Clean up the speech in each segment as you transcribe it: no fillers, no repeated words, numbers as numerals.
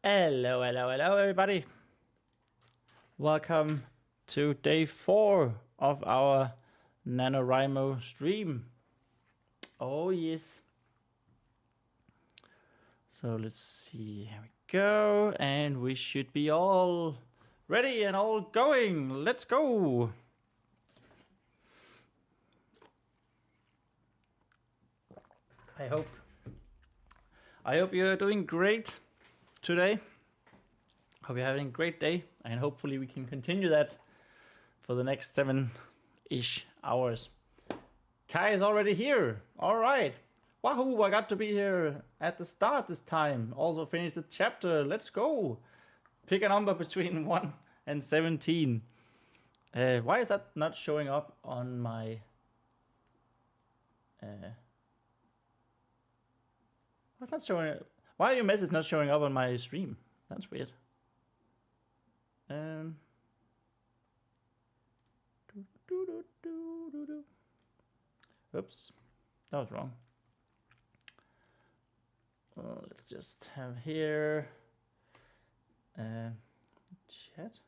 Hello, hello, hello, everybody. Welcome to day 4 of our NaNoWriMo stream. Oh, yes. So let's see. Here we go. And we should be all ready and all going. Let's go. I hope you're doing great today. Hope you're having a great day, and hopefully we can continue that for the next 7-ish hours. Kai is already here. All right. Wahoo, I got to be here at the start this time. Also finished the chapter. Let's go. Pick a number between 1 and 17. Why is that not showing up on my... What's not showing? Why are your message not showing up on my stream? That's weird. Oops, that was wrong. Well, let's just have here chat.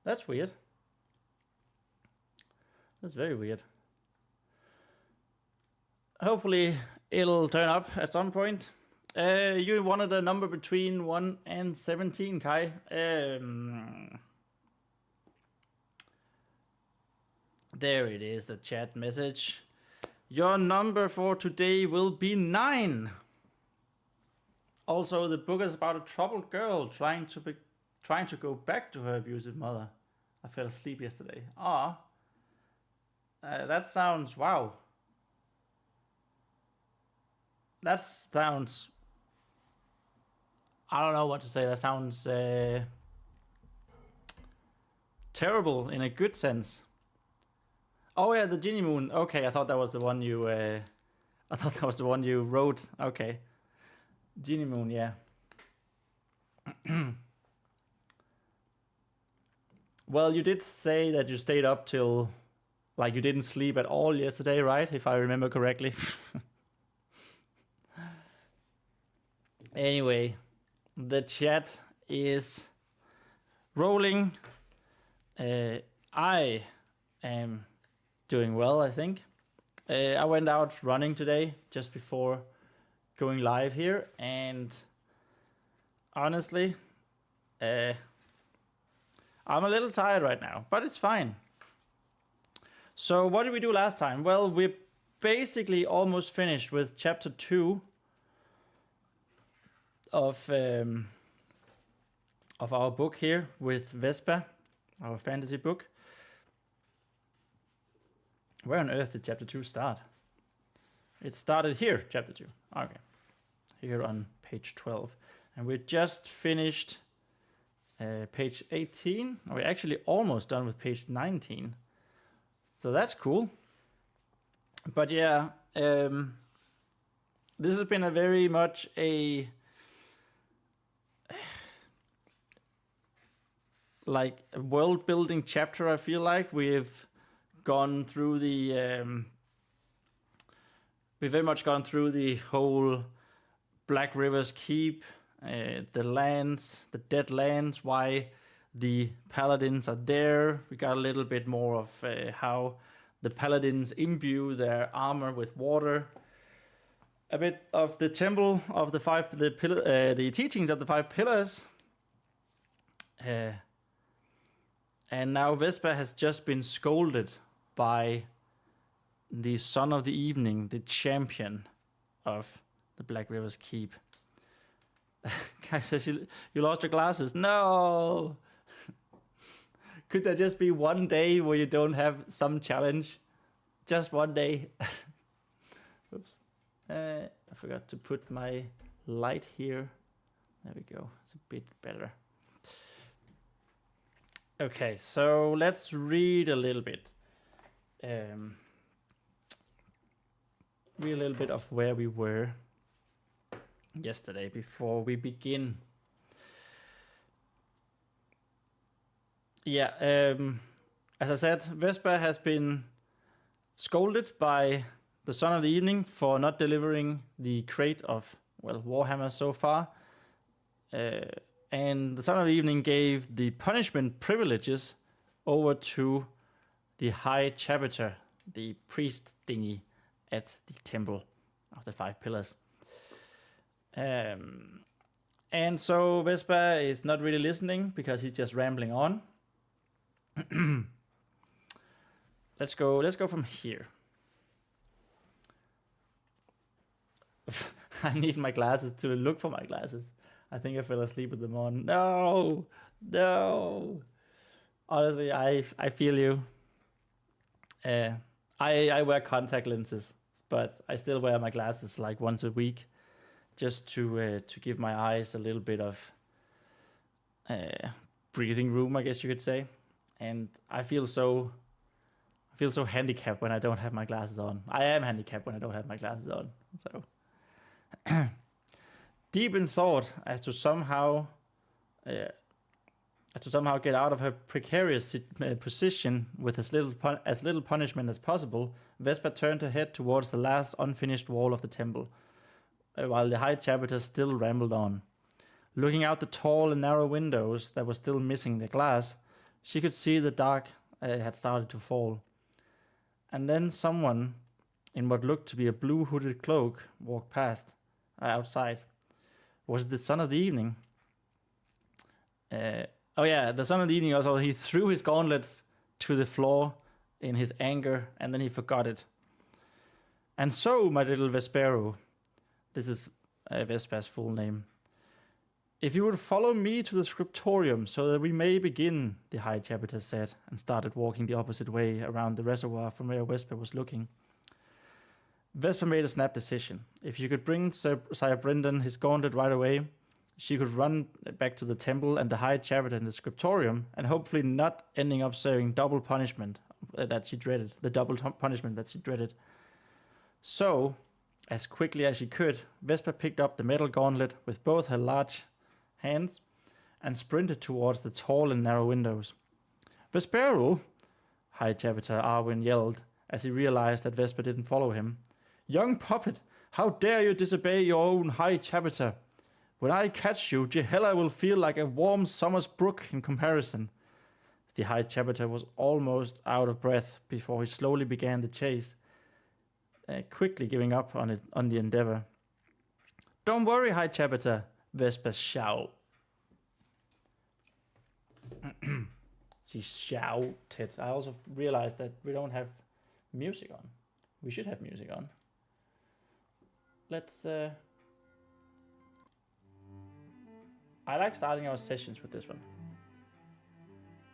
That's weird. That's very weird. Hopefully it'll turn up at some point. You wanted a number between 1 and 17, Kai. There it is, the chat message. Your number for today will be 9. Also, the book is about a troubled girl trying to go back to her abusive mother. I fell asleep yesterday. That sounds... wow. That sounds... I don't know what to say. That sounds terrible in a good sense. Oh yeah, the Genie Moon. Okay, I thought that was the one you... I thought that was the one you wrote. Okay. Genie Moon, yeah. Well, you did say that you stayed up till... like you didn't sleep at all yesterday, right? If I remember correctly. Anyway, the chat is rolling. I am doing well, I think. I went out running today just before going live here, and honestly, I'm a little tired right now, but it's fine. So what did we do last time? Well, we're basically almost finished with chapter 2 of our book here with Vespa, our fantasy book. Where on earth did chapter 2 start? It started here, chapter 2. Okay. Here on page 12. And we just finished page 18. We're actually almost done with page 19. So that's cool. But yeah, this has been a very much a like a world building chapter. I feel like we've gone through the we've very much gone through the whole Black River's Keep, the lands, the dead lands, why the paladins are there. We got a little bit more of how the paladins imbue their armor with water. A bit of the temple of the teachings of the 5 pillars. And now Vespa has just been scolded by the Son of the Evening, the champion of the Black River's Keep. Guy says, you lost your glasses. No! Could there just be one day where you don't have some challenge? Just one day. Oops. I forgot to put my light here. There we go. It's a bit better. Okay, so let's read a little bit. Read a little bit of where we were yesterday before we begin. Yeah, as I said, Vesper has been scolded by the Son of the Evening for not delivering the crate of, well, Warhammer so far. And the Son of the Evening gave the punishment privileges over to the High Chapiter, the priest thingy at the Temple of the Five Pillars. And so Vesper is not really listening because he's just rambling on. Let's go from here. I need my glasses to look for my glasses. I think I fell asleep with them on. No. Honestly, I feel you. I wear contact lenses, but I still wear my glasses like once a week, just to give my eyes a little bit of breathing room, I guess you could say. And I feel so handicapped when I don't have my glasses on. I am handicapped when I don't have my glasses on. So deep in thought as to somehow get out of her precarious position with as little punishment as possible, Vesper turned her head towards the last unfinished wall of the temple, while the High Chapiter still rambled on. Looking out the tall and narrow windows that were still missing their glass, she could see the dark had started to fall. And then someone, in what looked to be a blue hooded cloak, walked past, outside. Was it the Son of the Evening? The Son of the Evening also, he threw his gauntlets to the floor in his anger, and then he forgot it. And so, my little Vespero, this is Vesper's full name, if you would follow me to the scriptorium so that we may begin, the High Chapiter said, and started walking the opposite way around the reservoir from where Vesper was looking. Vesper made a snap decision. If she could bring Sire Brendan his gauntlet right away, she could run back to the temple and the High Chapiter in the scriptorium, and hopefully not ending up serving double punishment that she dreaded, the double punishment that she dreaded. So, as quickly as she could, Vesper picked up the metal gauntlet with both her large hands and sprinted towards the tall and narrow windows. Vespero, High Chapiter Arwen yelled as he realized that Vesper didn't follow him. Young puppet, how dare you disobey your own High Chapiter? When I catch you, Jehela will feel like a warm summer's brook in comparison. The High Chapiter was almost out of breath before he slowly began the chase, quickly giving up on the endeavor. Don't worry, High Chapiter, Vesper shouted. She shouted. I also realized that we don't have music on. We should have music on. Let's... I like starting our sessions with this one.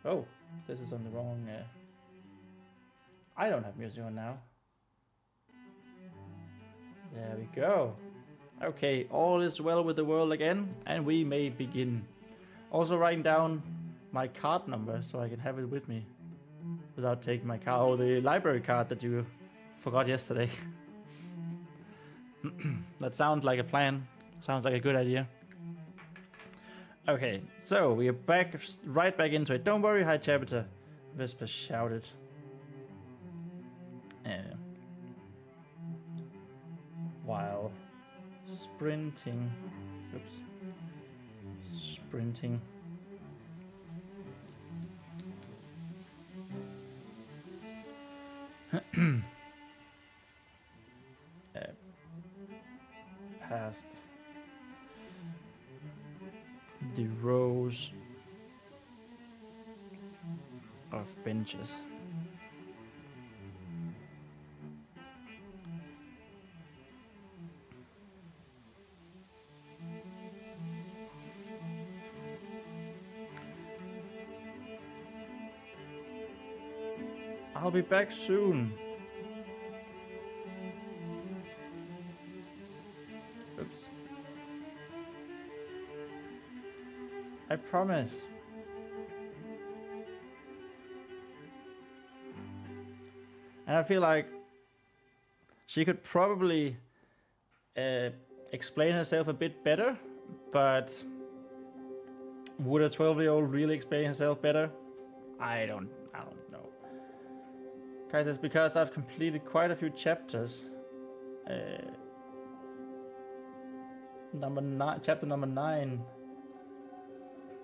Oh, this is on the wrong... I don't have music on now. There we go. Okay, all is well with the world again, and we may begin. Also writing down my card number so I can have it with me without taking my card. Oh, the library card that you forgot yesterday. That sounds like a plan. Sounds like a good idea. Okay, so we are right back into it. Don't worry, High Chapiter, Vesper shouted. While sprinting. Past the rows of benches. I'll be back soon. Oops. I promise. And I feel like she could probably explain herself a bit better, but would a 12-year-old really explain herself better? I don't know. Guys, it's because I've completed quite a few chapters. Chapter number 9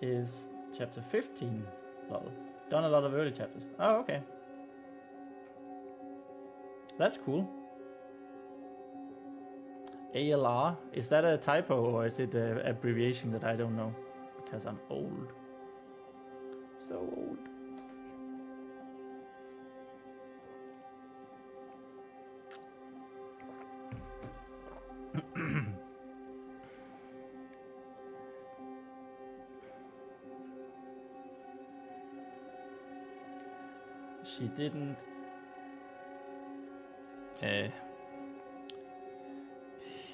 is chapter 15. Well, done a lot of early chapters. Oh, okay. That's cool. ALR, is that a typo or is it an abbreviation that I don't know? Because I'm old. So old. She didn't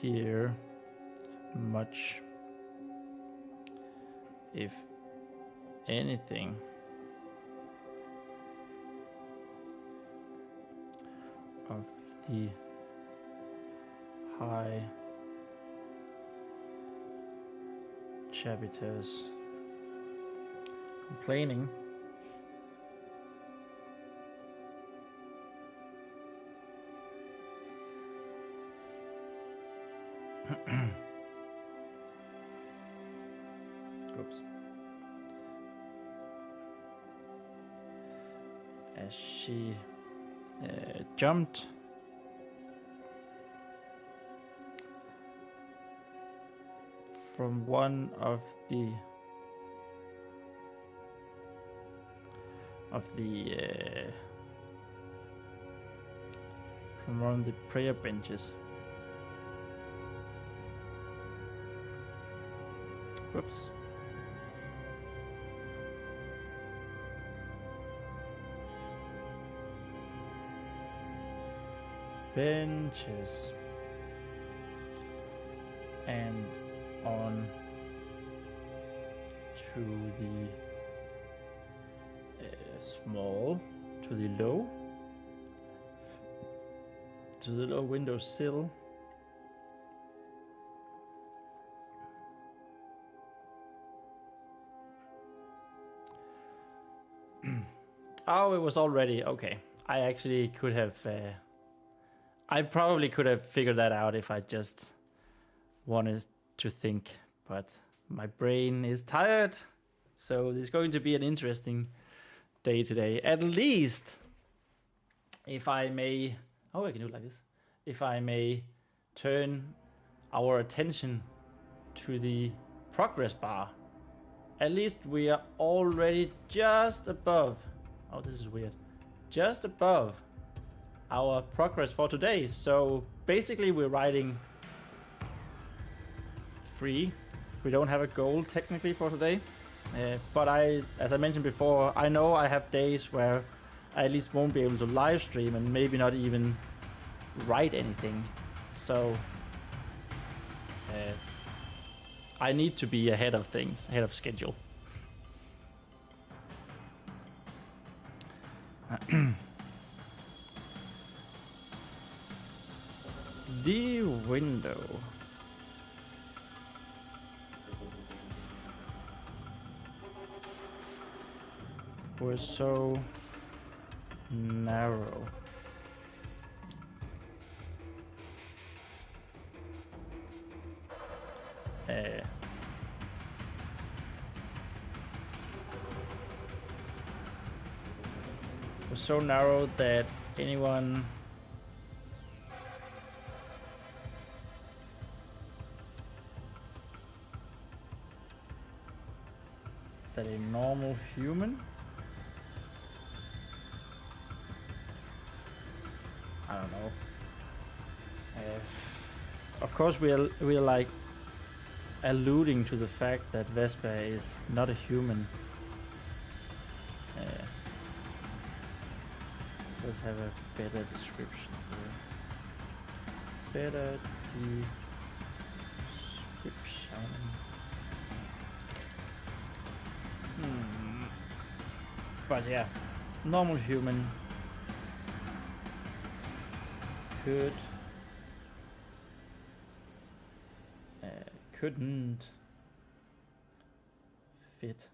hear much, if anything, of the high chapters complaining. Oops. As she jumped from one of the from one of the prayer benches. Whoops. Benches. And on to the small, to the low window sill. Oh, it was already okay. I actually could have. I probably could have figured that out if I just wanted to think, but my brain is tired, so it's going to be an interesting day today. At least, if I may. Oh, I can do it like this. If I may turn our attention to the progress bar. At least we are already just above. Oh, this is weird. Just above our progress for today. So basically we're writing free. We don't have a goal technically for today. But as I mentioned before, I know I have days where I at least won't be able to live stream and maybe not even write anything. So I need to be ahead of things, ahead of schedule. The window was so narrow. Was so narrow that anyone that a normal human, I don't know. Of course, we're like alluding to the fact that Vesper is not a human. Let's have a better description here. Better description. But yeah, normal human couldn't fit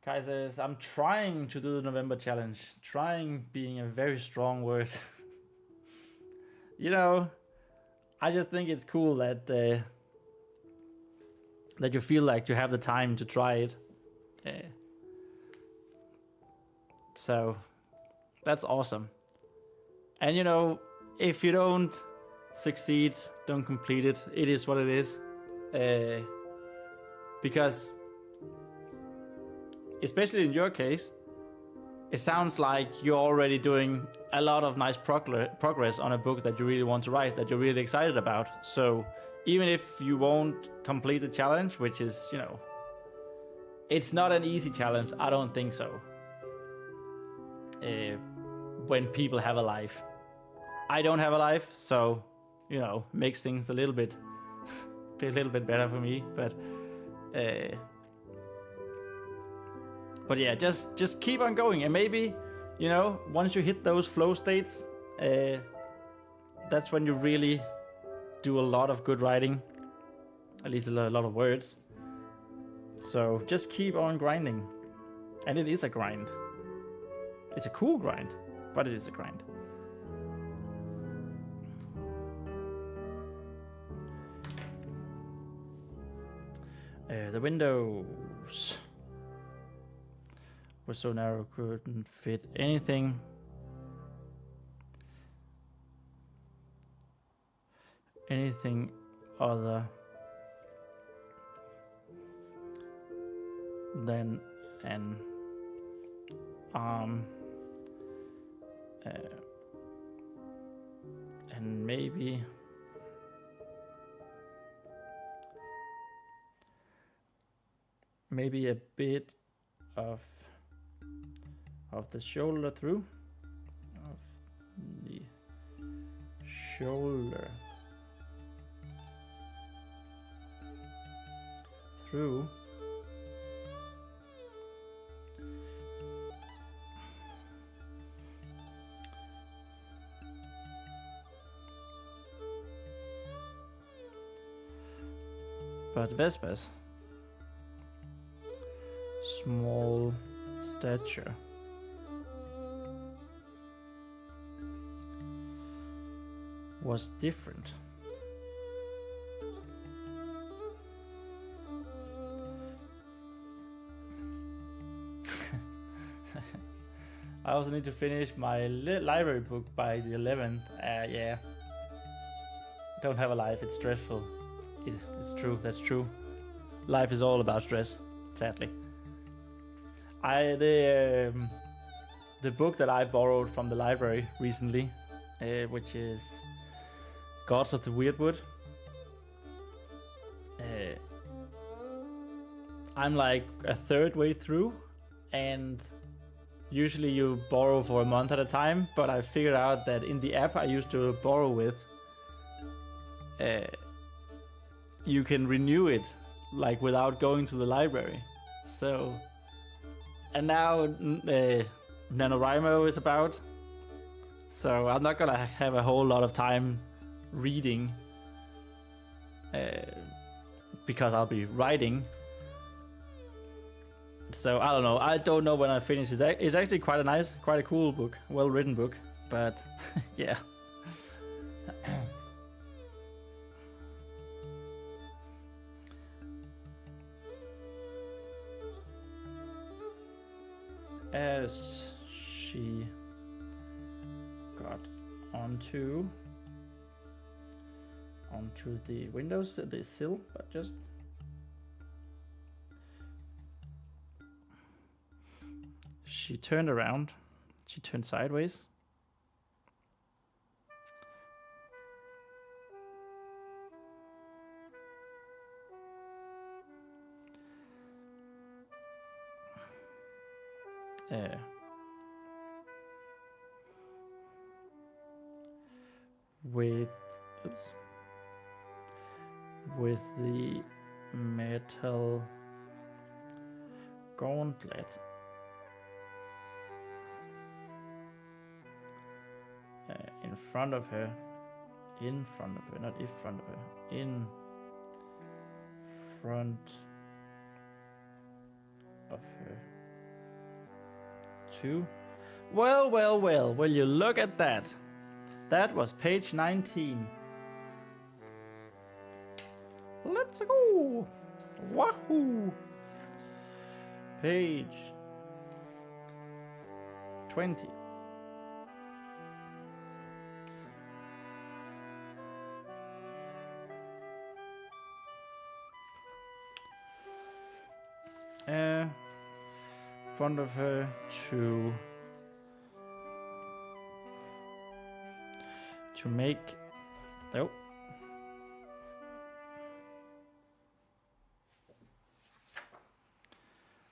Kai says, I'm trying to do the November challenge. Trying being a very strong word. You know, I just think it's cool that that you feel like you have the time to try it. So that's awesome. And you know, if you don't succeed, don't complete it, it is what it is. Because especially in your case, it sounds like you're already doing a lot of nice progress on a book that you really want to write, that you're really excited about. So even if you won't complete the challenge, which is, you know, it's not an easy challenge, I don't think so. When people have a life. I don't have a life, so, you know, makes things a little bit better for me, but yeah, just keep on going, and maybe, you know, once you hit those flow states, that's when you really do a lot of good writing, at least a lot of words. So just keep on grinding, and it is a grind. It's a cool grind, but it is a grind. The windows were so narrow, couldn't fit anything. Anything other than an arm, and maybe a bit of the shoulder through, through but Vespa's small stature was different. I also need to finish my library book by the 11th. Yeah. Don't have a life, it's stressful. It's true, that's true. Life is all about stress, sadly. The book that I borrowed from the library recently, which is Gods of the Weirdwood. I'm like a third way through, and usually you borrow for a month at a time, but I figured out that in the app I used to borrow with, you can renew it like without going to the library. So, and now NaNoWriMo is about, so I'm not gonna have a whole lot of time reading because I'll be writing. So I don't know. I don't know when I finish. It's actually quite a cool book, well-written book. But yeah. As she got onto the windows, the sill, but just she turned around. She turned sideways. With the metal gauntlet in front of her, not in front of her, in front of her. 2. Well, well, well, will you look at that? That was page 19. Let's go! Wahoo! Page 20. Front of her to make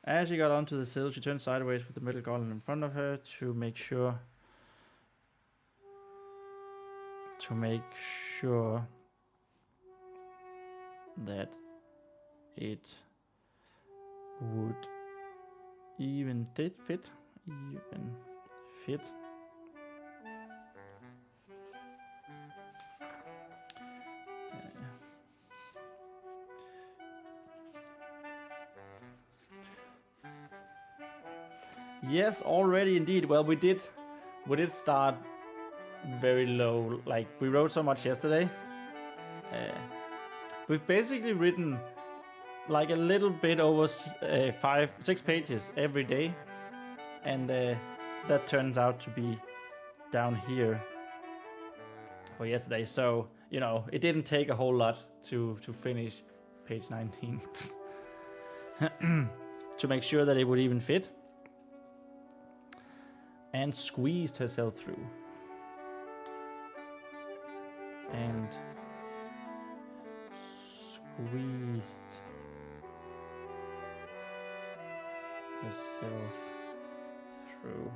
As she got onto the sill, she turned sideways with the middle garland in front of her to make sure that it would even fit. Yes, already indeed. Well, we did start very low. Like, we wrote so much yesterday. We've basically written like a little bit over 5-6 pages every day, and that turns out to be down here for yesterday. So, you know, it didn't take a whole lot to finish page 19 to make sure that it would even fit, and squeezed herself through. And squeezed herself through.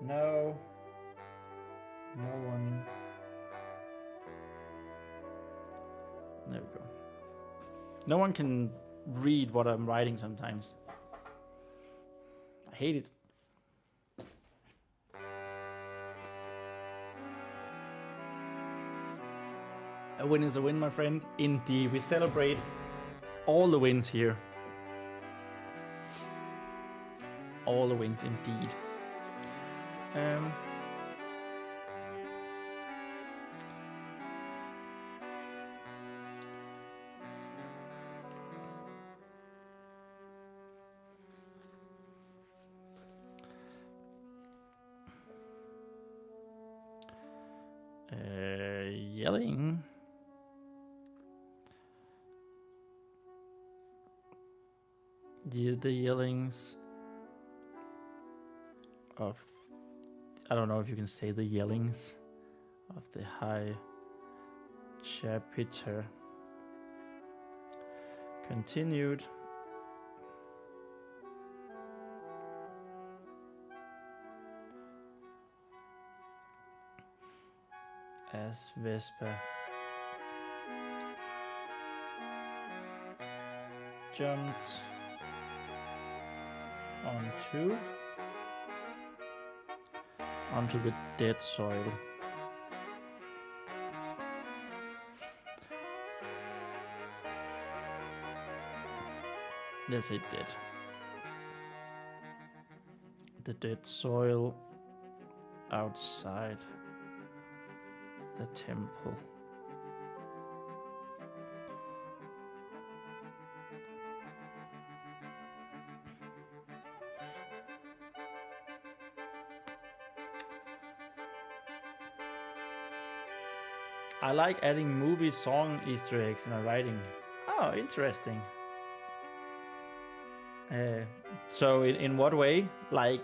No one. There we go. No one can read what I'm writing sometimes. I hate it. A win is a win, my friend. Indeed, we celebrate all the wins here. All the wins, indeed. Yelling. The yellings of, I don't know if you can say the yellings of the high chapiter continued as Vespa jumped onto the dead soil. Let's say dead. The dead soil outside the temple. I like adding movie song Easter eggs in my writing. Oh, interesting. So in what way? Like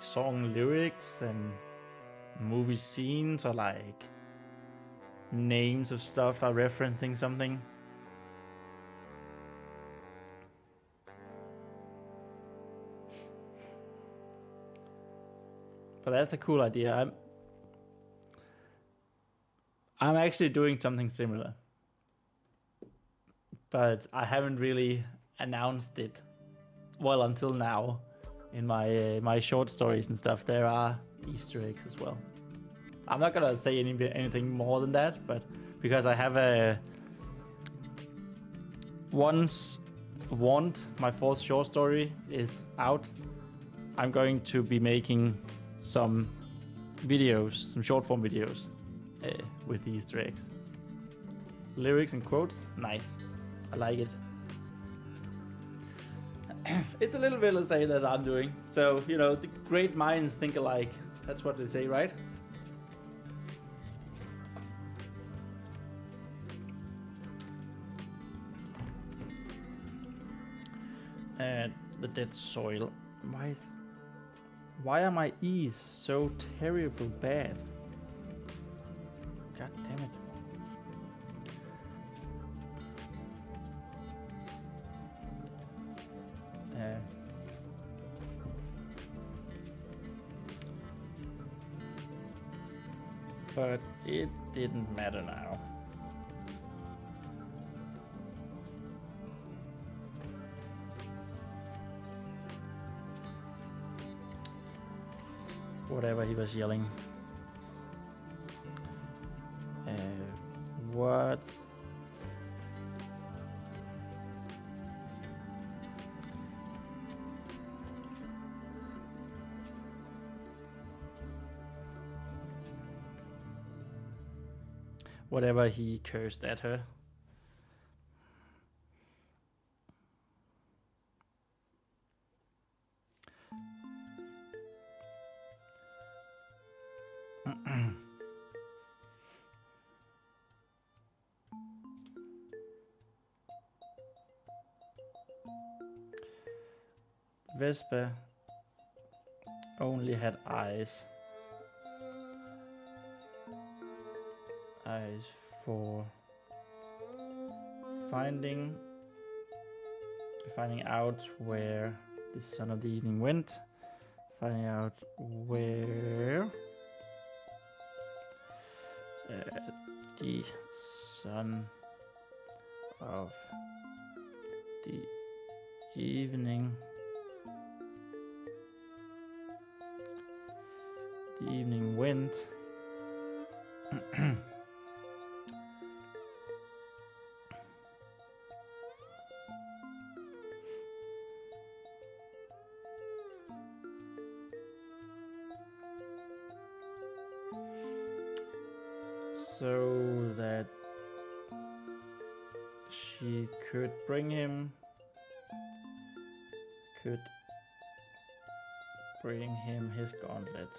song lyrics and movie scenes, or like names of stuff are referencing something? But that's a cool idea. I'm actually doing something similar, but I haven't really announced it. Well, until now, in my short stories and stuff, there are Easter eggs as well. I'm not gonna say anything more than that, but because I have a once my fourth short story is out, I'm going to be making some videos, some short form videos with these Easter eggs. Lyrics and quotes, nice. I like it. It's a little bit to say that I'm doing. So, you know, the great minds think alike. That's what they say, right? And the dead soil. Why are my E's so terrible bad? God damn it. But it didn't matter now. Whatever he was yelling. What? Whatever he cursed at her. Vespa only had eyes. Eyes for finding out where the son of the evening went. Finding out where the son of the evening went. So that she could bring him his gauntlet.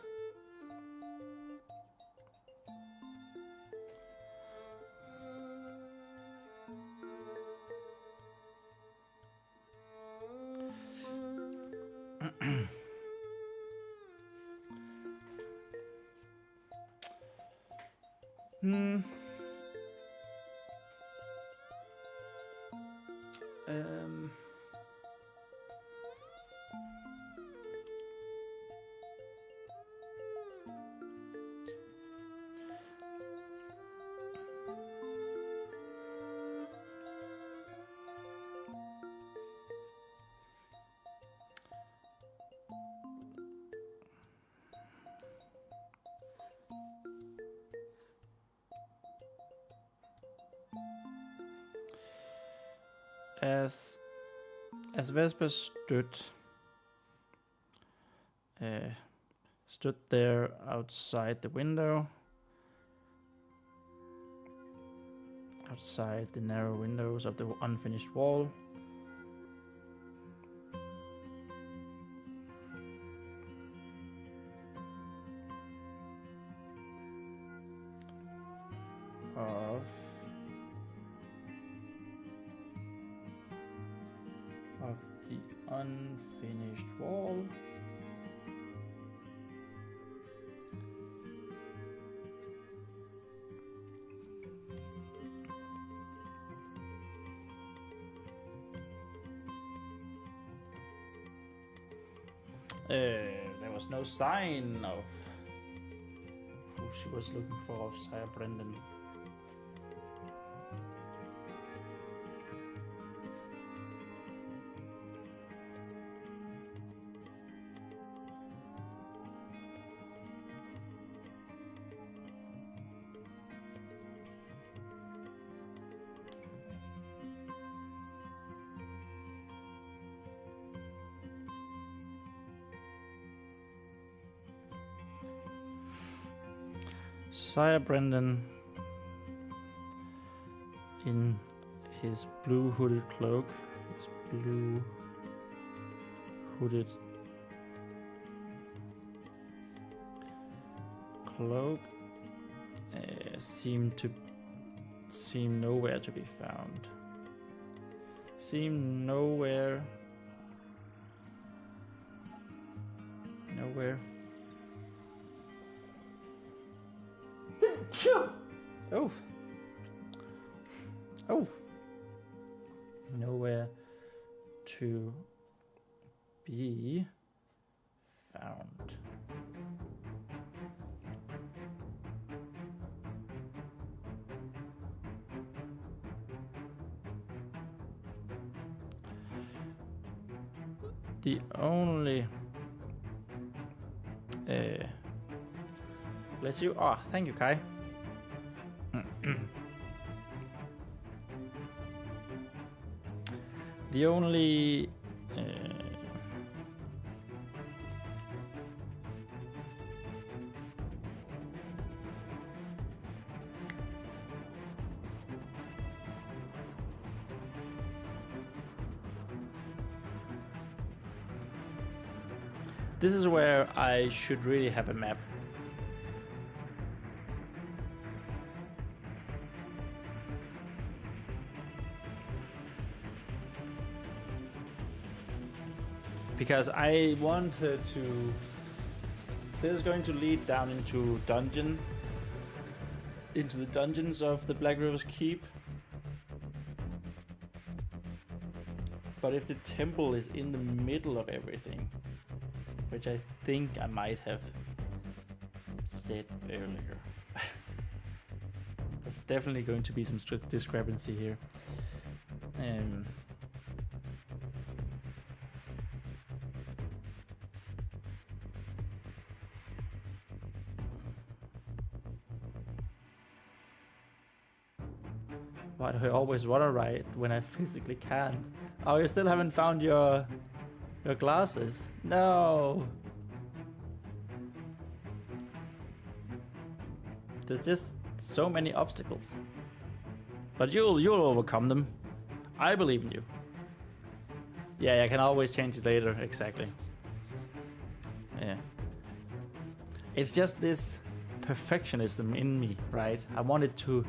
As Vesper stood there outside the window, outside the narrow windows of the unfinished wall, of the unfinished wall. There was no sign of who she was looking for, of Sire Brendan. Sire Brendan in his blue hooded cloak. His blue hooded cloak seem nowhere to be found. Seem nowhere. Nowhere. Oh. Oh. Nowhere to be found. The only bless you. Oh, thank you, Kai. The only this is where I should really have a map. Because I wanted to... This is going to lead down into the dungeons of the Black River's Keep. But if the temple is in the middle of everything, which I think I might have said earlier, there's definitely going to be some discrepancy here. Why do I always want to write when I physically can't? Oh, you still haven't found your glasses? No. There's just so many obstacles. But you'll overcome them. I believe in you. Yeah, I can always change it later. Exactly. Yeah. It's just this perfectionism in me, right? I want it to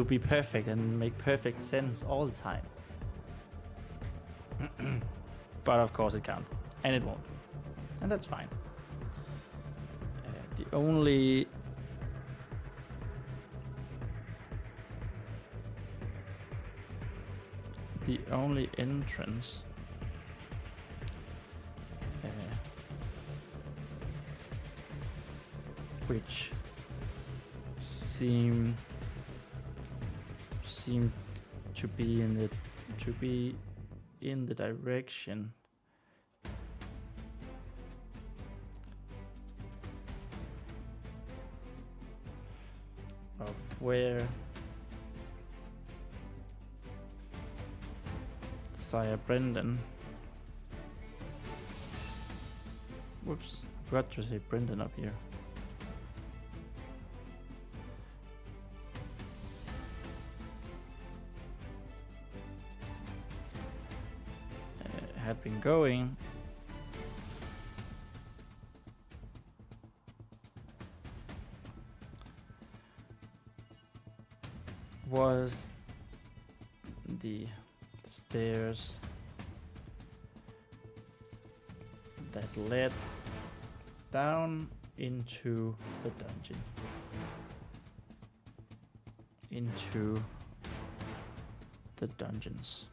be perfect and make perfect sense all the time. But of course it can't, and it won't, and that's fine. The only entrance which seem to be in the direction of where Sire Brendan, whoops, forgot to say Brendan up here. Had been going. Was the stairs that led down into the dungeon, into the dungeons.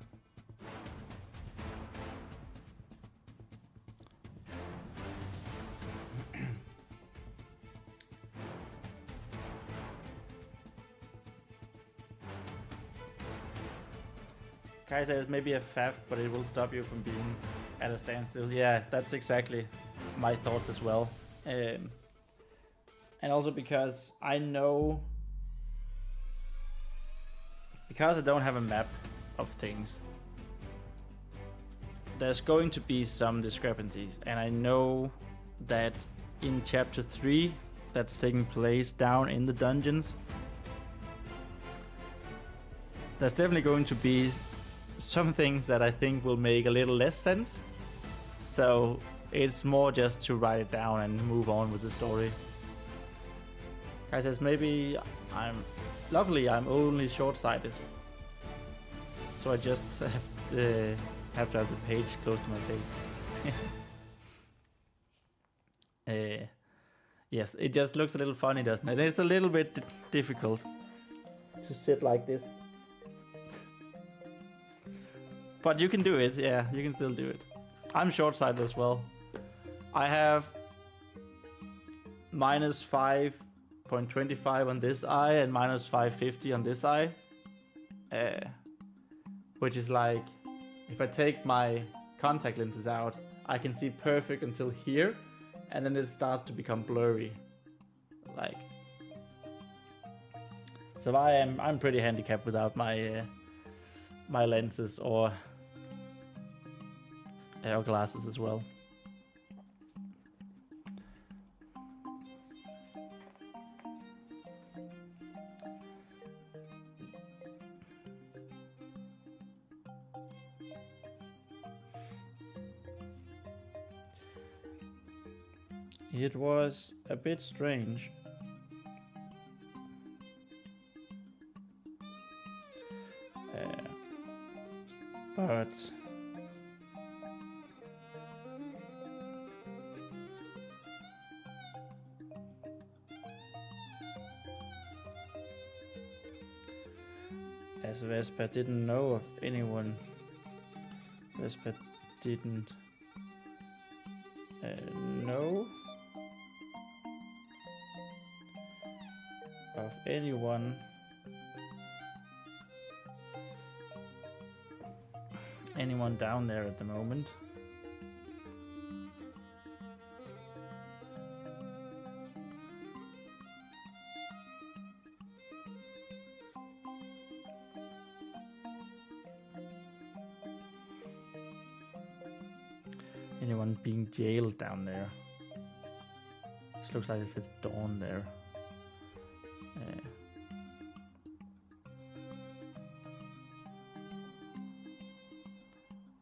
Kai says maybe a faff, but it will stop you from being at a standstill. Yeah, that's exactly my thoughts as well. And also because I know, because I don't have a map of things, there's going to be some discrepancies. And I know that in chapter 3, that's taking place down in the dungeons. There's definitely going to be some things that I think will make a little less sense. So it's more just to write it down and move on with the story. Guy says maybe luckily I'm only short-sighted. So I just have to have the page close to my face. Yes, it just looks a little funny, doesn't it? It's a little bit difficult to sit like this. But you can do it, yeah, you can still do it. I'm short-sighted as well. I have minus 5.25 on this eye and minus 550 on this eye. Which is like, if I take my contact lenses out, I can see perfect until here, and then it starts to become blurry. Like, so I'm pretty handicapped without my my lenses or glasses as well. It was a bit strange. But as Vespa didn't know of anyone, Vespa didn't know of anyone down there at the moment. Anyone being jailed down there. This looks like it says Dawn there.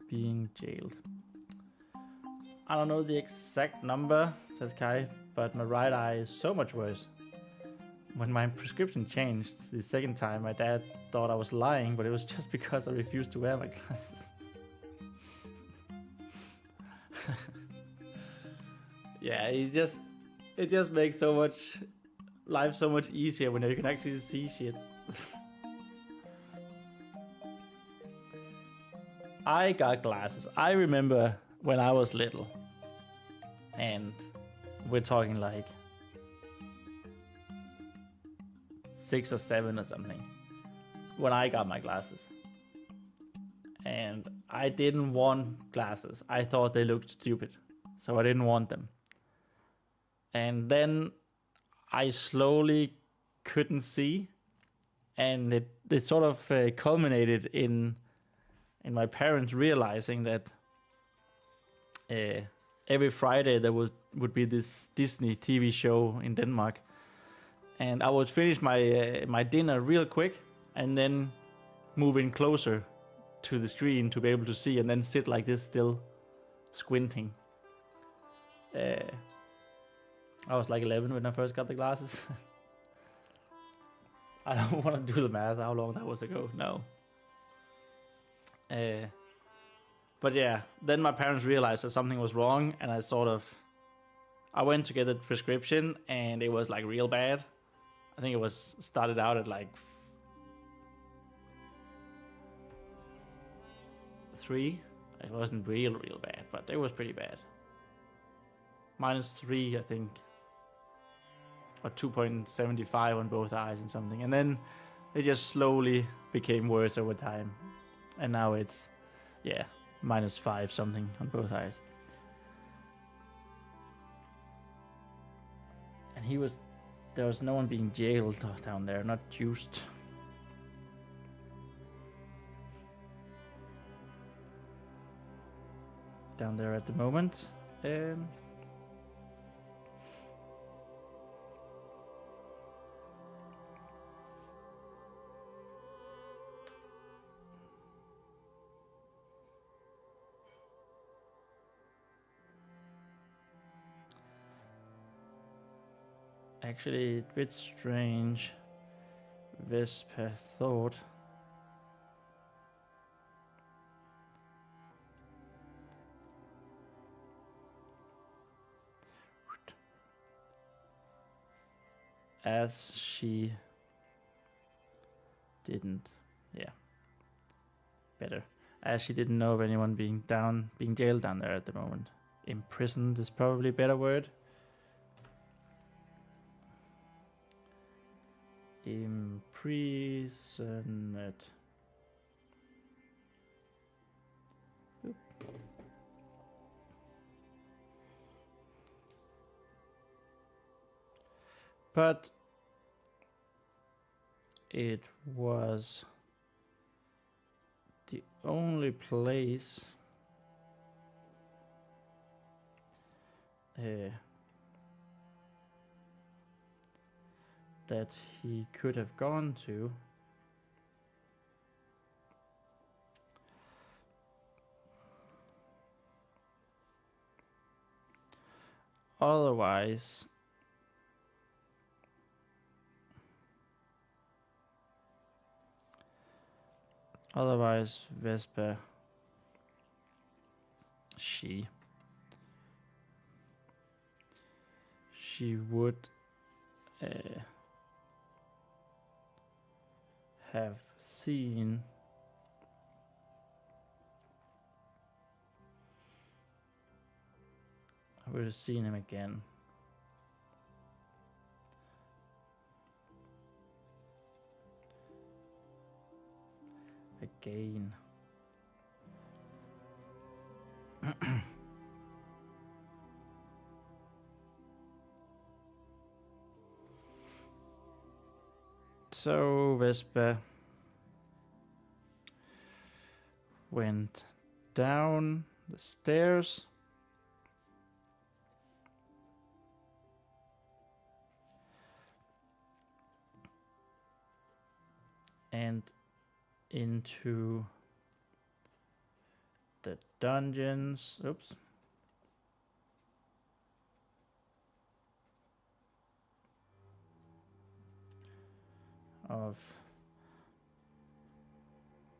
Being jailed. I don't know the exact number, says Kai, but my right eye is so much worse. When my prescription changed the second time, my dad thought I was lying, but it was just because I refused to wear my glasses. Yeah, it just makes life so much easier when you can actually see shit. I got glasses. I remember when I was little, and we're talking like 6 or 7 or something, when I got my glasses. And I didn't want glasses. I thought they looked stupid, so I didn't want them. And then I slowly couldn't see, and it sort of culminated in my parents realizing that every Friday there would be this Disney TV show in Denmark, and I would finish my dinner real quick and then move in closer to the screen to be able to see, and then sit like this still squinting. I was like 11 when I first got the glasses. I don't want to do the math how long that was ago. No. But yeah, then my parents realized that something was wrong, and I went to get a prescription, and it was like real bad. I think it started out at like 3. It wasn't real bad, but it was pretty bad. -3, I think, or 2.75 on both eyes and something, and then it just slowly became worse over time, and now it's -5 something on both eyes. And there was no one being jailed down there, not juiced. Down there at the moment. Actually, a bit strange. Vesper thought. As she didn't, yeah, better. As she didn't know of anyone being jailed down there at the moment. Imprisoned is probably a better word. Imprisoned. Oop. But it was the only place that he could have gone to. Otherwise, Vesper, she would have seen him again. So Vesper went down the stairs and into the dungeons. Oops. Of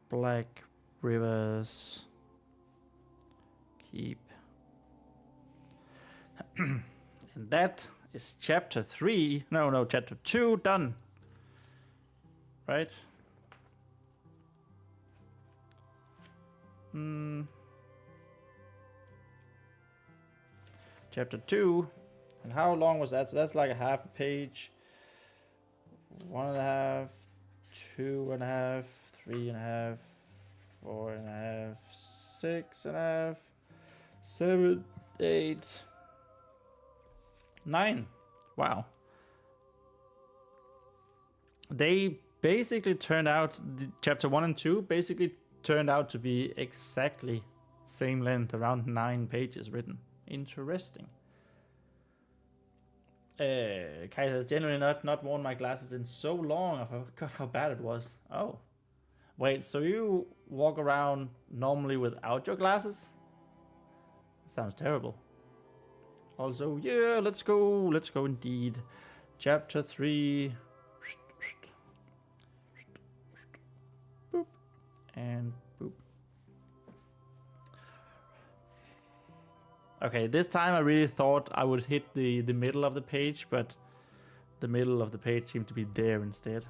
Black River's Keep. And that is chapter 3. No, chapter 2 done. Right? Chapter 2. And how long was that? So that's like a half a page. 1.5, 2.5, 3.5, 4.5, 6.5, 7, 8, 9. Wow. They basically turned out, chapter 1 and 2 basically turned out to be exactly same length, around 9 pages written. Interesting. Kai says, generally not worn my glasses in so long. I forgot how bad it was. Oh. Wait, so you walk around normally without your glasses? Sounds terrible. Also, yeah, let's go indeed. Chapter 3. Boop. And boop. Okay, this time I really thought I would hit the middle of the page, but the middle of the page seemed to be there instead.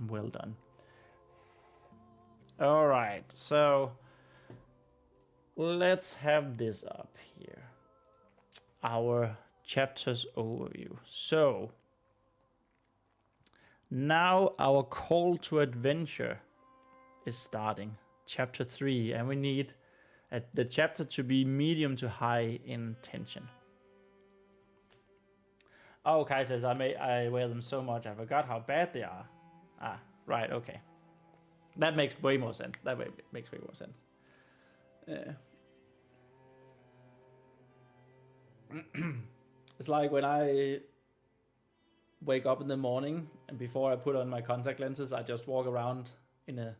Well done. All right, so let's have this up here. Our chapters overview. So now our call to adventure is starting. Chapter 3, and we need the chapter to be medium to high in tension. Oh, Kai says, I wear them so much, I forgot how bad they are. Ah, right, okay. That makes way more sense. Makes way more sense. It's like when I wake up in the morning and before I put on my contact lenses, I just walk around in a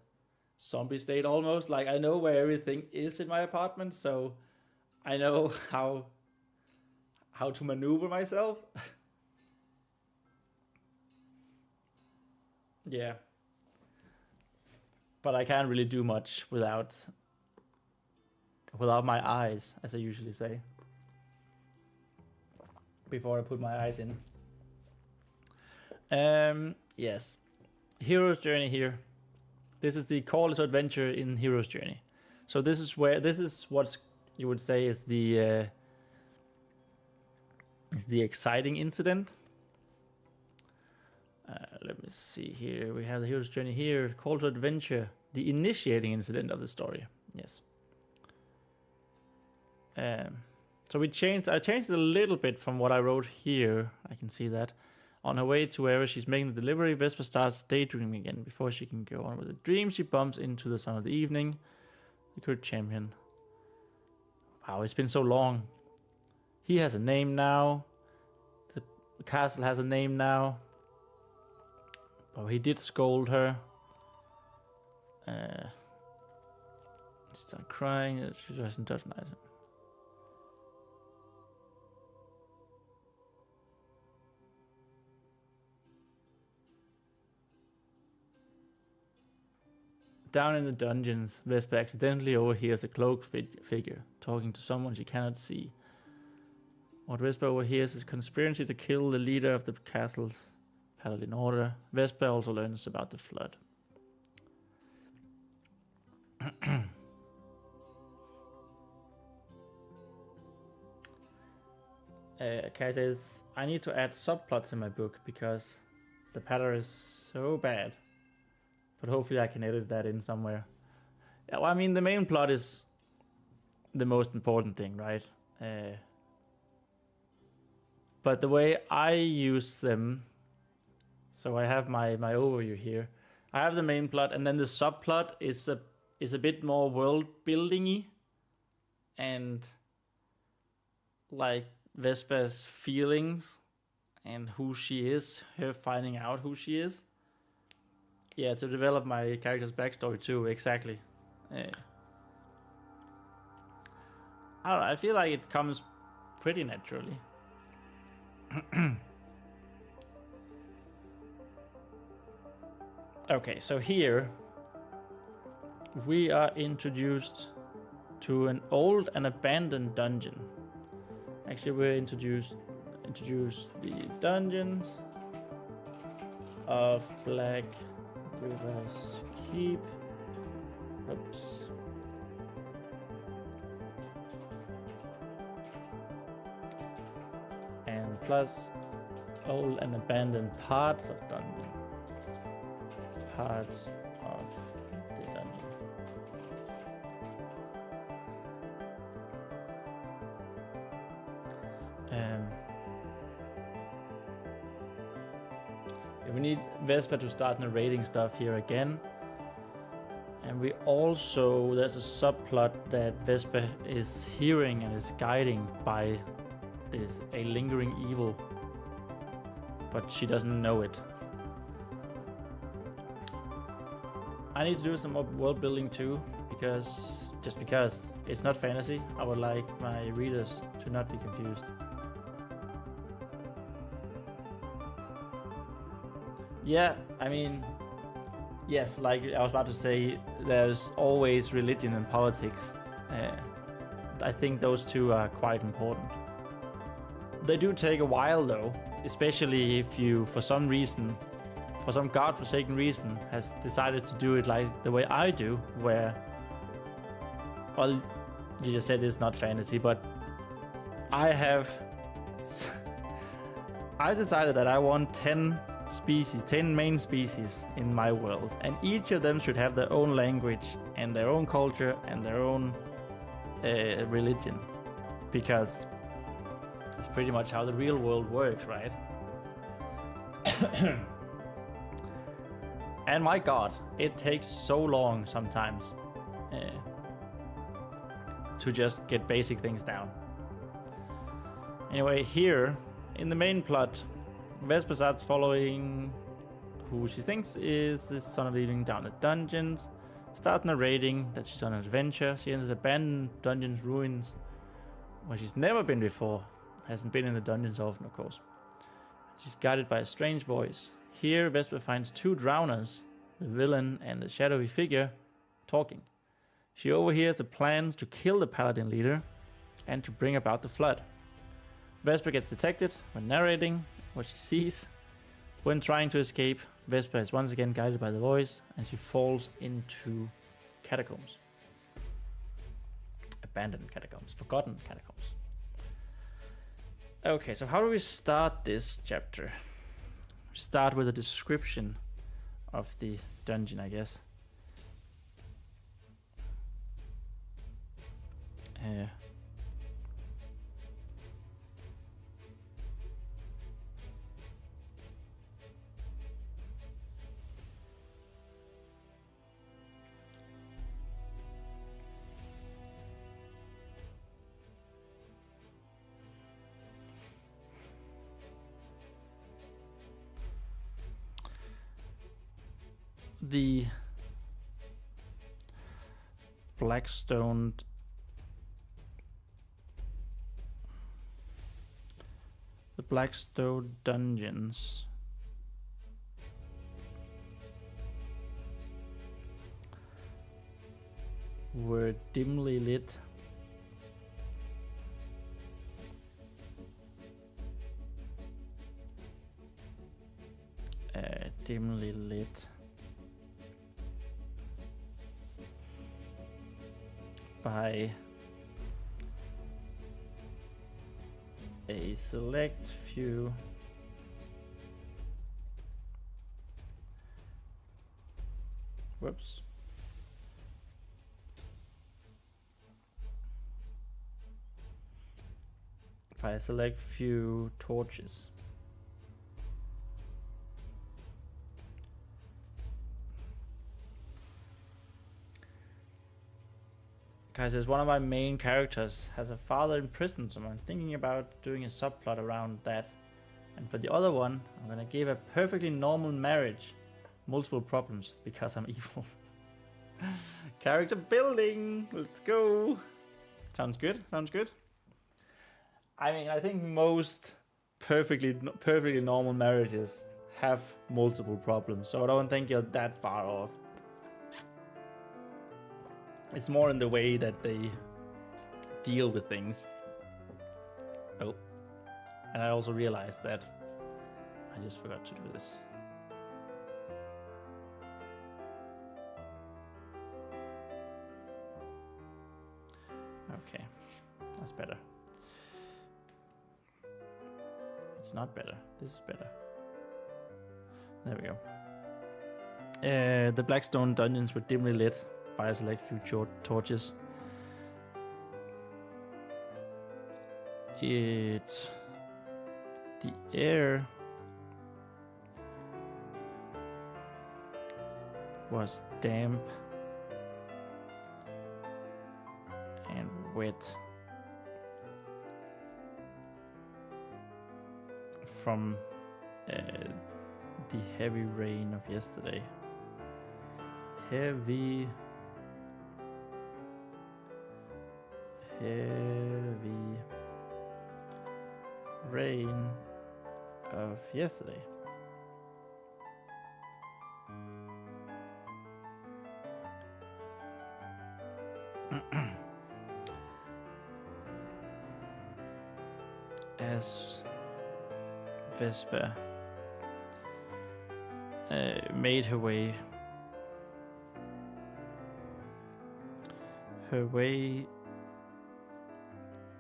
zombie state almost. Like I know where everything is in my apartment, so I know how to maneuver myself. Yeah. But I can't really do much without my eyes, as I usually say, before I put my eyes in. Yes. Hero's Journey here. This is the call to adventure in Hero's Journey. So this is what you would say is the exciting incident. Let me see here. We have the Hero's Journey here. Call to adventure. The initiating incident of the story. Yes. So I changed it a little bit from what I wrote here. I can see that. On her way to wherever she's making the delivery, Vesper starts daydreaming again. Before she can go on with the dream, she bumps into the son of the evening, the good champion. Wow, it's been so long. He has a name now. The castle has a name now. Oh, he did scold her. She started crying. She doesn't touch him. Down in the dungeons, Vesper accidentally overhears a cloaked figure talking to someone she cannot see. What Vesper overhears is a conspiracy to kill the leader of the castle's paladin order. Vesper also learns about the flood. Kai says, I need to add subplots in my book because the pattern is so bad. But hopefully I can edit that in somewhere. Yeah, well, I mean, the main plot is the most important thing, right? But the way I use them, so I have my overview here. I have the main plot, and then the subplot is a bit more world building-y, and like Vesper's feelings and who she is, her finding out who she is. Yeah, to develop my character's backstory too, exactly. I don't know, I feel like it comes pretty naturally. Okay, so here we are introduced to an old and abandoned dungeon. Actually, we're introduced the dungeons of Black River's Keep. Oops. And plus old and abandoned parts of dungeon. Parts of the dungeon. We need Vesper to start narrating stuff here again. And we also, there's a subplot that Vesper is hearing and is guiding by a lingering evil. But she doesn't know it. I need to do some more world building too, because it's not fantasy. I would like my readers to not be confused. Yeah, I mean, yes, like I was about to say, there's always religion and politics. I think those two are quite important. They do take a while though, especially if you, for some godforsaken reason, has decided to do it like the way I do, where, well, you just said it's not fantasy, but I decided that I want 10 main species in my world, and each of them should have their own language and their own culture and their own religion, because it's pretty much how the real world works, right? And my god, it takes so long sometimes to just get basic things down. Anyway, here in the main plot, Vesper starts following who she thinks is the son of the evening down the dungeons, starts narrating that she's on an adventure. She enters abandoned dungeon's ruins where she's never been before. Hasn't been in the dungeons often, of course. She's guided by a strange voice. Here, Vesper finds two drowners, the villain and the shadowy figure, talking. She overhears the plans to kill the paladin leader and to bring about the flood. Vesper gets detected when narrating what she sees. When trying to escape, Vesper is once again guided by the voice and she falls into catacombs. Abandoned catacombs, forgotten catacombs. Okay, so how do we start this chapter? We start with a description of the dungeon, I guess. The Blackstone dungeons were dimly lit by a select few torches. Guys, as one of my main characters has a father in prison, so I'm thinking about doing a subplot around that. And for the other one, I'm gonna give a perfectly normal marriage multiple problems because I'm evil. Character building, let's go. Sounds good. I mean, I think most perfectly normal marriages have multiple problems, so I don't think you're that far off. It's more in the way that they deal with things. Oh, and I also realized that I just forgot to do this. Okay, that's better. It's not better. This is better. There we go. The Blackstone dungeons were dimly lit by a select few torches. The air was damp and wet from the heavy rain of yesterday. Heavy rain of yesterday. As Vesper made her way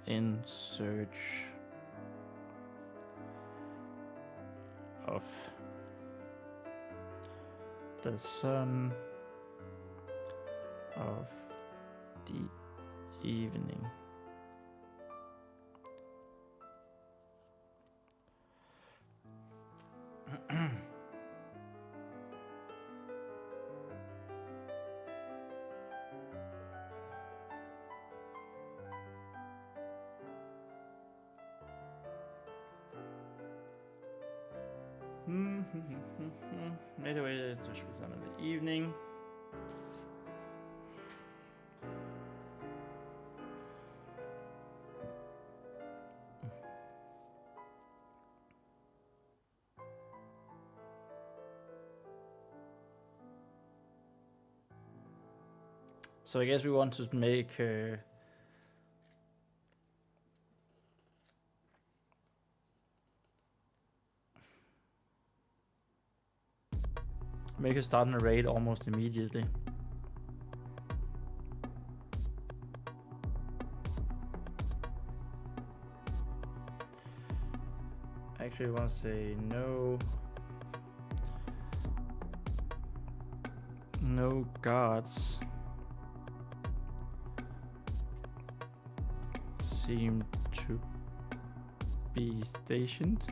in search of the sun of the evening. Made away to the sun of the evening. So I guess we want to make make her start narrate almost immediately. Actually, I want to say no guards seem to be stationed.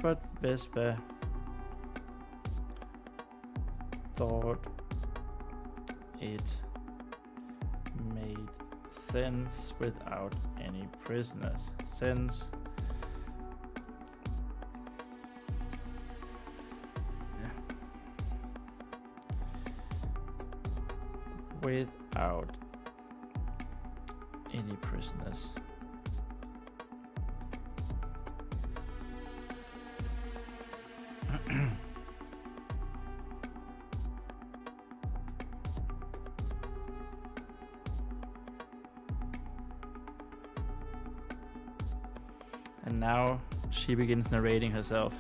But Vespa thought it made sense without any prisoners. Sense. Without any prisoners. And now she begins narrating herself.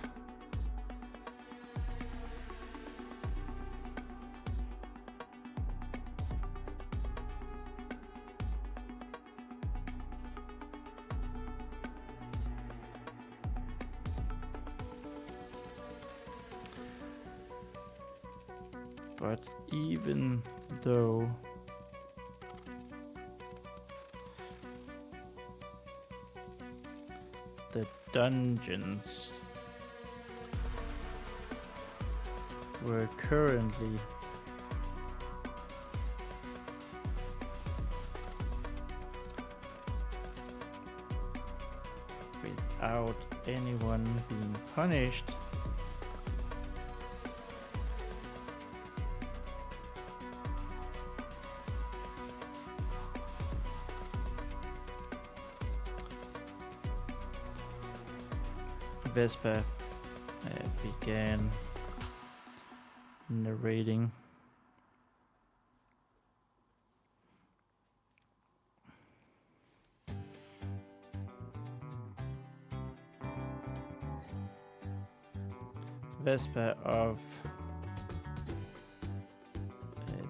But even though the dungeons were currently without anyone being punished, Vespa began narrating. Vespa of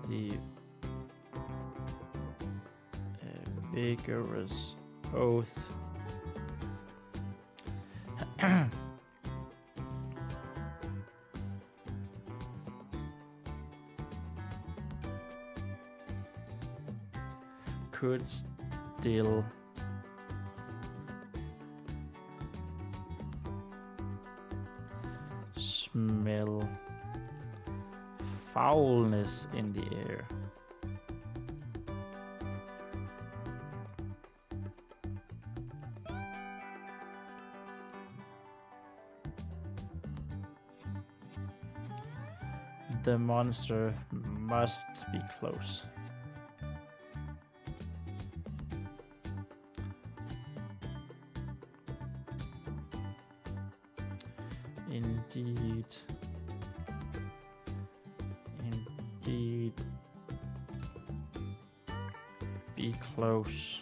the vigorous oath could still smell foulness in the air. The monster must be close. Indeed. Indeed. Be close.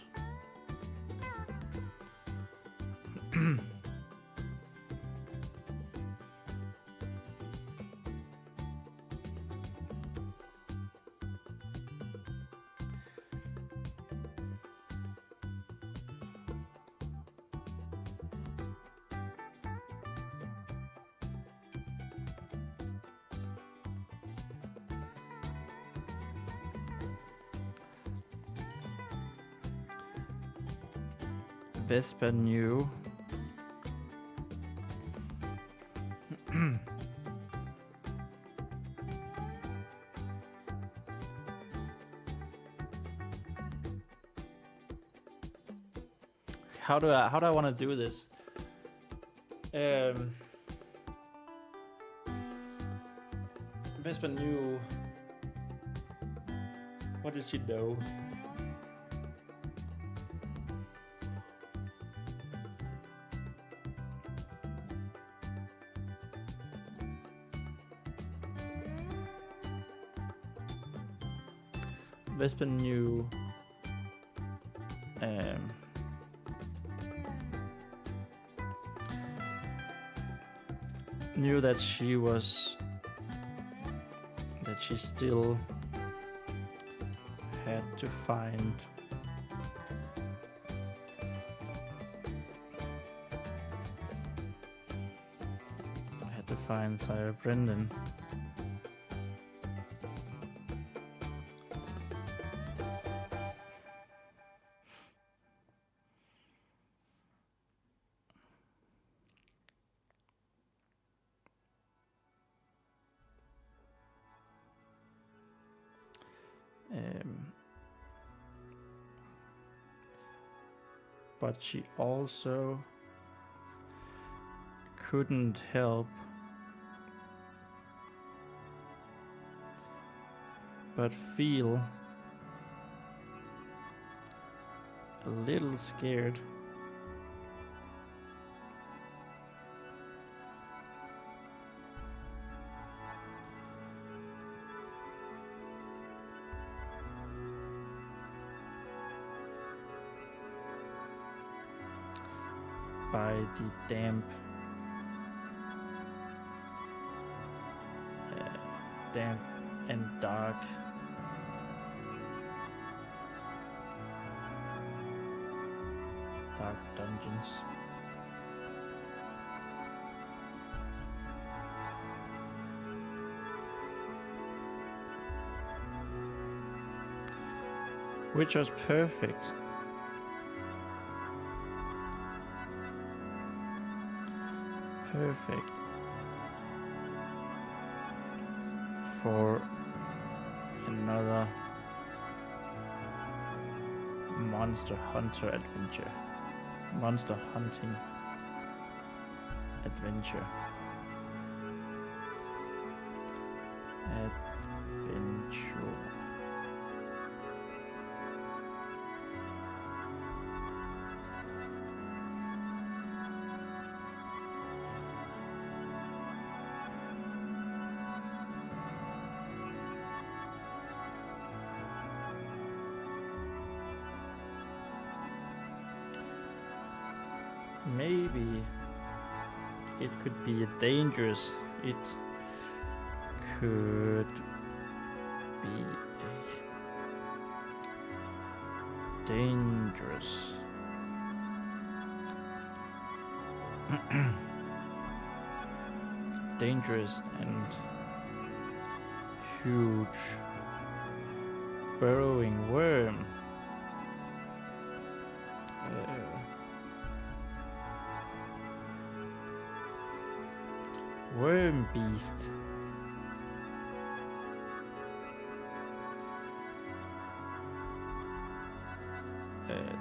Vespa knew how do I want to do this? Vespa knew. What did she know? Vesper knew knew that she still had to find Sarah Brendan. But she also couldn't help but feel a little scared. By the damp and dark dungeons. Which was perfect. Perfect for another monster hunting adventure. Maybe it could be a dangerous. It could be a dangerous. Dangerous and huge burrowing worm. Worm beast.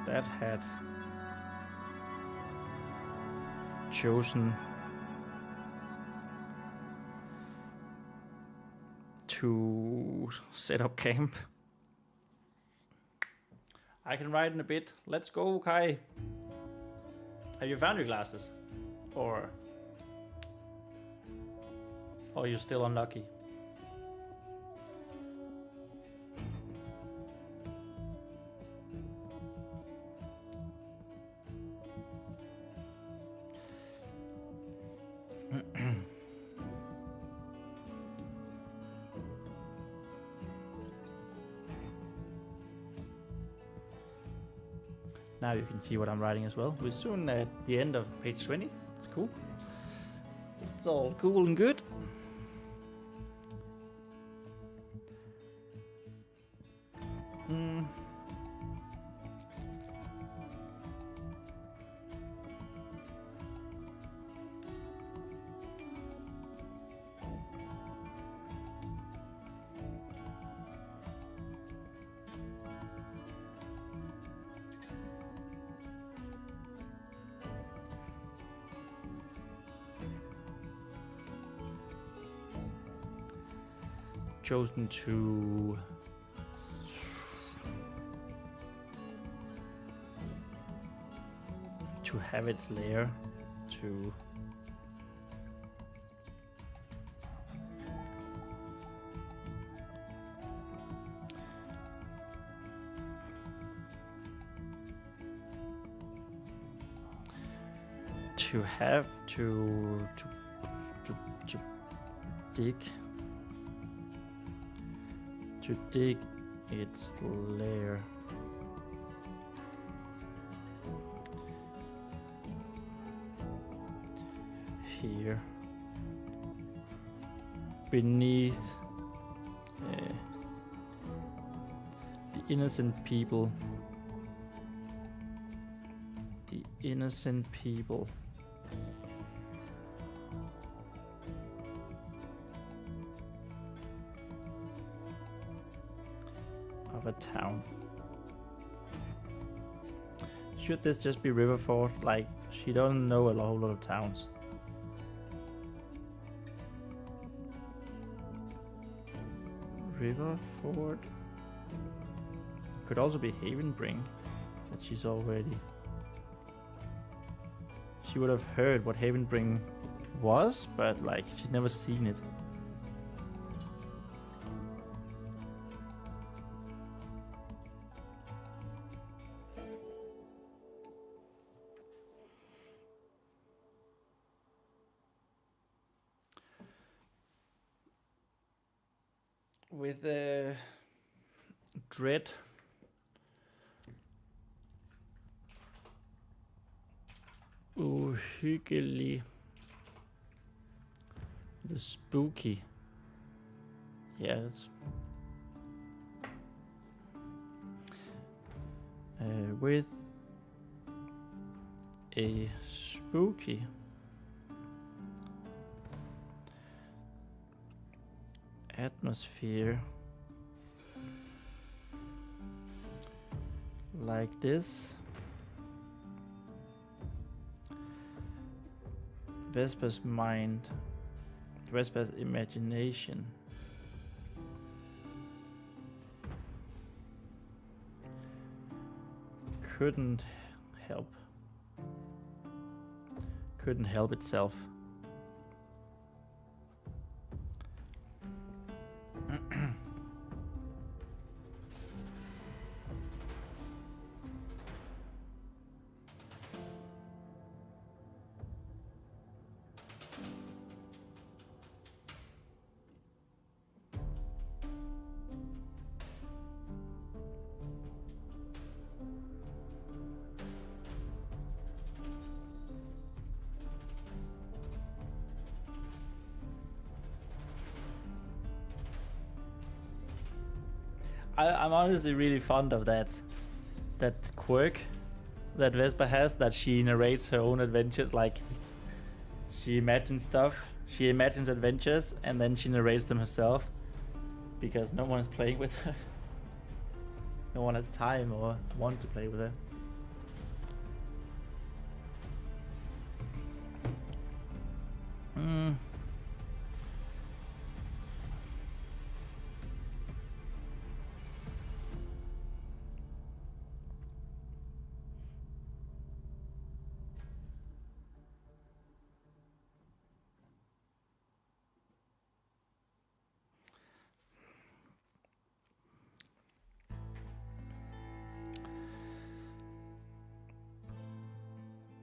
That had chosen to set up camp. I can write in a bit. Let's go, Kai. Have you found your glasses? Or are you still unlucky? Now you can see what I'm writing as well. We're soon at the end of page 20. It's cool. It's all cool and good. Chosen to have its lair, to to have to dig its lair. Here beneath the innocent people of a town. Should this just be Riverford? Like, she doesn't know a whole lot of towns. Riverford could also be Havenbring, that she's already. She would have heard what Havenbring was, but like she'd never seen it. With dread, uhyggelig, the spooky, yes, with a spooky atmosphere like this, Vesper's imagination couldn't help itself. I'm honestly really fond of that quirk that Vesper has, that she narrates her own adventures. Like, she imagines stuff, she imagines adventures, and then she narrates them herself, because no one is playing with her. No one has time or want to play with her.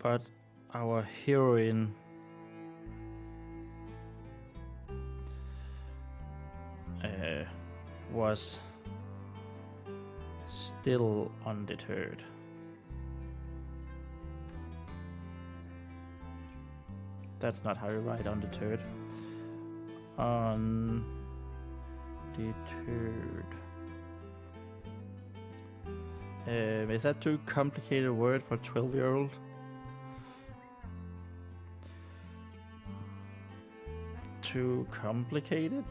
But our heroine was still undeterred. That's not how you write undeterred. Undeterred. Is that too complicated a word for a 12-year-old? Too complicated?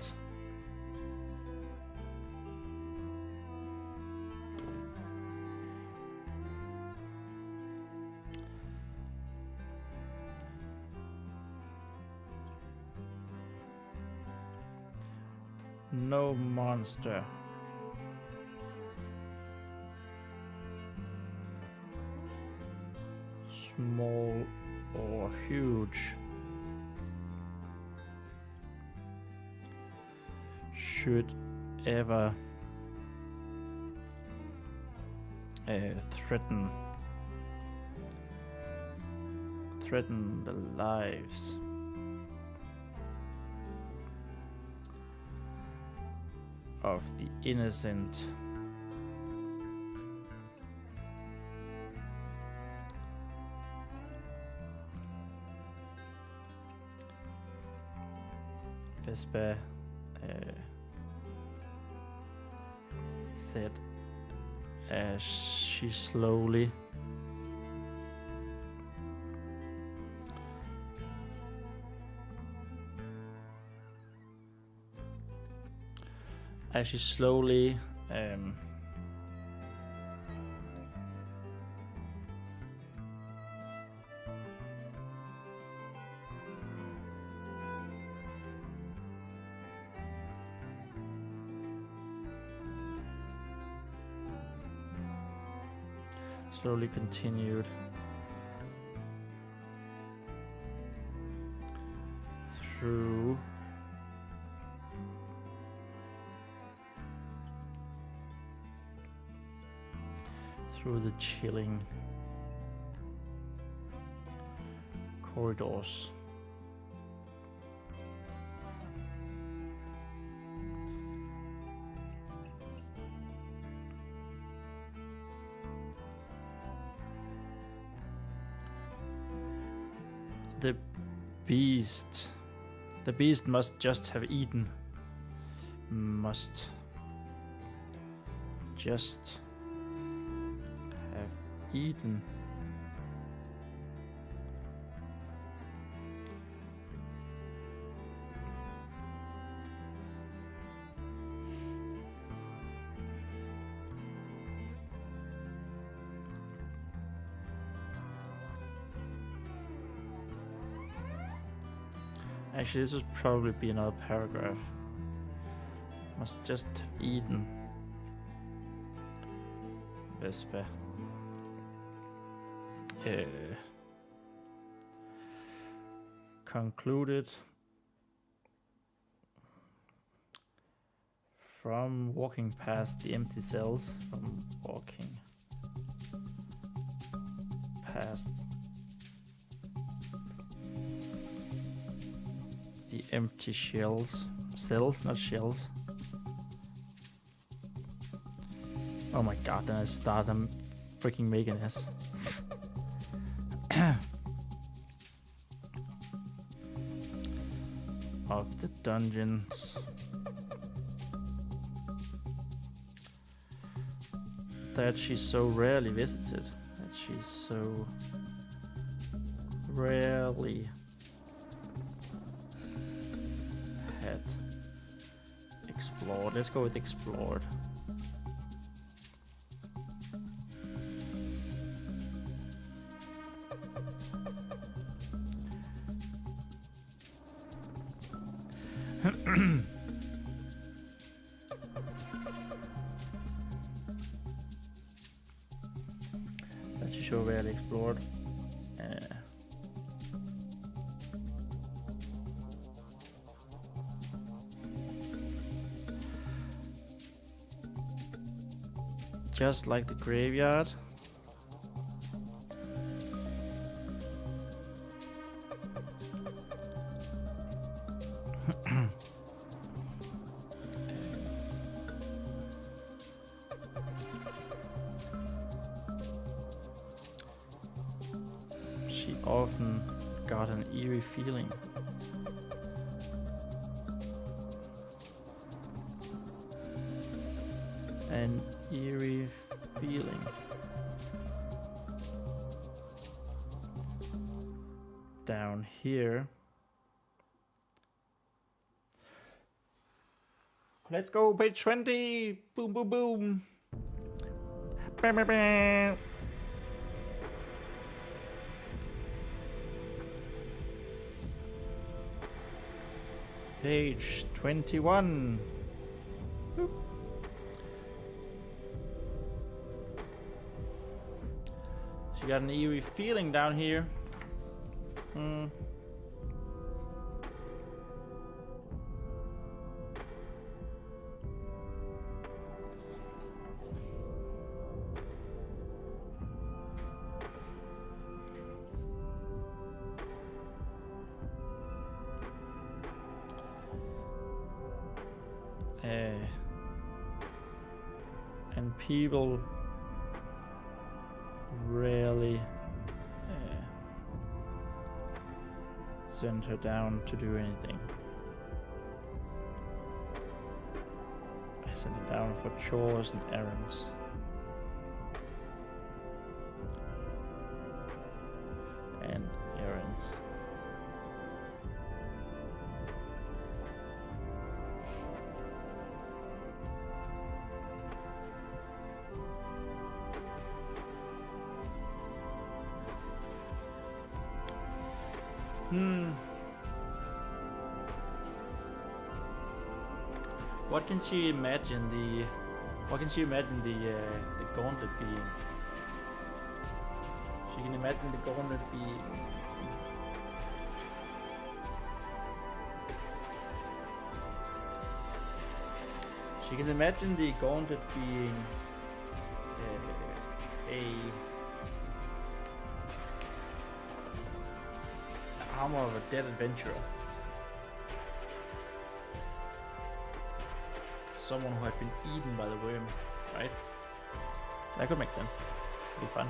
No monster. Small or huge should ever threaten the lives of the innocent. Vespa said as she slowly slowly continued through the chilling corridors. The beast must just have eaten. Must just have eaten. Actually, this would probably be another paragraph. Must just have eaten. Vespa. Concluded from walking past the empty cells. From walking past the empty cells, not shells. Oh my god, then I start them freaking making this. Of the dungeons that she so rarely visited, that she so rarely had explored. Let's go with explored. That she so rarely explored. Just like the graveyard. She often got an eerie feeling. An eerie feeling down here. Let's go, page 20. Boom, boom, boom. Bam, bam, bam. Page 21. Boop. She got an eerie feeling down here. and people rarely send her down to do anything. I send her down for chores and errands. And errands. What can she imagine the gauntlet being? She can imagine the gauntlet being a armor of a dead adventurer. Someone who had been eaten by the worm, right? That could make sense. Be fun.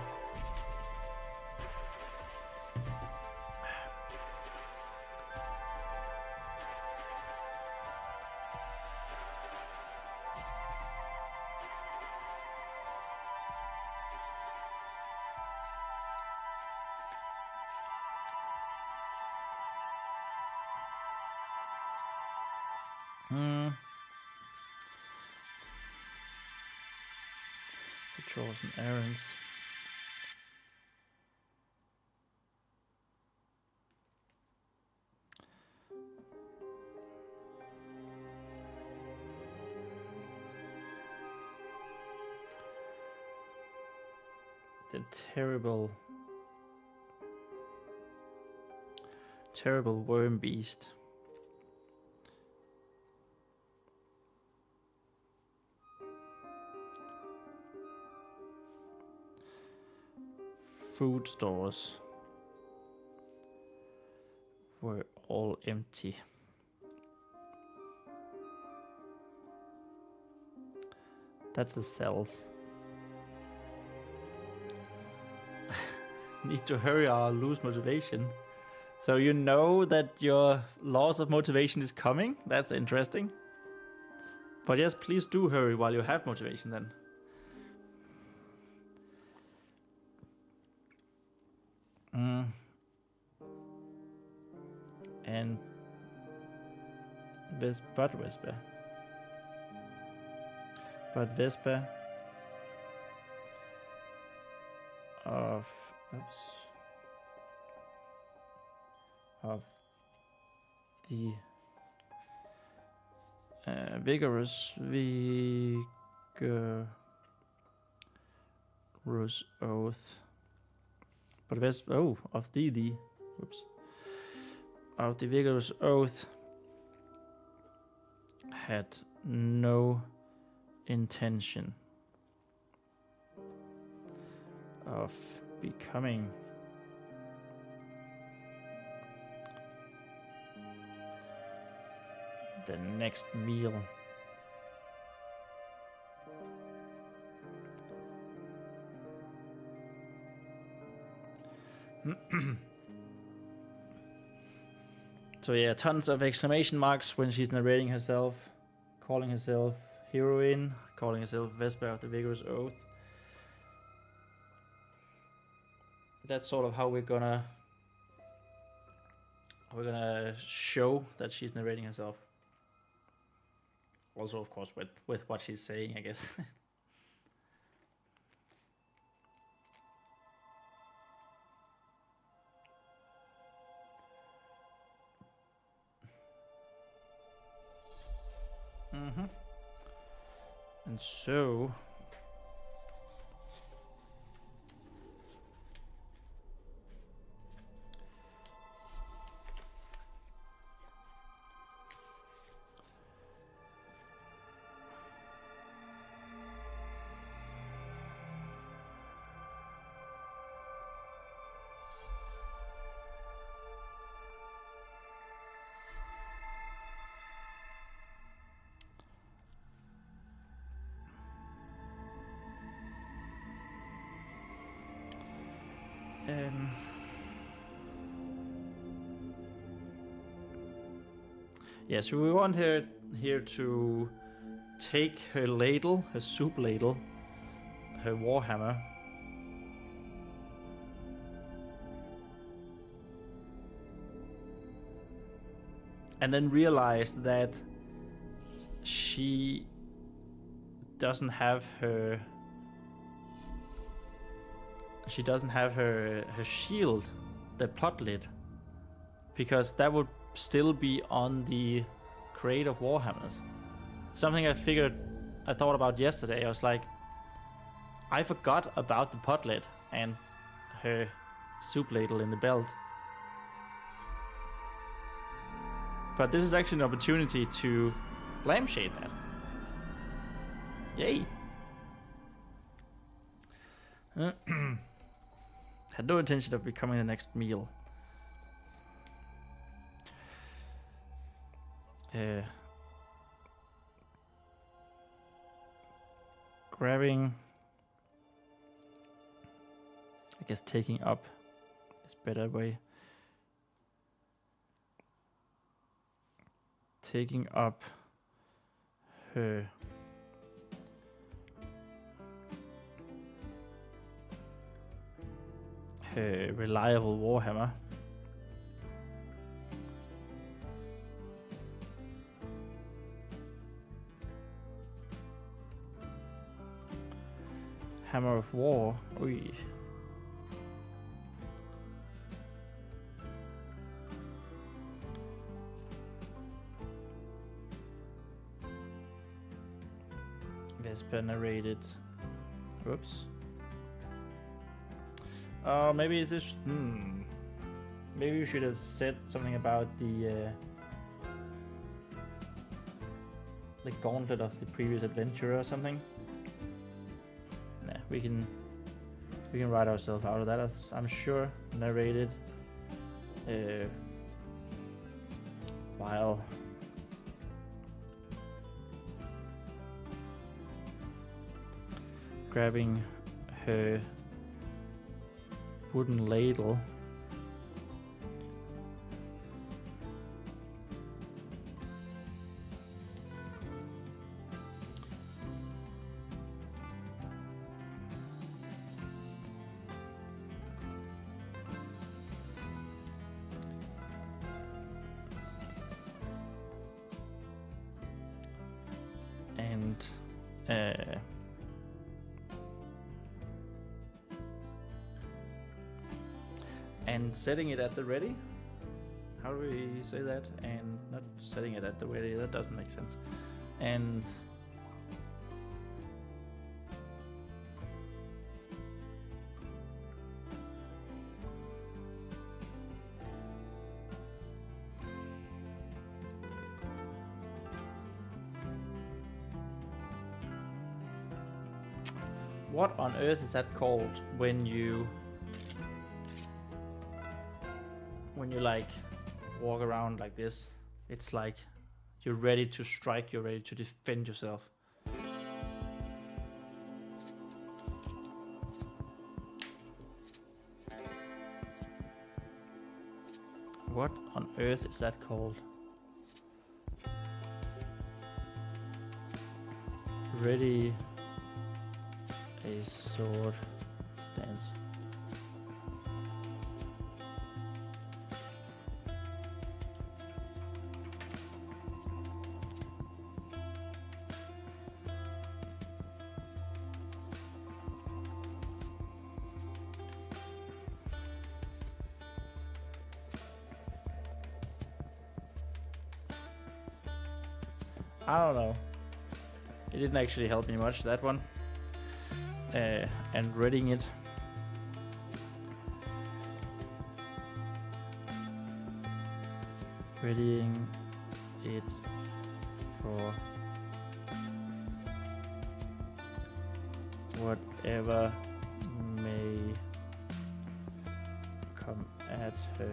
Chores and errands. The terrible worm beast. Food stores were all empty. That's the cells. Need to hurry or I'll lose motivation. So you know that your loss of motivation is coming? That's interesting. But yes, please do hurry while you have motivation then. And Vesper. But Vesper of the vigorous oath. But of the vigorous oath had no intention of becoming the next meal. So yeah, tons of exclamation marks when she's narrating herself, calling herself heroine, calling herself Vesper of the Vigorous Oath. That's sort of how we're gonna show that she's narrating herself. Also, of course, with what she's saying, I guess. And so Yes, we want her here to take her ladle, her soup ladle, her warhammer, and then realize that she doesn't have her her shield, the pot lid, because that would still be on the crate of warhammers. Something I thought about yesterday. I was like, I forgot about the pot lid and her soup ladle in the belt. But this is actually an opportunity to lampshade that. Yay! Had no intention of becoming the next meal. Grabbing, I guess taking up is better way. Taking up her reliable warhammer. Hammer of War. Ui. Vesper narrated. Whoops. Maybe it's just. Maybe we should have said something about the gauntlet of the previous adventurer or something. Nah, we can write ourselves out of that. That's, I'm sure, narrated while grabbing her wooden ladle. And setting it at the ready. How do we say that? And not setting it at the ready, that doesn't make sense. And what on earth is that called when you like walk around like this? It's like you're ready to strike, you're ready to defend yourself. What on earth is that called? Ready a sword stance. I don't know. It didn't actually help me much, that one. And reading it. Readying it for whatever may come at her.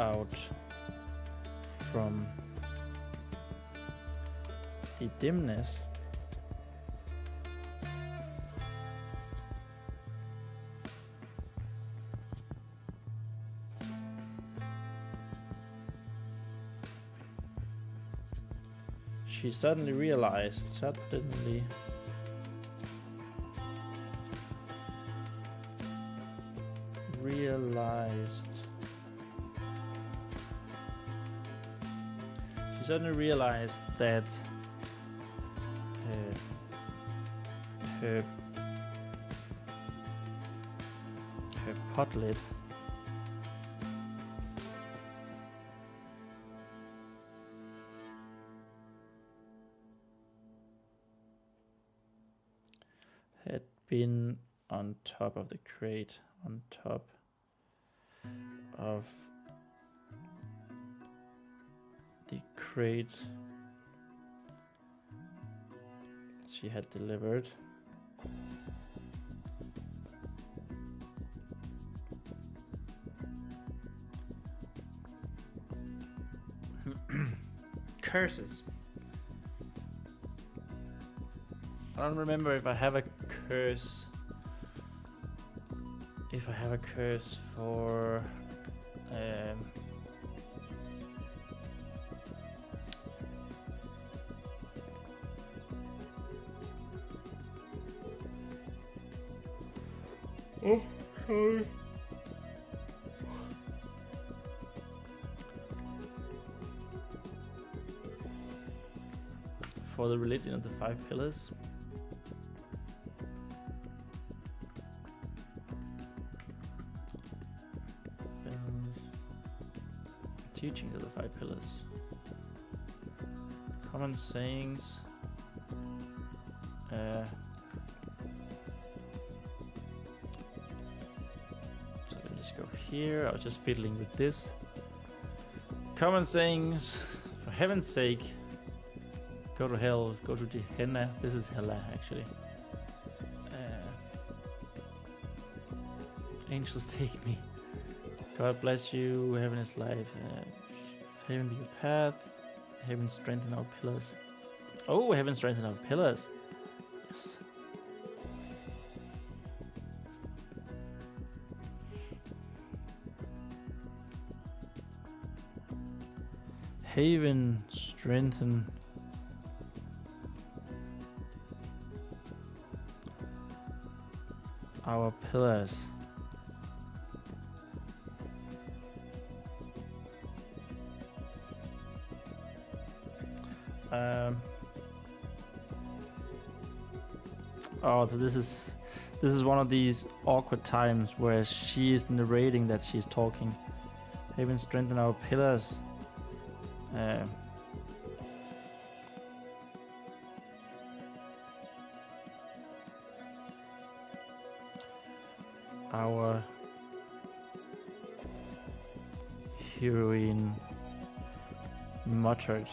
Out from the dimness. She suddenly realized, that her pot lid had been on top of the crate, on top of the crate she had delivered. Curses. I don't remember if I have a curse. If I have a curse for oh, sorry. For the religion of the 5 pillars. Teachings of the 5 pillars. Common sayings. So let me just go here. I was just fiddling with this. Common sayings. For heaven's sake, go to hell. Go to Gehenna. This is Hella, actually. Angels take me. God bless you, heaven is life, heaven be your path, heaven strengthen our pillars. Oh, heaven strengthen our pillars. Yes. Heaven strengthen our pillars. Oh, so this is one of these awkward times where she is narrating that she's talking. Heaven strengthen our pillars. Our heroine muttered.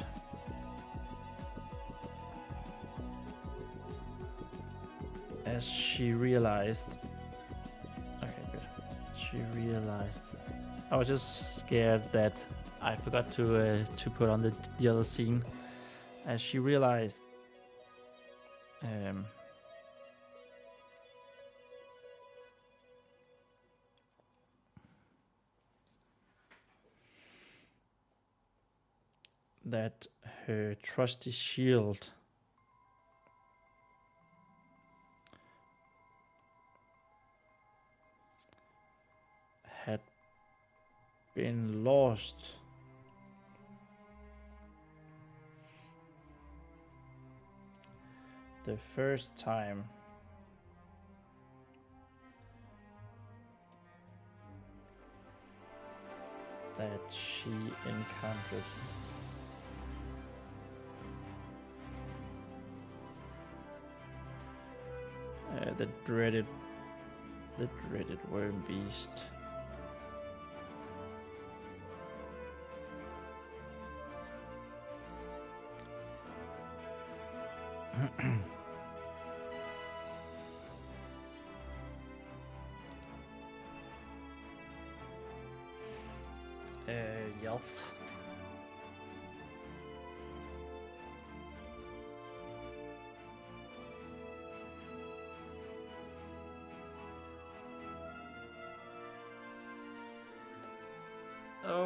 As she realized. Okay, good. She realized. I was just scared that I forgot to put on the other scene. As she realized. That her trusty shield had been lost. The first time that she encountered the dreaded worm beast. Yes.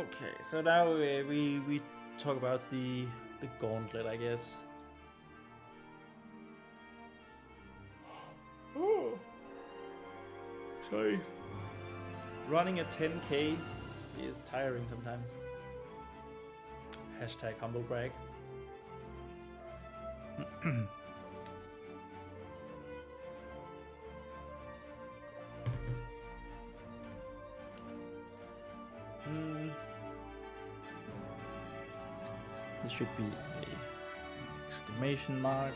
Okay, so now we talk about the gauntlet, I guess. Oh, sorry. Running a 10k is tiring sometimes. Hashtag humble brag. This should be a exclamation mark.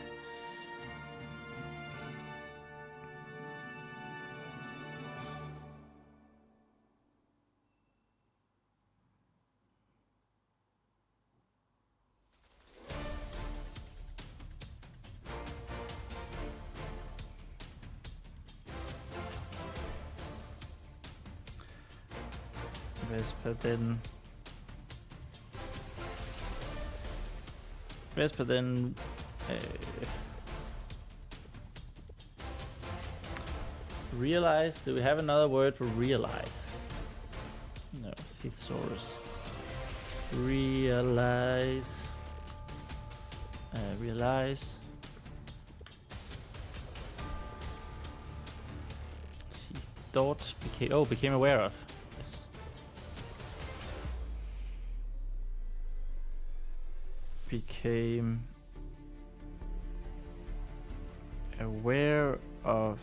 Vesper then realize. Do we have another word for realize? No, thesaurus. Realize. Realize. She thought became aware of. Yes. Became aware of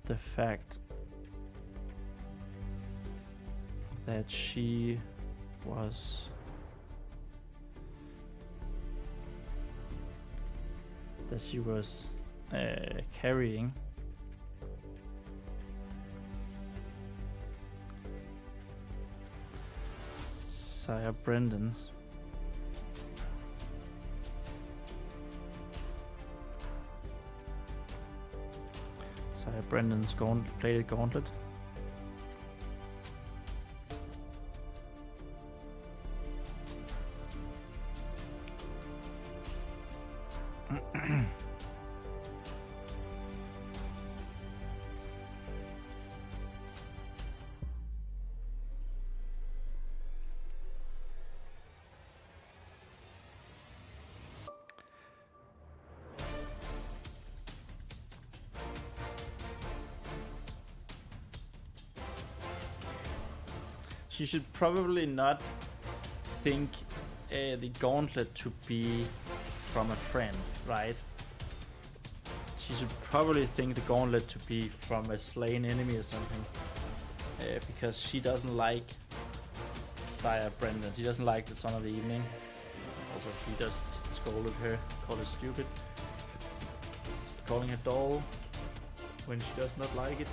the fact that she was carrying Sire Brendan's plated gauntlet. She should probably not think the gauntlet to be from a friend, right? She should probably think the gauntlet to be from a slain enemy or something. Because she doesn't like Sire Brendan. She doesn't like the Son of the Evening. Also, he just scolded her, called her stupid. Calling her doll when she does not like it.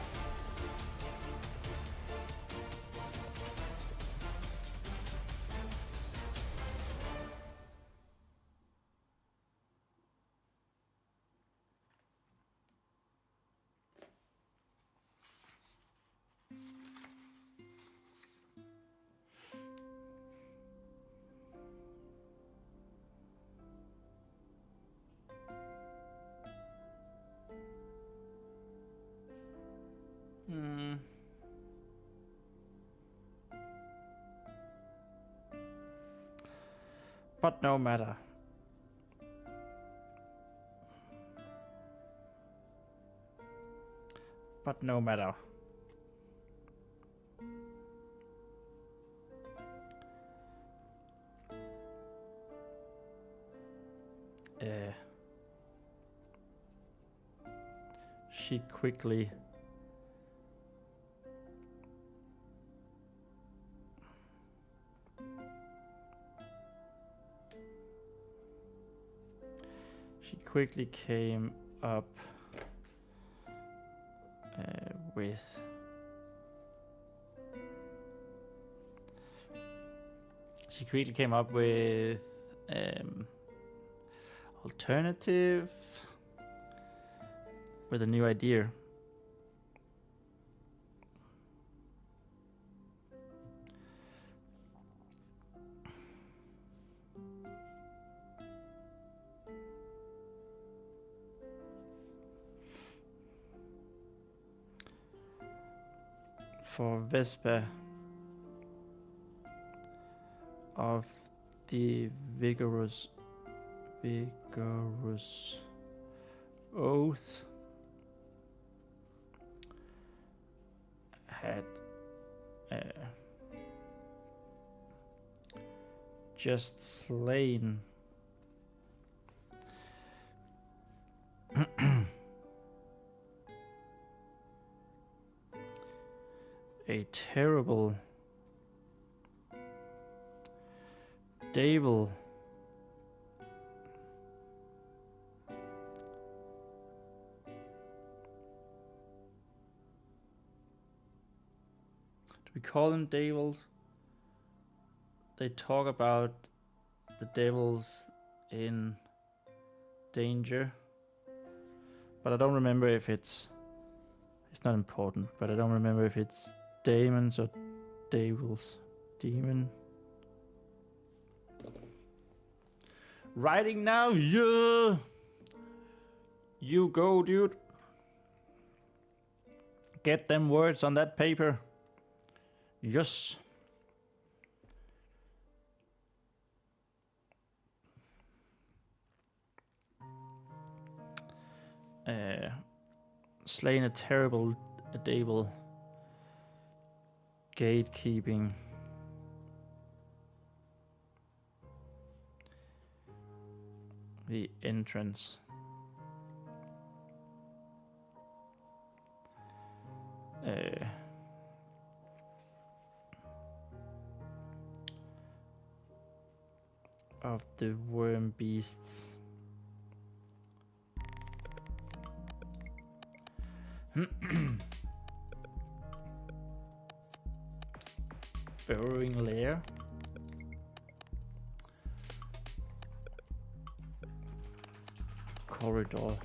But no matter. But no matter. She quickly came up with alternative with a new idea. For Vespa of the vigorous oath had just slain a terrible devil we call them devils. They talk about the devils in danger, but I don't remember if it's not important, but I don't remember if it's demons or devils. Demon. Writing now, yeah. You go, dude. Get them words on that paper. Yes. Slain a terrible devil. Gatekeeping. The entrance. Of the worm beasts. Burrowing lair. Corridor.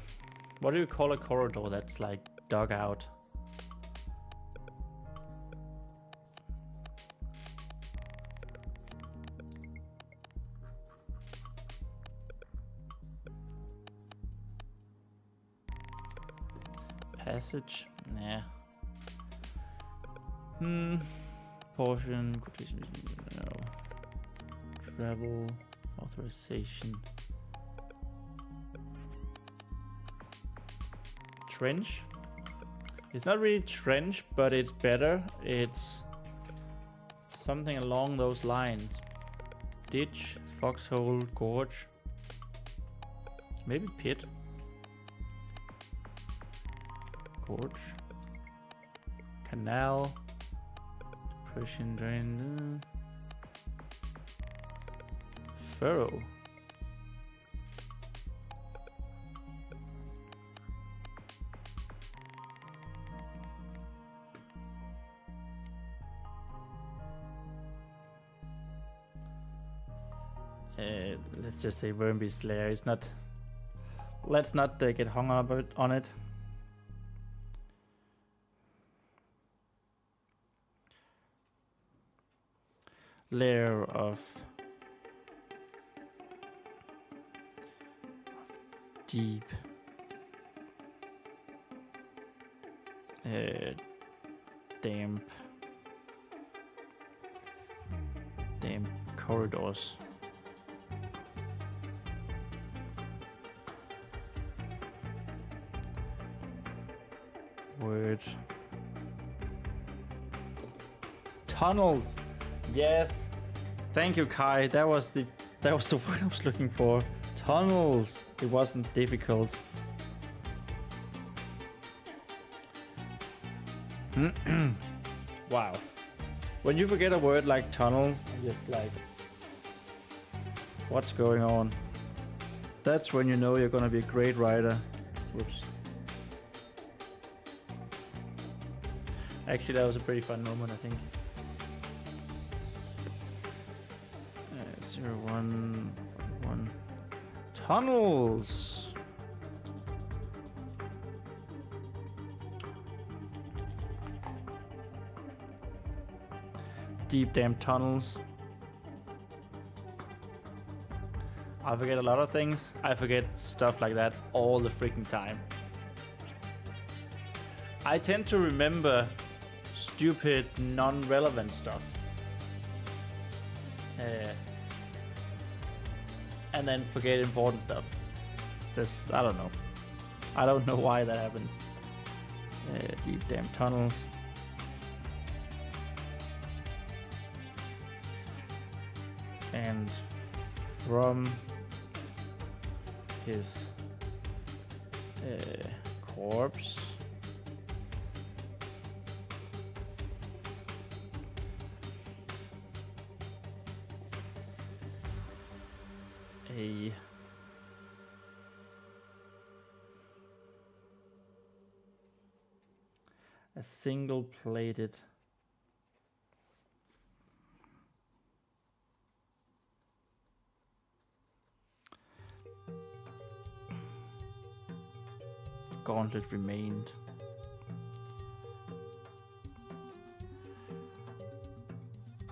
What do you call a corridor that's like dug out? Passage? Nah. Portion, no. Travel, authorization. Trench? It's not really trench, but it's better. It's something along those lines. Ditch, foxhole, gorge. Maybe pit. Gorge. Canal. Depression drain. Furrow. Let's just say Wormbeast Lair. It's not. Let's not get hung up on it. Lair of deep damp corridors. Word. Tunnels. Yes. Thank you, Kai. That was the word I was looking for. Tunnels. It wasn't difficult. Wow. When you forget a word like tunnels, you're just like, what's going on? That's when you know you're gonna be a great writer. Whoops. Actually, that was a pretty fun moment, I think. 01, 1. Tunnels. Deep damp tunnels. I forget a lot of things. I forget stuff like that all the freaking time. I tend to remember stupid, non-relevant stuff. and then forget important stuff. That's, I don't know. I don't know why that happens. Deep damn tunnels. And from his corpse, a single-plated gauntlet remained.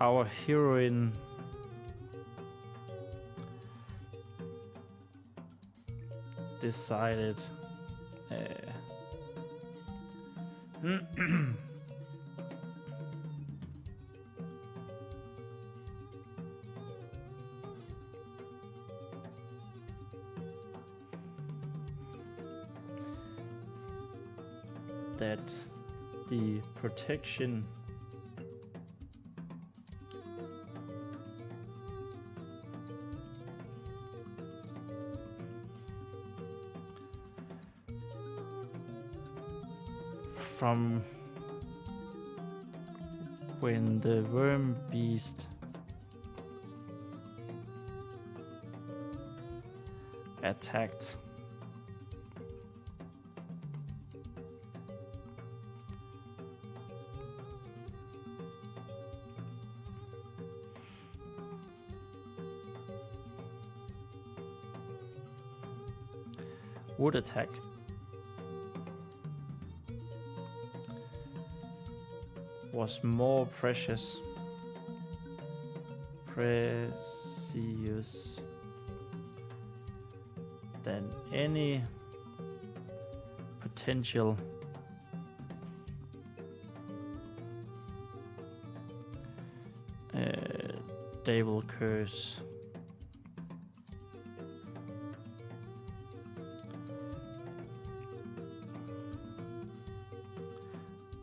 Our heroine decided that the protection from when the worm beast attacked would attack was more precious than any potential devil curse.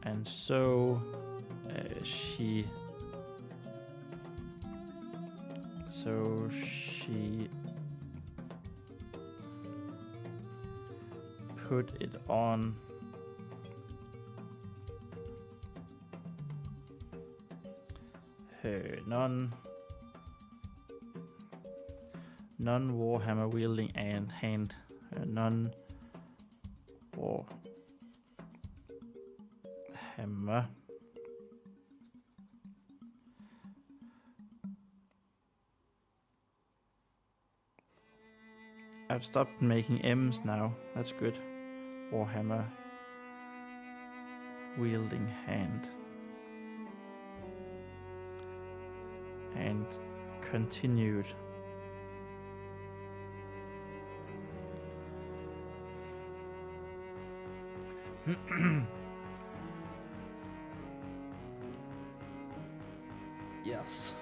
And so she put it on her non-warhammer wielding and hand, her non-warhammer I've stopped making M's now. That's good. Warhammer wielding hand. And continued. Yes.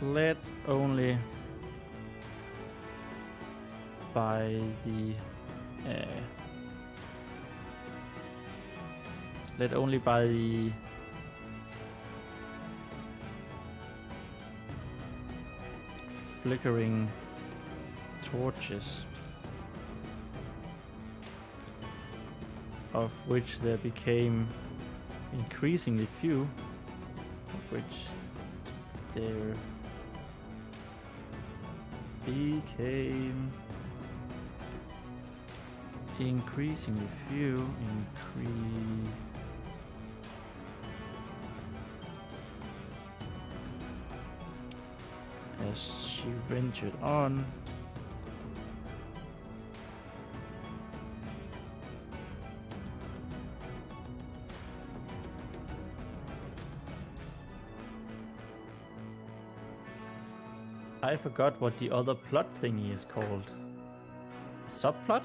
Led only by the flickering torches, of which there became increasingly few, of which Dair became increasingly few. As she ventured on. I forgot what the other plot thingy is called. A subplot?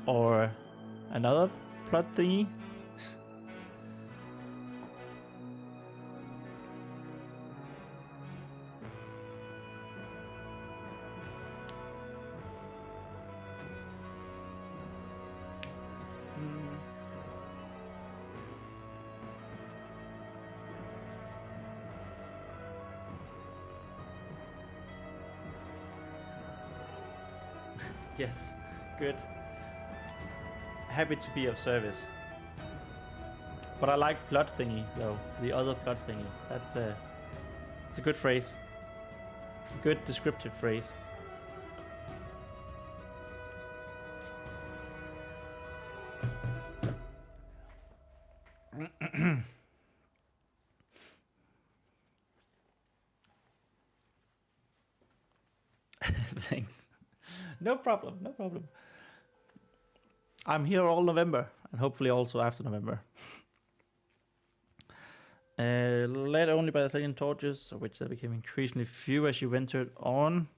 Or another plot thingy? Yes, good. Happy to be of service. But I like plot thingy though. The other plot thingy. That's it's a good phrase. Good descriptive phrase. Thanks. No problem, no problem. I'm here all November, and hopefully also after November. Led only by the flaring torches, of which there became increasingly few as you ventured on.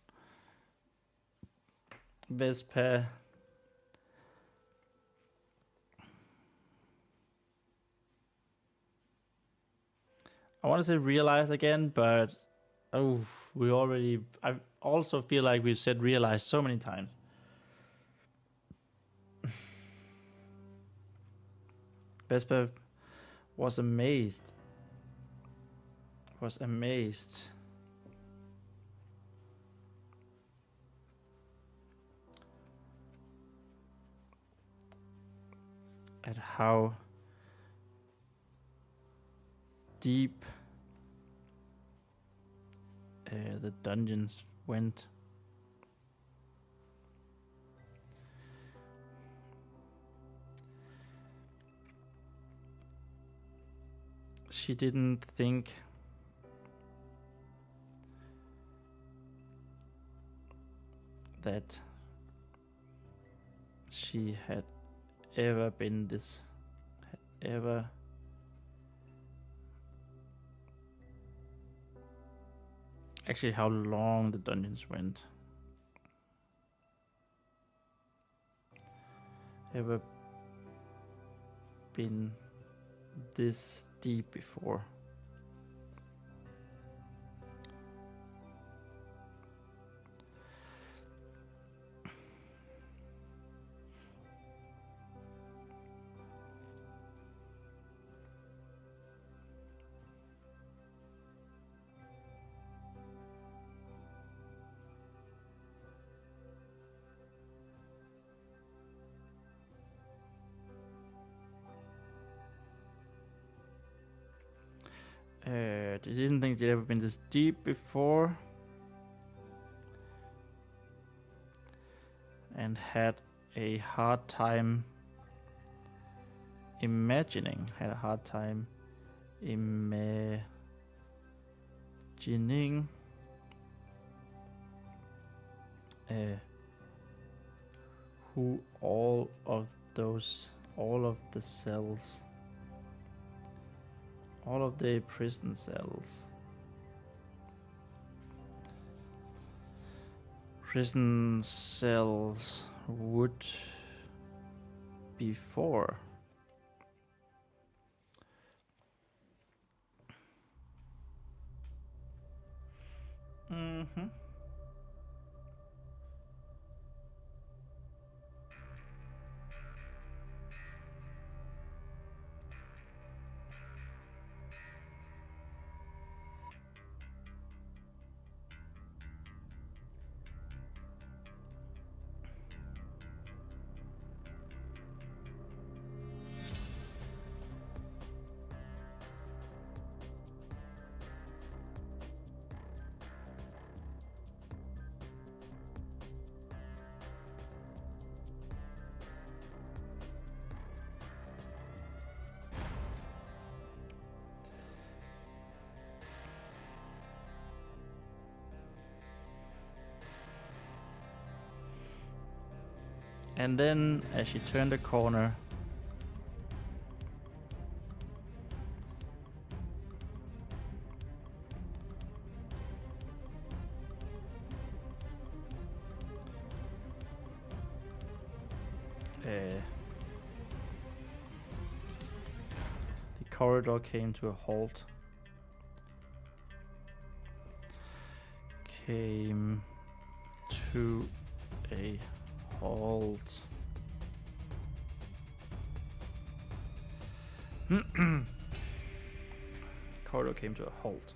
Vespa. I want to say realized again, but oh, we already. I also feel like we've said realized so many times. Vespa was amazed. At how deep the dungeons went. She didn't think that she had ever been this, actually how long the dungeons went. Ever been this deep before. I didn't think they'd ever been this deep before. And had a hard time imagining. Who all of the cells, all of the prison cells, would be for. Mm-hmm. And then, as she turned the corner, the corridor came to a halt. Came to a halt. Corridor came to a halt.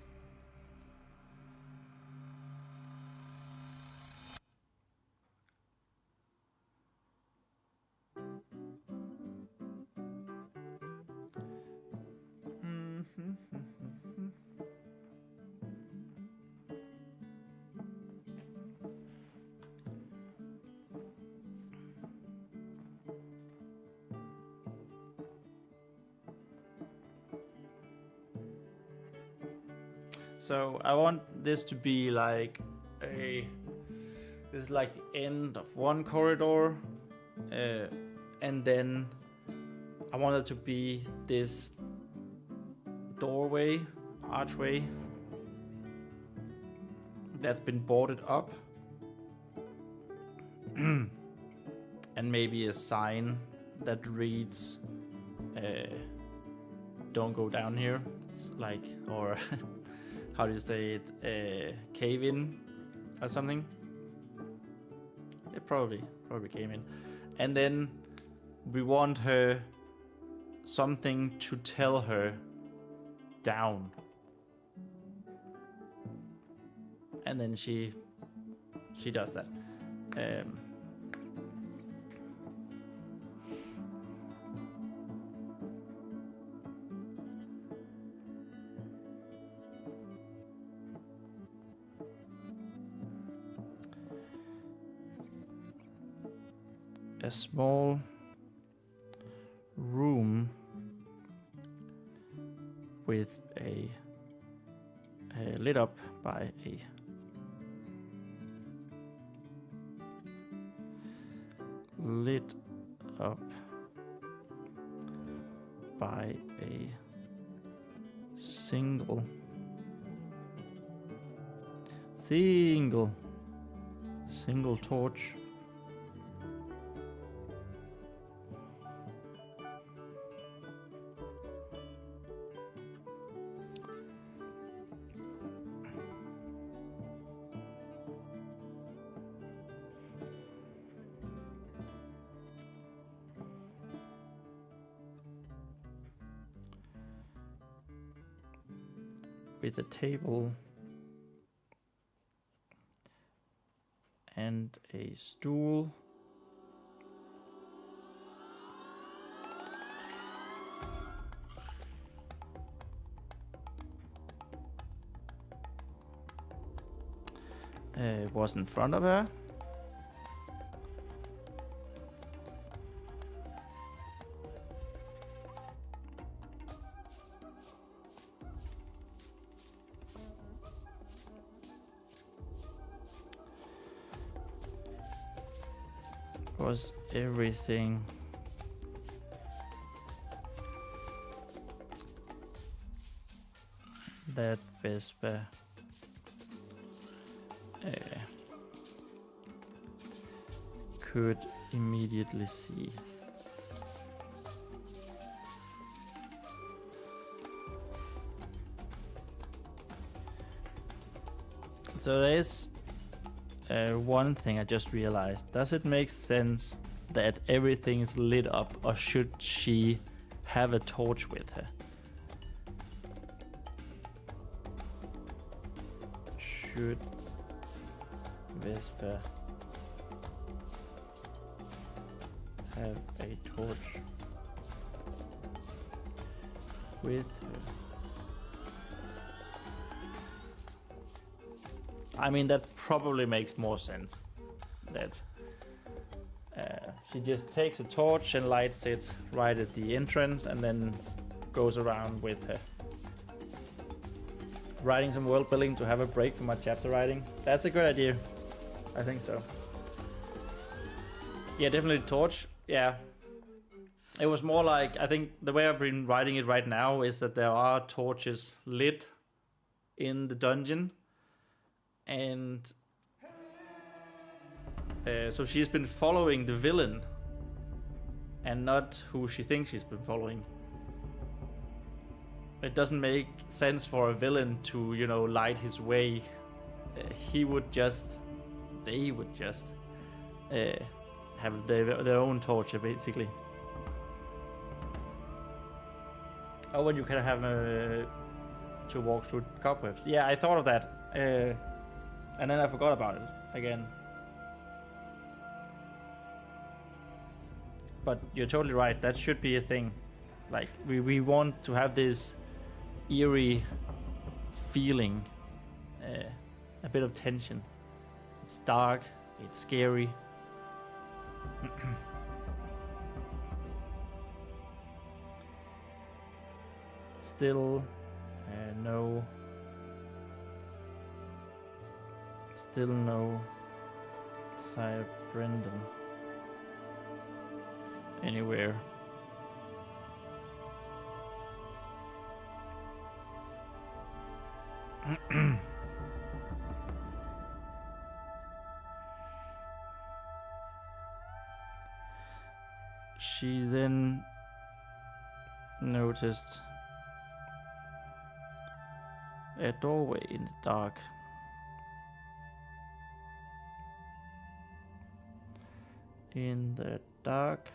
So I want this to be like this is like the end of one corridor, and then I want it to be this doorway, archway that's been boarded up, and maybe a sign that reads "Don't go down here." It's like, or how do you say it? Cave in or something. It probably came in. And then we want her something to tell her down. And then she does that. A small room with a lit up by a single torch. With a table and a stool. Was in front of her. Was everything that Vespa could immediately see. So there's one thing I just realized. Does it make sense that everything is lit up, or should she have a torch with her? Should Vespa have a torch with her? I mean, that probably makes more sense. That she just takes a torch and lights it right at the entrance and then goes around with her. Writing some world building to have a break from my chapter writing. That's a good idea. I think so. Yeah, definitely torch. Yeah. It was more like, I think the way I've been writing it right now is that there are torches lit in the dungeon. And so she's been following the villain and not who she thinks she's been following. It doesn't make sense for a villain to, you know, light his way. They would just have their own torture, basically. Oh, and you can have to walk through cobwebs. Yeah, I thought of that, and then I forgot about it again. But you're totally right. That should be a thing. Like we want to have this eerie feeling, a bit of tension. It's dark. It's scary. Still no Sire Brendan anywhere. She then noticed a doorway in the dark. In the dark.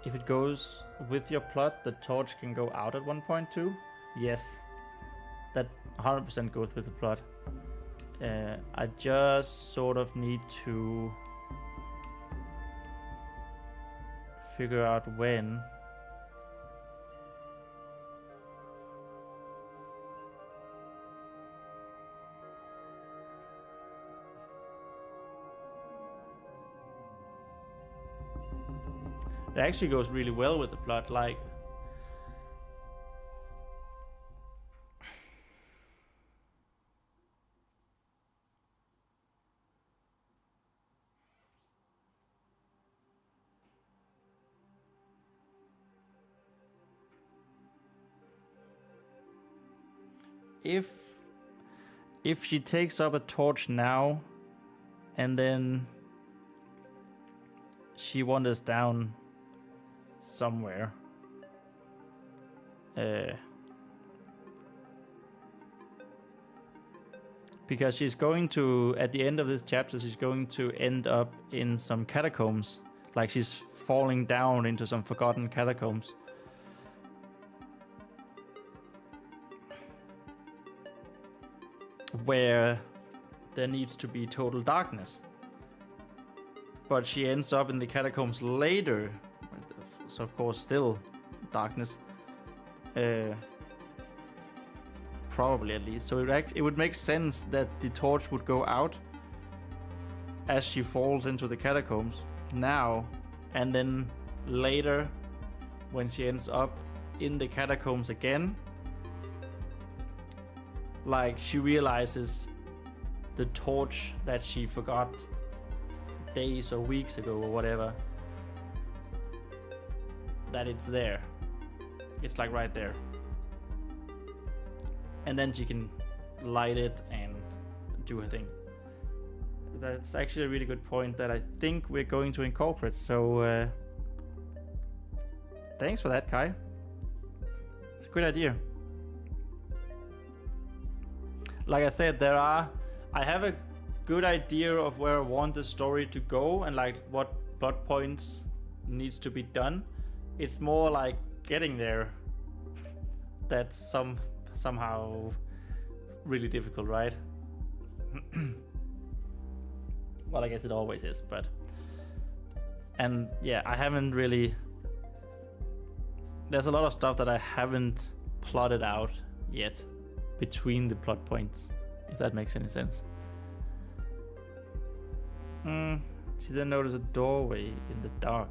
If it goes with your plot, the torch can go out at one point too? Yes. That 100% goes with the plot. I just sort of need to figure out when. It actually goes really well with the plot, like if she takes up a torch now and then she wanders down somewhere, because she's going to, at the end of this chapter, she's going to end up in some catacombs, like she's falling down into some forgotten catacombs. Where there needs to be total darkness. But she ends up in the catacombs later, so of course still darkness. Probably at least. So it would make sense that the torch would go out as she falls into the catacombs now, and then later when she ends up in the catacombs again, like she realizes the torch that she forgot days or weeks ago or whatever, that it's there. It's like right there. And then she can light it and do her thing. That's actually a really good point that I think we're going to incorporate. So thanks for that, Kai. It's a good idea. Like I said, I have a good idea of where I want the story to go and like what plot points needs to be done. It's more like getting there that's somehow really difficult, right? Well, I guess it always is, but and yeah, I haven't really, there's a lot of stuff that I haven't plotted out yet between the plot points. if that makes any sense. She then noticed a doorway in the dark.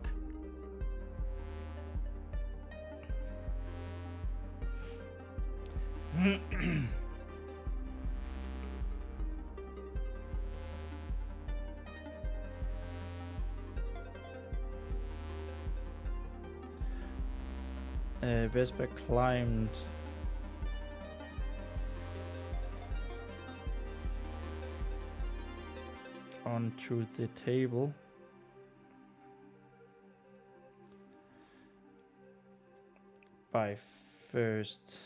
Vesper climbed onto the table. By first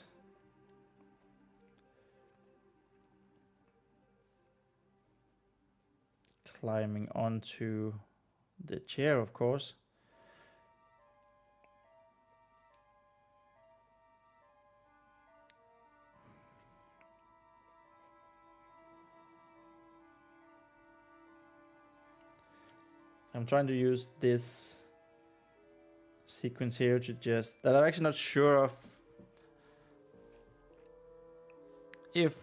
climbing onto the chair, of course. I'm trying to use this sequence here to just, that I'm actually not sure of if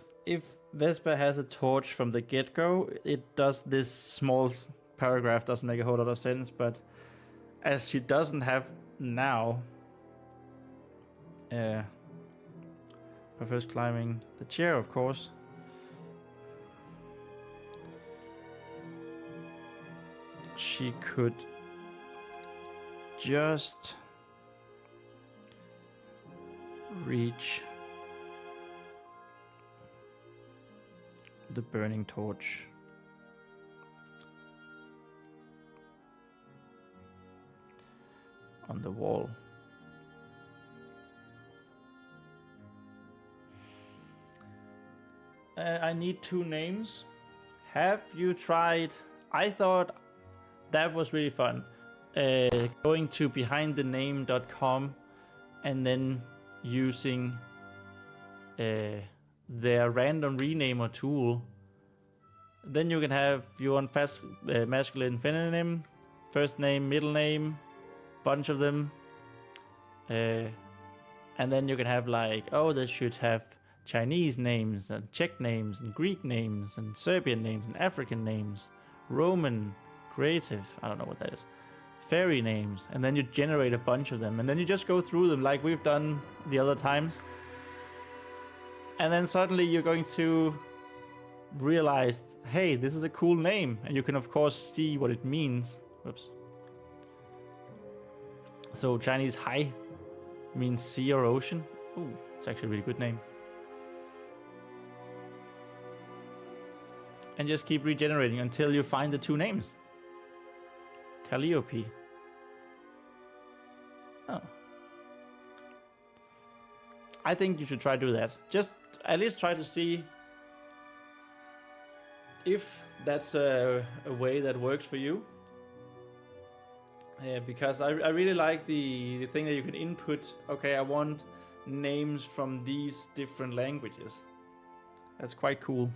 Vesper has a torch from the get-go. It does, this small paragraph doesn't make a whole lot of sense, but as she doesn't have now, by first climbing the chair, of course, she could just reach the burning torch. On the wall. I need 2 names. Have you tried? I thought that was really fun. Going to behindthename.com and then using their random renamer tool. Then you can have, if you want masculine, feminine, first name, middle name, bunch of them. And then you can have like, oh, they should have Chinese names and Czech names and Greek names and Serbian names and African names, Roman, creative, I don't know what that is, fairy names, and then you generate a bunch of them, and then you just go through them like we've done the other times, and then suddenly you're going to realize, hey, this is a cool name, and you can of course see what it means. Whoops. So Chinese Hai means sea or ocean. Ooh, it's actually a really good name. And just keep regenerating until you find the 2 names. Calliope. Oh. I think you should try to do that. Just at least try to see if that's a way that works for you. Because I really like the thing that you can input, okay, I want names from these different languages. That's quite cool.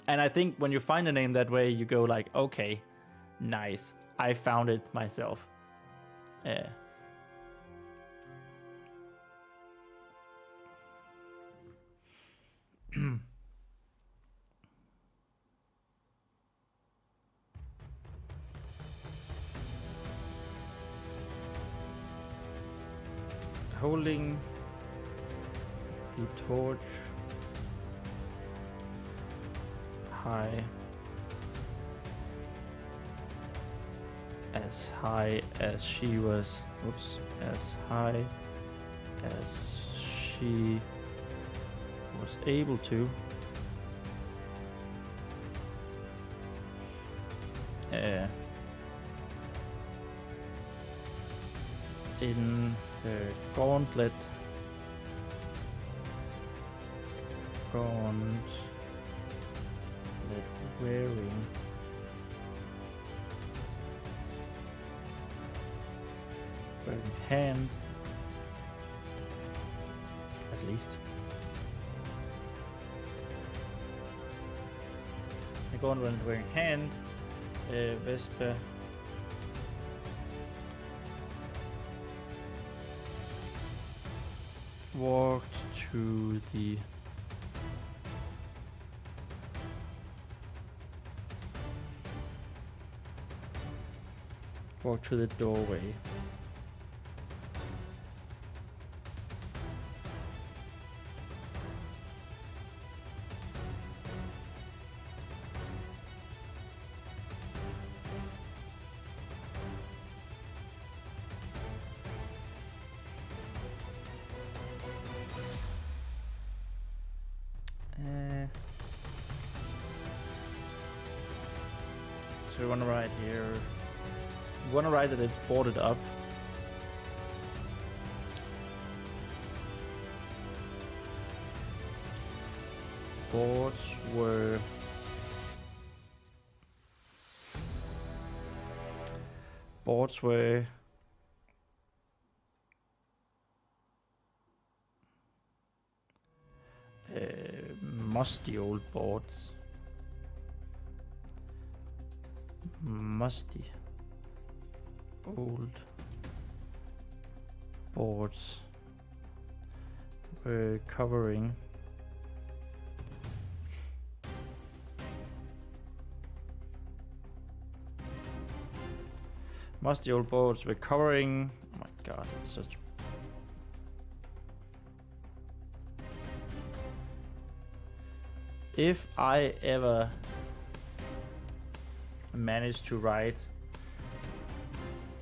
And I think when you find a name that way, you go like, okay, nice, I found it myself. Holding the torch high as she was, as high as she was able to. In her gauntlet wearing hand, at least. The gauntlet wearing hand, Vesper walked to the Walk to the doorway. So we want to write here. We want to write that it's boarded up. Boards were musty old boards. Musty old boards were covering musty old boards were covering. Oh my god, it's such. If I ever managed to write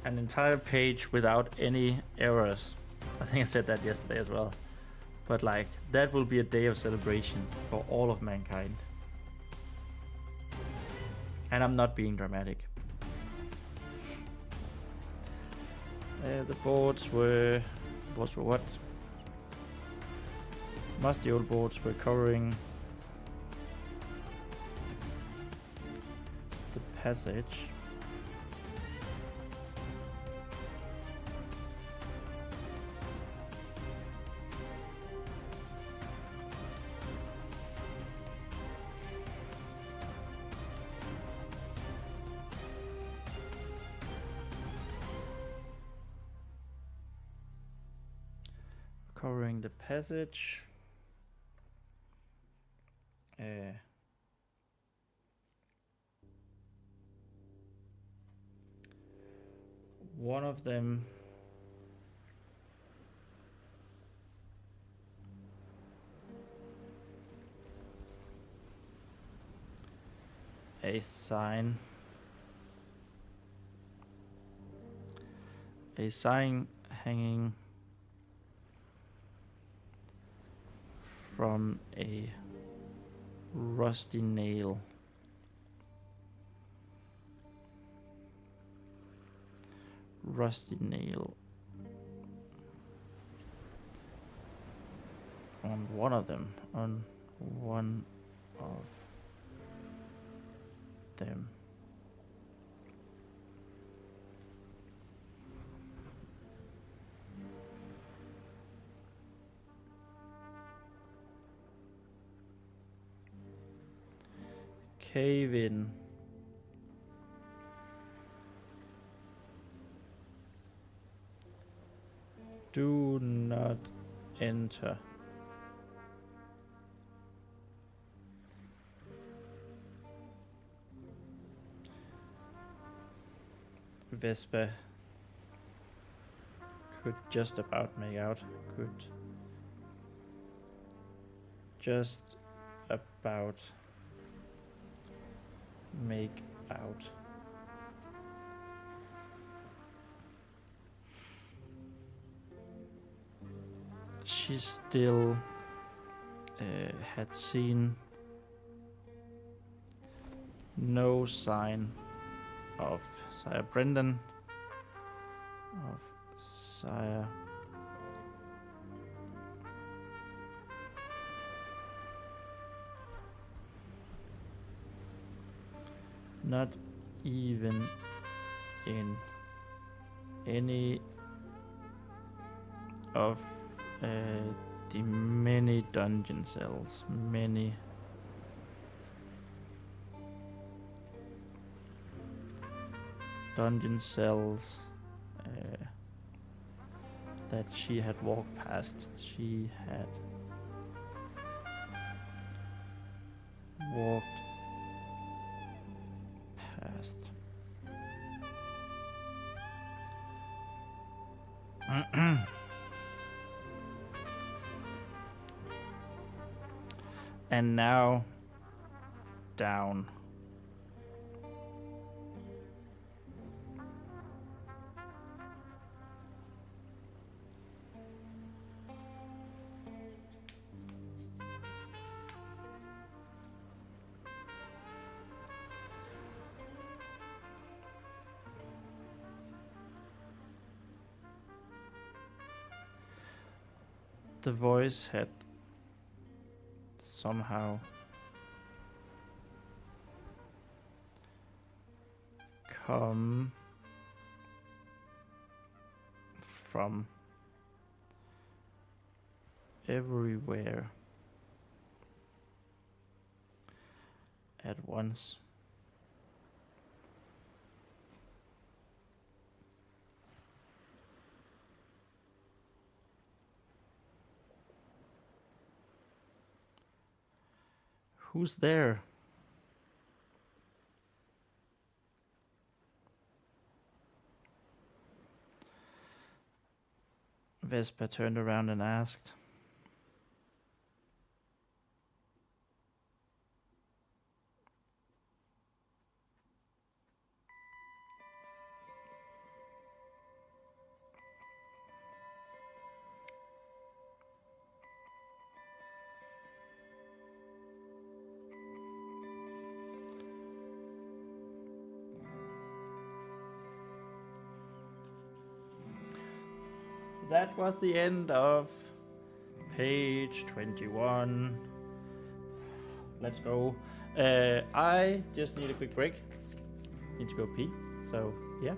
an entire page without any errors, I think I said that yesterday as well, but like that will be a day of celebration for all of mankind. And I'm not being dramatic. The boards were what? Musty old boards were covering the passage. Covering the passage. One of them a sign hanging from a rusty nail. Rusty nail on one of them, on one of them. Cave in. Do not enter. Vespa could just about make out. Could just about make out. She still had seen no sign of Sire Brendan, of Sire not even in any of the many dungeon cells, many dungeon cells that she had walked past. She had walked past. And now down. The voice had somehow come from everywhere at once. Who's there? Vespa turned around and asked. That was the end of page 21. Let's go. I just need a quick break. Need to go pee. So, yeah.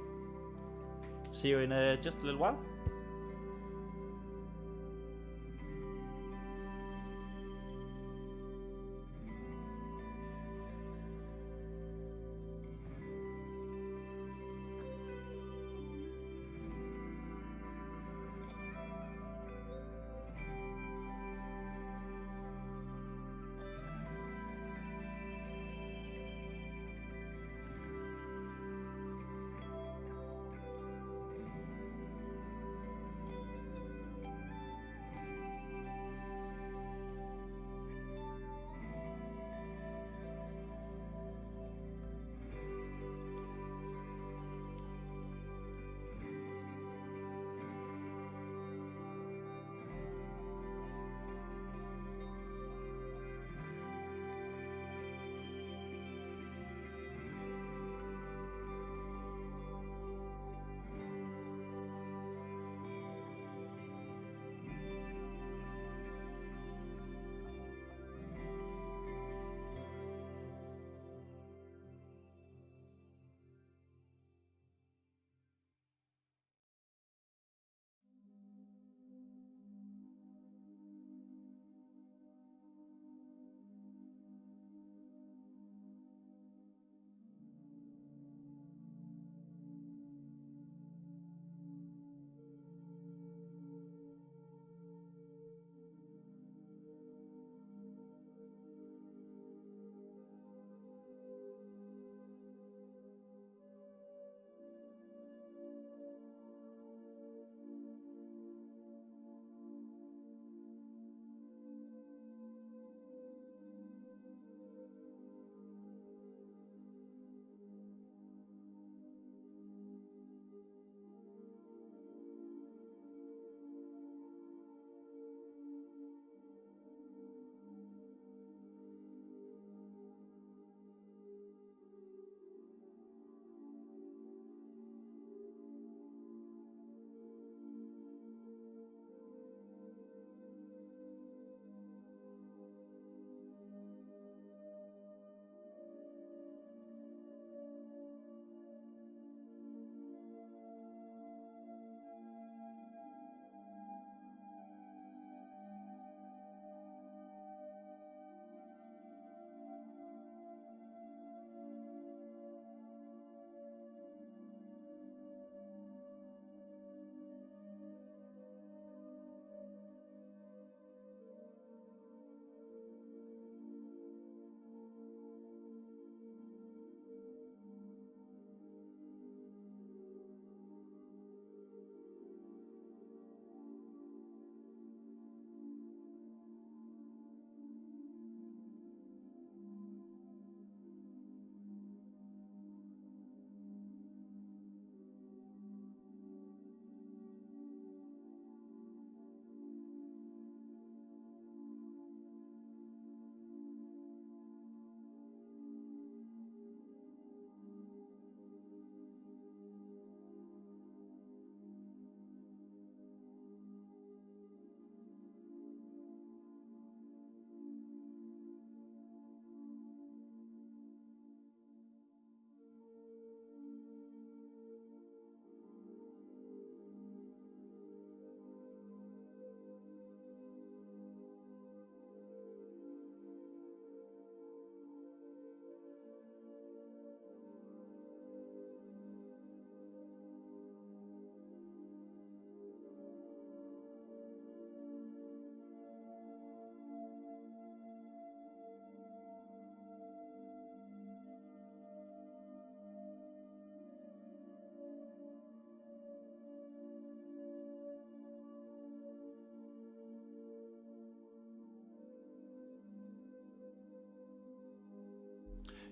See you in just a little while.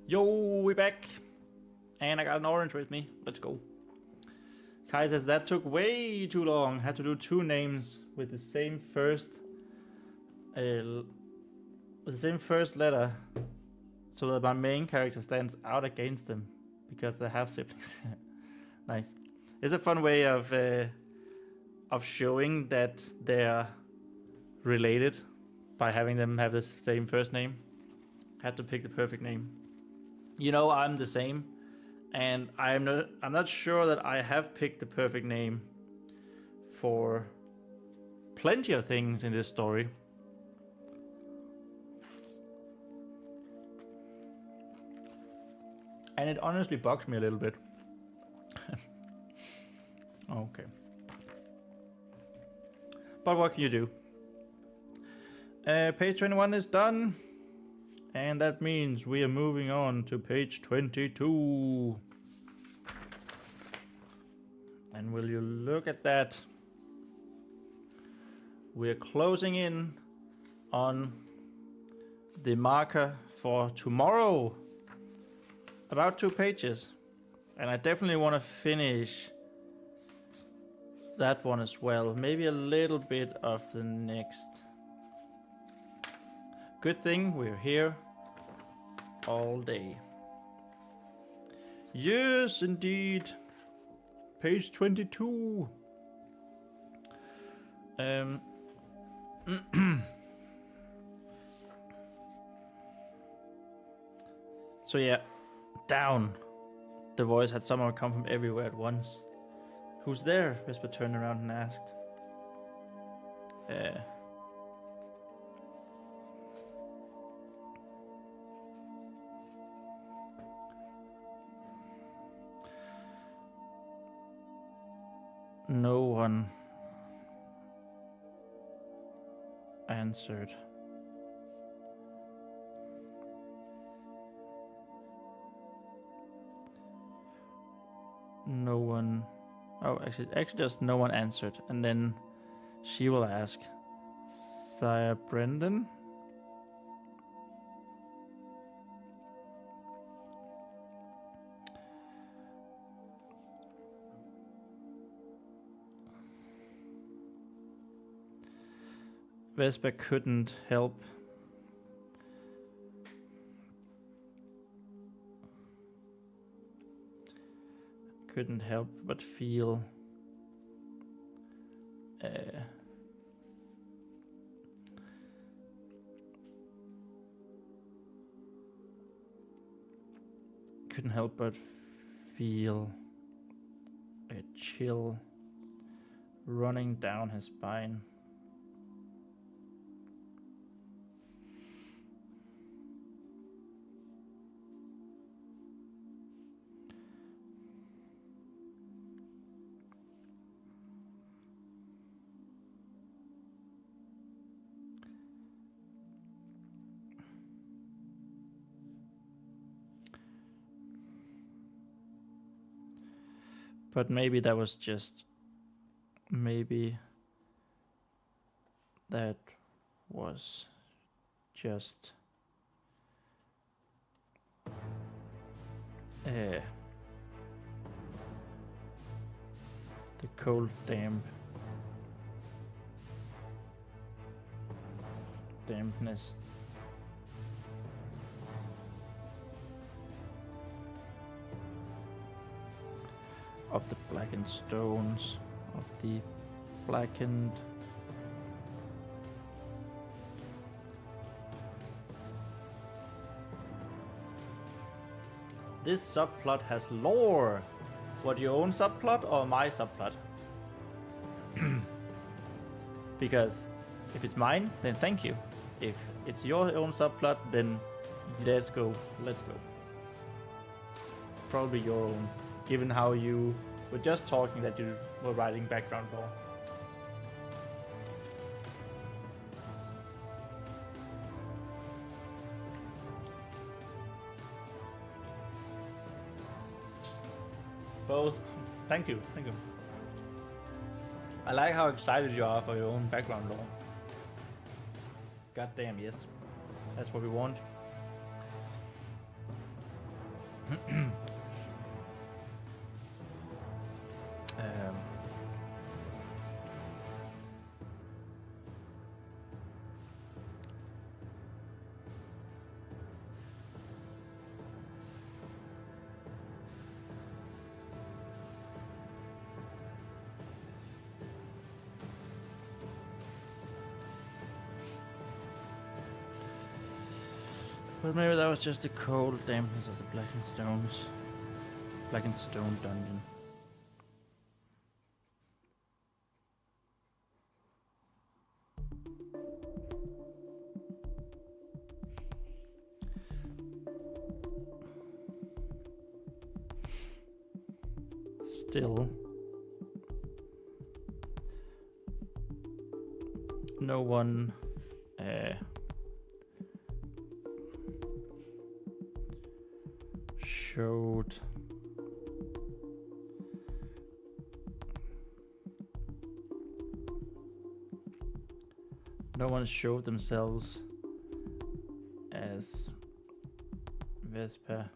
Yo, we back. And I got an orange with me. Let's go. Kai says that took way too long. Had to do 2 names with the same first letter, so that my main character stands out against them because they have siblings. Nice. It's a fun way of showing that they're related by having them have the same first name. Had to pick the perfect name. You know, I'm the same, and I'm not sure that I have picked the perfect name for plenty of things in this story. And it honestly bugs me a little bit. Okay. But what can you do? Page 21 is done. And that means we are moving on to page 22. And will you look at that? We're closing in on the marker for tomorrow. About 2 pages. And I definitely want to finish that one as well. Maybe a little bit of the next. Good thing we're here all day. Yes, indeed. Page 22. So yeah, down. The voice had somehow come from everywhere at once. Who's there? Vesper turned around and asked. No one answered. No one. Oh, actually, just no one answered. And then she will ask, Sire Brendan? Vesper couldn't help but feel a chill running down his spine. But maybe that was just the cold dampness of the blackened stones, of the blackened This subplot has lore. What, your own subplot or my subplot? Because if it's mine, then thank you. If it's your own subplot, then let's go. Probably your own, given how you were just talking that you were writing background lore. Both. Thank you. I like how excited you are for your own background lore. Goddamn, yes. That's what we want. But maybe that was just the cold dampness of the blackened stones. Blackened stone dungeon. Still, no one showed themselves as Vesper.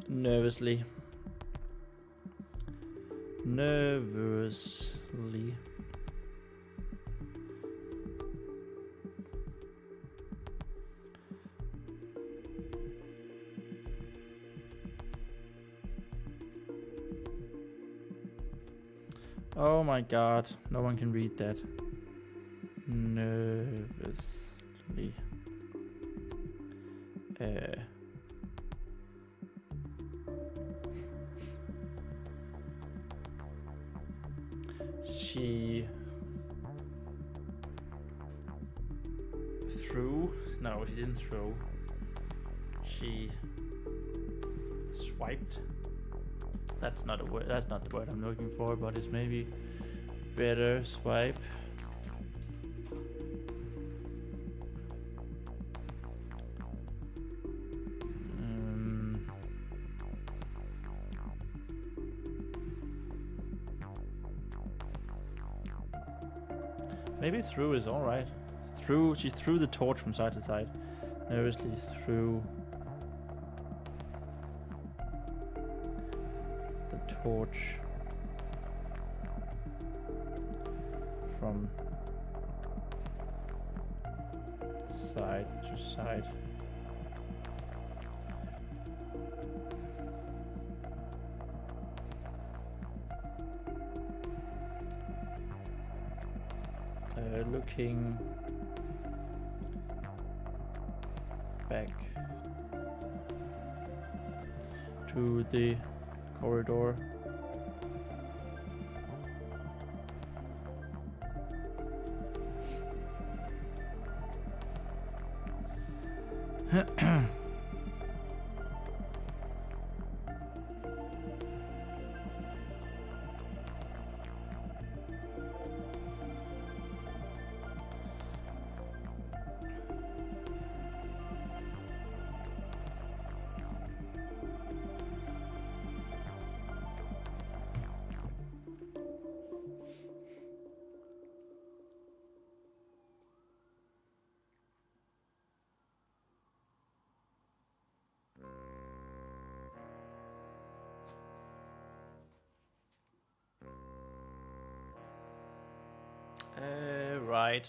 Nervously. Oh my god, no one can read that. Nervously. She threw. No, she didn't throw. She swiped. That's not a word. That's not the word I'm looking for, but it's maybe better. Swipe. Maybe threw is all right. She threw the torch from side to side. Nervously threw the torch from side to side. Looking back to the corridor. Right.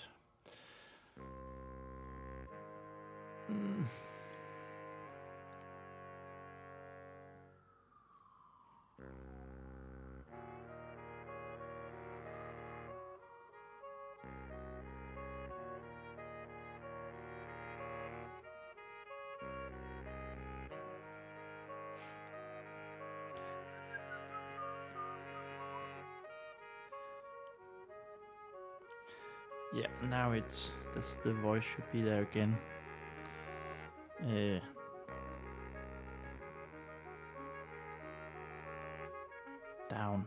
Yeah, now it's the voice should be there again. Down.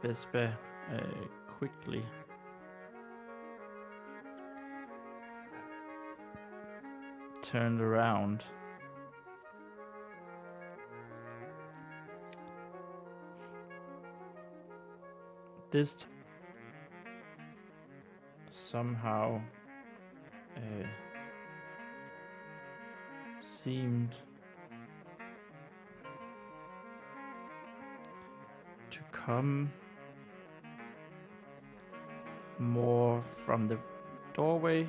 Vesper quickly turned around. This somehow seemed to come more from the doorway,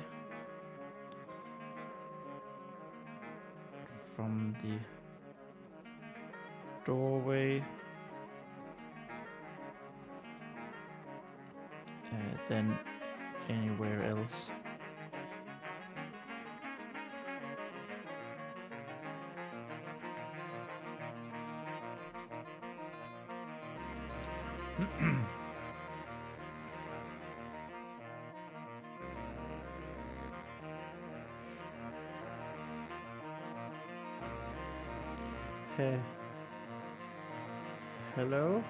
than anywhere else. Hey. Hello?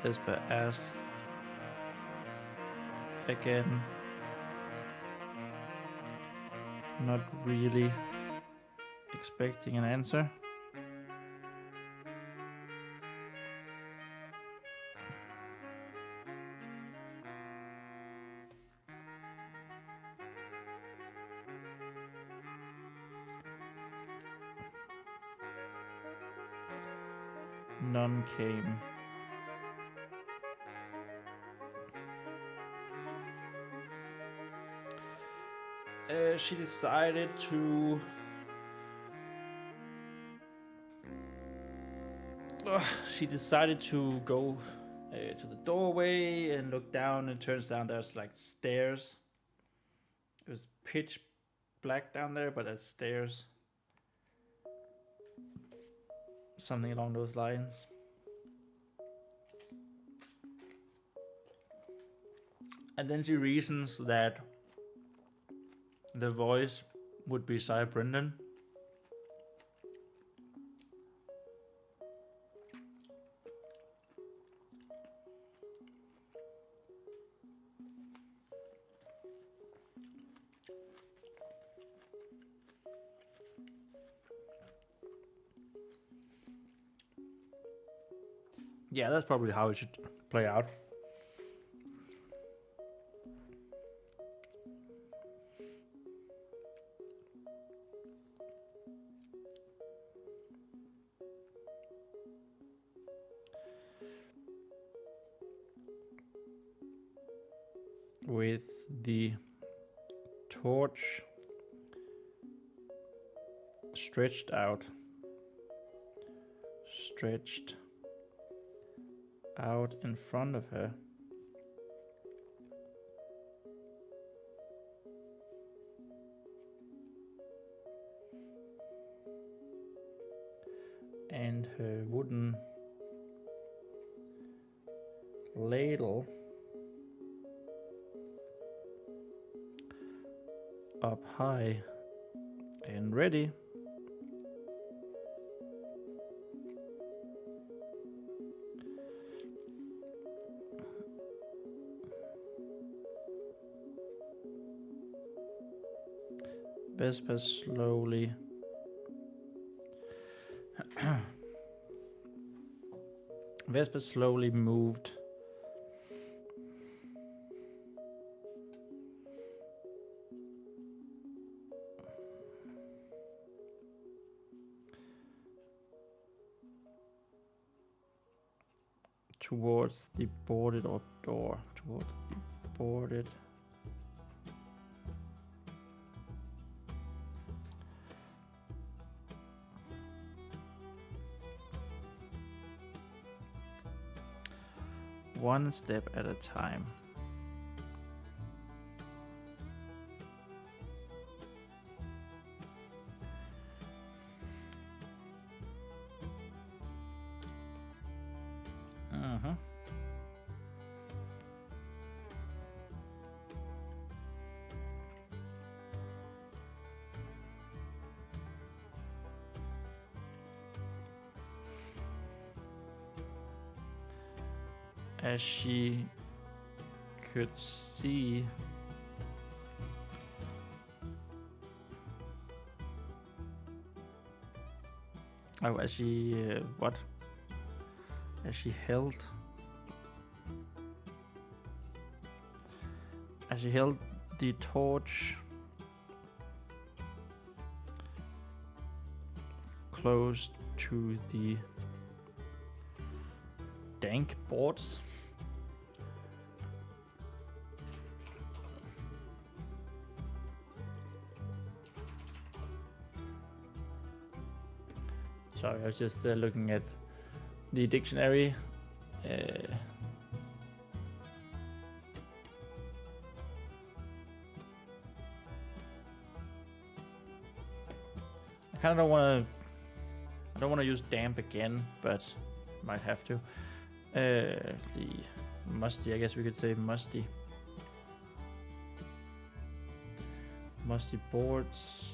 Vesper asked again, not really expecting an answer. None came. She decided to go to the doorway and look down, and turns down there's like stairs. It was pitch black down there, but there's stairs. Something along those lines. And then she reasons that the voice would be Cy Brendan. Yeah, that's probably how it should play out. With the torch stretched out in front of her, and her wooden ladle up high and ready. Vesper slowly moved towards the boarded up door, one step at a time. as she could see as she as she held the torch close to the dank boards. Sorry, I was just looking at the dictionary. I kind of don't want to. I don't want to use damp again, but might have to. The musty, I guess we could say musty. Musty boards.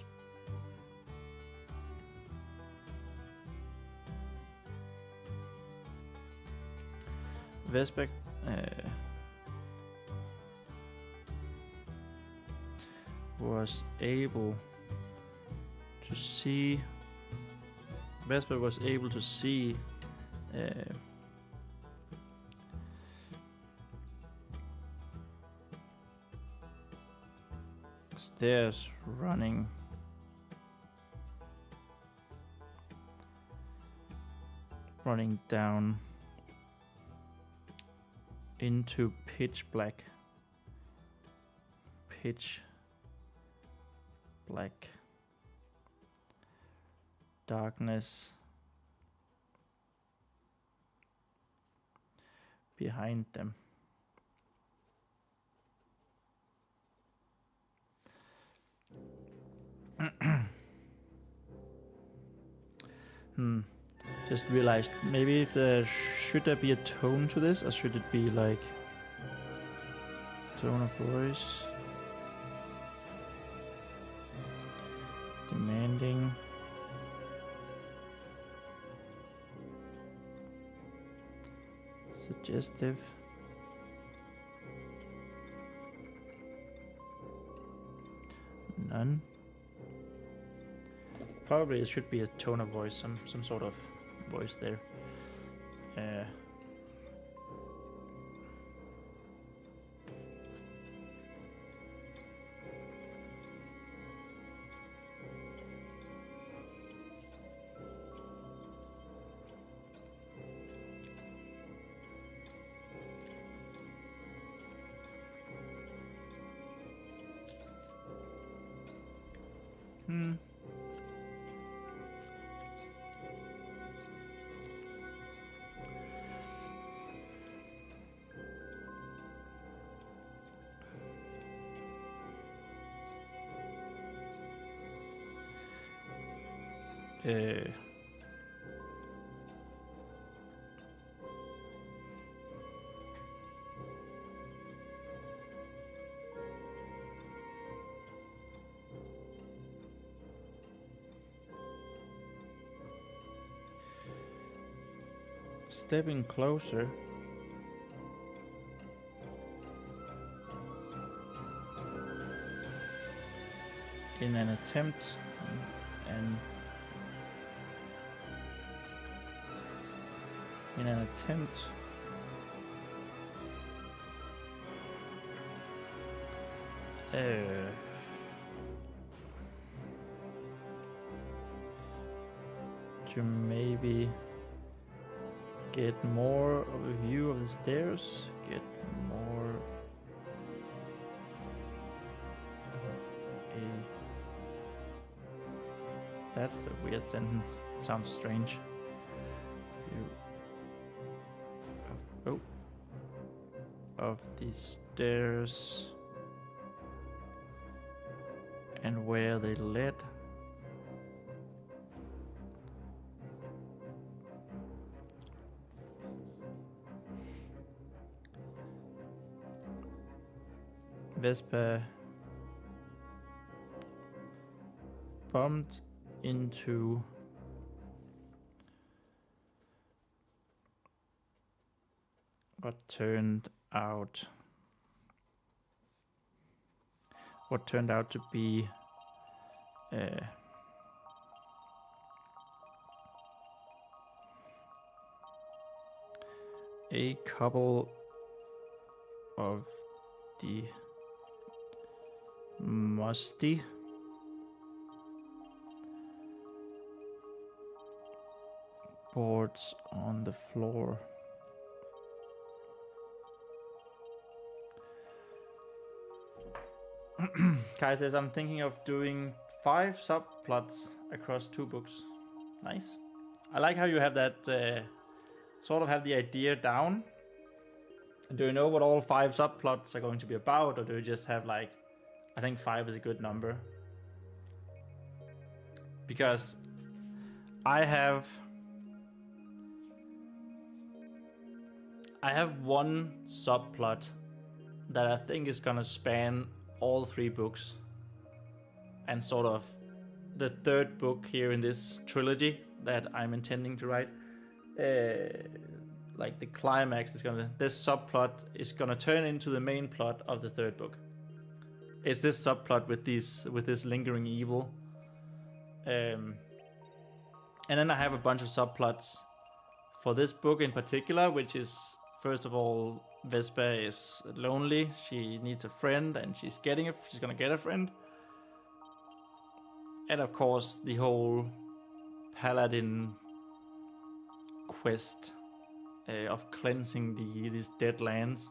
Vespa was able to see. Vespa was able to see stairs running down into pitch black darkness behind them. Just realized, maybe if should there be a tone to this, or should it be like tone of voice? Demanding. Suggestive. None. Probably it should be a tone of voice, some sort of voice there. Stepping closer. In an attempt to maybe get more of a view of the stairs, get more of a... That's a weird sentence. It sounds strange. View of the stairs and where they led. Vespa bumped into what turned out to be a couple of the musty boards on the floor. Kai says, I'm thinking of doing 5 subplots across 2 books. Nice. I like how you have that, sort of have the idea down. Do you know what all 5 subplots are going to be about, or do you just have like, I think 5 is a good number? Because I have one subplot that I think is gonna span all 3 books, and sort of the 3rd book here in this trilogy that I'm intending to write. Like the climax is this subplot is gonna turn into the main plot of the 3rd book. It's this subplot with this lingering evil. And then I have a bunch of subplots for this book in particular, which is, first of all, Vesper is lonely. She needs a friend, and she's gonna get a friend. And of course, the whole paladin quest of cleansing these dead lands.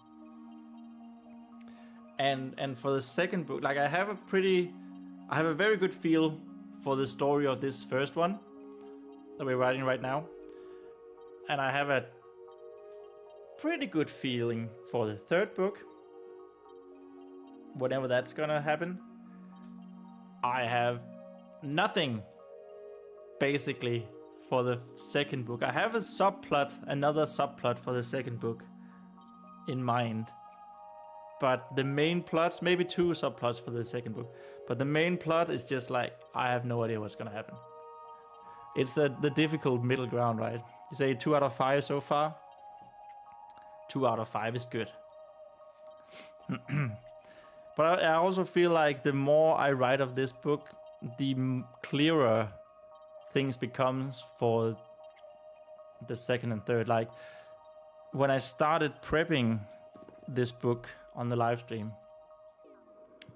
And for the 2nd book, like I have a very good feel for the story of this first one that we're writing right now, and I have a pretty good feeling for the 3rd book, whenever that's gonna happen. I have nothing basically for the 2nd book. I have another subplot for the 2nd book in mind, but the main plot, maybe 2 subplots for the 2nd book, but the main plot is just like, I have no idea what's gonna happen. It's the difficult middle ground, right? You say 2 out of 5 so far. 2 out of 5 is good. But I also feel like the more I write of this book, the clearer things becomes for the 2nd and 3rd. Like when I started prepping this book on the live stream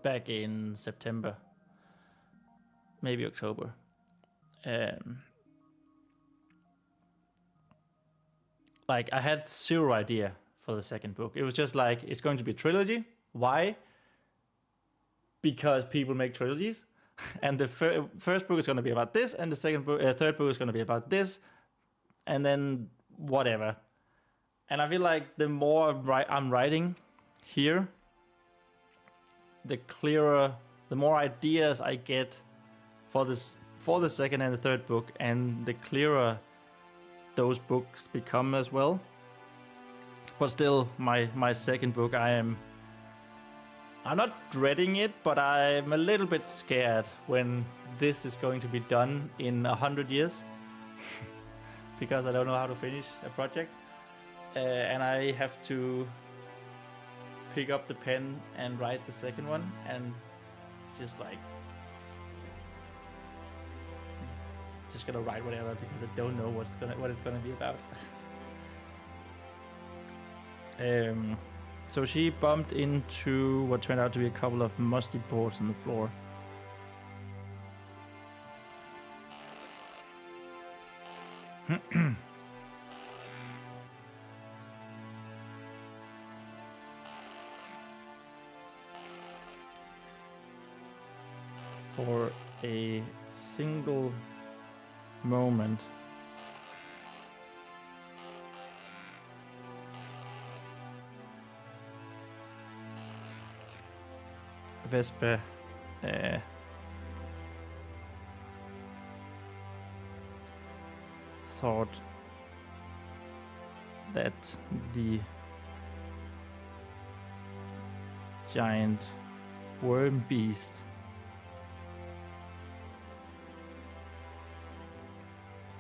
back in September, maybe October, like I had 0 idea for the 2nd book. It was just like, it's going to be a trilogy. Why? Because people make trilogies. And the first book is going to be about this, and the 3rd book is going to be about this, and then whatever. And I feel like the more I'm writing here, the clearer, the more ideas I get for the 2nd and the 3rd book, and the clearer those books become as well. But still, my 2nd book, I'm not dreading it, but I'm a little bit scared when this is going to be done in 100 years. Because I don't know how to finish a project. And I have to pick up the pen and write the 2nd one, and just gonna write whatever, because I don't know what it's gonna be about. So she bumped into what turned out to be a couple of musty boards on the floor. For a single moment, Vesper thought that the giant worm beast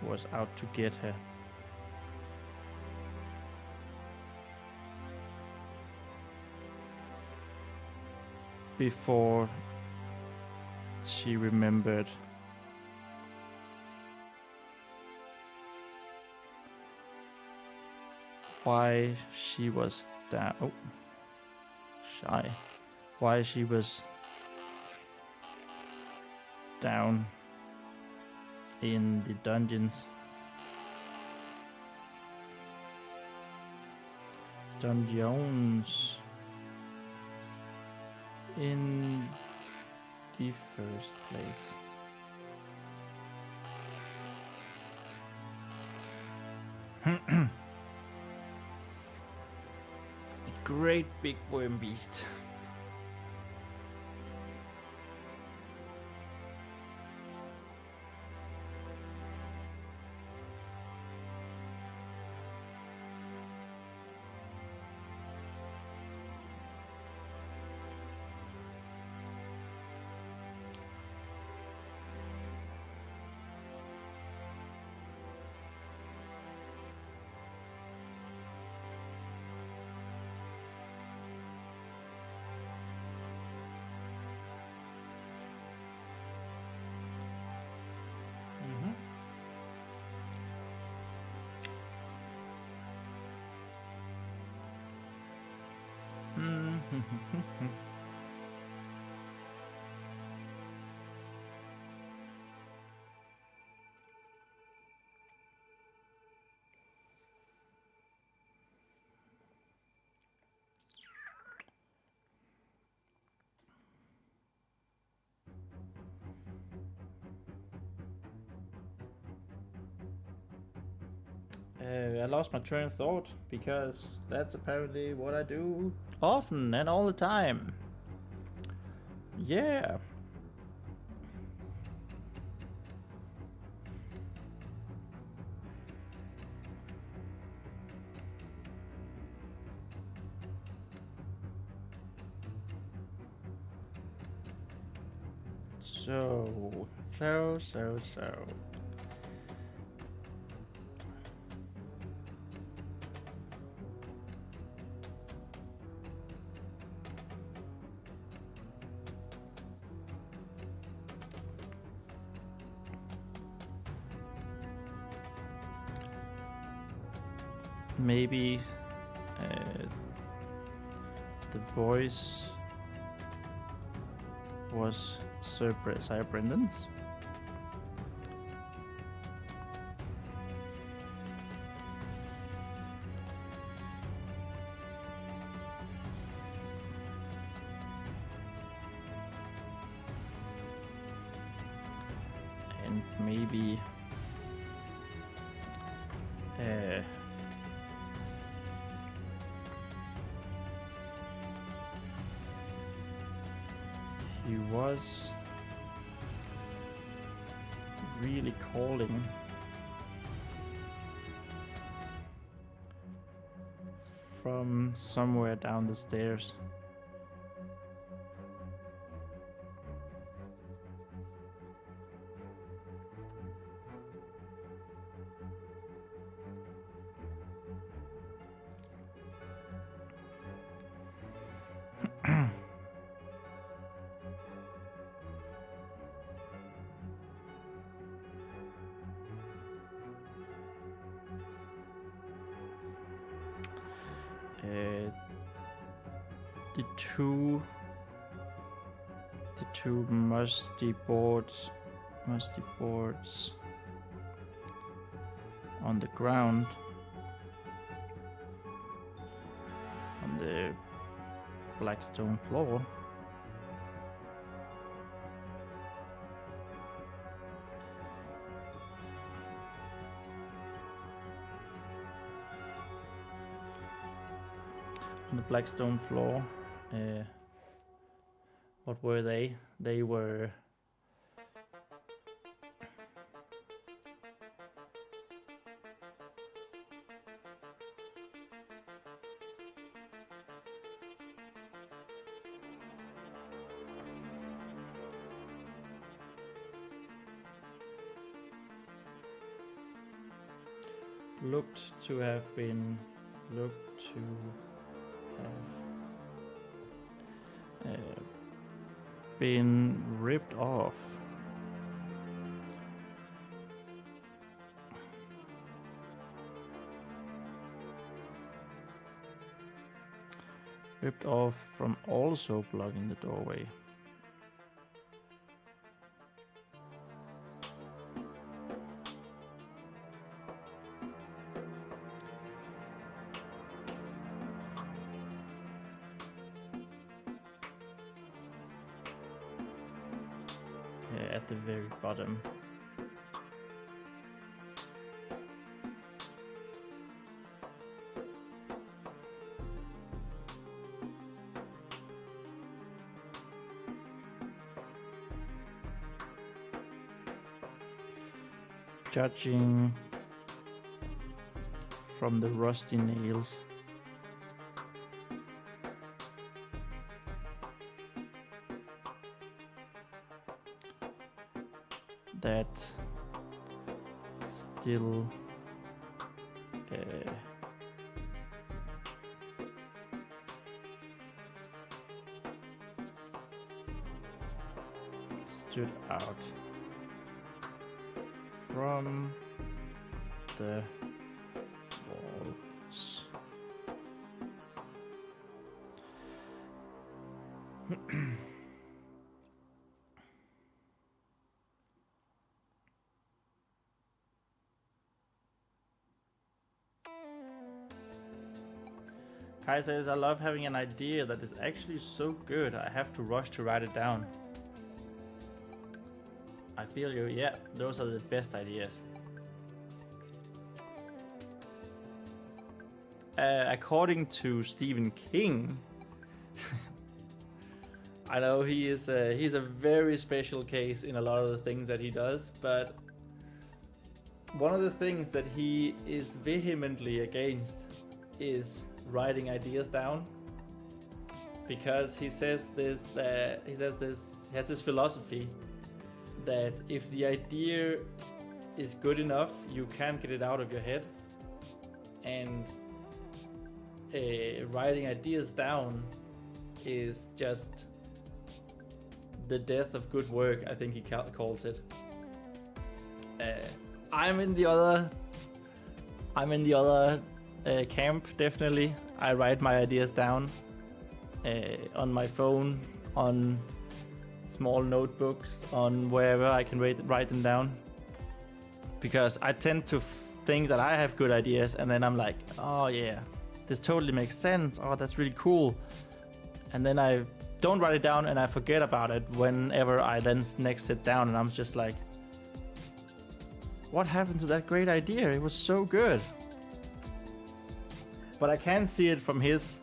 was out to get her. before she remembered why she was down. Oh, shy. Why she was down in the dungeons. Dungeons in the first place. Great big worm beast. I lost my train of thought because that's apparently what I do often and all the time. Yeah. So. Maybe the voice was Sir Brendan's. And maybe he was really calling from somewhere down the stairs. The two musty boards on the ground on the black stone floor. On the black stone floor. What were they? They were looked to have been ripped off. Ripped off from also blocking the doorway. Yeah, at the very bottom. Judging from the rusty nails. That still stood out from the walls. Kai says, I love having an idea that is actually so good I have to rush to write it down. I feel you, yeah, those are the best ideas. According to Stephen King, I know he's a very special case in a lot of the things that he does, but one of the things that he is vehemently against is writing ideas down, because he has this philosophy that if the idea is good enough, you can't get it out of your head, and writing ideas down is just the death of good work, I think he calls it. I'm in the other camp, definitely. I write my ideas down on my phone, on small notebooks, on wherever I can write them down, because I tend to think that I have good ideas, and then I'm like, oh yeah, this totally makes sense, oh that's really cool, and then I don't write it down and I forget about it whenever I then next sit down, and I'm just like, what happened to that great idea? It was so good. But I can see it from his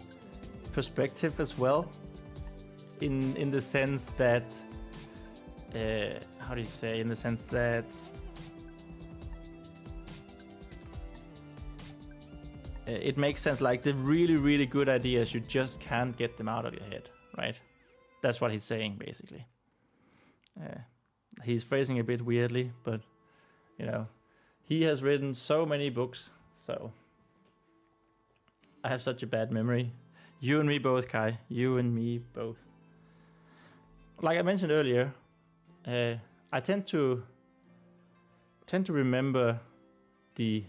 perspective as well, in the sense that, how do you say, in the sense that it makes sense, like the really, really good ideas, you just can't get them out of your head, right? That's what he's saying, basically. He's phrasing it a bit weirdly, but, you know, he has written so many books, so I have such a bad memory. You and me both, Kai. You and me both. Like I mentioned earlier, I tend to remember the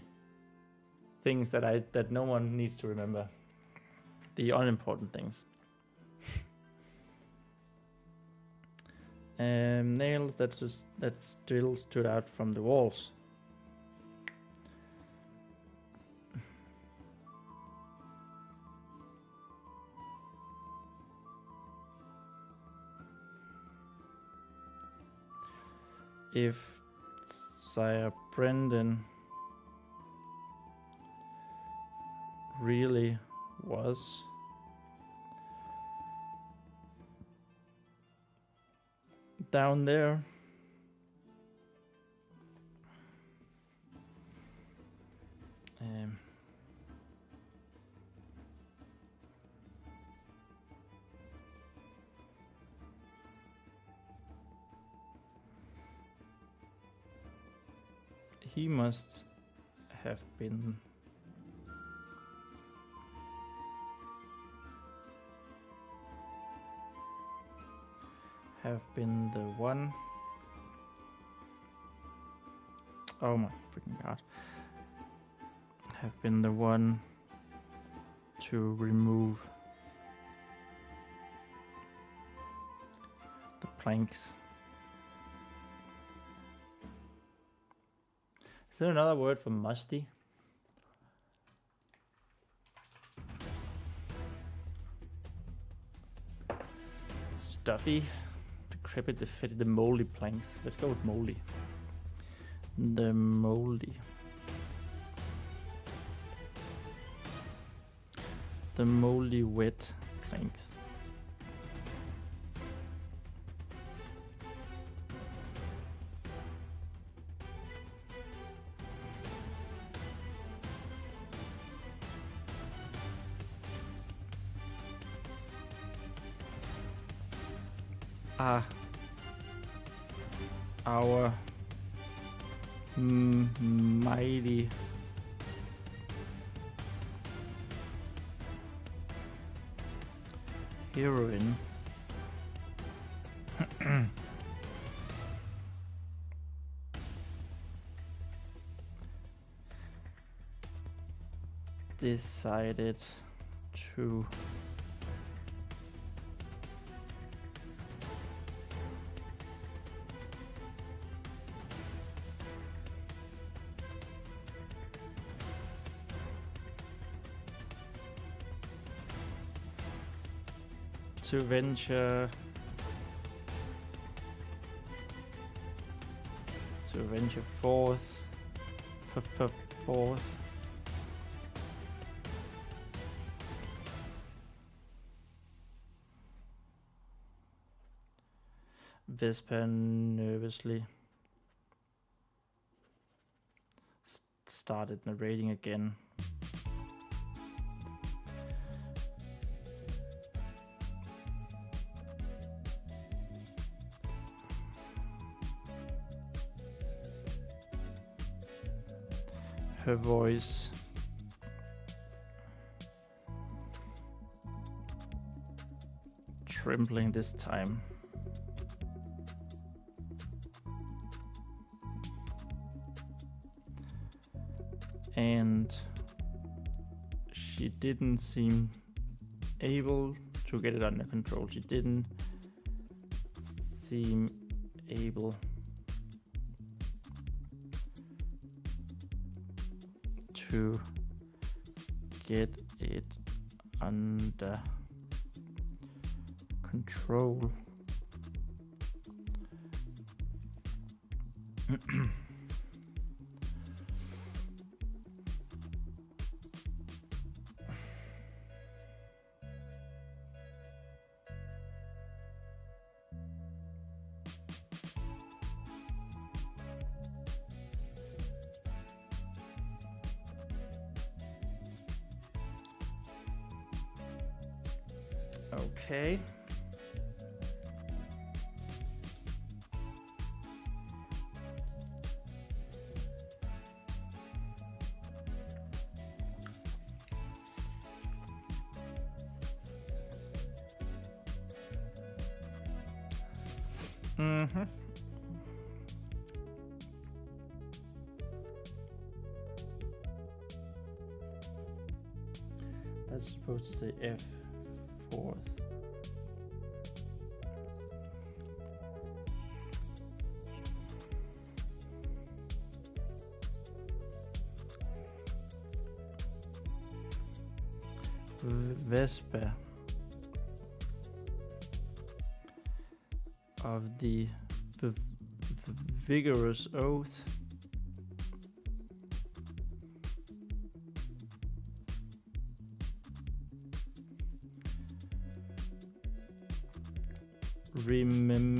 things that no one needs to remember, the unimportant things. Nails that still stood out from the walls. If Sire Brendan really was down there, he must have been have been the one. Oh my freaking god. Have been the one to remove the planks. Is there another word for musty? Stuffy, decrepit, the fetid, the moldy planks. Let's go with moldy. The moldy. The moldy wet planks. Our mighty heroine decided to venture forth Vesper nervously started narrating again. Her voice trembling this time. And she didn't seem able to get it under control. She didn't seem able to get it under control. Okay. Mm-hmm. That's supposed to say F fourth. Vesper of the vigorous oath remembered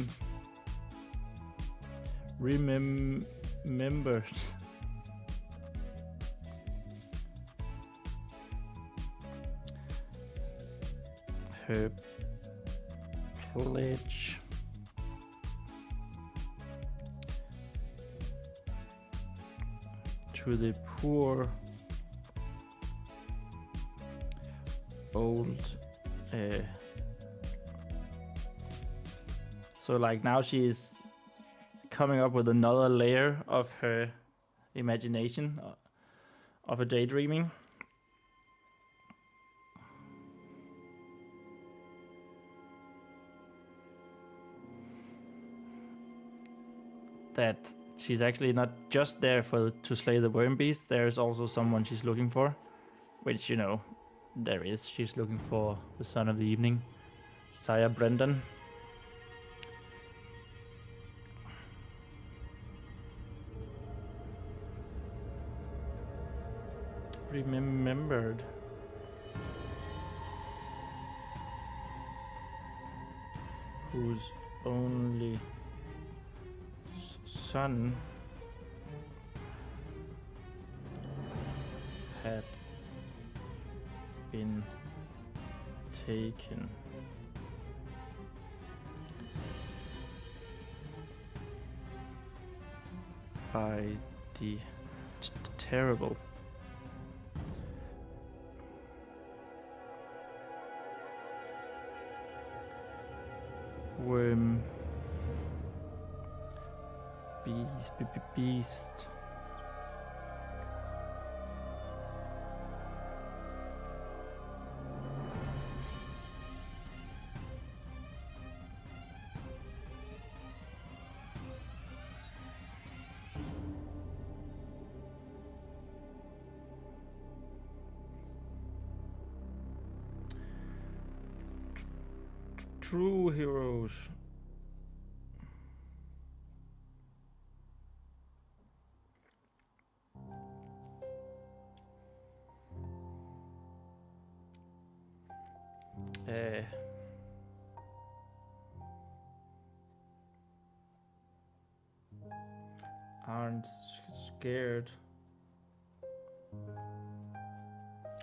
her pledge to the poor old So like now she is coming up with another layer of her imagination, of a daydreaming. That she's actually not just there to slay the worm beast. There's also someone she's looking for, which, you know, there is. She's looking for the son of the evening, Sire Brendan. Remembered. Whose only son had been taken by the terrible worm beast. True heroes. Aren't scared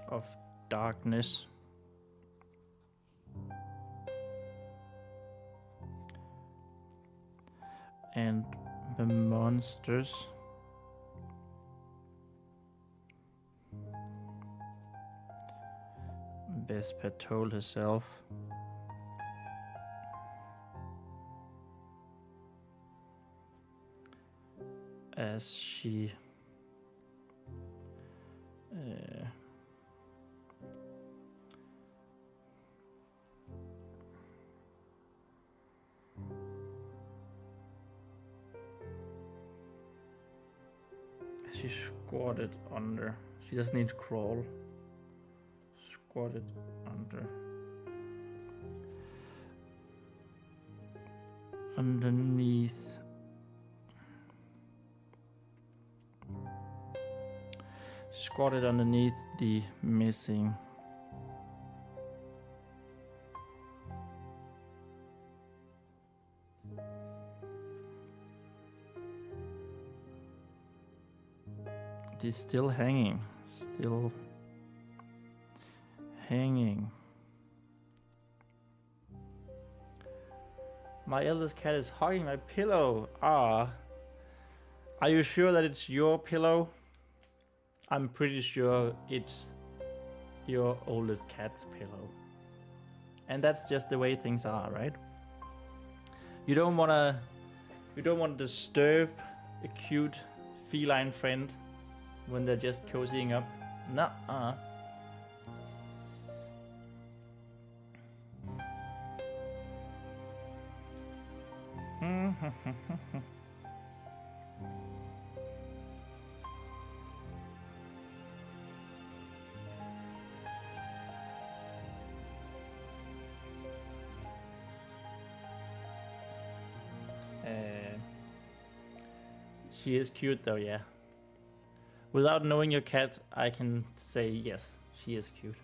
of darkness. And the monsters. Vespa told herself. As she squatted under. She doesn't need to crawl. Squatted under. Underneath. She squatted underneath the missing. It is still hanging. Still hanging. My eldest cat is hugging my pillow. Ah. Are you sure that it's your pillow? I'm pretty sure it's your oldest cat's pillow. And that's just the way things are, right? You don't wanna disturb a cute feline friend when they're just cozying up. Nuh-uh. She is cute though, yeah. Without knowing your cat, I can say yes, she is cute.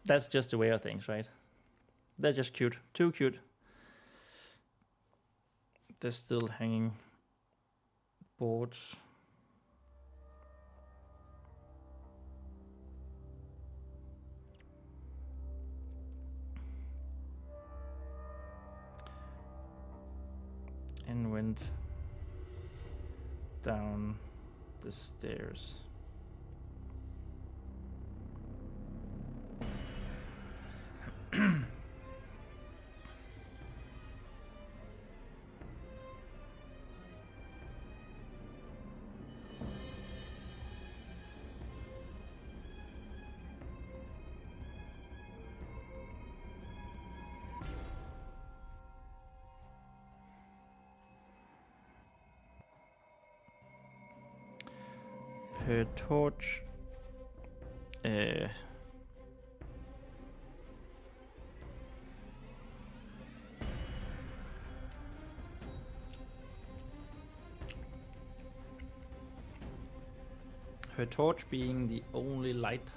That's just the way of things, right? They're just cute. Too cute. They're still hanging boards. And went down the stairs. her torch. Her torch being the only light.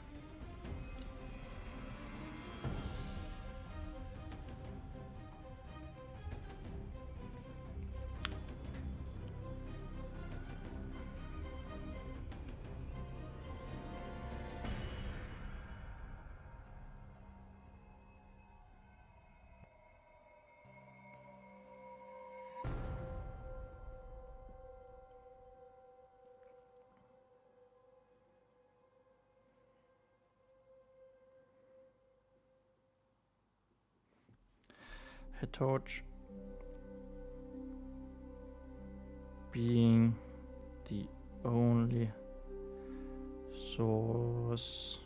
Her torch being the only source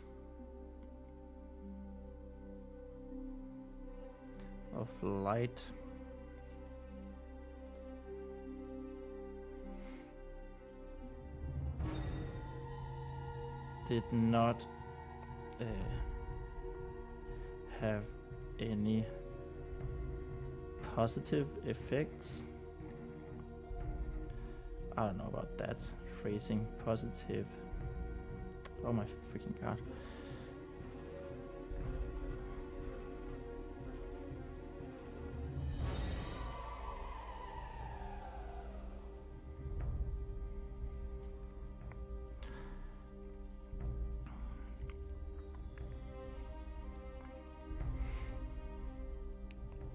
of light. Did not have any positive effects. I don't know about that phrasing. Positive. Oh my freaking god.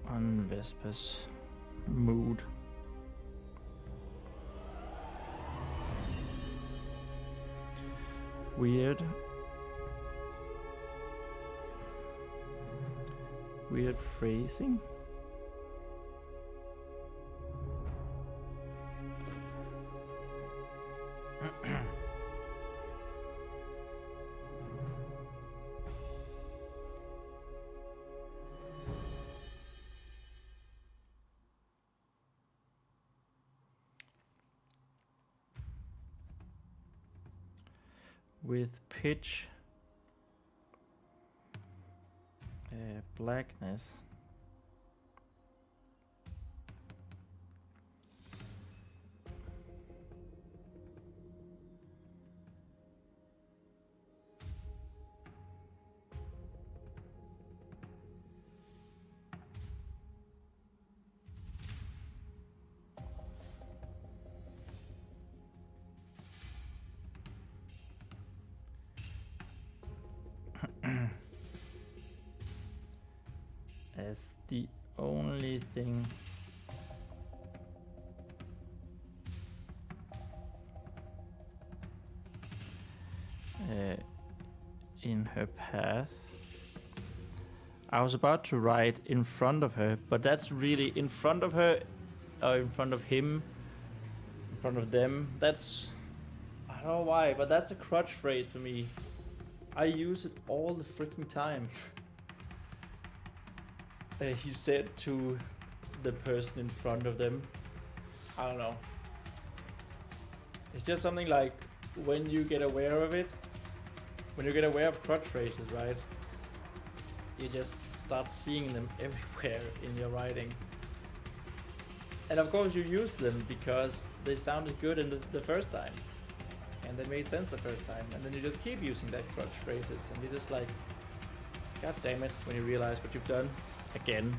On Vesper's mood. Weird phrasing. With pitch blackness. As the only thing in her path. I was about to write in front of her, but that's really in front of her, or in front of him, in front of them. That's, I don't know why, but that's a crutch phrase for me. I use it all the freaking time. He said to the person in front of them. I don't know. It's just something like when you get aware of it, when you get aware of crutch phrases, right? You just start seeing them everywhere in your writing. And of course you use them because they sounded good in the first time. And they made sense the first time. And then you just keep using that crutch phrases. And you're just like, god damn it, when you realize what you've done. Again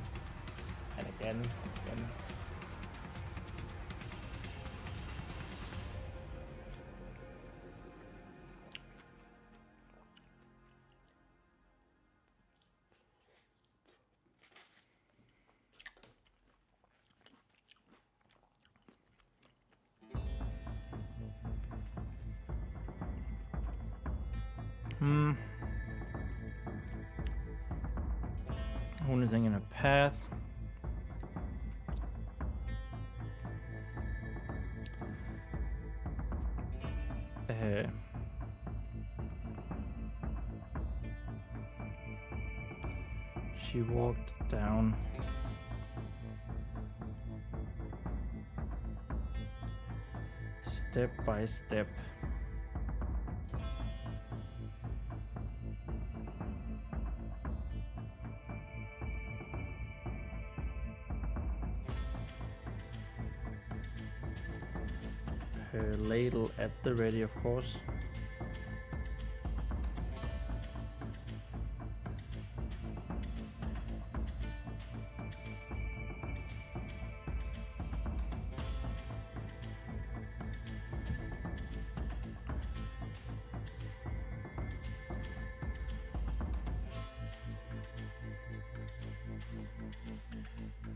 and again and again. Only thing in a path. She walked down step by step. ladle at the ready, of course.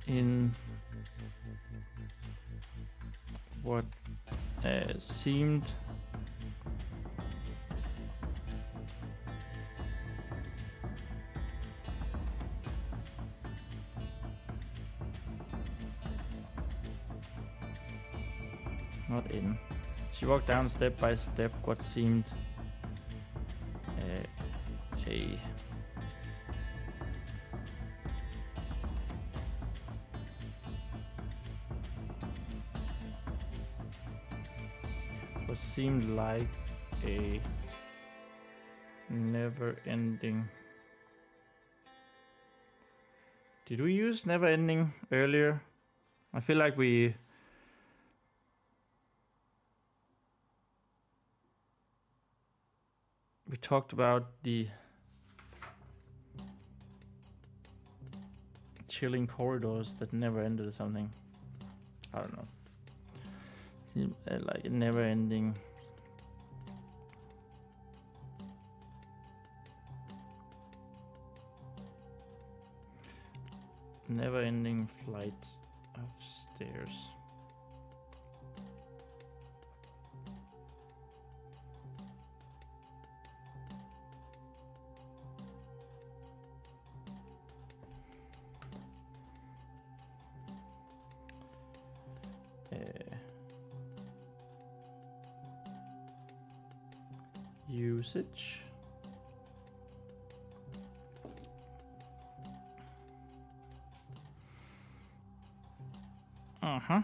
In what seemed not in. She walked down step by step what seemed a what seemed like a never-ending. Did we use never-ending earlier? I feel like we talked about the chilling corridors that never ended or something. I don't know. Seems like a never-ending. Never-ending flight of stairs. Usage. Uh-huh.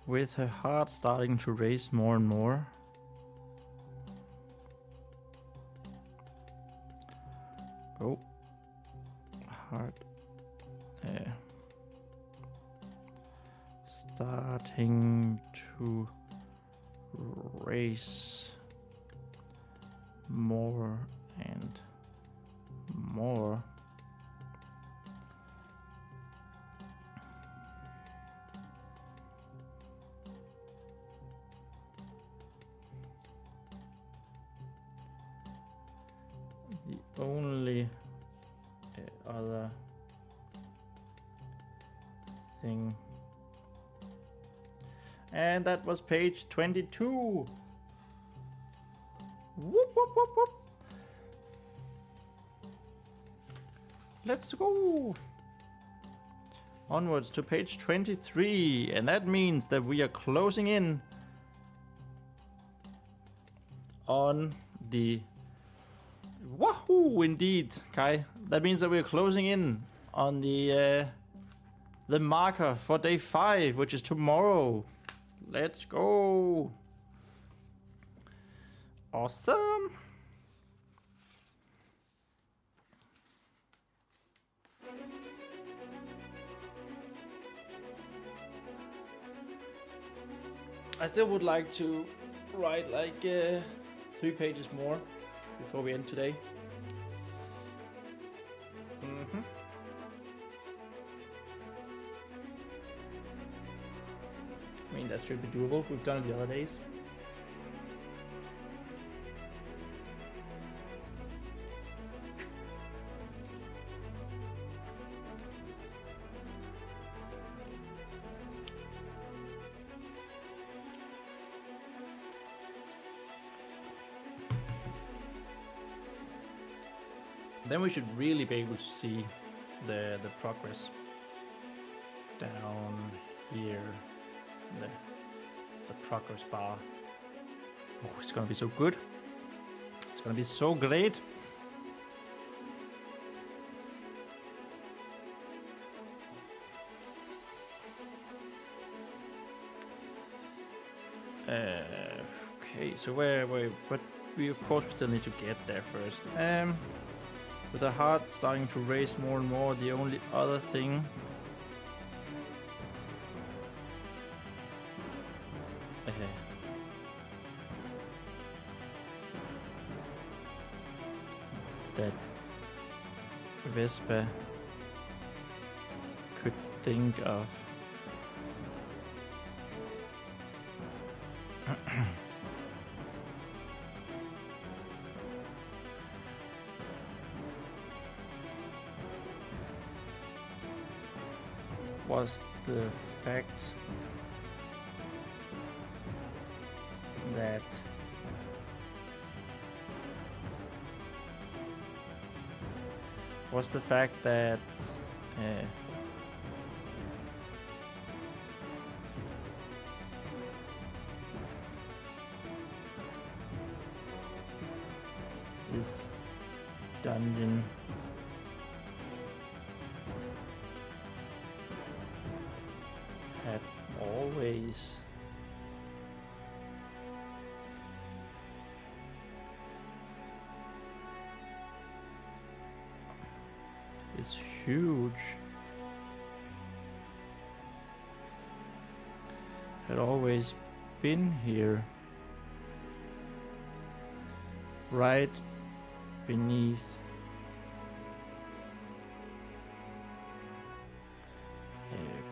With her heart starting to race more and more, oh, heart, starting to race more and more. The only other thing, and that was page 22. Whoop, whoop, whoop, whoop. Let's go onwards to page 23, and that means that we are closing in on the wahoo, indeed, Kai. That means that we're closing in on the marker for day 5, which is tomorrow. Let's go. Awesome. I still would like to write like 3 pages more before we end today. I mean, that should be doable. We've done it the other days. Then we should really be able to see the progress down here, the progress bar. Oh, it's gonna be so good. It's gonna be so great. Okay, so but we of course still need to get there first. With the heart starting to race more and more, the only other thing that Vespa could think of was the fact that this dungeon had always is huge. Had always been here, right beneath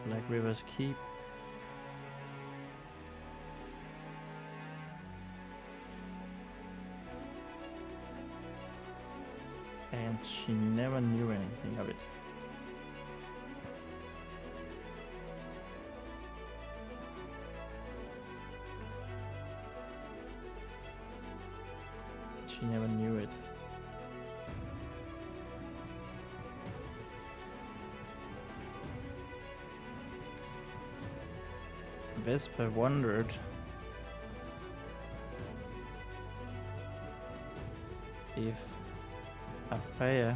Black River's Keep. And she never knew anything of it. She never knew it. Vespa wondered if Afaya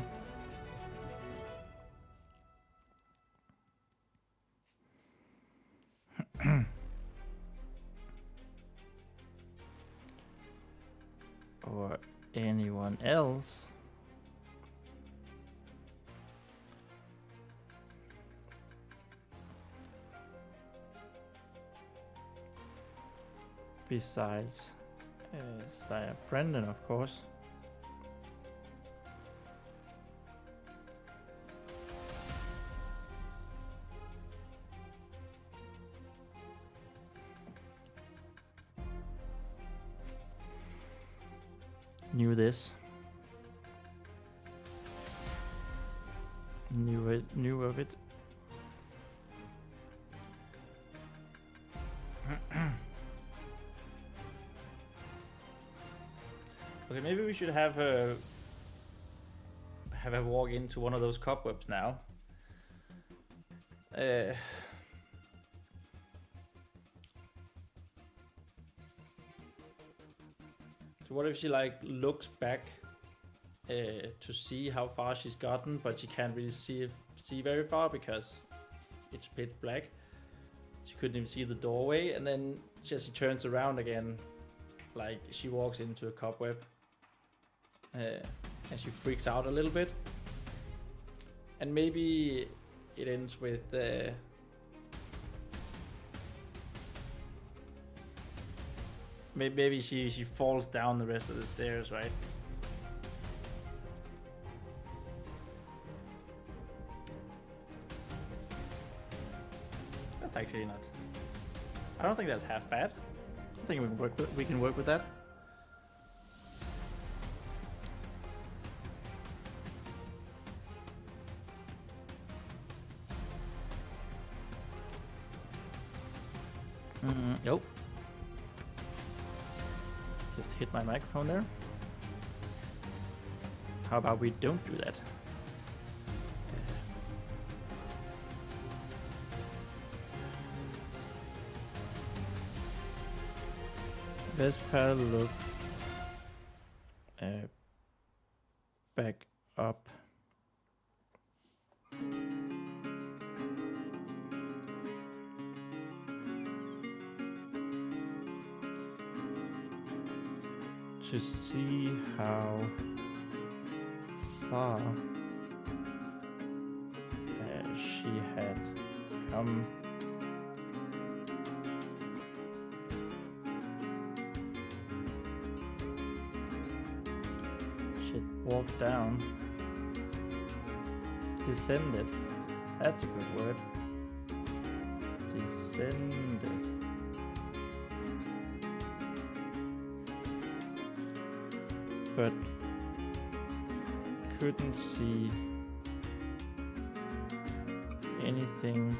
or anyone else besides Sire Brendan, of course, knew this, knew of it. Okay, maybe we should have a walk into one of those cobwebs now. So what if she like looks back to see how far she's gotten, but she can't really see very far because it's pitch black. She couldn't even see the doorway, and then she turns around again, like she walks into a cobweb, and she freaks out a little bit. And maybe it ends with maybe she falls down the rest of the stairs, right? That's actually not. I don't think that's half bad. I think we can work with that. Nope. Just hit my microphone there. How about we don't do that? Vespa, look back up. To see how far she had come. Walked down, descended. That's a good word. Descended. But couldn't see anything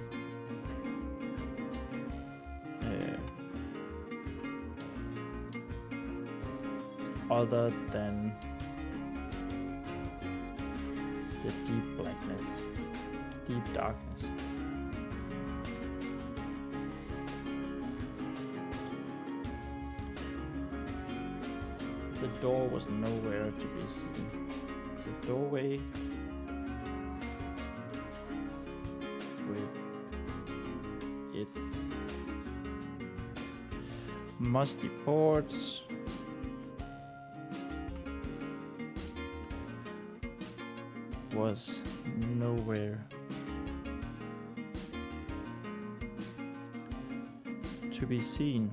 other than the deep blackness, deep darkness. The door was nowhere to be seen. The doorway with its musty boards was nowhere to be seen.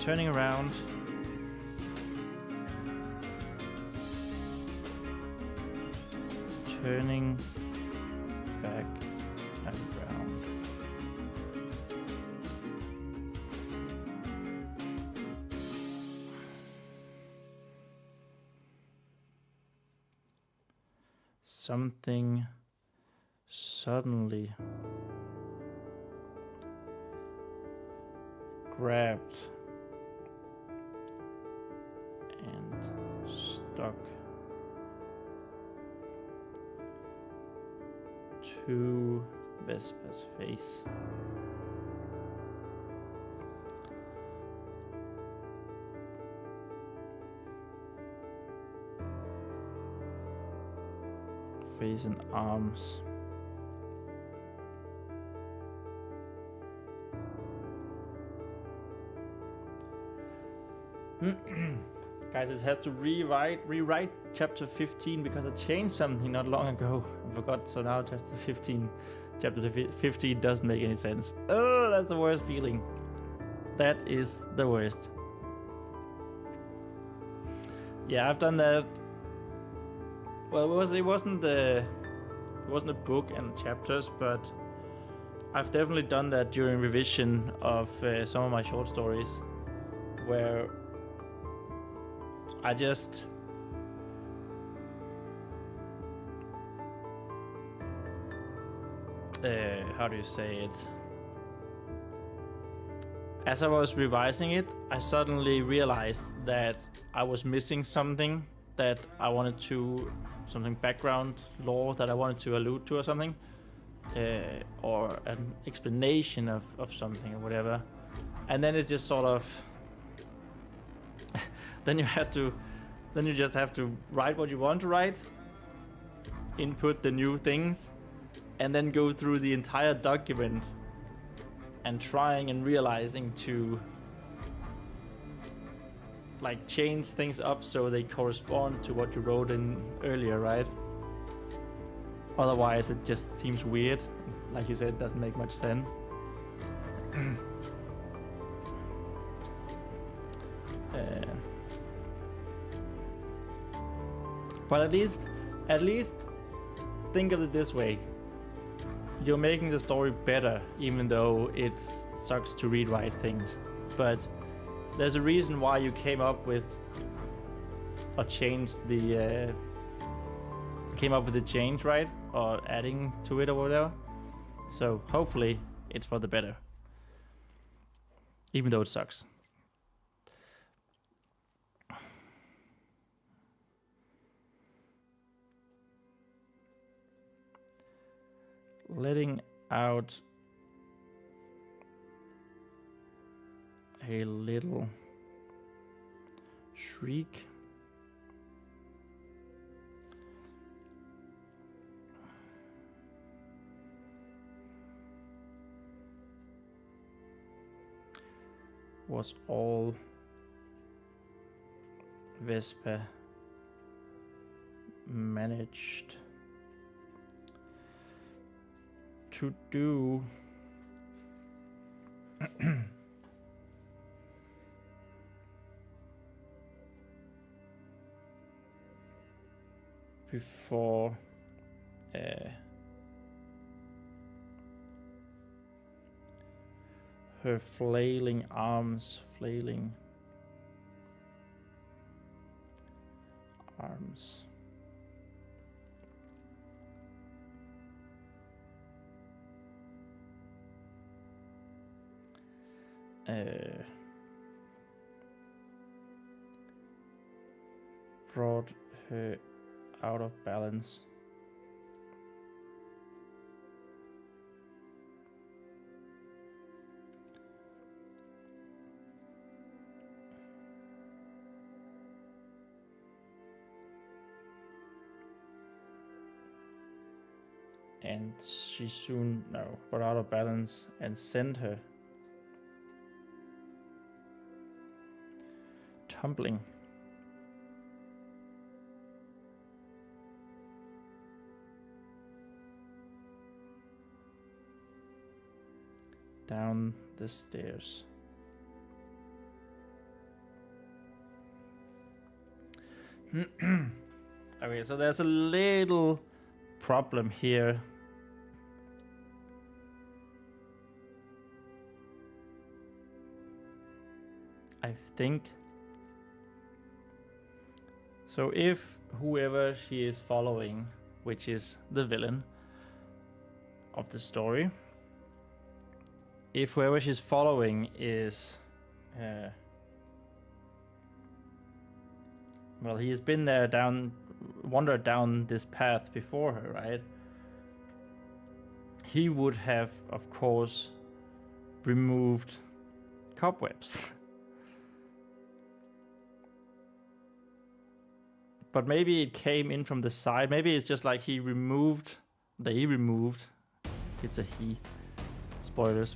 Turning around. Turning back around. Something suddenly grabbed and stuck to Vespa's face. Face and arms. Guys, it has to rewrite chapter 15 because I changed something not long ago. I forgot, so now chapter 15 doesn't make any sense. Oh, that's the worst feeling. That is the worst. Yeah, I've done that. Well, it wasn't a book and chapters, but I've definitely done that during revision of some of my short stories, where I just how do you say it? As I was revising it, I suddenly realized that I was missing something that I wanted to, something background lore that I wanted to allude to or something, or an explanation of something or whatever. And then it just sort of, then you just have to write what you want to write, input the new things, and then go through the entire document and trying and realizing to like change things up so they correspond to what you wrote in earlier, right? Otherwise it just seems weird. Like you said, it doesn't make much sense. But at least think of it this way. You're making the story better, even though it sucks to rewrite things. But there's a reason why you came up with or changed the change, right? Or adding to it or whatever. So hopefully it's for the better, even though it sucks. Letting out a little shriek. Was all Vespa managed to do. Before her flailing arms. Brought her out of balance. And she soon got out of balance and sent her tumbling down the stairs. Okay, so there's a little problem here. I think. So if whoever she is following, which is the villain of the story, if whoever she's following is well, he has been there wandered down this path before her, right? He would have, of course, removed cobwebs. But maybe it came in from the side. Maybe it's just like they removed, it's a he, spoilers,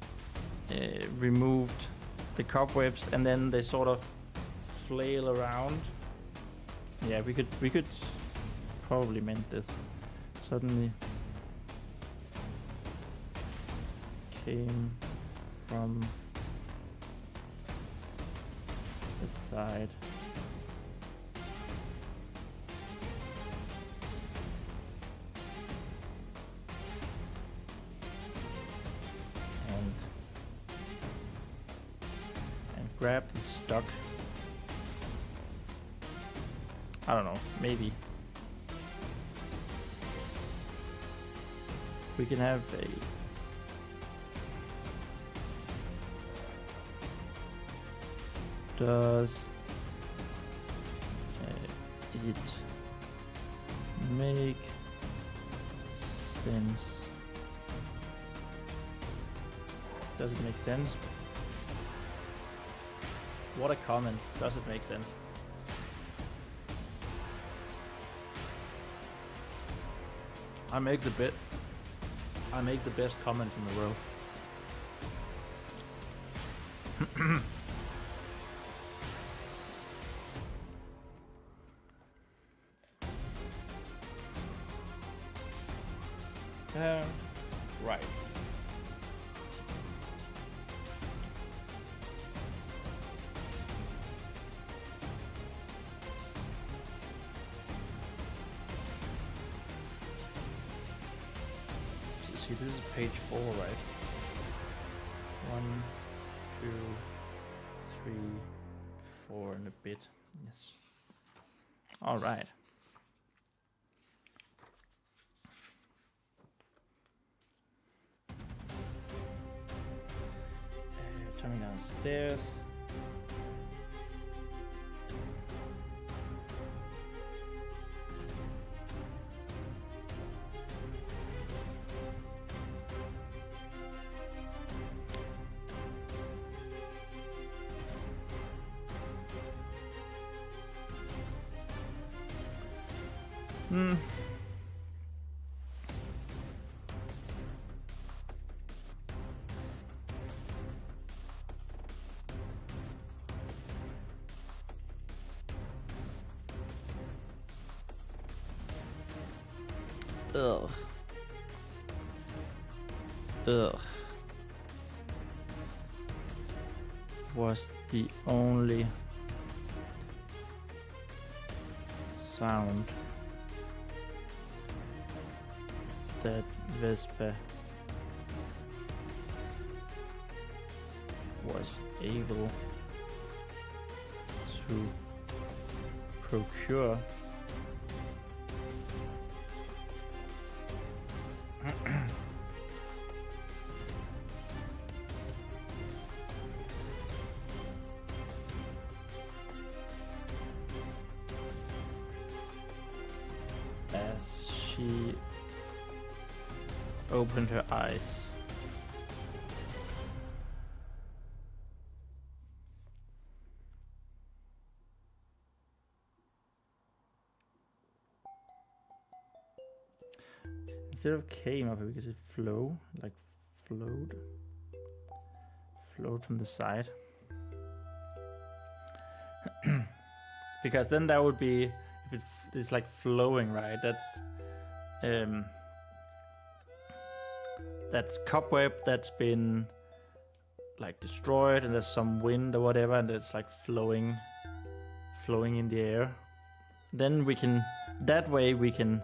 removed the cobwebs and then they sort of flail around. Yeah, we could probably mend this. Suddenly came from the side. And grabbed and stuck. I don't know, maybe. We can have a does it make sense? Does it make sense? What a comment. Does it make sense? I make the best comments in the world. Right. see, this is page 4, right? 1, 2, 3, 4 and a bit. Yes. All right. Coming downstairs. Ugh. Ugh. Was the only sound that Vespa was able to procure. As she opened her eyes. Instead of came up here because it flow, like flowed from the side. Because then that would be, if it's like flowing, right? That's cobweb that's been like destroyed, and there's some wind or whatever, and it's like flowing in the air. Then we can, that way we can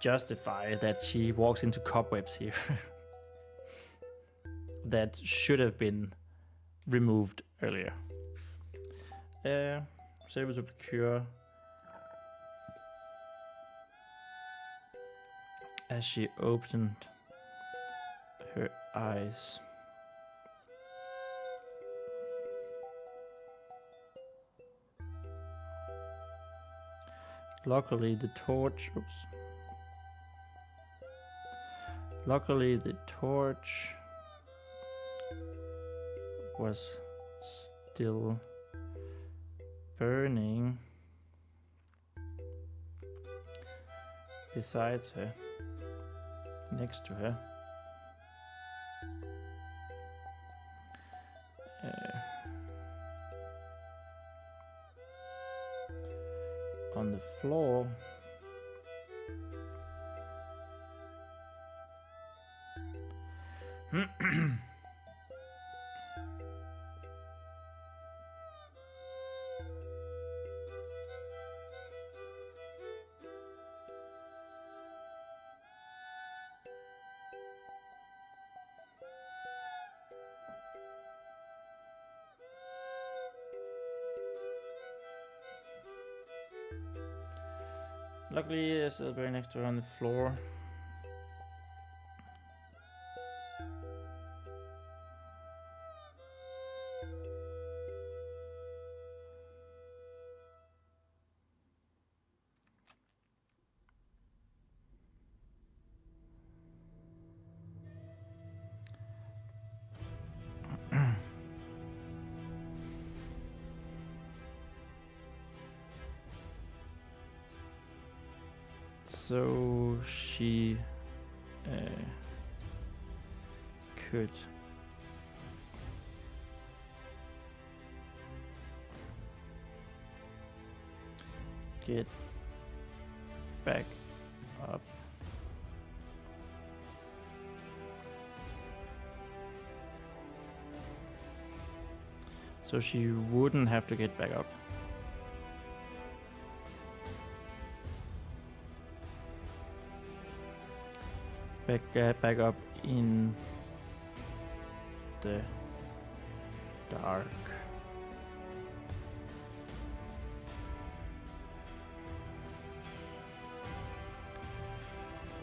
justify that she walks into cobwebs here. That should have been removed earlier. Was able to procure as she opened her eyes. Luckily the torch was still burning besides her, next to her. On the floor, luckily there's a very next to her on the floor. So she could get back up. So she wouldn't have to get back up. back up in the dark.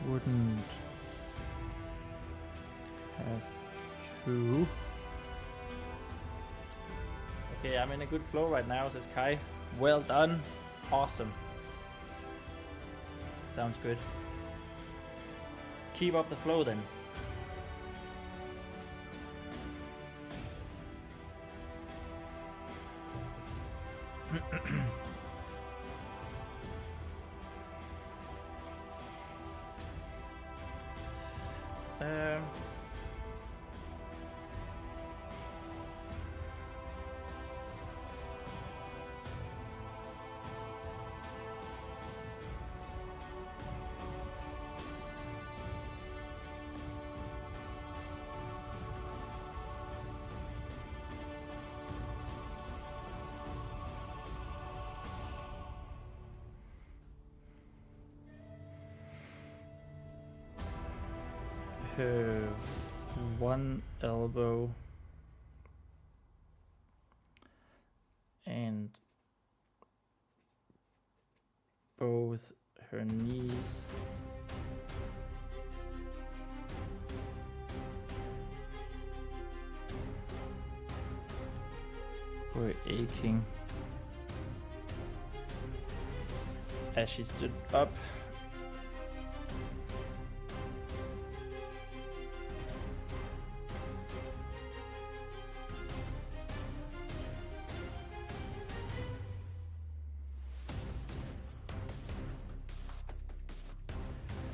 Wouldn't have to. Okay, I'm in a good flow right now, says Kai. Well done. Awesome. Sounds good. Keep up the flow then. Her one elbow and both her knees were aching as she stood up.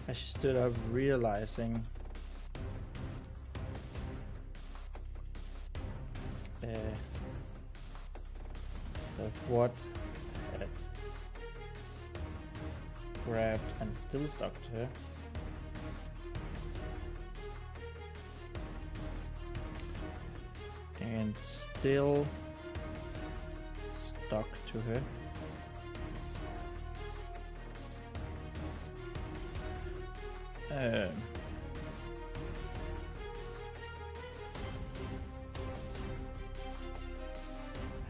As she stood up, realizing that what had grabbed and still stuck to her and still stuck to her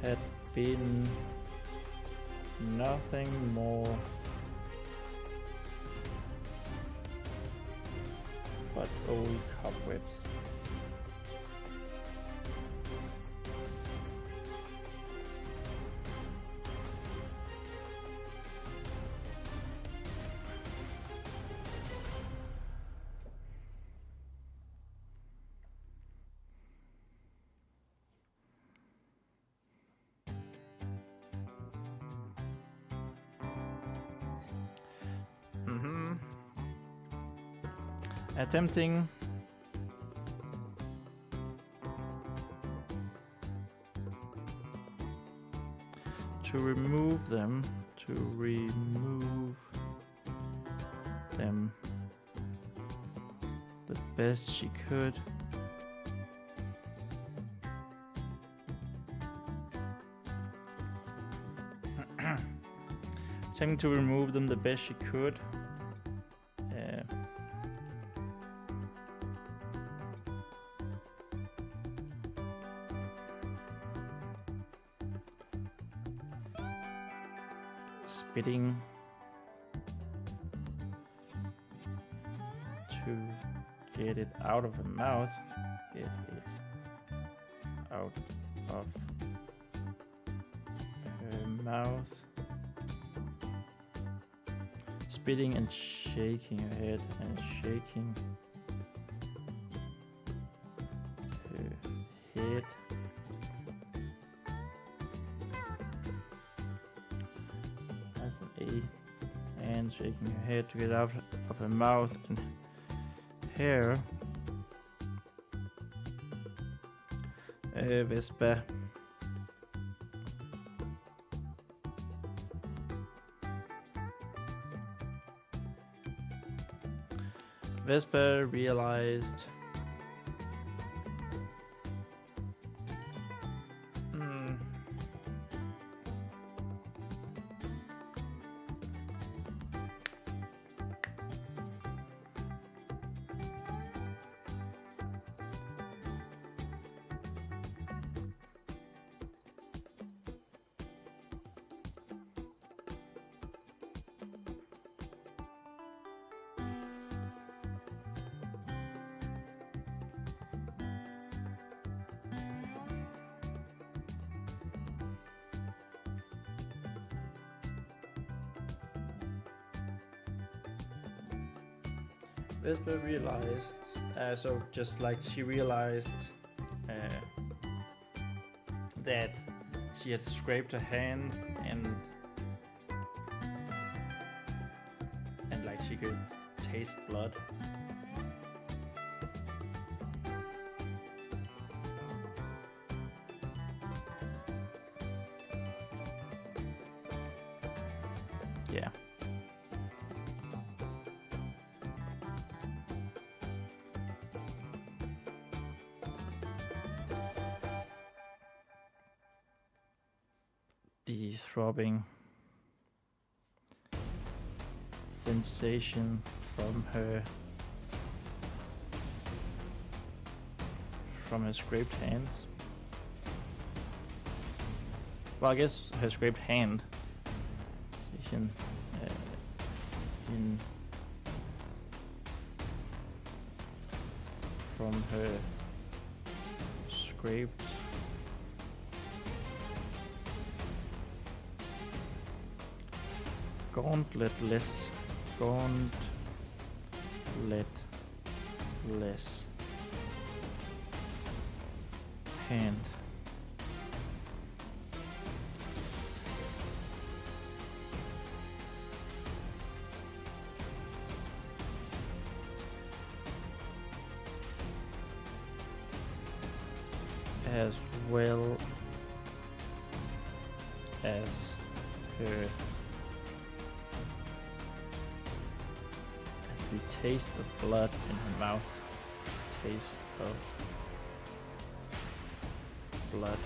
had been nothing more but old cobwebs. Attempting to remove them, the best she could. Attempting to remove them the best she could. Spitting to get it out of her mouth. Get it out of her mouth. Spitting and shaking her head and shaking her head. And shaking her head to get out of her mouth and hair. Vespa realized Vespa realized, so just like she realized that she had scraped her hands and like she could taste blood. Yeah. The throbbing sensation from her scraped hands. Well, I guess her scraped hand in from her scraped gauntletless hand. As well as her the taste of blood in her mouth. Taste of blood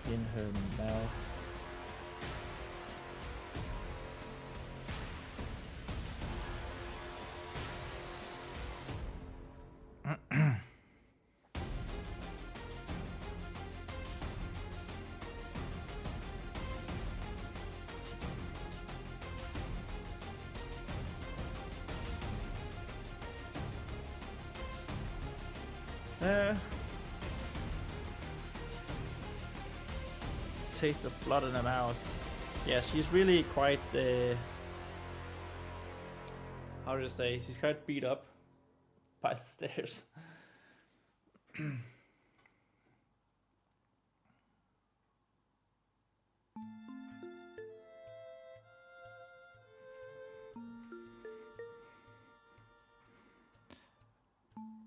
in her mouth. Taste of blood in her mouth. Yeah, she's really quite how to say, she's quite beat up by the stairs.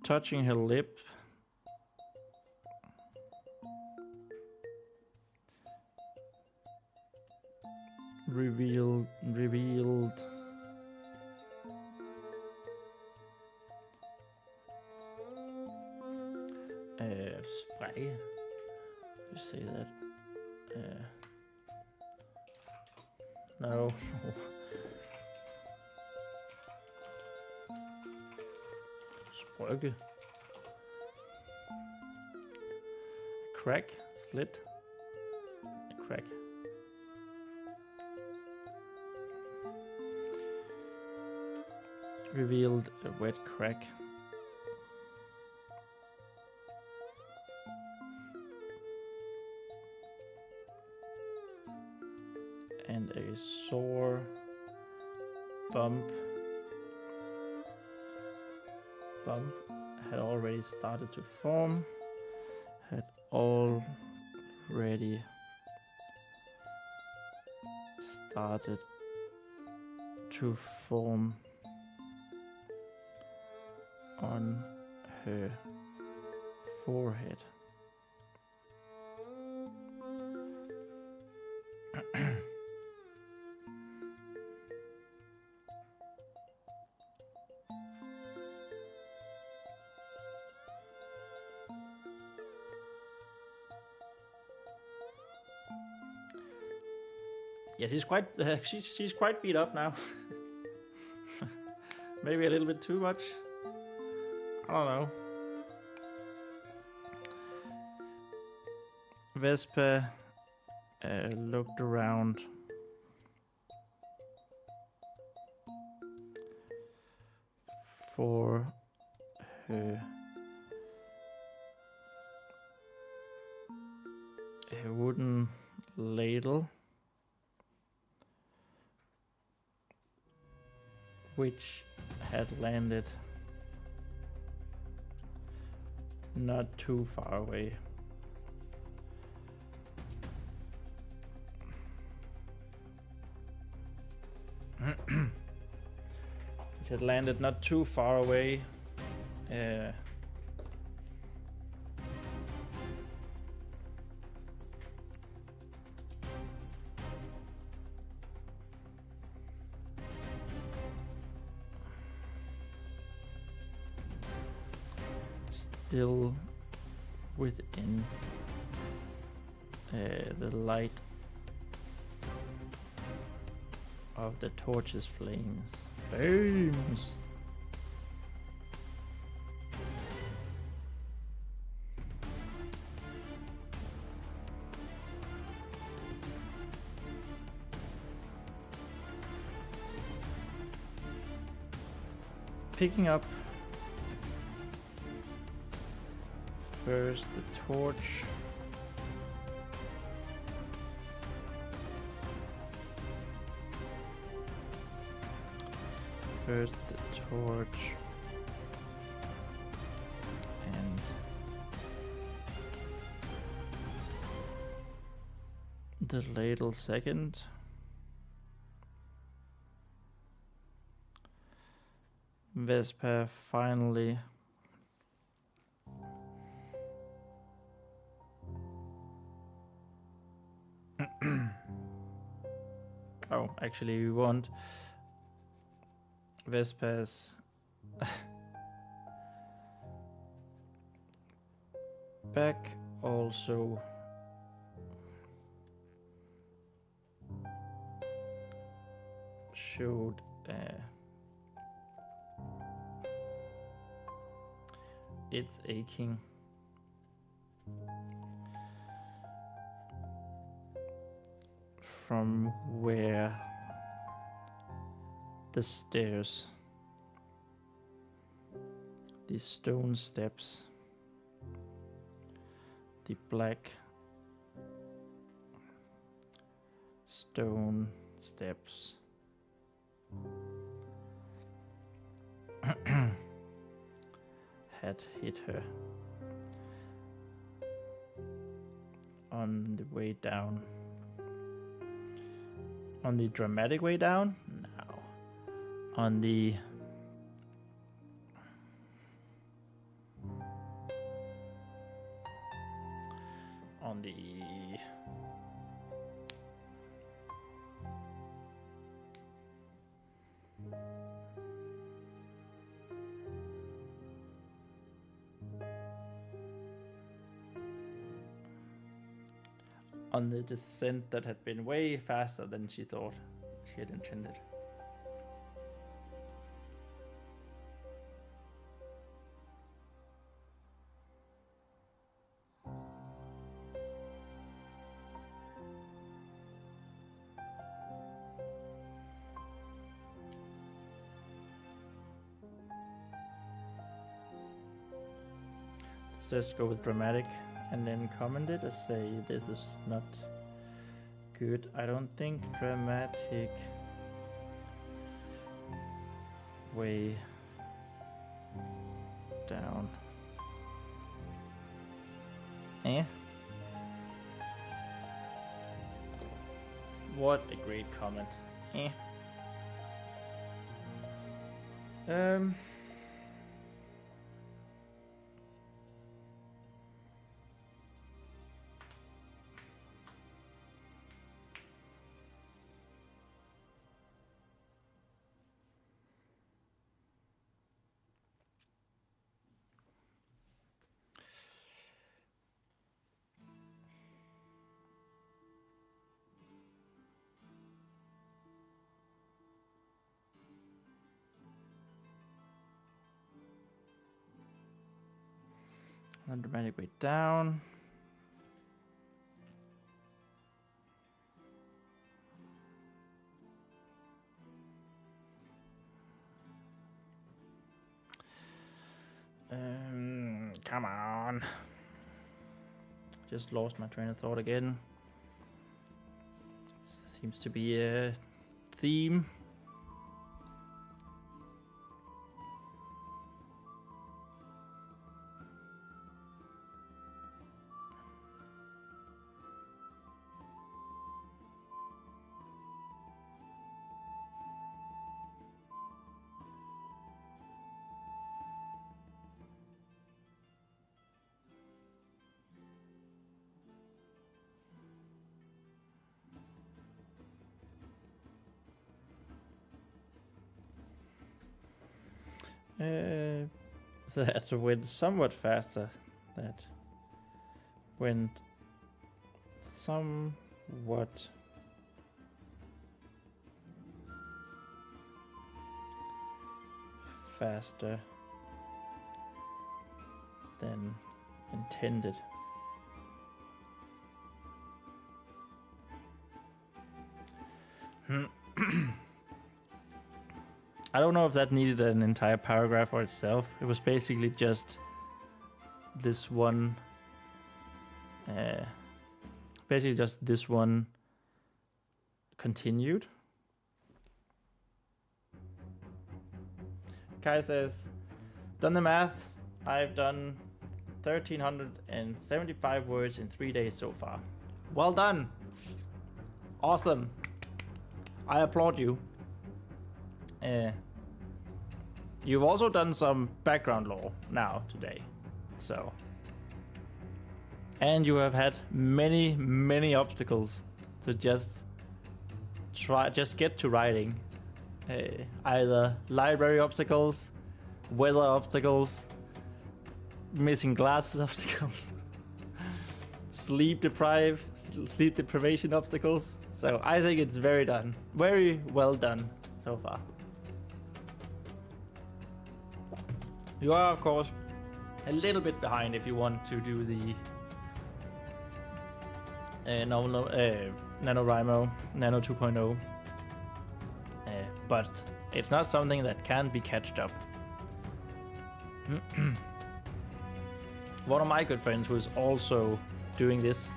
Touching her lip, revealed spray. You say that? No. Sprøjke. Crack. Slit. A crack. Revealed a wet crack. And a sore bump had already started to form. On her forehead. Yeah, she's quite she's quite beat up now. Maybe a little bit too much. I don't know. Vespa looked around for her a wooden ladle which had landed not too far away. It had landed not too far away. Still within the light of the torch's flames. Flames! Picking up first the torch. First the torch. And the ladle second. Vespa finally oh, actually we want Vespa's back also showed it's aching. From where the stairs, the stone steps, the black stone steps had hit her on the way down. On the dramatic way down? No. On the on the descent that had been way faster than she thought she had intended. Let's just go with dramatic. And then comment it and say this is not good. I don't think dramatic way down. What a great comment. And dramatic way down. Come on. Just lost my train of thought again. Seems to be a theme. That went somewhat faster. That went somewhat faster than intended. I don't know if that needed an entire paragraph for itself. It was basically just this one, continued. Kai says, done the math. I've done 1,375 words in 3 days so far. Well done. Awesome. I applaud you. You've also done some background lore now today, so, and you have had many obstacles to just get to writing. Either library obstacles, weather obstacles, missing glasses obstacles, sleep deprivation obstacles. So I think it's very well done so far. You are, of course, a little bit behind if you want to do the NaNoWriMo, Nano 2.0. But it's not something that can be catched up. One of my good friends who is also doing this,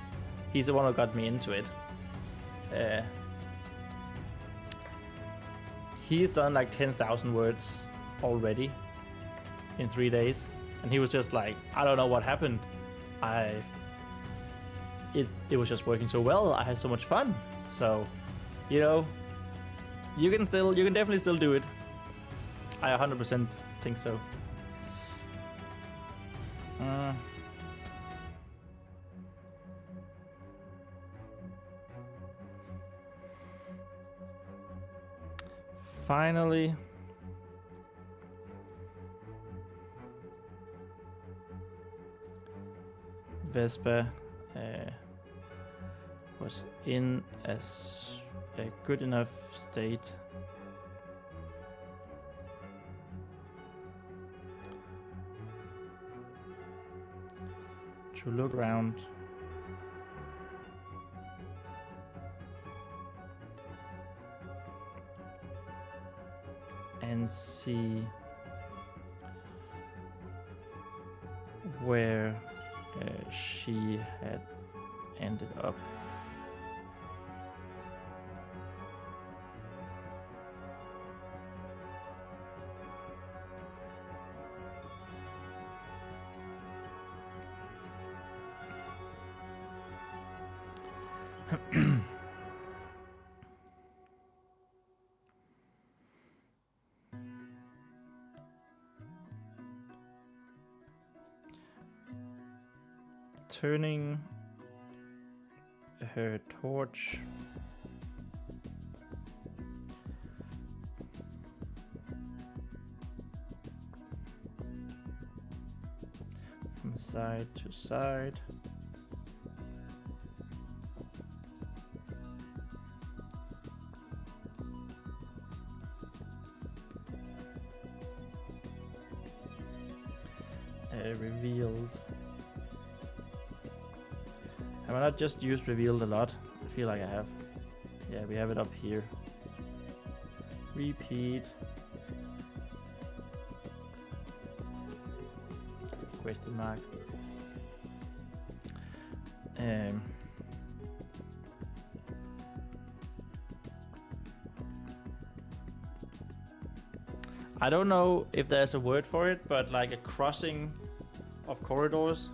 he's the one who got me into it. He's done like 10,000 words already in 3 days, and he was just like, I don't know what happened. It was just working so well. I had so much fun. So, you know, you can definitely still do it. I 100% think so. Finally, Vespa was in a good enough state to look around and see where she had ended up. Turning her torch from side to side. Revealed. Have I not just used revealed a lot? I feel like I have. Yeah, we have it up here. Repeat. Question mark. I don't know if there's a word for it, but like a crossing of corridors.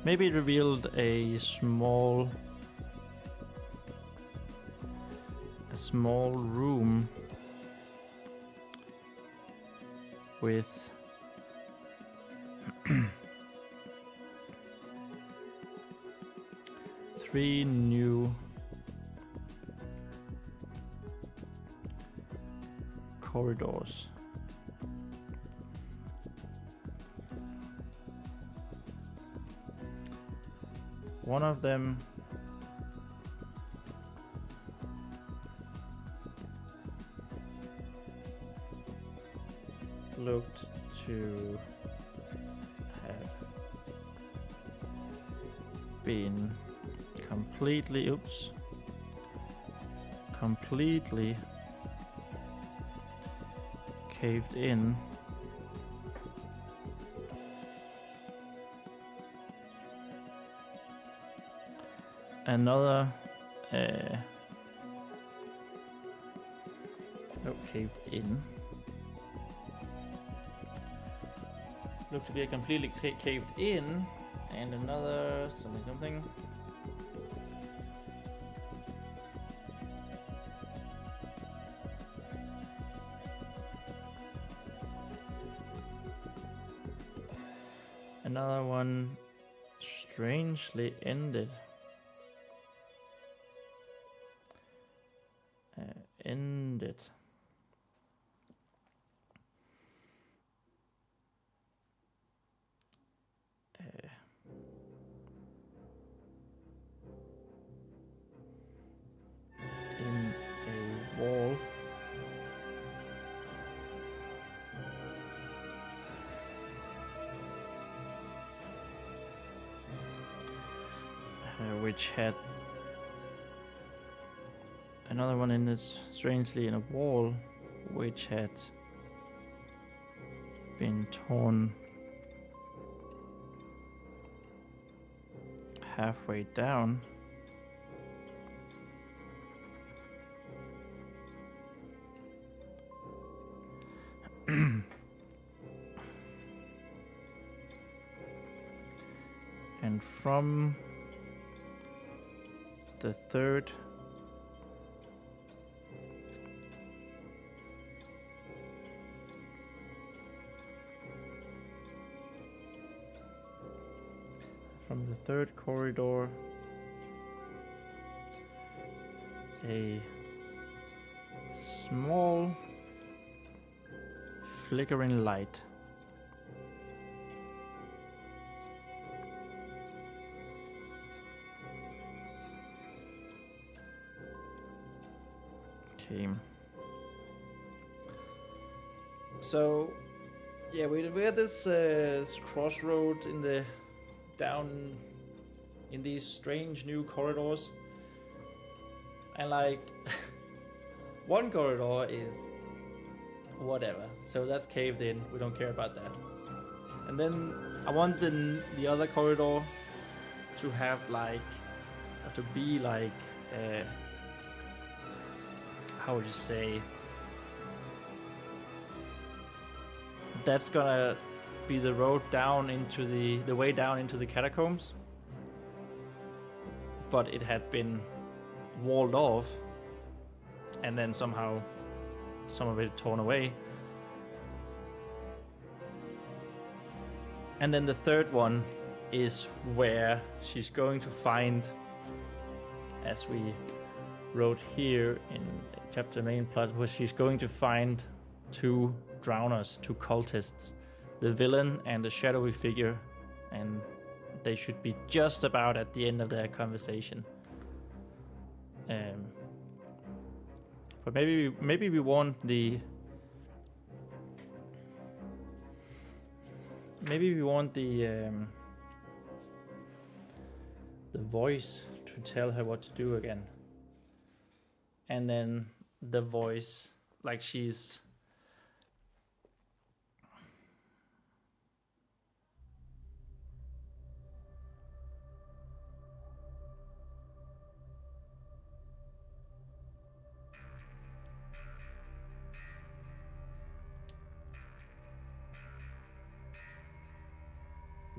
Maybe it revealed a small room with three new corridors. One of them looked to have been completely caved in. Another caved in. Looked to be a completely caved in, and another something. Another one strangely ended. Ended. In a wall. Which had another one in this, strangely in a wall, which had been torn halfway down. And from the third corridor, a small flickering light came. So yeah, we're at this crossroad in the down in these strange new corridors, and like one corridor is whatever, so that's caved in, we don't care about that. And then I want the other corridor to have like, or to be like how would you say, that's gonna be the road down into the way down into the catacombs, but it had been walled off and then somehow some of it torn away. And then the third one is where she's going to find, as we wrote here in chapter main plot, where she's going to find two drowners, two cultists, the villain and the shadowy figure, and they should be just about at the end of their conversation. But maybe we want the voice to tell her what to do again, and then the voice, like she's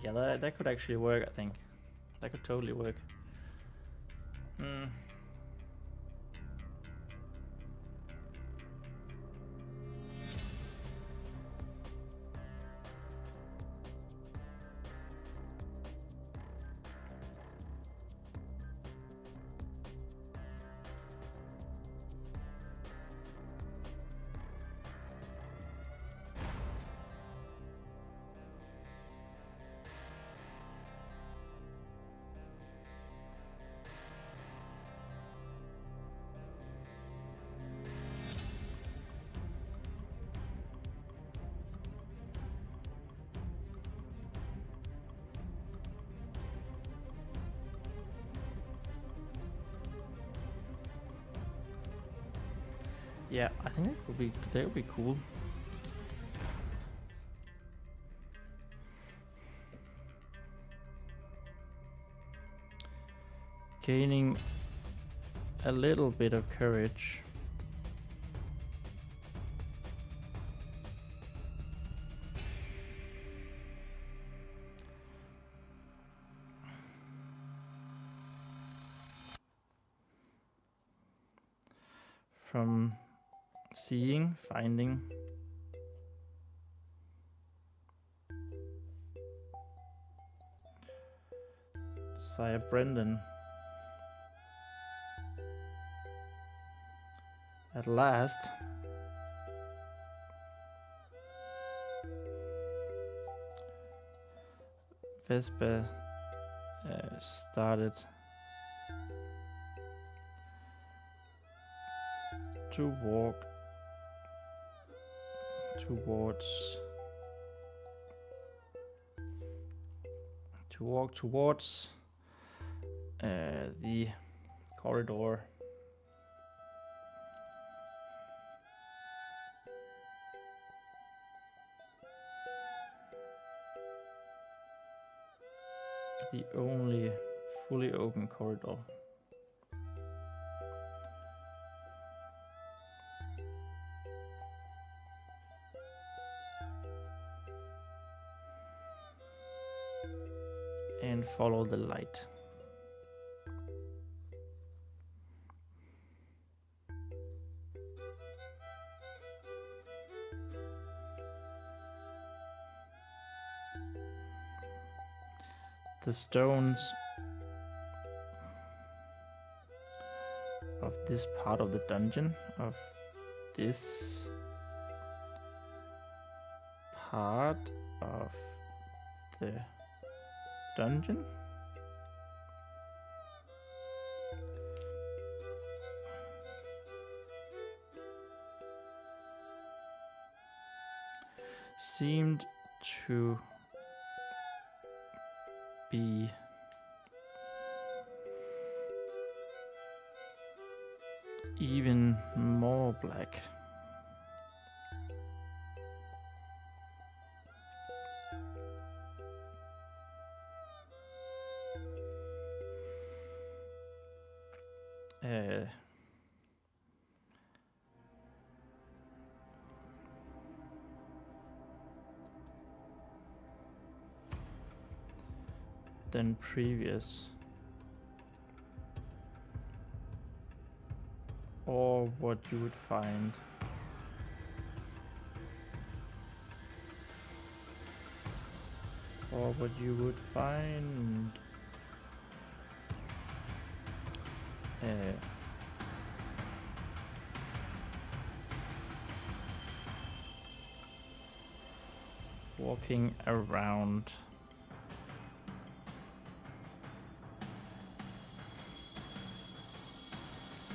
yeah, that could actually work. I think that could totally work. Yeah, I think that would be cool. Gaining a little bit of courage. From seeing, finding. Sire Brendan. At last. Vespa started to walk towards the corridor. The only fully open corridor. And follow the light. The stones of this part of the dungeon, of this part of the dungeon, seemed to be even more black. Than previous, or what you would find walking around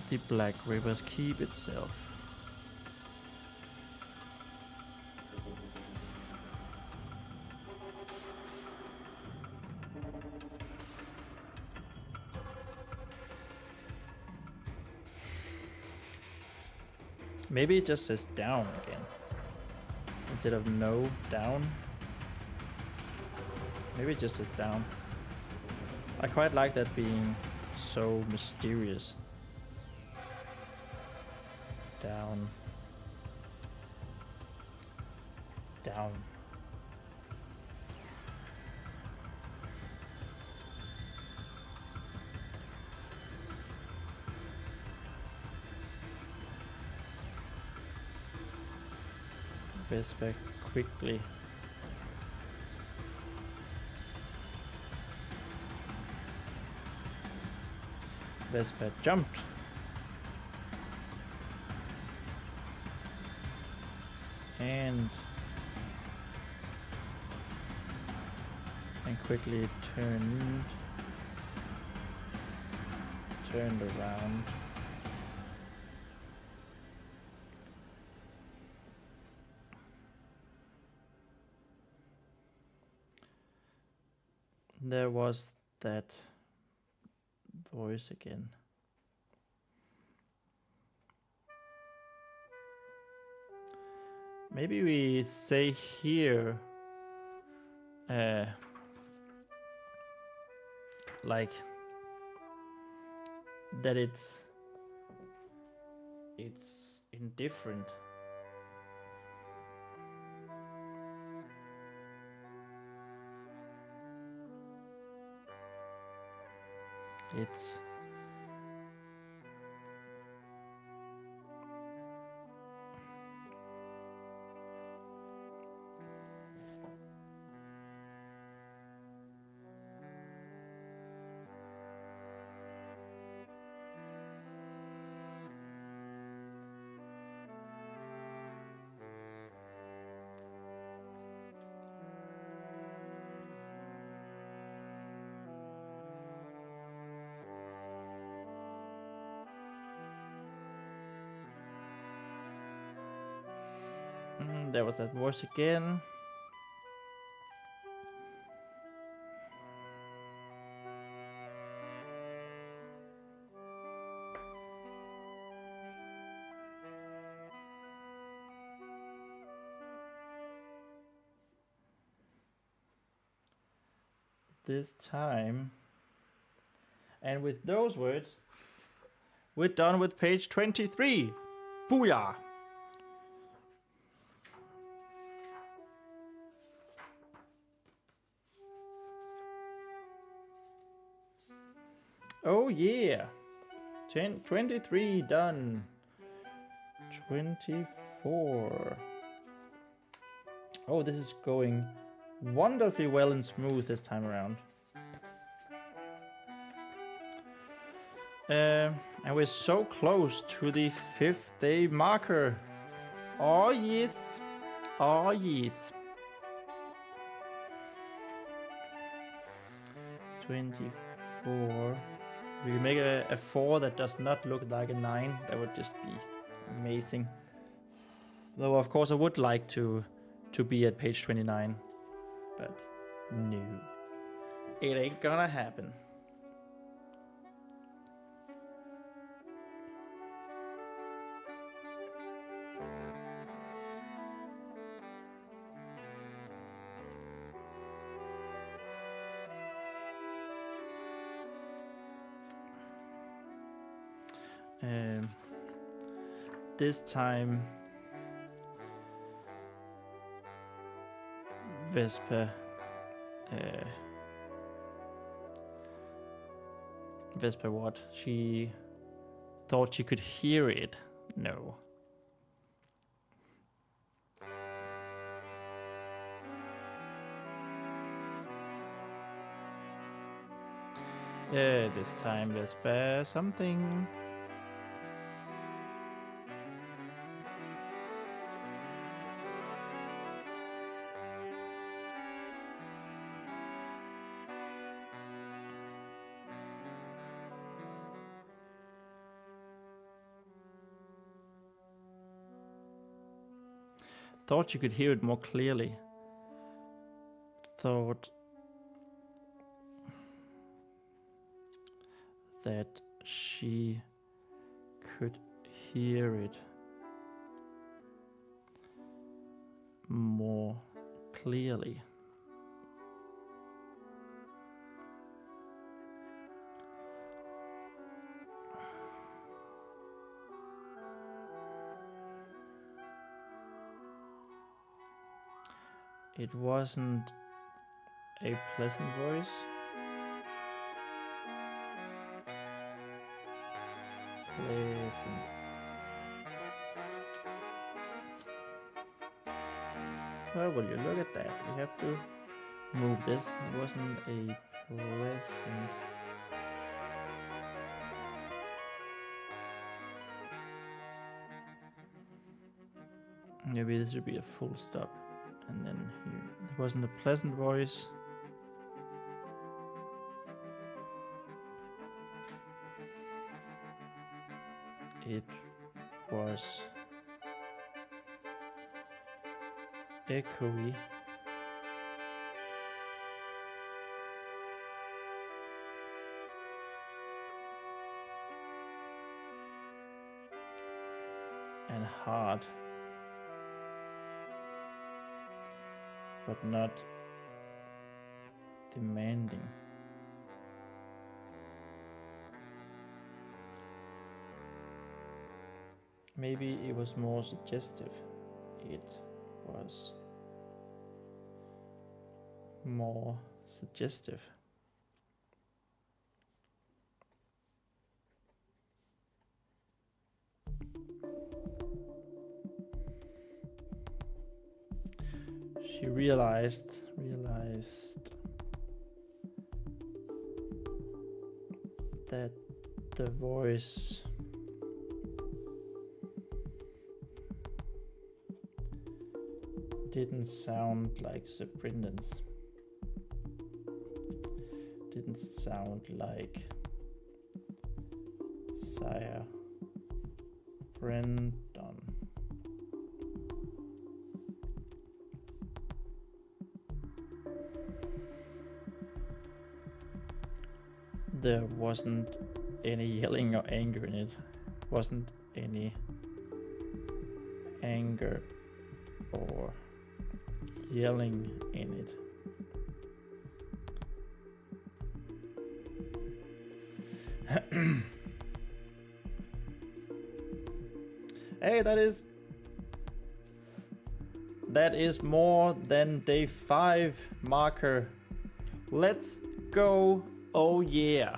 the Black River's keep itself. Maybe it just says down again instead of no, down. Maybe it just says down. I quite like that being so mysterious. Down. Down. Vespa quickly. Vespa jumped. And quickly turned around. There was that voice again. Maybe we say here, like that it's indifferent. It's there was that voice again. This time. And with those words, we're done with page 23. Booyah! Oh yeah! 23 done. 24. Oh, this is going wonderfully well and smooth this time around. And we're so close to the 5th day marker. Oh yes. Oh yes. 24. We can make a 4 that does not look like a 9. That would just be amazing. Though of course I would like to be at page 29. But no. It ain't gonna happen. This time Vespa what? She thought she could hear it. No. This time Vespa something. Thought you could hear it more clearly. Thought that she could hear it more clearly. It wasn't a pleasant voice. Pleasant. Well, will you look at that? We have to move this. It wasn't a pleasant. Maybe this should be a full stop. And then here, it wasn't a pleasant voice. It was echoey. And hard. but not demanding. Maybe it was more suggestive. It was more suggestive. She realized that the voice didn't sound like Brendan's. Didn't sound like Sire Brendan. There wasn't any yelling or anger in it. Wasn't any anger or yelling in it. Hey, that is more than day 5 marker. Let's go. Oh yeah.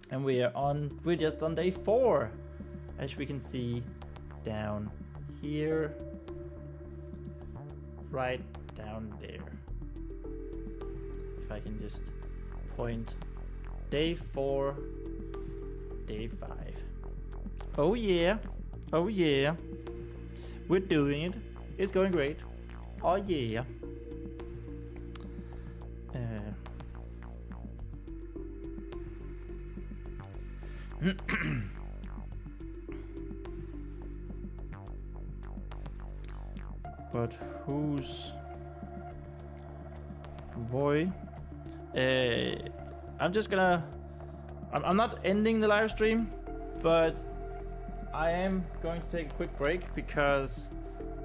And we're just on day 4, as we can see down here, right down there. If I can just point, day 4, day 5. Oh yeah, oh yeah, we're doing it. It's going great. Oh yeah. But whose boy? I'm just gonna. I'm not ending the live stream, but I am going to take a quick break because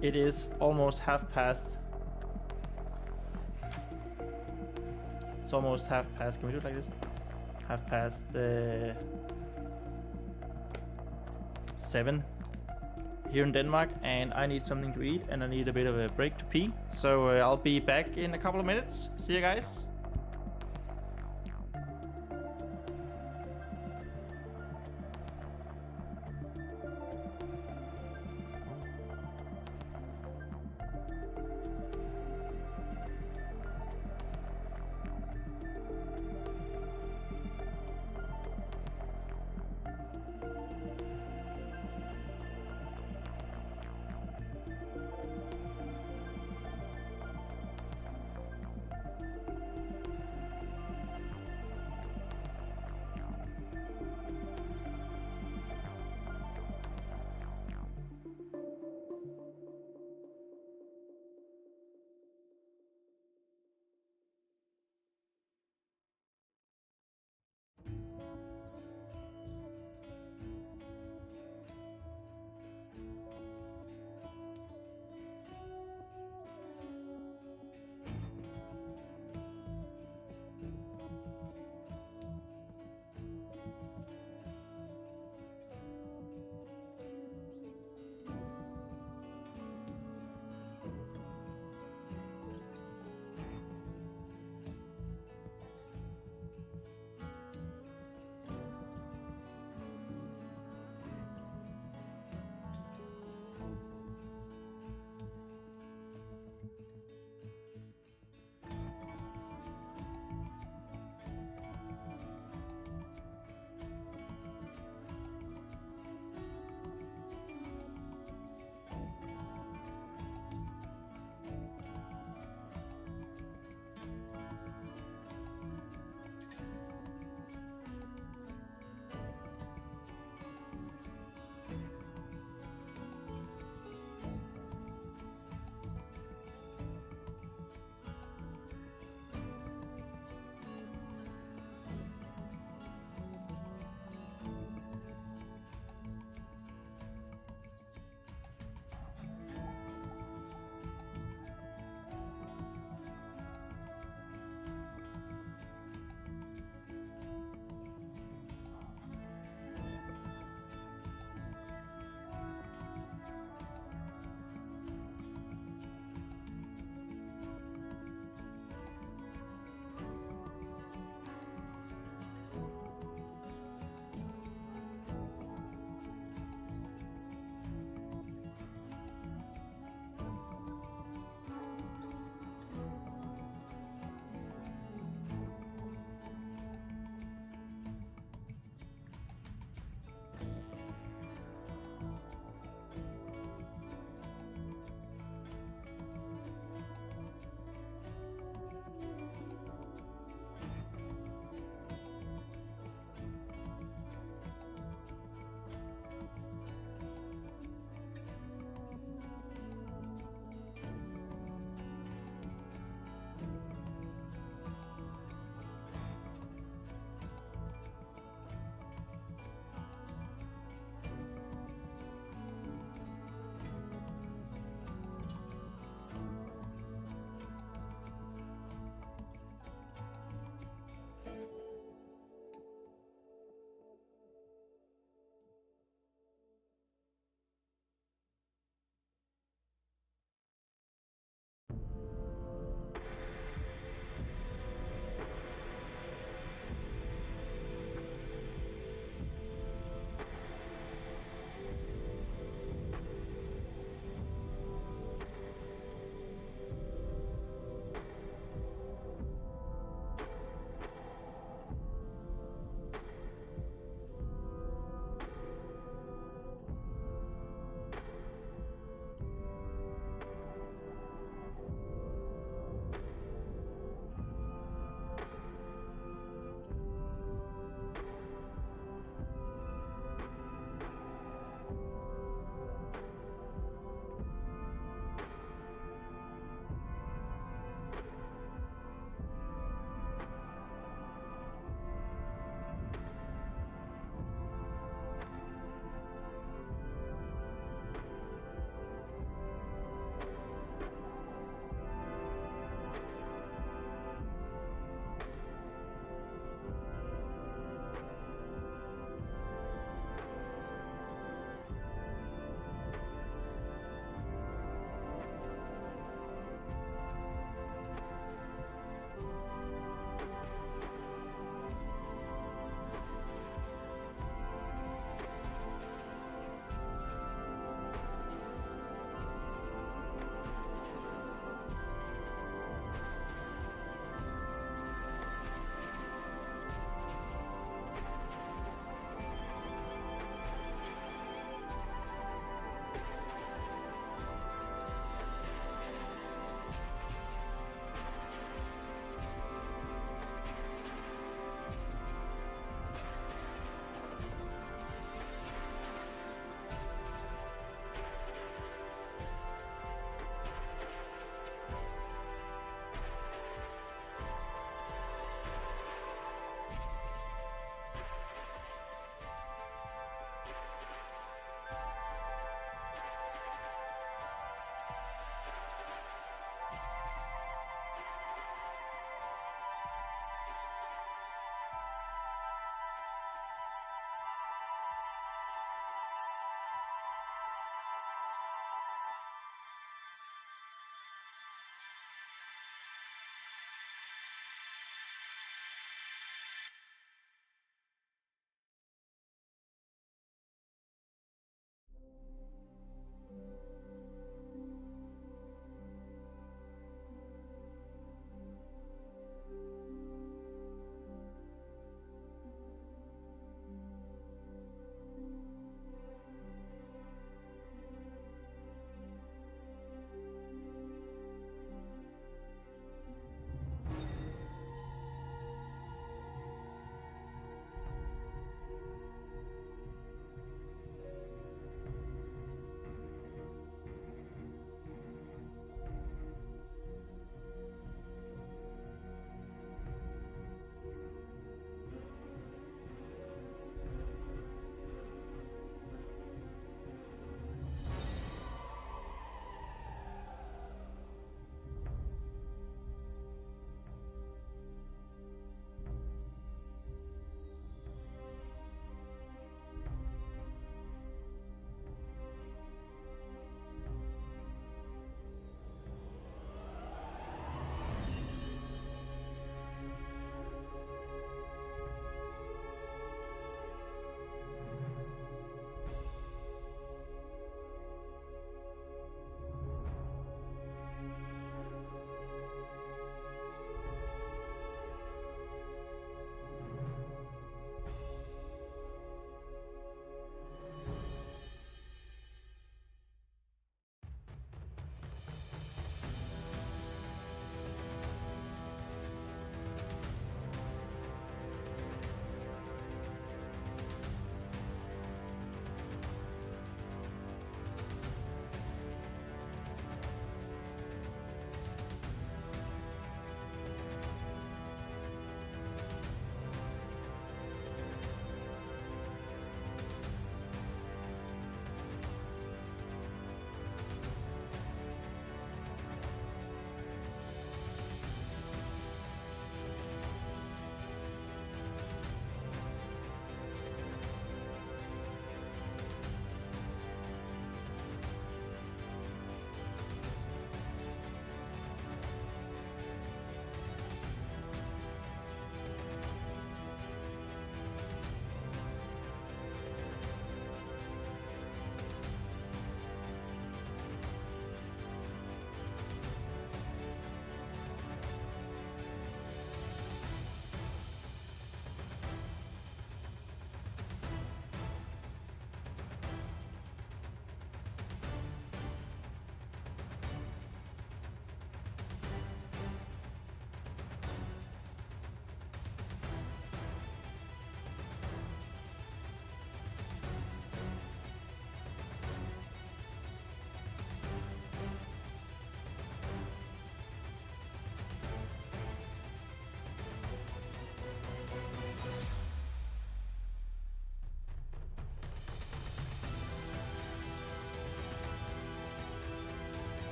it is almost past. It's almost past. Can we do it like this? 7 here in Denmark, and I need something to eat and I need a bit of a break to pee. So I'll be back in a couple of minutes. See you guys.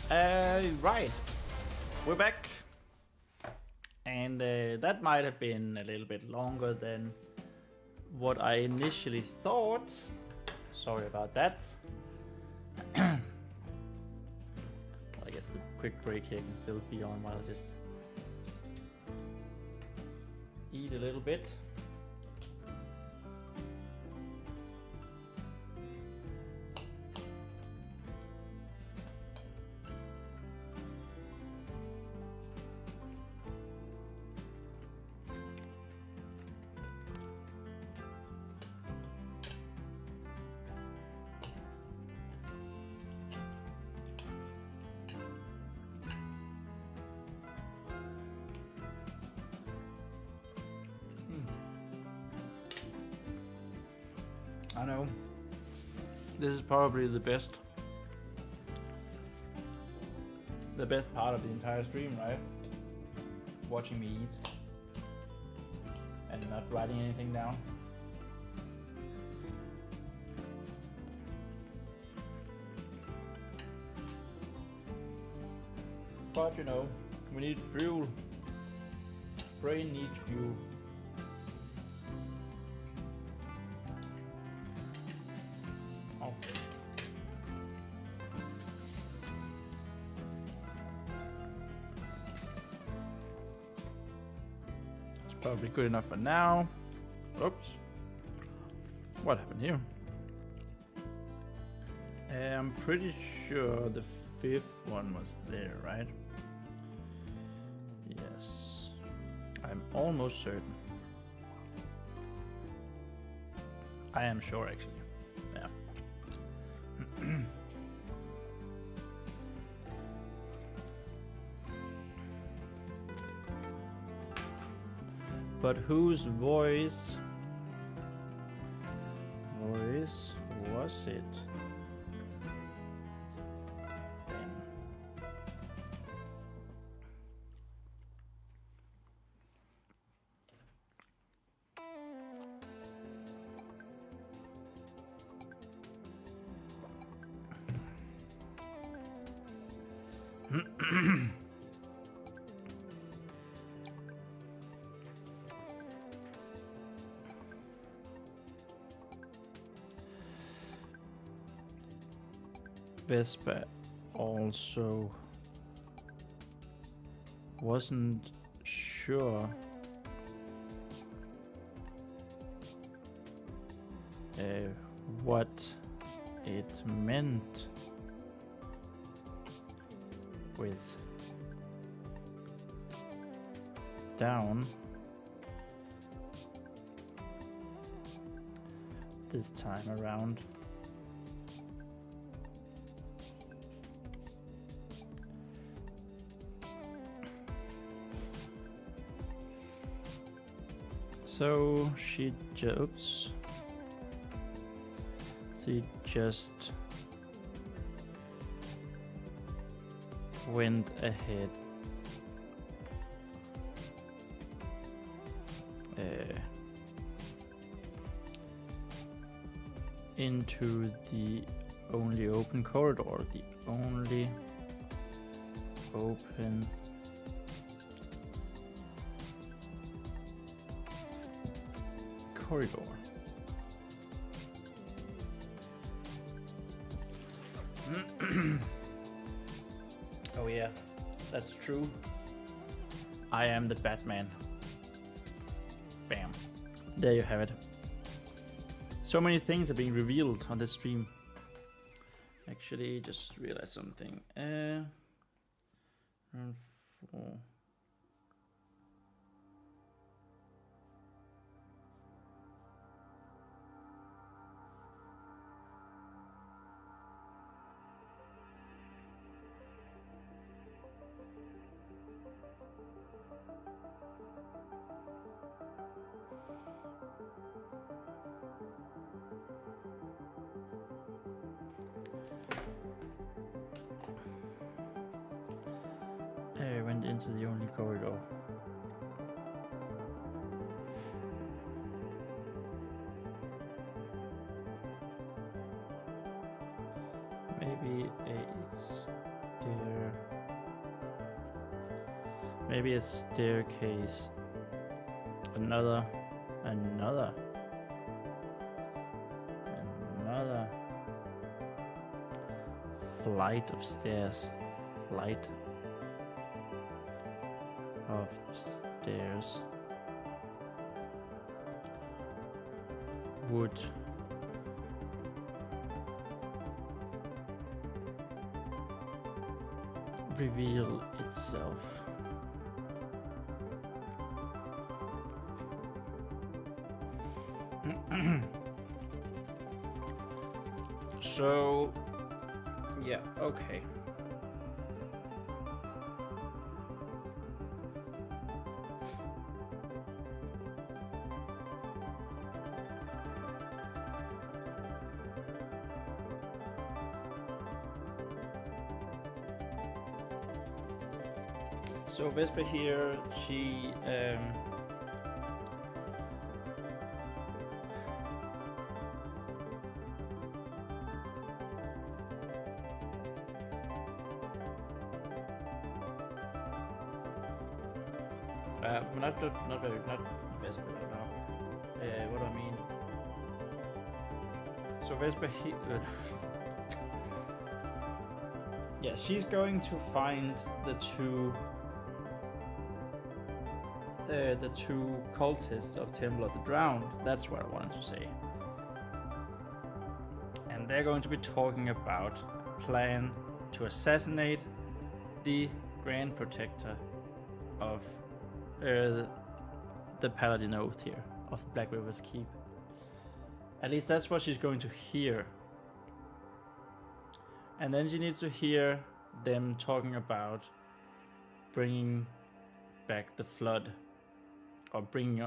Right, we're back. And that might have been a little bit longer than what I initially thought. Sorry about that. Well, I guess the quick break here can still be on while I just eat a little bit. I know. This is probably the best part of the entire stream, right? Watching me eat and not writing anything down. But you know, we need fuel. Brain needs fuel. Probably good enough for now. Oops. What happened here? I'm pretty sure the fifth one was there, right? Yes. I'm almost certain. I am sure, actually. Yeah. But whose voice was it? Then? Vespa also wasn't sure what it meant with down this time around. So she just went ahead into the only open corridor, the only open corridor. Oh yeah, that's true. I am the Batman. Bam. There you have it. So many things are being revealed on this stream. Actually, just realized something. Round 4. I went into the only corridor. Maybe a stair. Maybe a staircase. Another flight of stairs. Flight of stairs would reveal itself. So, yeah, okay. So Vesper here, she not Vesper right now. What do I mean? So Vesper here, yeah, she's going to find the two cultists of Temple of the Drowned. That's what I wanted to say. And they're going to be talking about a plan to assassinate the Grand Protector of the Paladin Oath here, of the Black River's Keep. At least that's what she's going to hear. And then she needs to hear them talking about bringing back the flood. Or bringing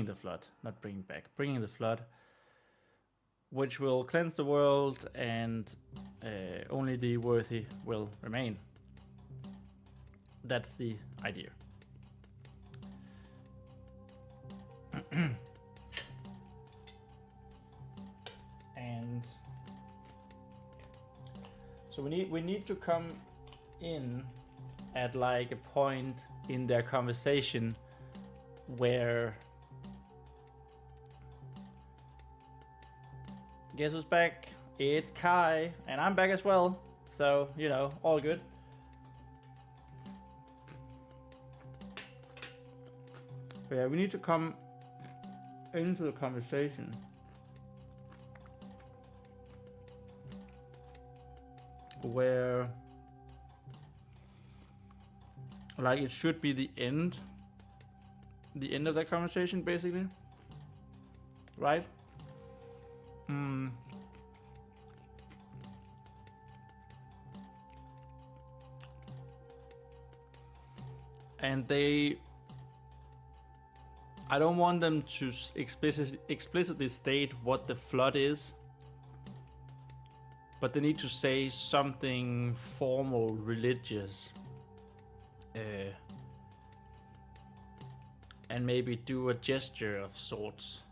the flood, not bringing back, bringing the flood, which will cleanse the world, and only the worthy will remain. That's the idea. And so we need to come in at like a point in their conversation where guess who's back? It's Kai, and I'm back as well. So, you know, all good. But yeah, we need to come into the conversation where like it should be the end of that conversation, basically, right? And I don't want them to explicitly state what the flood is, but they need to say something formal, religious, and maybe do a gesture of sorts.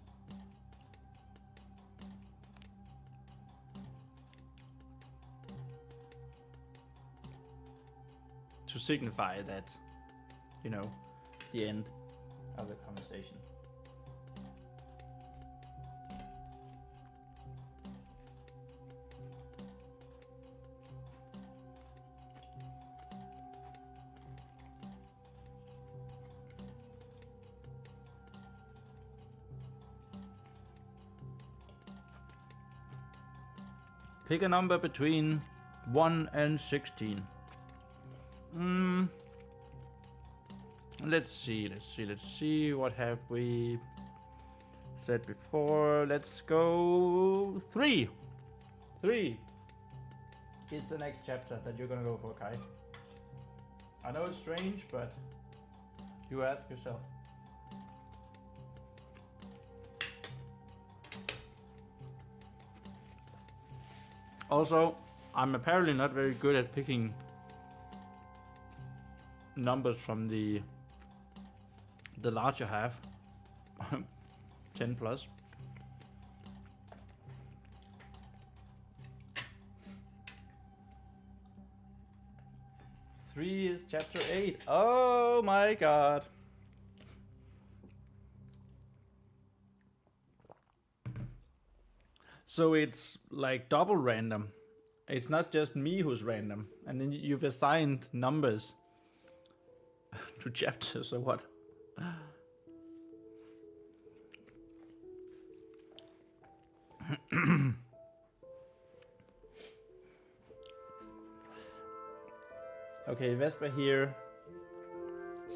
To signify that, you know, the end of the conversation. Pick a number between 1 and 16. Let's see. What have we said before? Let's go 3. 3 is the next chapter that you're gonna go for, Kai. I know it's strange, but you ask yourself. Also, I'm apparently not very good at picking numbers from the larger half. 10 plus. 3 is chapter 8. Oh my god. So it's like double random. It's not just me who's random. And then you've assigned numbers to chapters or what? Okay, Vespa here.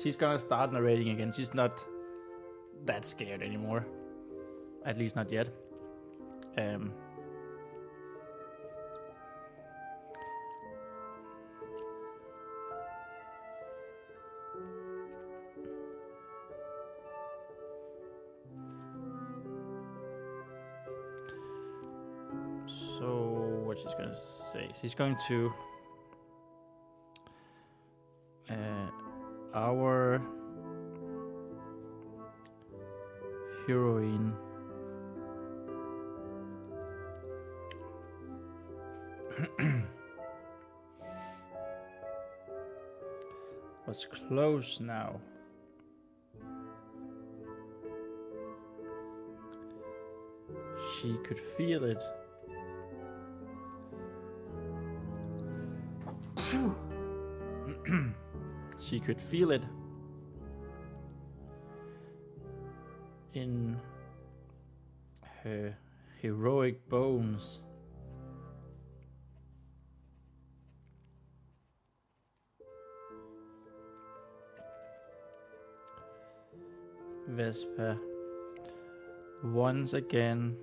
She's gonna start narrating again. She's not that scared anymore. At least not yet. So what she's gonna say? She's going to our heroine was close now. She could feel it. She could feel it in her heroic bones. Vespa once again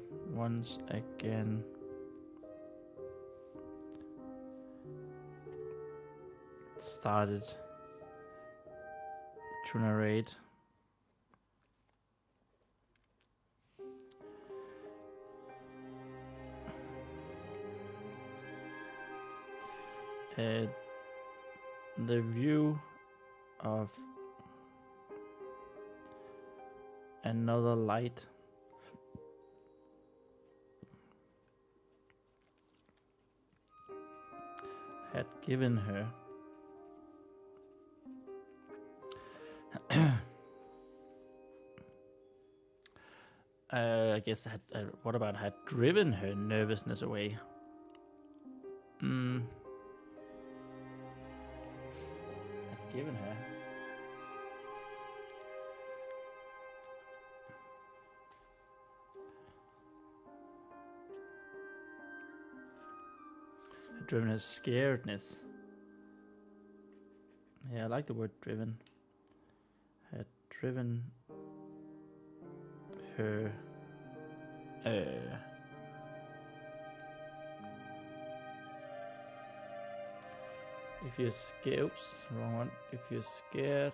started to narrate. The view of another light had given her I guess what about had driven her nervousness away? Had given her. Had driven her scaredness. Yeah, I like the word driven. Had driven her if you're scared, oops, wrong one. If you're scared,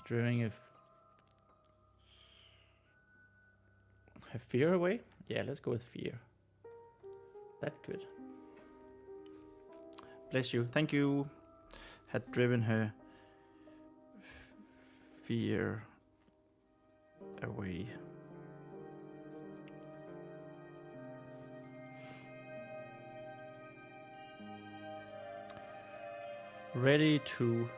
driving her fear away. Yeah, let's go with fear. That's good. Bless you. Thank you. Had driven her fear away. Ready to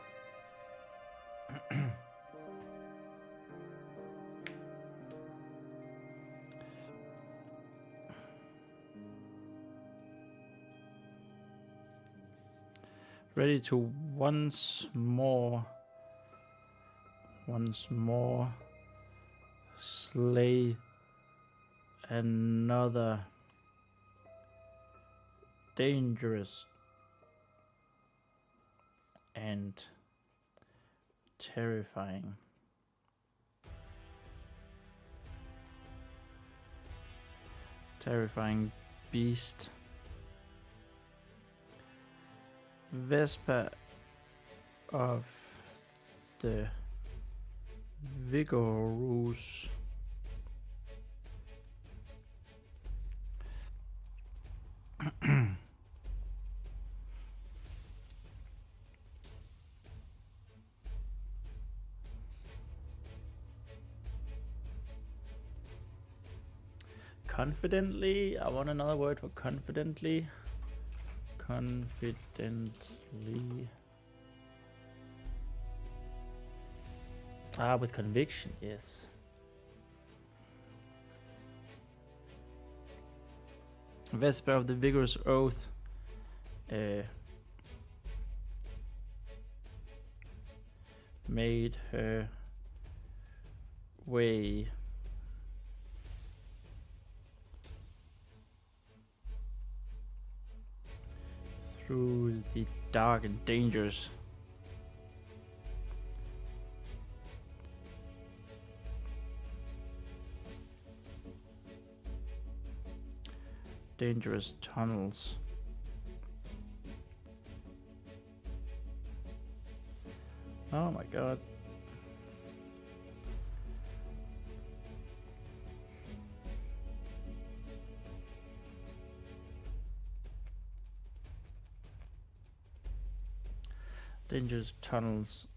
once more slay another dangerous and terrifying beast. Vespa of the vigorous confidently. I want another word for confidently. Confidently. Ah, with conviction, yes. Vesper of the Vigorous Oath. Made her way through the dark and dangerous tunnels. Oh my god. Dangerous tunnels.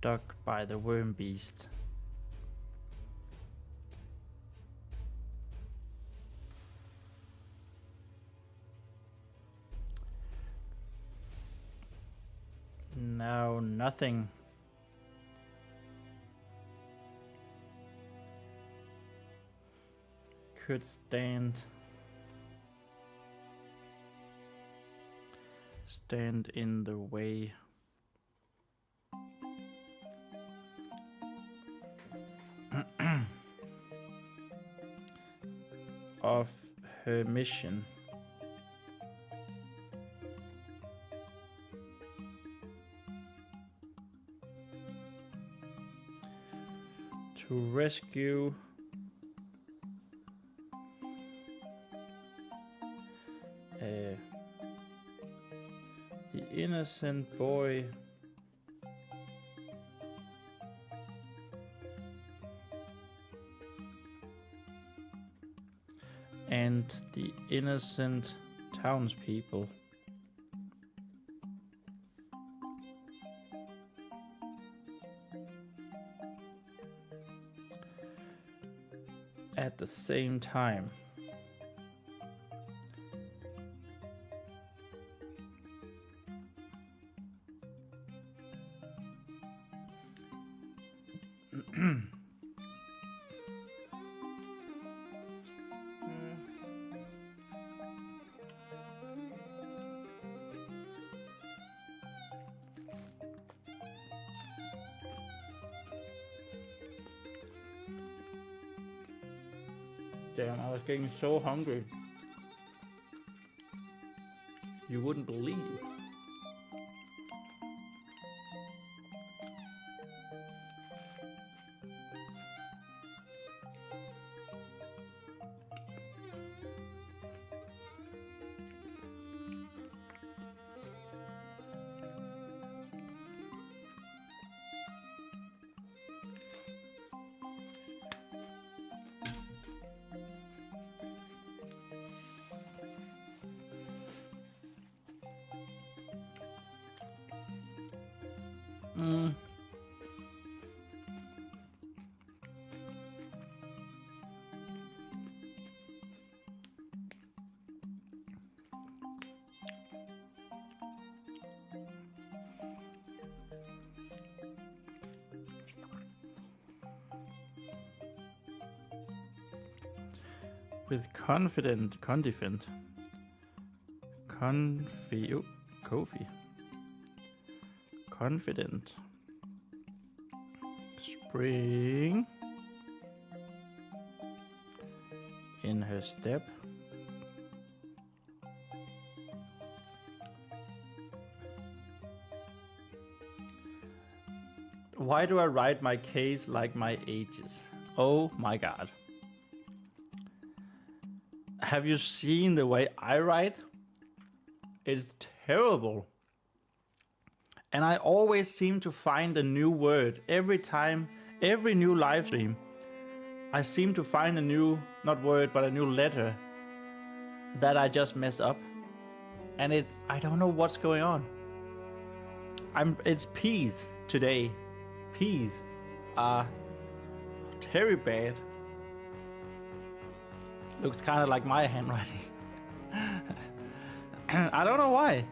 Dug by the worm beast. Now nothing could stand in the way of her mission. To rescue the innocent boy and the innocent townspeople. At the same time. Damn, I was getting so hungry. You wouldn't believe. With confident, Kofi, confident, spring in her step, why do I write my case like my ages? Oh my god. Have you seen the way I write? It's terrible. And I always seem to find a new word every time, every new live stream. I seem to find a new, not word, but a new letter that I just mess up. And I don't know what's going on. It's peace today. P's are very bad. Looks kind of like my handwriting. I don't know why.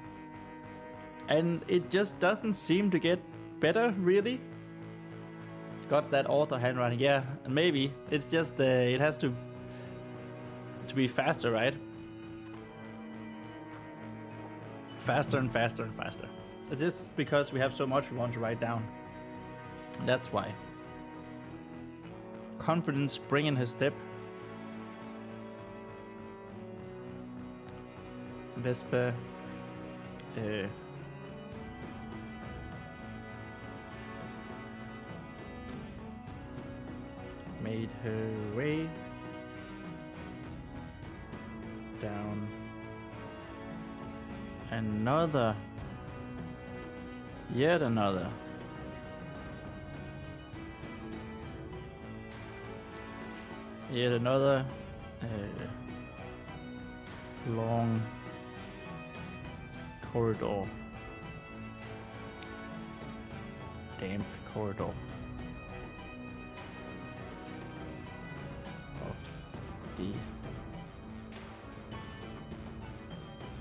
And it just doesn't seem to get better, really. Got that author handwriting, yeah. And maybe it's just it has to be faster, right? Faster and faster and faster. It's just because we have so much we want to write down. That's why. Confident spring in his step. Vespa made her way down yet another long corridor, damp corridor of the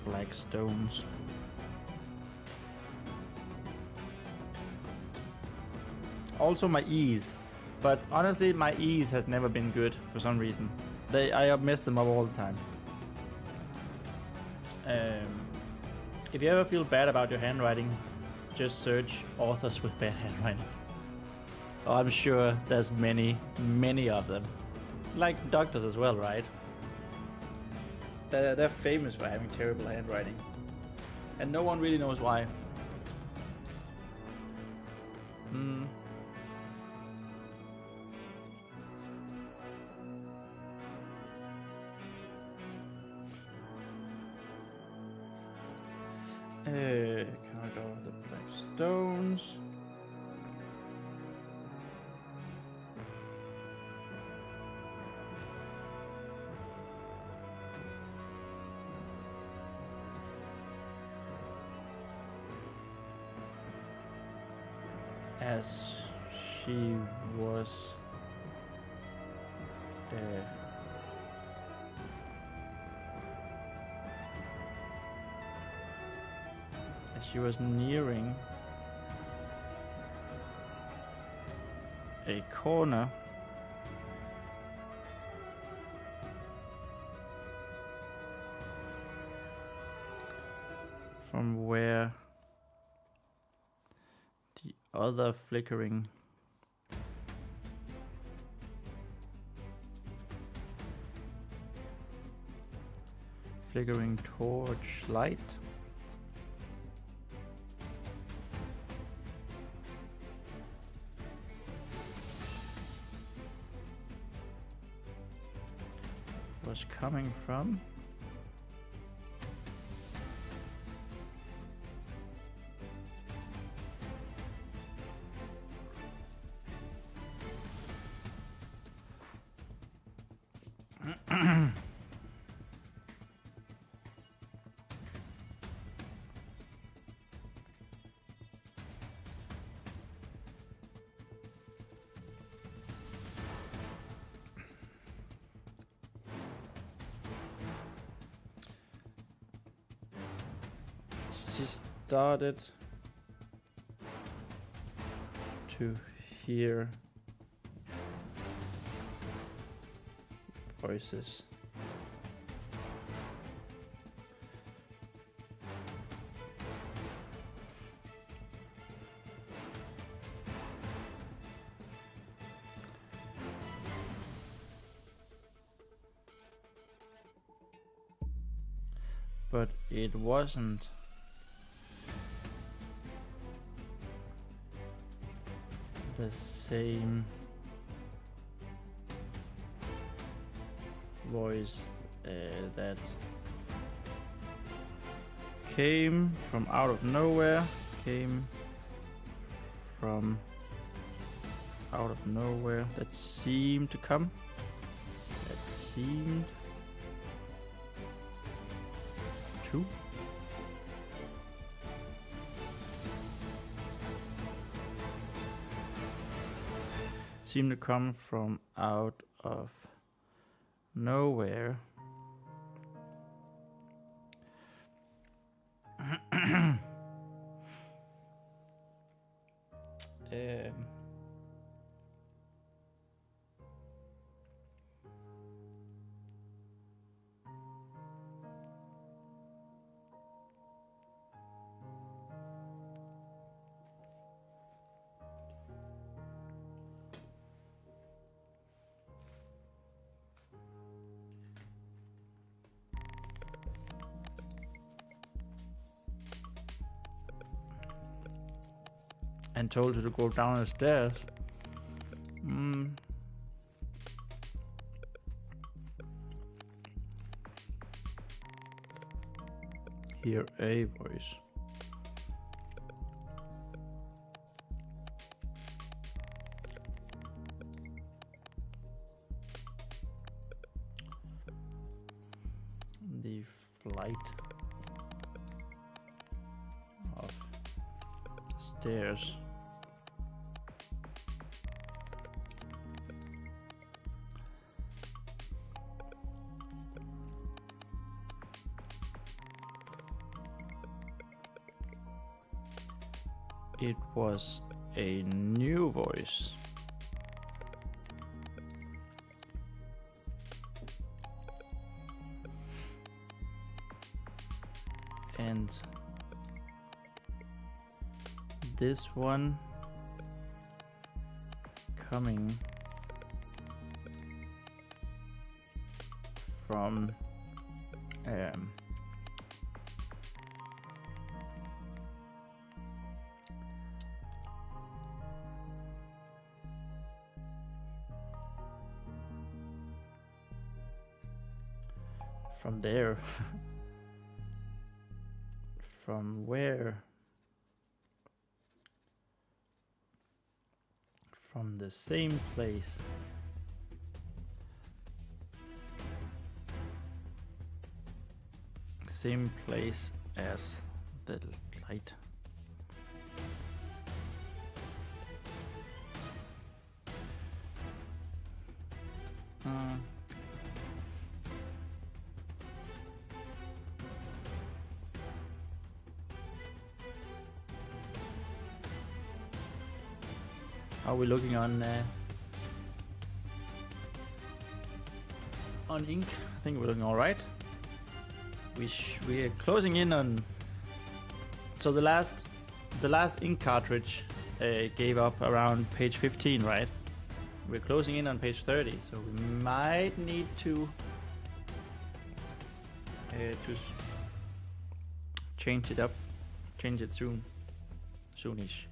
black stones. Also my E's, but honestly my E's has never been good for some reason. I have messed them up all the time. If you ever feel bad about your handwriting, just search authors with bad handwriting. Oh, I'm sure there's many of them. Like doctors as well, right? They're famous for having terrible handwriting. And no one really knows why. Corridor of the black stones. As she was nearing a corner from where the other flickering torch light was coming from. She started to hear voices. But it wasn't the same voice that came from out of nowhere, that seemed to come, to seemed to come from out of nowhere. And told her to go down the stairs. Hear a voice. The flight of stairs. It was a new voice. And this one coming from from there. From where? From the same place. Same place as the light. How are we looking on ink? I think we're looking all right. We're closing in on. So the last ink cartridge gave up around page 15, right? We're closing in on page 30, so we might need to change it up, change it soonish.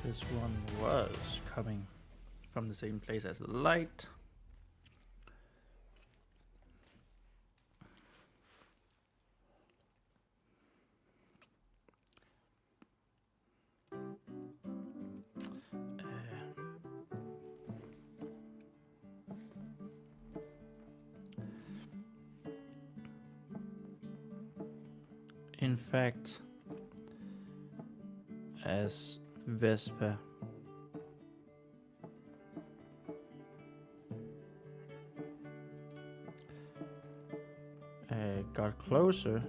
This one was coming from the same place as the light. In fact, as Vespa got closer,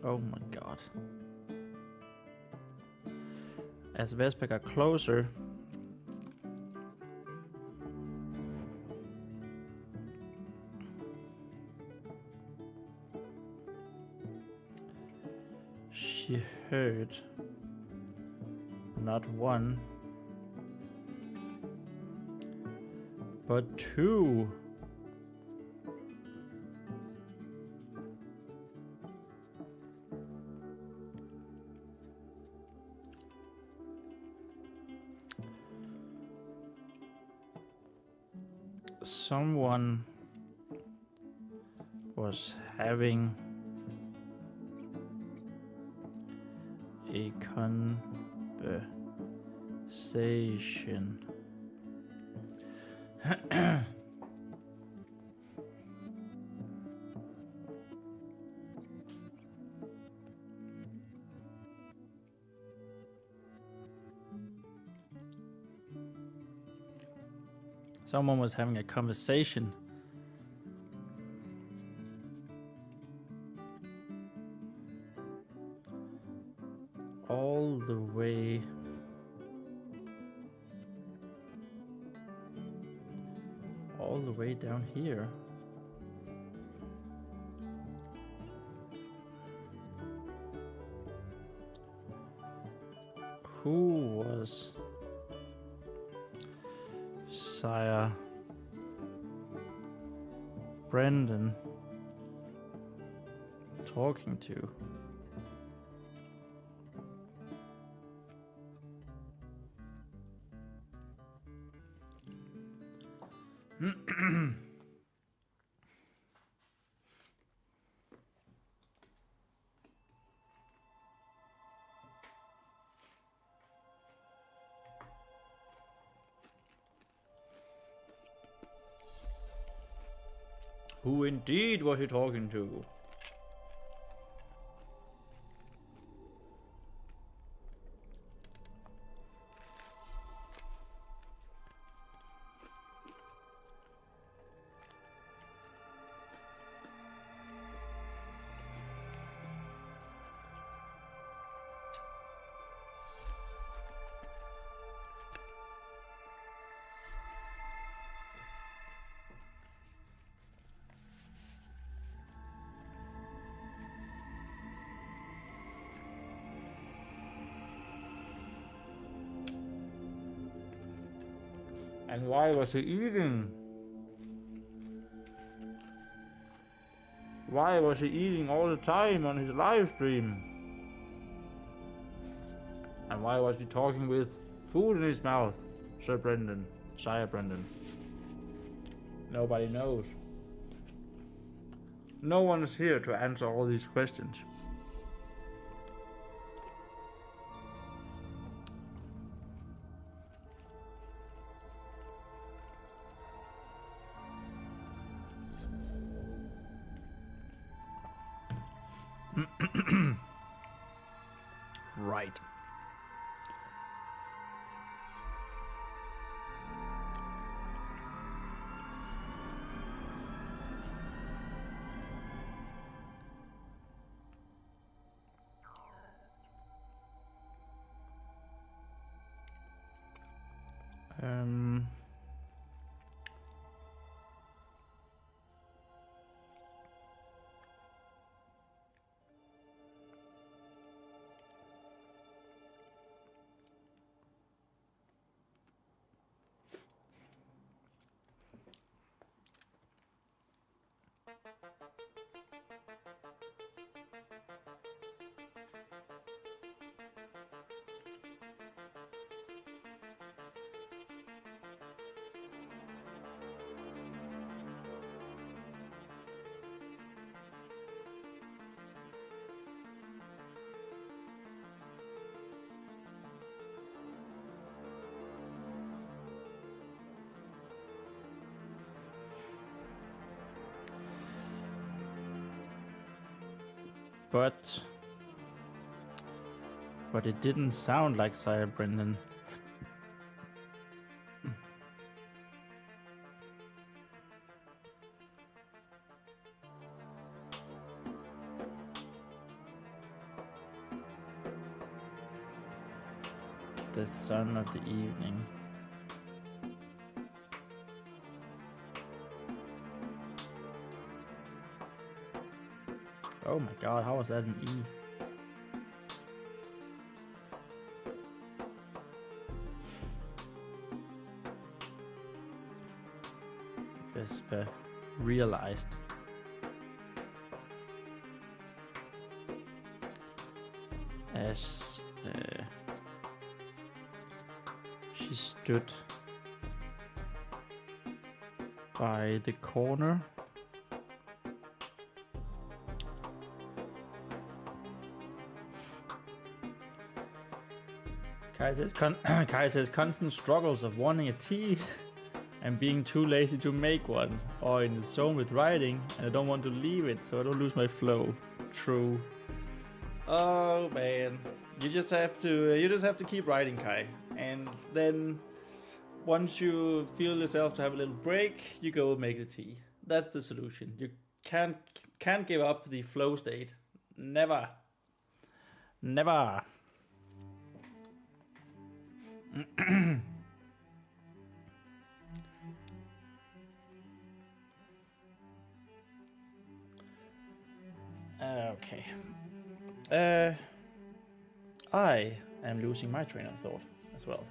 oh my god. As Vespa got closer, she heard not one, but two someone was having a conversation. Someone was having a conversation. All the way down here. Who was Sire Brendan talking to? Who indeed was he talking to? And why was he eating? Why was he eating all the time on his live stream? And why was he talking with food in his mouth, Sire Brendan? Nobody knows. No one is here to answer all these questions. Right. But it didn't sound like Sire Brendan. The son of the evening. Oh my god, how was that an E? Vespa realized as she stood by the corner. Kai says constant struggles of wanting a tea and being too lazy to make one, or in the zone with writing and I don't want to leave it so I don't lose my flow. True. Oh man, you just have to keep writing, Kai, and then once you feel yourself to have a little break, you go make the tea. That's the solution. You can't give up the flow state. Never. Okay. I am losing my train of thought as well.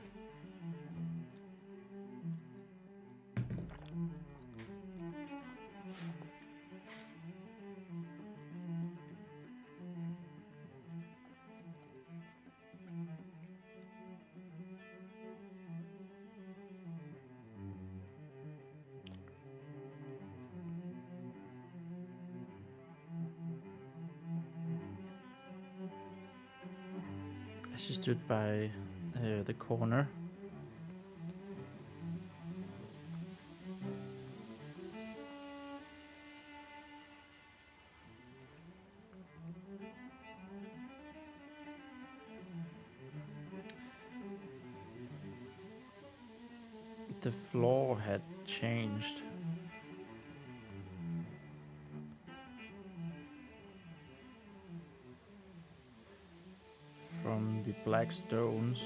She stood by the corner. The floor had changed. From the black stones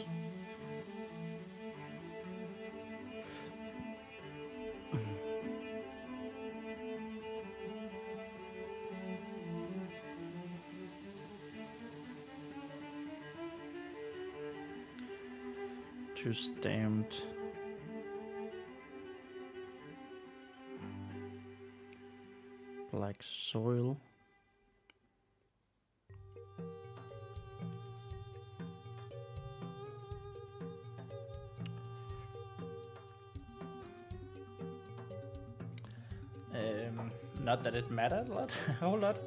to stamped black soil. Not that it mattered a lot, a whole lot.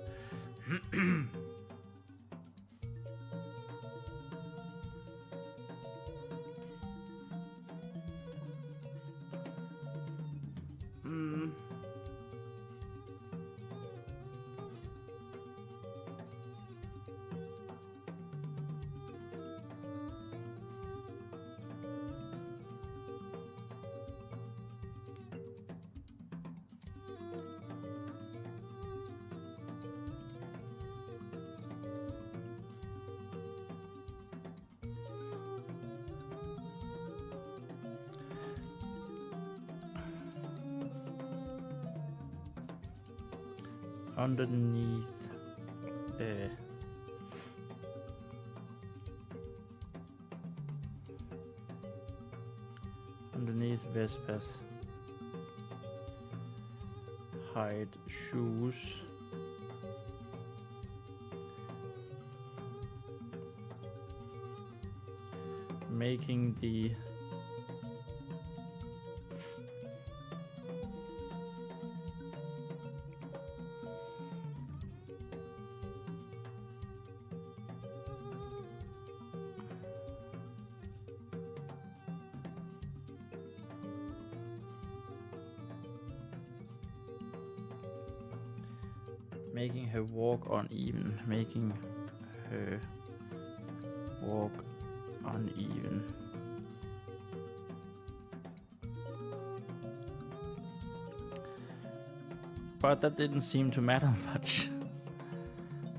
Underneath Vespa's hide shoes, making the making her walk uneven, making her walk uneven. But that didn't seem to matter much.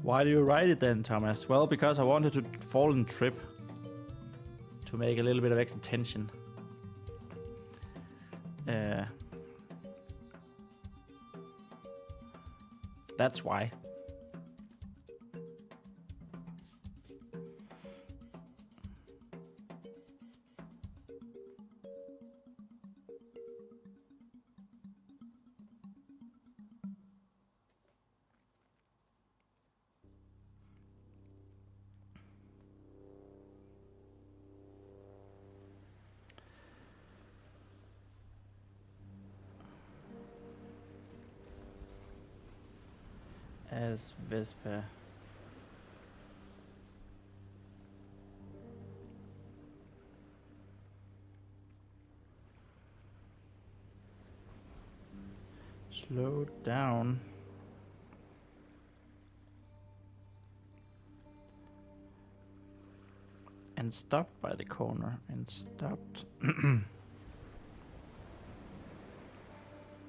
Why do you write it then, Thomas? Well, because I wanted to fall and trip to make a little bit of extra tension. That's why. as Vespa. Slow down. And stopped by the corner and stopped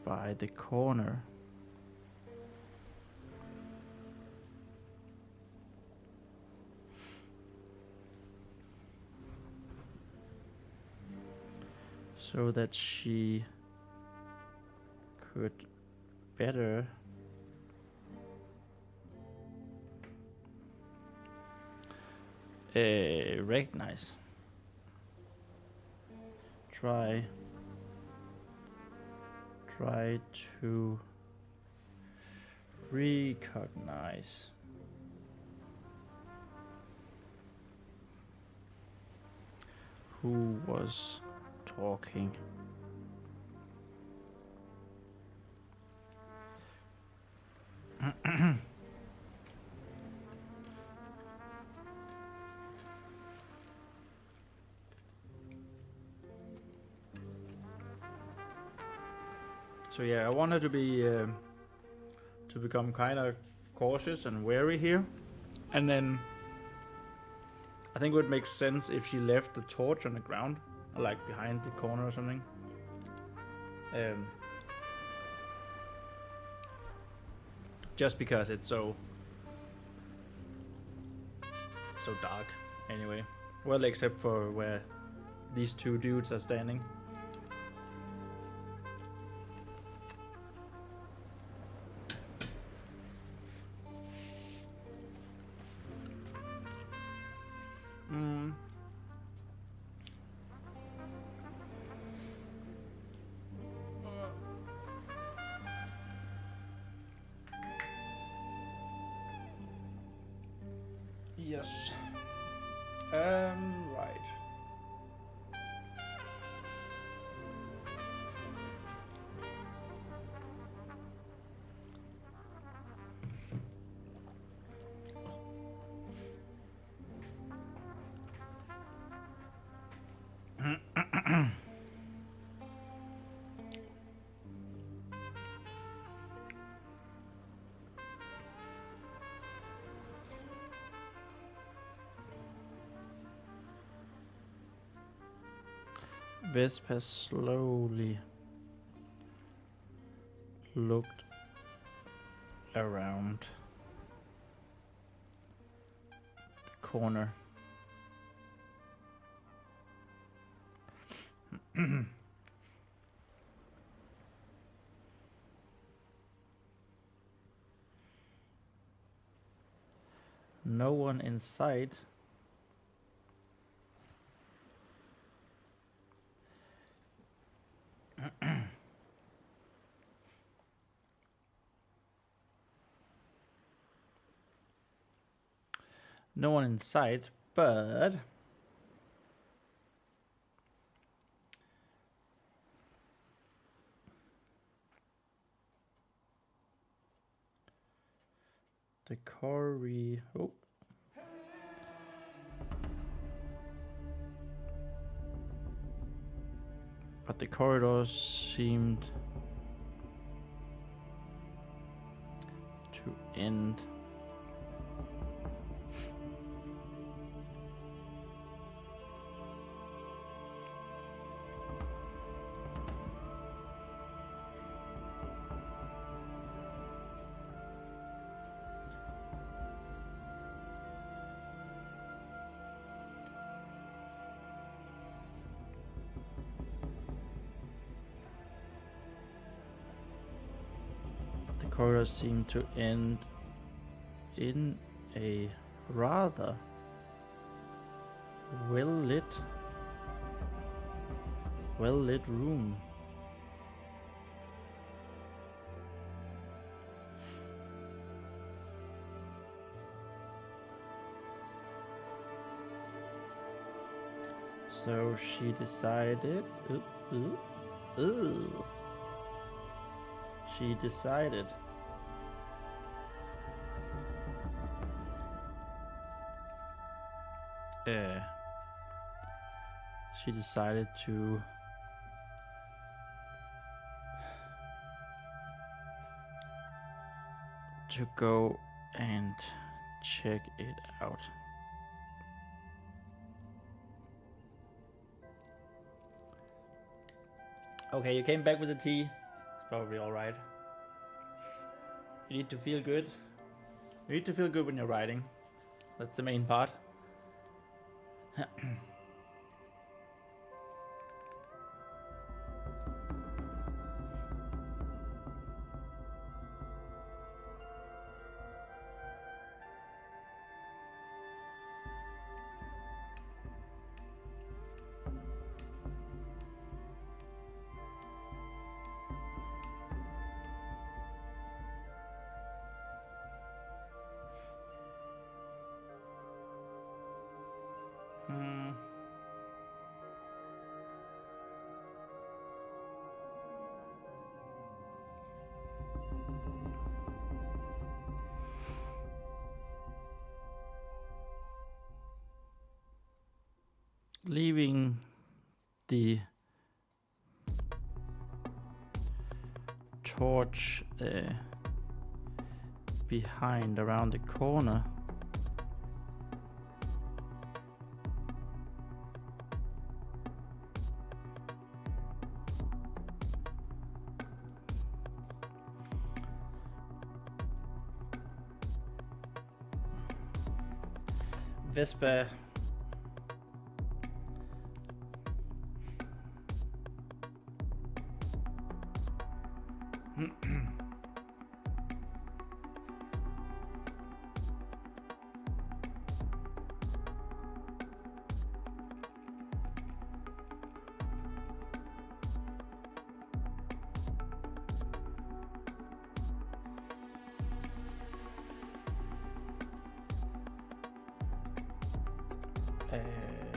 by the corner. So that she could better recognize. Try to recognize who was talking. So yeah, I wanted to be to become kind of cautious and wary here, and then I think it would make sense if she left the torch on the ground, or like behind the corner or something. Just because it's so dark. Anyway, well, except for where these two dudes are standing. Yes. Right. Vespa slowly looked around the corner. No one in sight. No one in sight, but the but the corridor seemed to end. The corridor seemed to end in a rather well-lit room. So she decided. She decided she decided to go and check it out. Okay, you came back with the tea. It's probably alright. You need to feel good. You need to feel good when you're writing. That's the main part. Leaving the torch behind around the corner. Vespa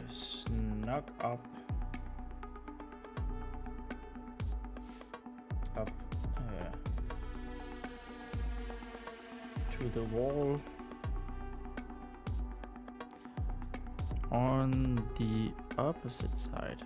snuck up to the wall on the opposite side.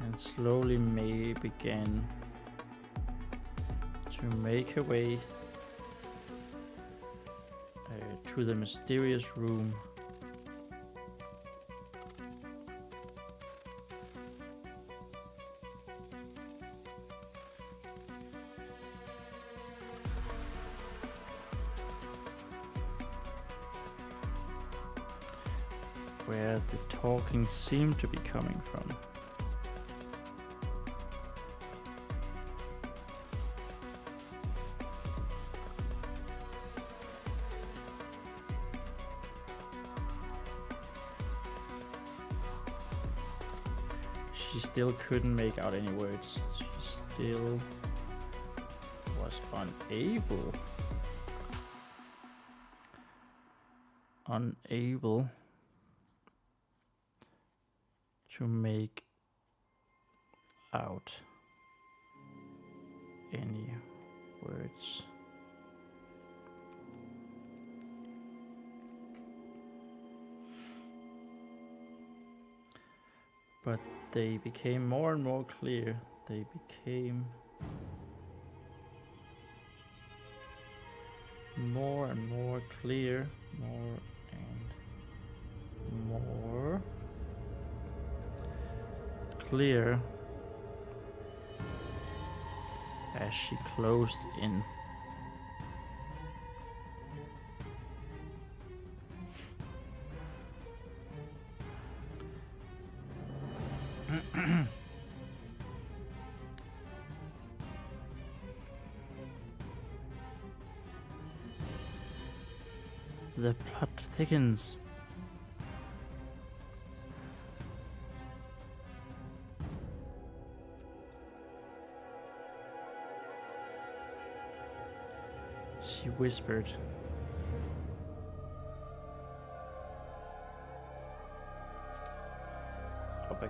And slowly May began to make her way to the mysterious room. Where the talking seemed to be coming from. She still couldn't make out any words. She still was unable to make out any words. But they became more and more clear. They became more and more clear, more and more clear as she closed in. The plot thickens. She whispered.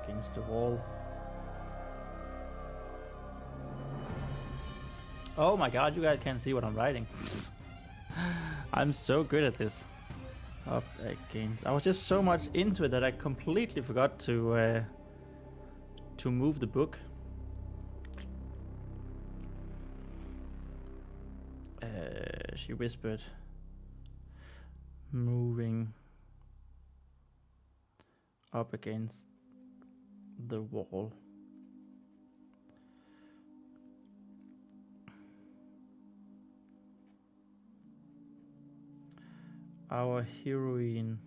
against the wall. Oh my god, you guys can't see what I'm writing. I'm so good at this. Up against. I was just so much into it that I completely forgot to move the book. She whispered, moving up against the wall. Our heroine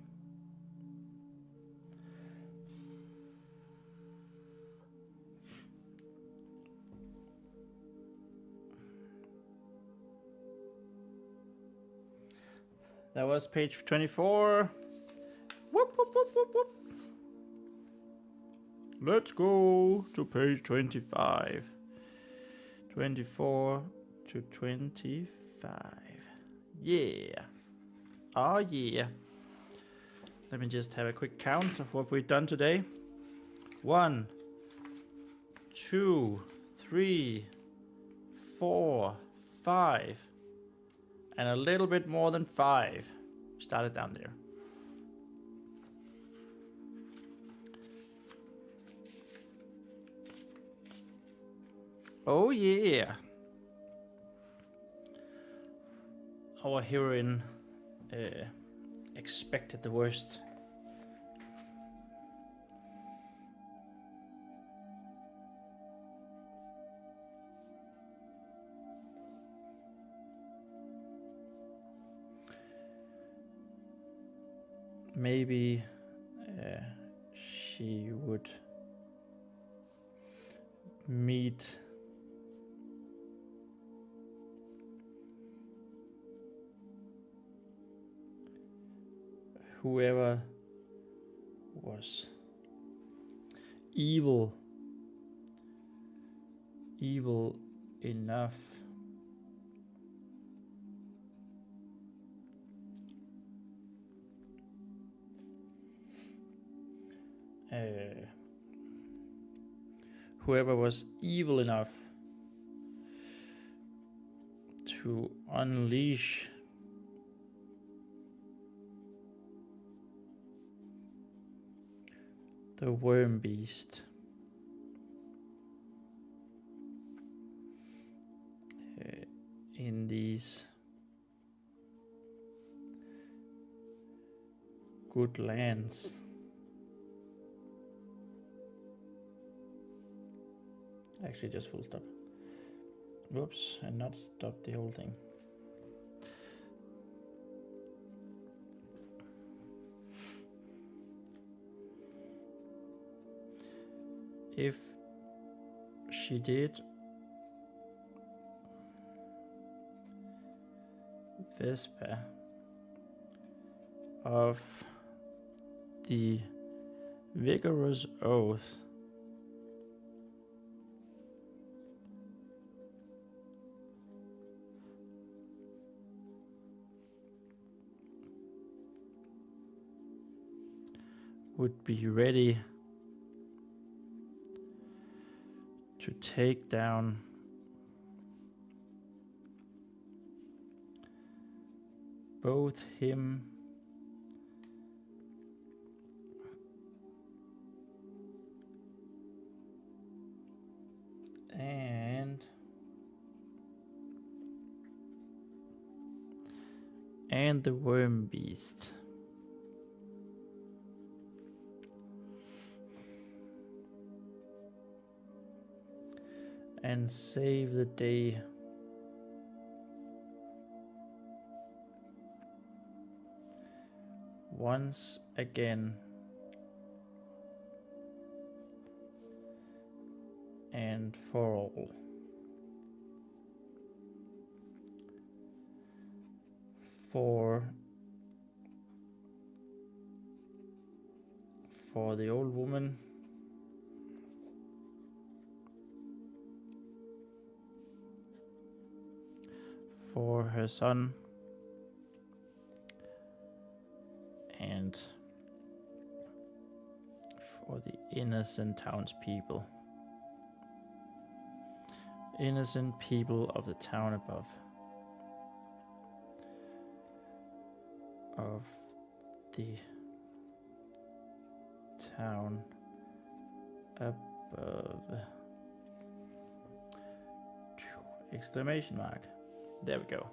that was page 24. Whoop, whoop, whoop, whoop, whoop. Let's go to page 25. 24 to 25. Yeah. Oh yeah. Let me just have a quick count of what we've done today. 1, 2, 3, 4, 5. And a little bit more than 5. Started down there. Oh yeah. Our heroine expected the worst. Maybe she would meet whoever was evil enough whoever was evil enough to unleash the worm beast in these good lands. Actually, just full stop. Whoops, and not stop the whole thing. If she did, Vespa of the vigorous oath would be ready to take down both him and the worm beast. And save the day. Once again. And for all. For the old woman. For her son. And for the innocent townspeople. Innocent people of the town above. Of the town above. Exclamation mark. There we go.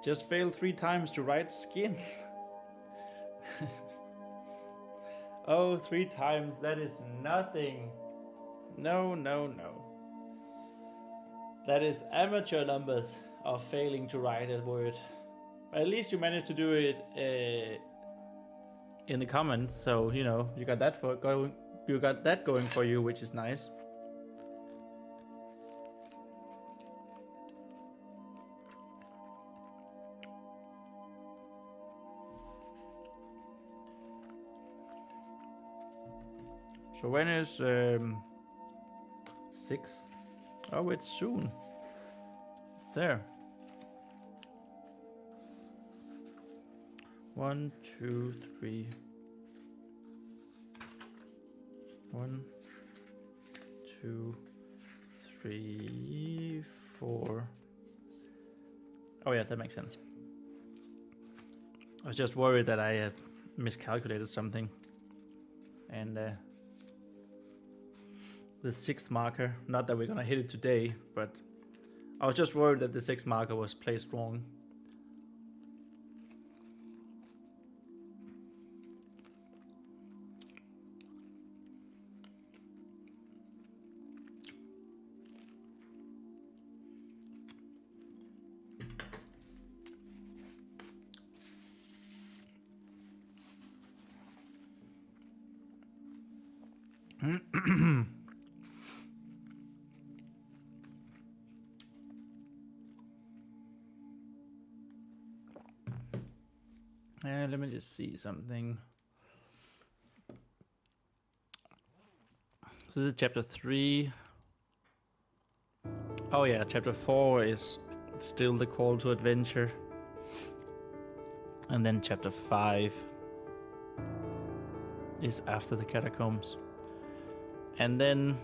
Just failed 3 times to write skin. Oh, 3 times, that is nothing. No, no, no. That is amateur numbers of failing to write a word. But at least you managed to do it in the comments, so you know you got that going. You got that going for you, which is nice. So when is 6? Oh, it's soon. There. 1, 2, 3. 1, 2, 3, 4. Oh yeah, that makes sense. I was just worried that I had miscalculated something. And the 6th marker, not that we're gonna hit it today, but I was just worried that the 6th marker was placed wrong. Let me just see something. So this is chapter 3. Oh yeah, chapter 4 is still the call to adventure. And then chapter 5 is after the catacombs. And then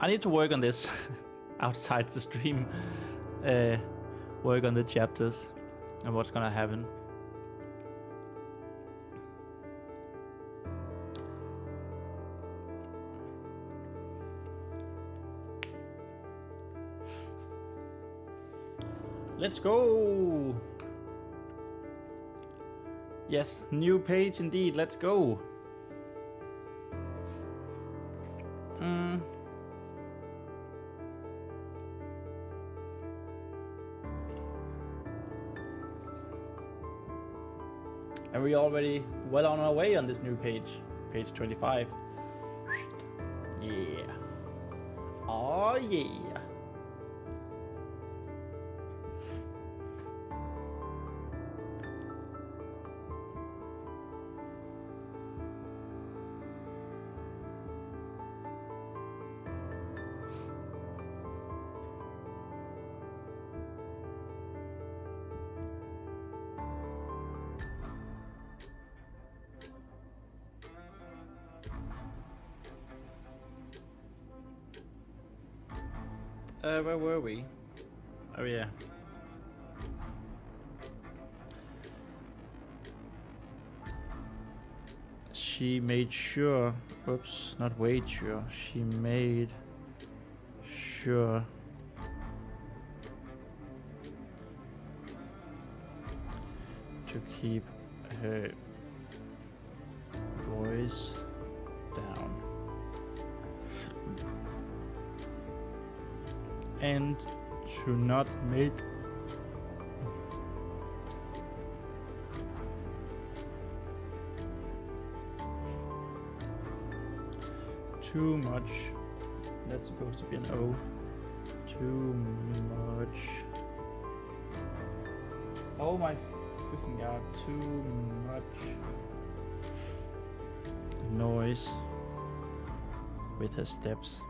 I need to work on this outside the stream. Work on the chapters and what's gonna happen. Let's go! Yes, new page indeed, let's go! And we're already well on our way on this new page, page 25. Yeah. Oh yeah. Where were we? Oh yeah. She made sure, oops, not wait sure, she made sure to keep her voice down. And to not make too much. That's supposed to be an O. Too much. Oh my freaking god, too much noise with her steps.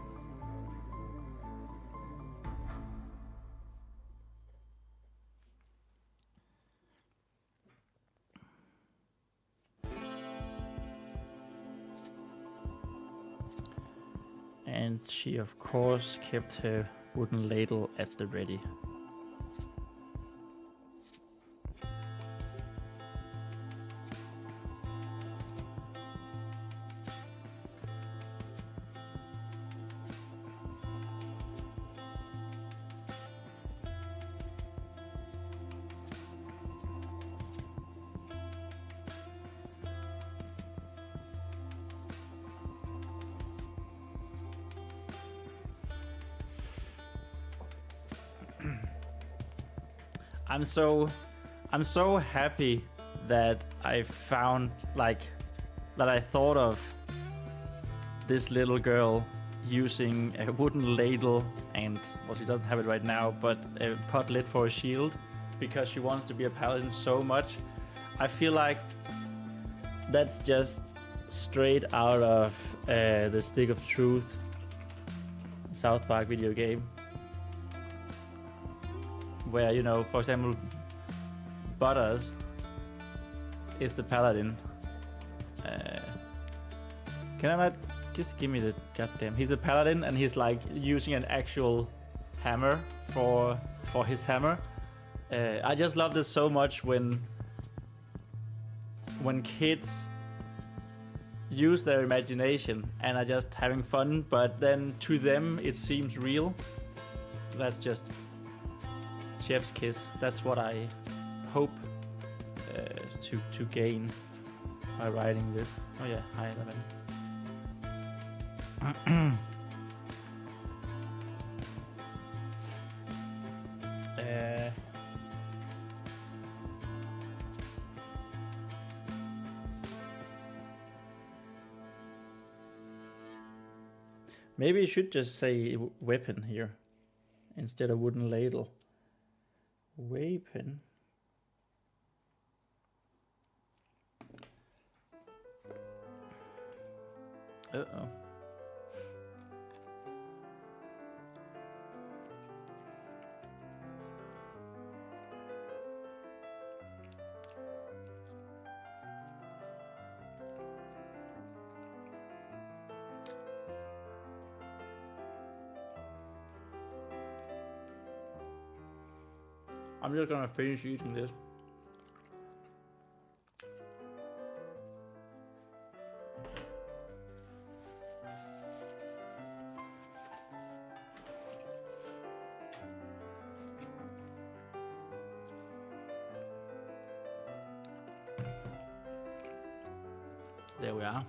And she, of course, kept her wooden ladle at the ready. I'm so happy that I found, like, that I thought of this little girl using a wooden ladle and, well, she doesn't have it right now, but a pot lid for a shield because she wants to be a paladin so much. I feel like that's just straight out of the Stick of Truth South Park video game. Where, you know, for example, Butters is the paladin. Can I not just give me the goddamn? He's a paladin and he's like using an actual hammer for his hammer. I just love this so much when kids use their imagination and are just having fun, but then to them it seems real. That's just chef's kiss. That's what I hope to gain by writing this. Oh yeah, hi Eleven. Maybe you should just say weapon here instead of wooden ladle. Weapon. Uh-oh. I'm just gonna finish eating this. There we are.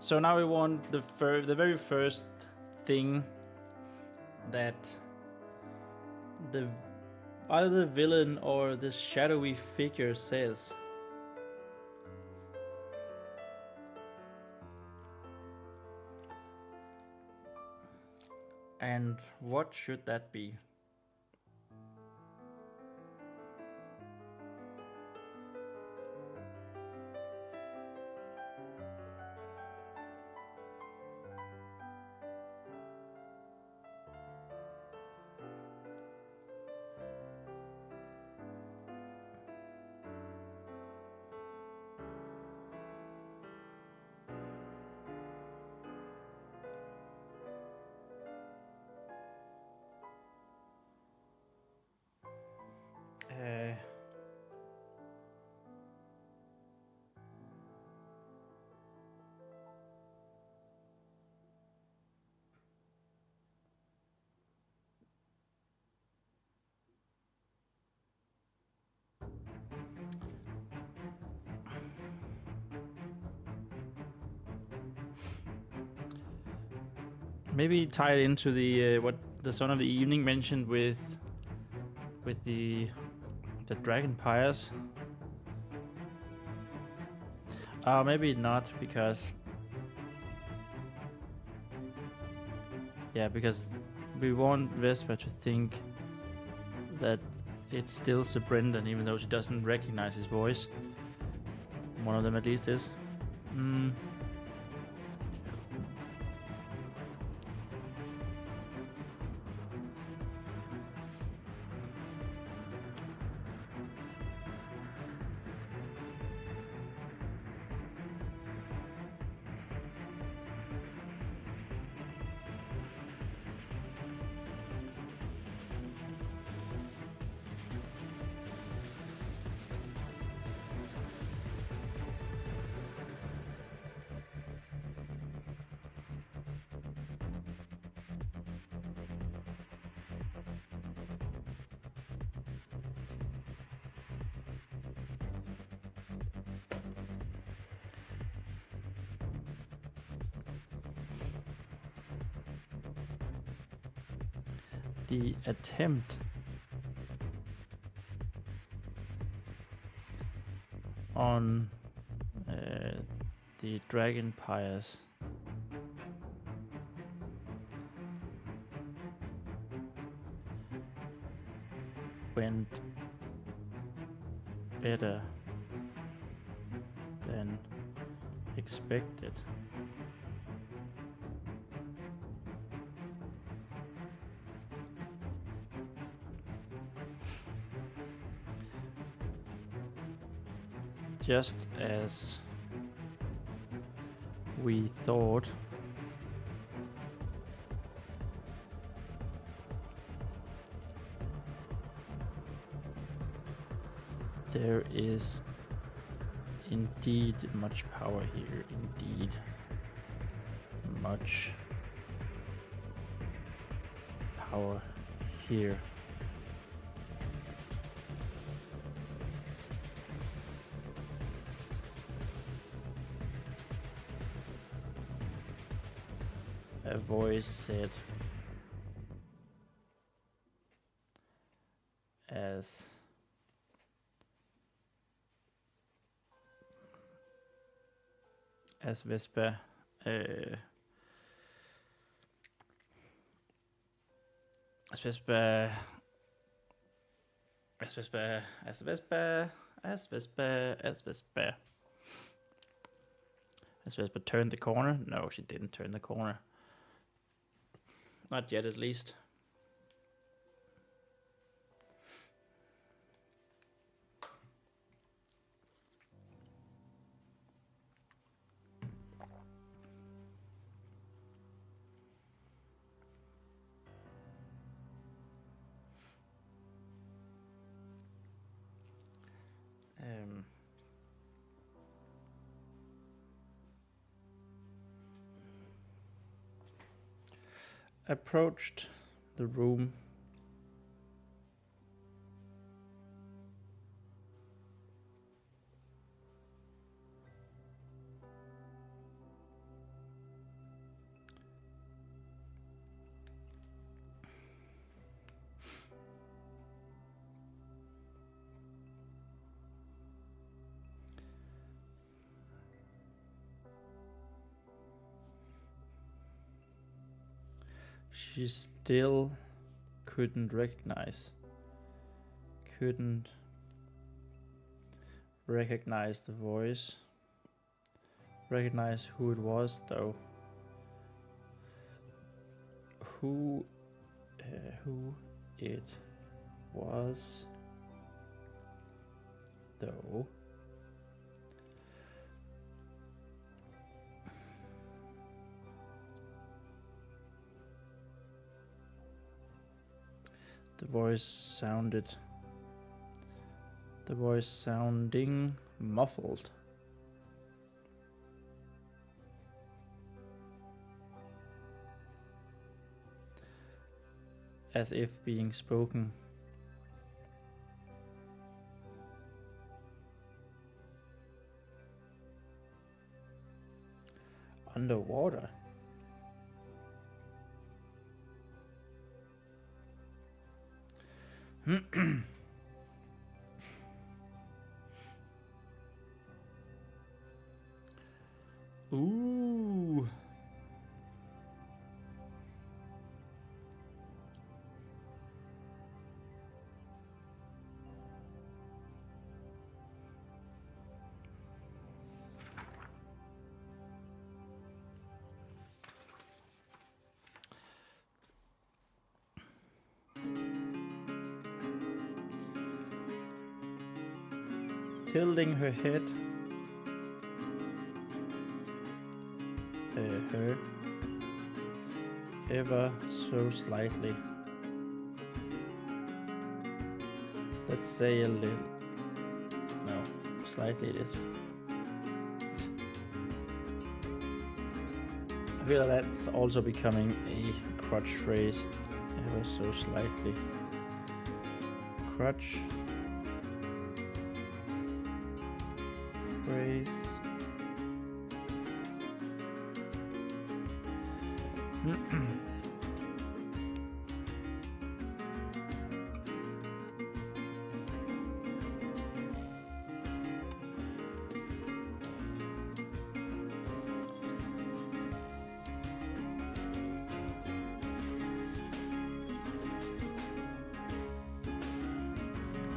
So now we want the very first thing that either the villain or the shadowy figure says. And what should that be? maybe tie it into the what the Son of the Evening mentioned with the dragon pyres. Maybe not, because because we want Vesper to think that it's still Sir Brendan, even though she doesn't recognize his voice. One of them at least is. The attempt on the dragon pyres went better than expected. Just as we thought, there is indeed much power here, indeed much power here. A voice said, as Vesper turned the corner. No, she didn't turn the corner. Not yet, at least. Approached the room. She still couldn't recognize the voice. Recognize who it was, though. Who it was, though. The voice sounding muffled. As if being spoken underwater. Ooh. Tilting her head. Her ever so slightly. Let's say a little. No, slightly it is. I feel like that's also becoming a crutch phrase. Ever so slightly. Crutch phrase.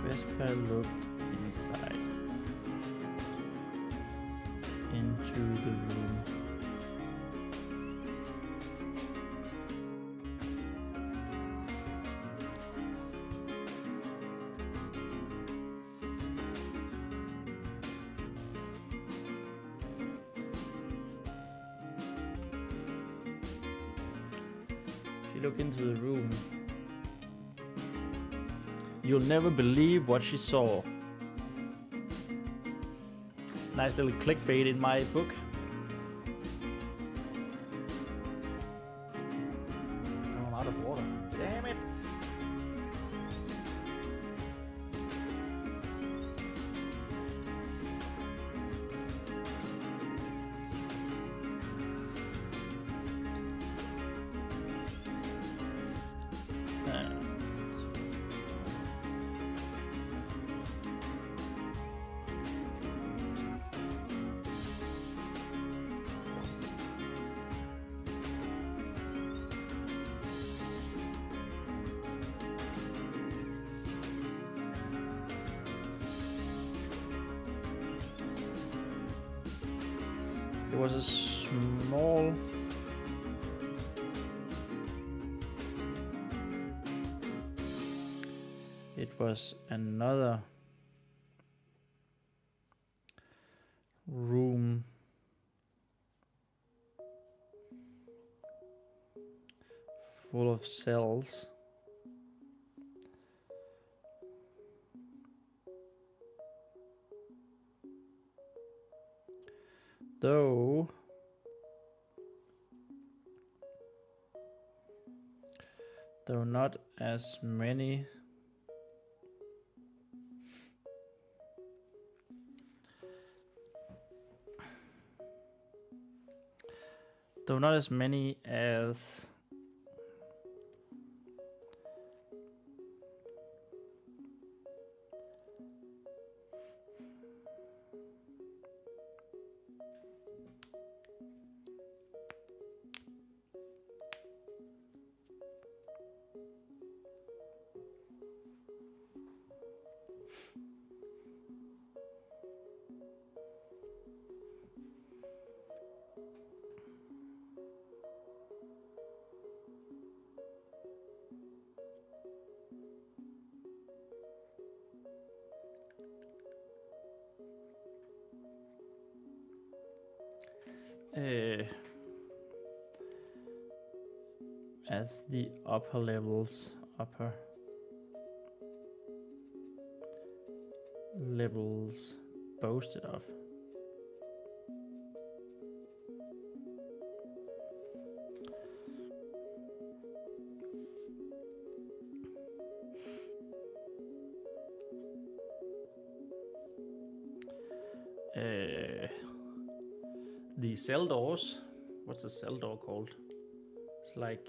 Vesper looked inside into the room. She looked into the room. You'll never believe what she saw. Nice little clickbait in my book. Oh, I'm out of water. Damn it. It was a small it was another room full of cells. Though not as many as as the upper levels boasted of. The cell doors. What's the cell door called? It's like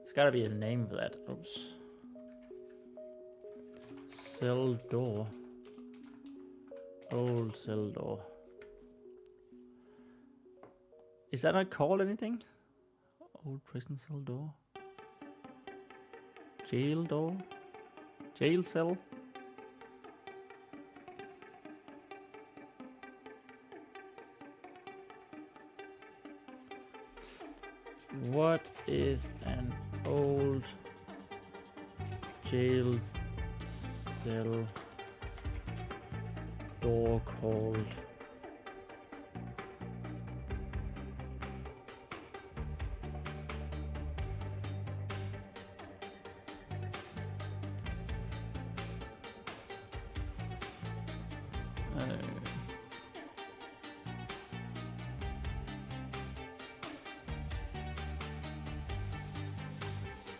There's gotta be a name for that. Oops. Cell door. Old cell door. Is that not called anything? Old prison cell door. Jail door. Jail cell. What is an old jail cell door called?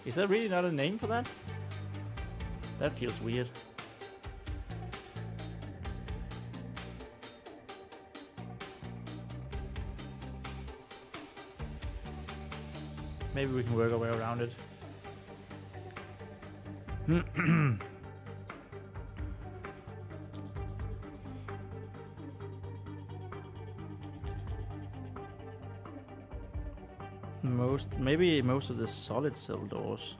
Is there really not a name for that? That feels weird. Maybe we can work our way around it. Maybe most of the solid cell doors.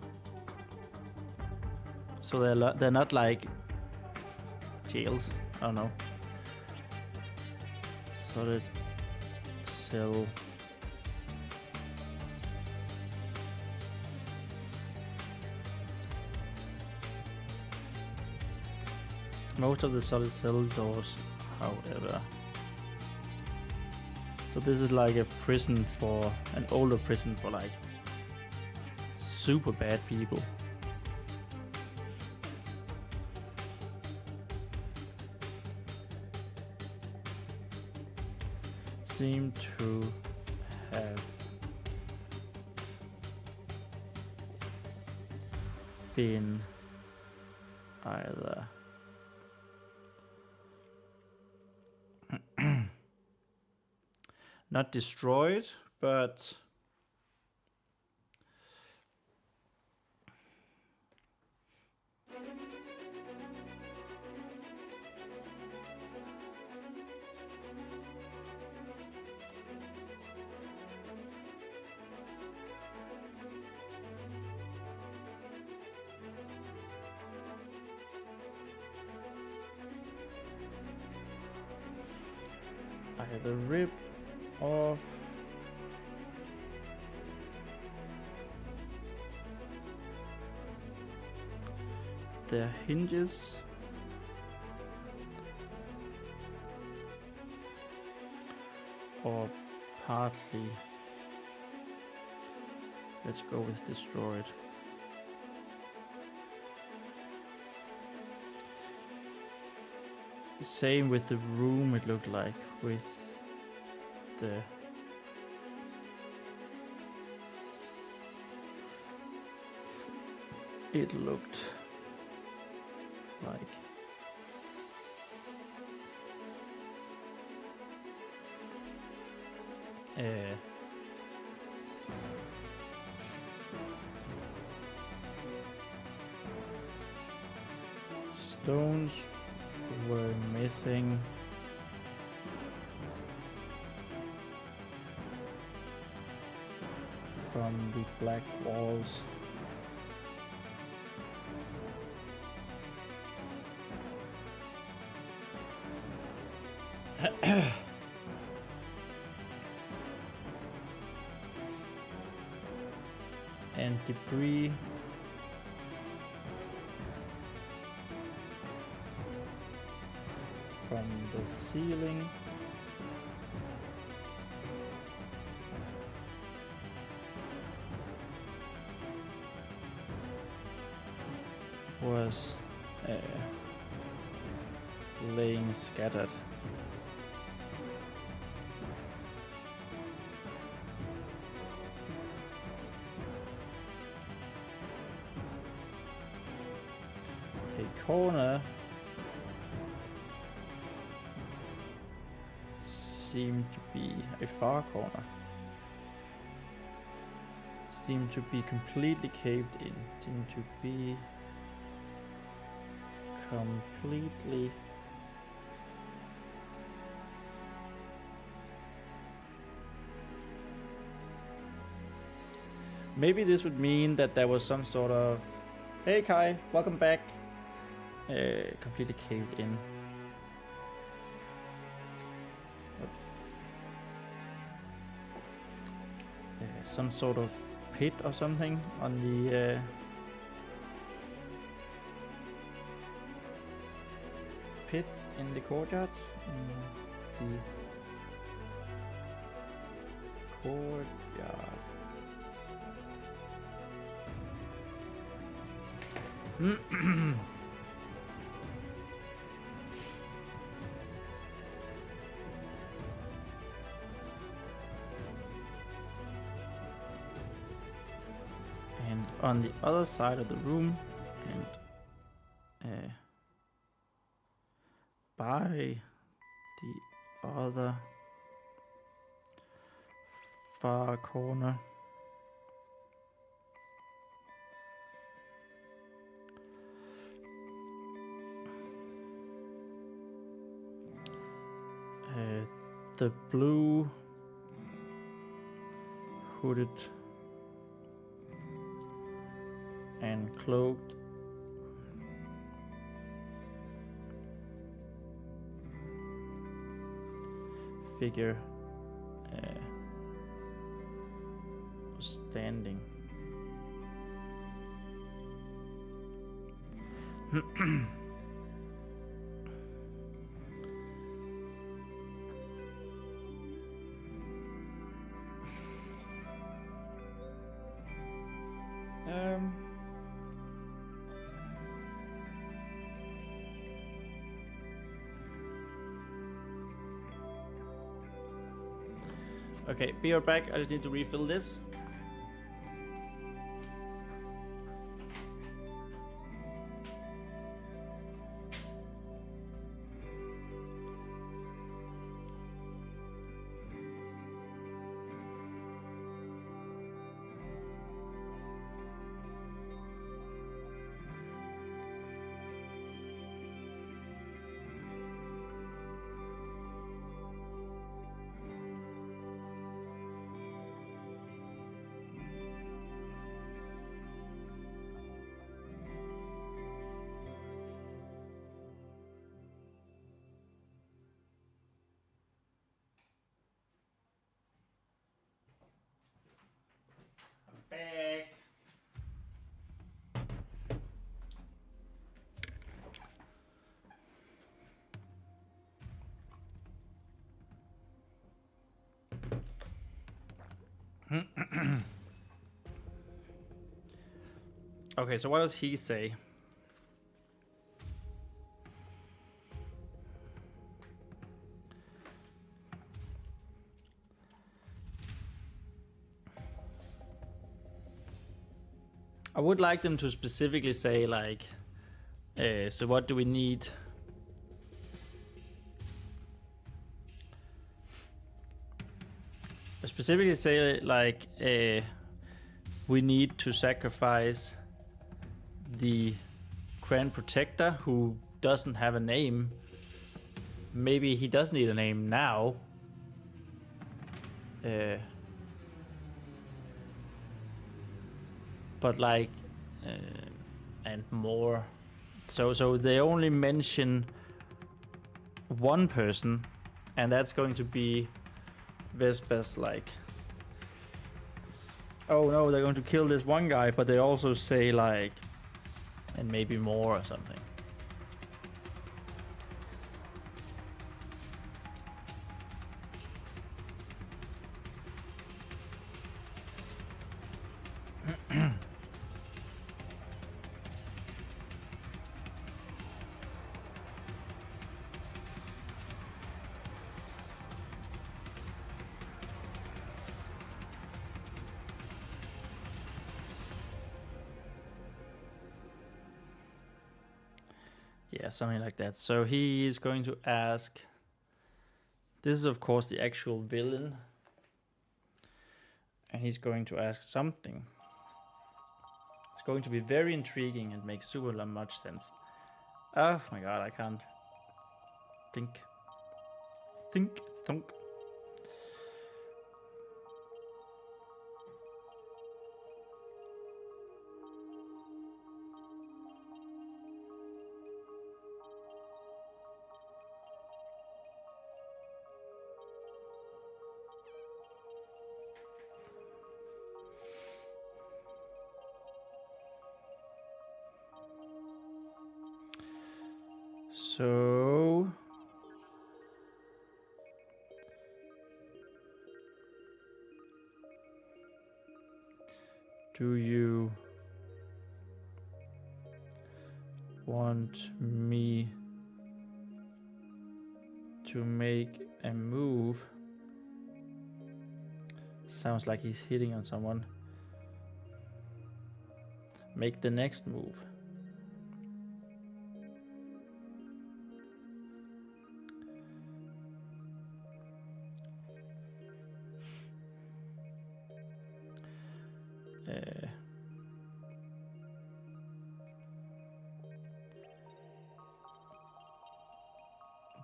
So they're not like jails. I don't know. Solid cell. Most of the solid cell doors, however. So this is like a prison for an older prison for like super bad people. Seem to have been either not destroyed, but either ripped off their hinges or partly, let's go with destroyed. Same with the room, it looked like, with the it looked like stones were missing from the black walls. And debris from the ceiling was laying scattered. A corner seemed to be a far corner. seem to be completely caved in. Seem to be completely maybe this would mean that there was some sort of hey Kai, welcome back. Completely caved in. Some sort of pit or something on the pit in the courtyard. The courtyard. And on the other side of the room, and by the other far corner, the blue hooded and cloaked figure was standing. Okay, be right back. I just need to refill this. Back. Okay, so what does he say? I would like them to specifically say like, so what do we need? Specifically say like, we need to sacrifice the Grand Protector who doesn't have a name. Maybe he does need a name now. But like, and more. So they only mention one person, and that's going to be Vespa's like, oh no, they're going to kill this one guy, but they also say like, and maybe more or something. Yeah, something like that. So he is going to ask, this is of course the actual villain, and he's going to ask something. going to be very intriguing and make super much sense. Oh my god, I can't think. Thunk. So do you want me to make a move? Sounds like he's hitting on someone. Make the next move.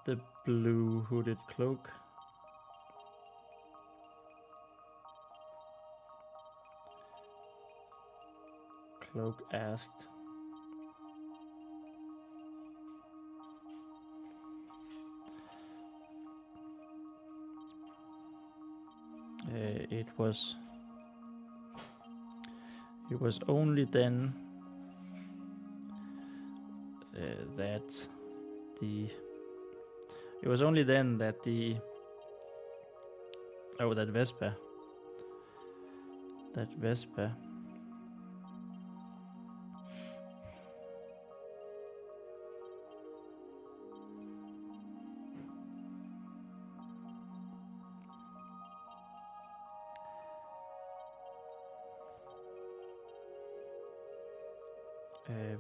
The blue hooded cloak. Cloak asked. It was only then that the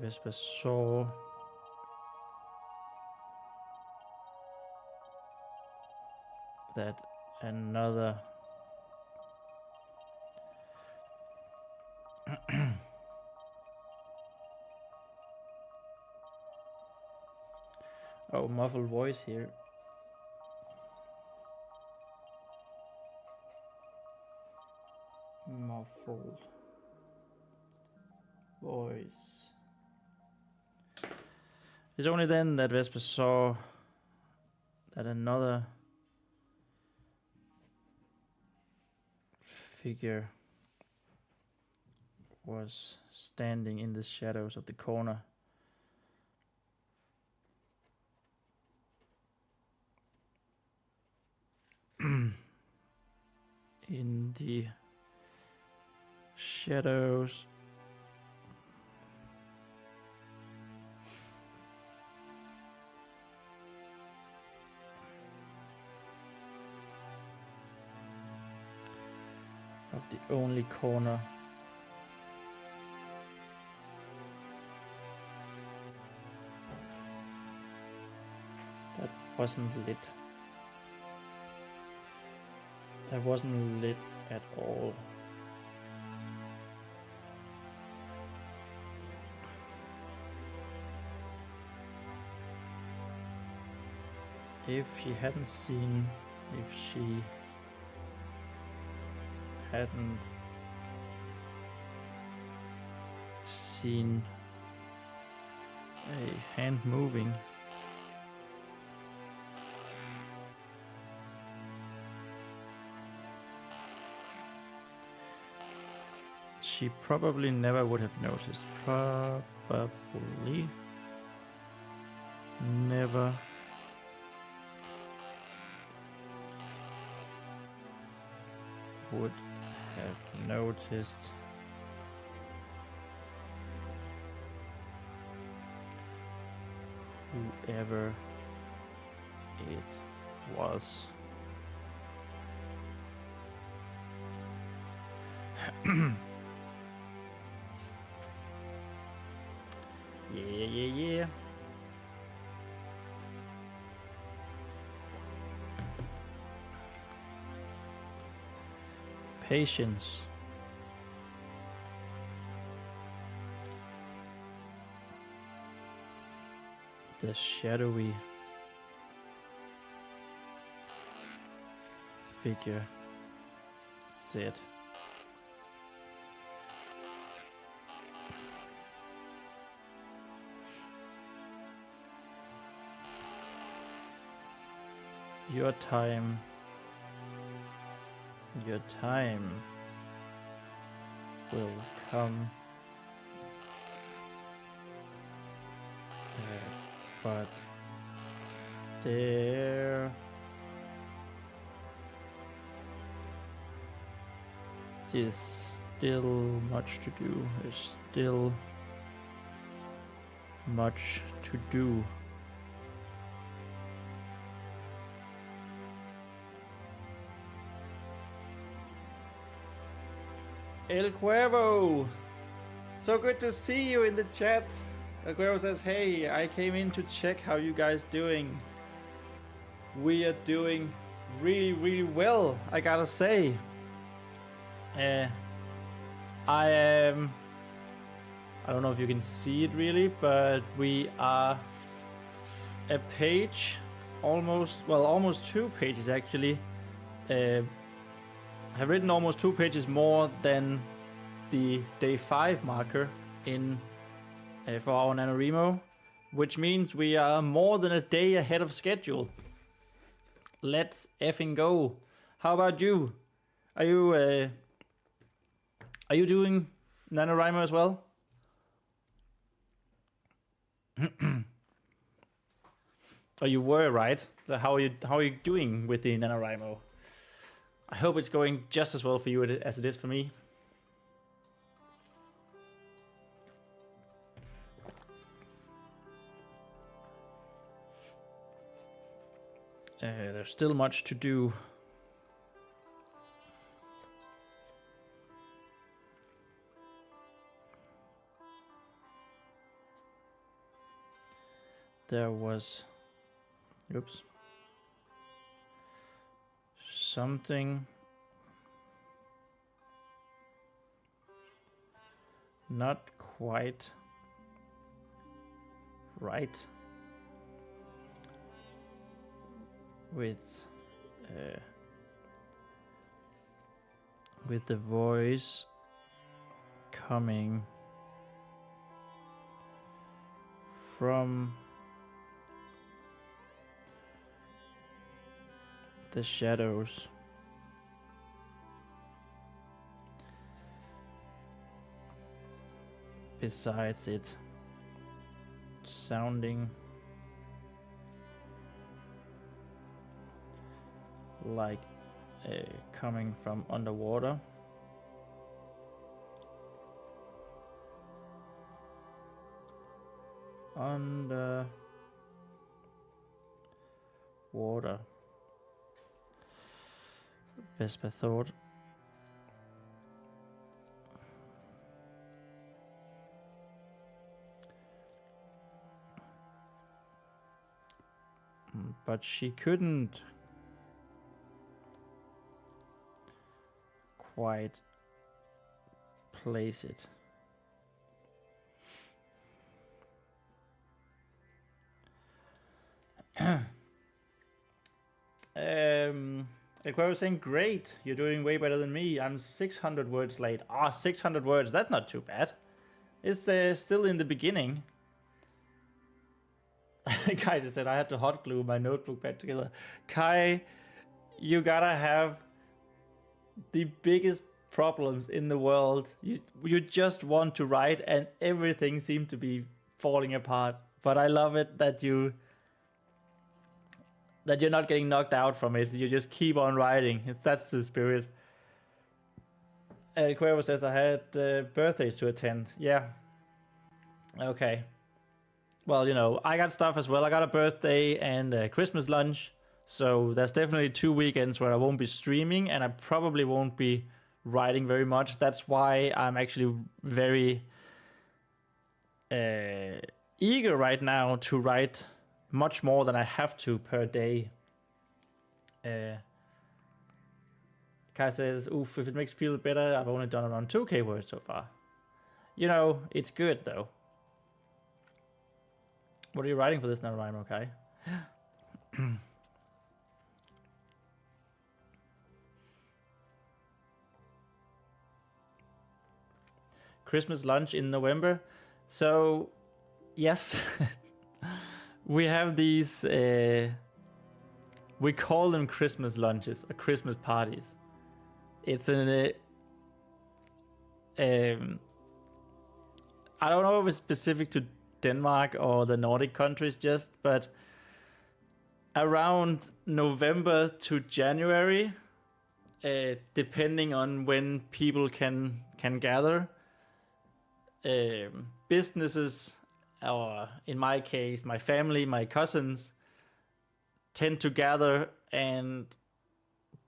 Vespa saw that another oh, muffled voice here. Muffled voice. It's only then that Vesper saw that another figure was standing in the shadows of the corner. In the shadows of the only corner that wasn't lit. That wasn't lit at all. If she hadn't seen a hand moving, she probably never would have noticed. Probably never would have noticed whoever it was. Yeah. Patience. the shadowy figure said. Your time will come, but there is still much to do. There's still much to do. El Cuervo! So good to see you in the chat. El Cuervo says, hey, I came in to check how you guys doing. We are doing really, really well, I gotta say. I don't know if you can see it really, but we are a page, almost 2 pages actually. Have written almost 2 pages more than the day 5 marker in for our NaNoWriMo, which means we are more than a day ahead of schedule. Let's effing go. How about you? Are you doing NaNoWriMo as well? Oh, you were, right? So how are you doing with the NaNoWriMo? I hope it's going just as well for you as it is for me. There's still much to do. There was, oops, something not quite right with the voice coming from the shadows. Besides it sounding like coming from underwater. Underwater. Vespa thought. But she couldn't quite place it. Like I was saying, great, you're doing way better than me. I'm 600 words late. 600 words, that's not too bad. It's still in the beginning. Kai just said I had to hot glue my notebook back together. Kai, you gotta have the biggest problems in the world. You just want to write and everything seems to be falling apart. But I love it that you're not getting knocked out from it. You just keep on writing. That's the spirit. Cuervo says I had birthdays to attend. Yeah. Okay. Well, you know, I got stuff as well. I got a birthday and a Christmas lunch. So there's definitely 2 weekends where I won't be streaming and I probably won't be writing very much. That's why I'm actually very eager right now to write much more than I have to per day. Kai says, oof, if it makes you feel better, I've only done around 2k words so far. You know, it's good though. What are you writing for this NaNoWriMo, Kai? Christmas lunch in November. So, yes, we have these. We call them Christmas lunches or Christmas parties. It's an. I don't know if it's specific to Denmark or the Nordic countries, but around November to January, depending on when people can gather. Businesses, or in my case, my family, my cousins, tend to gather and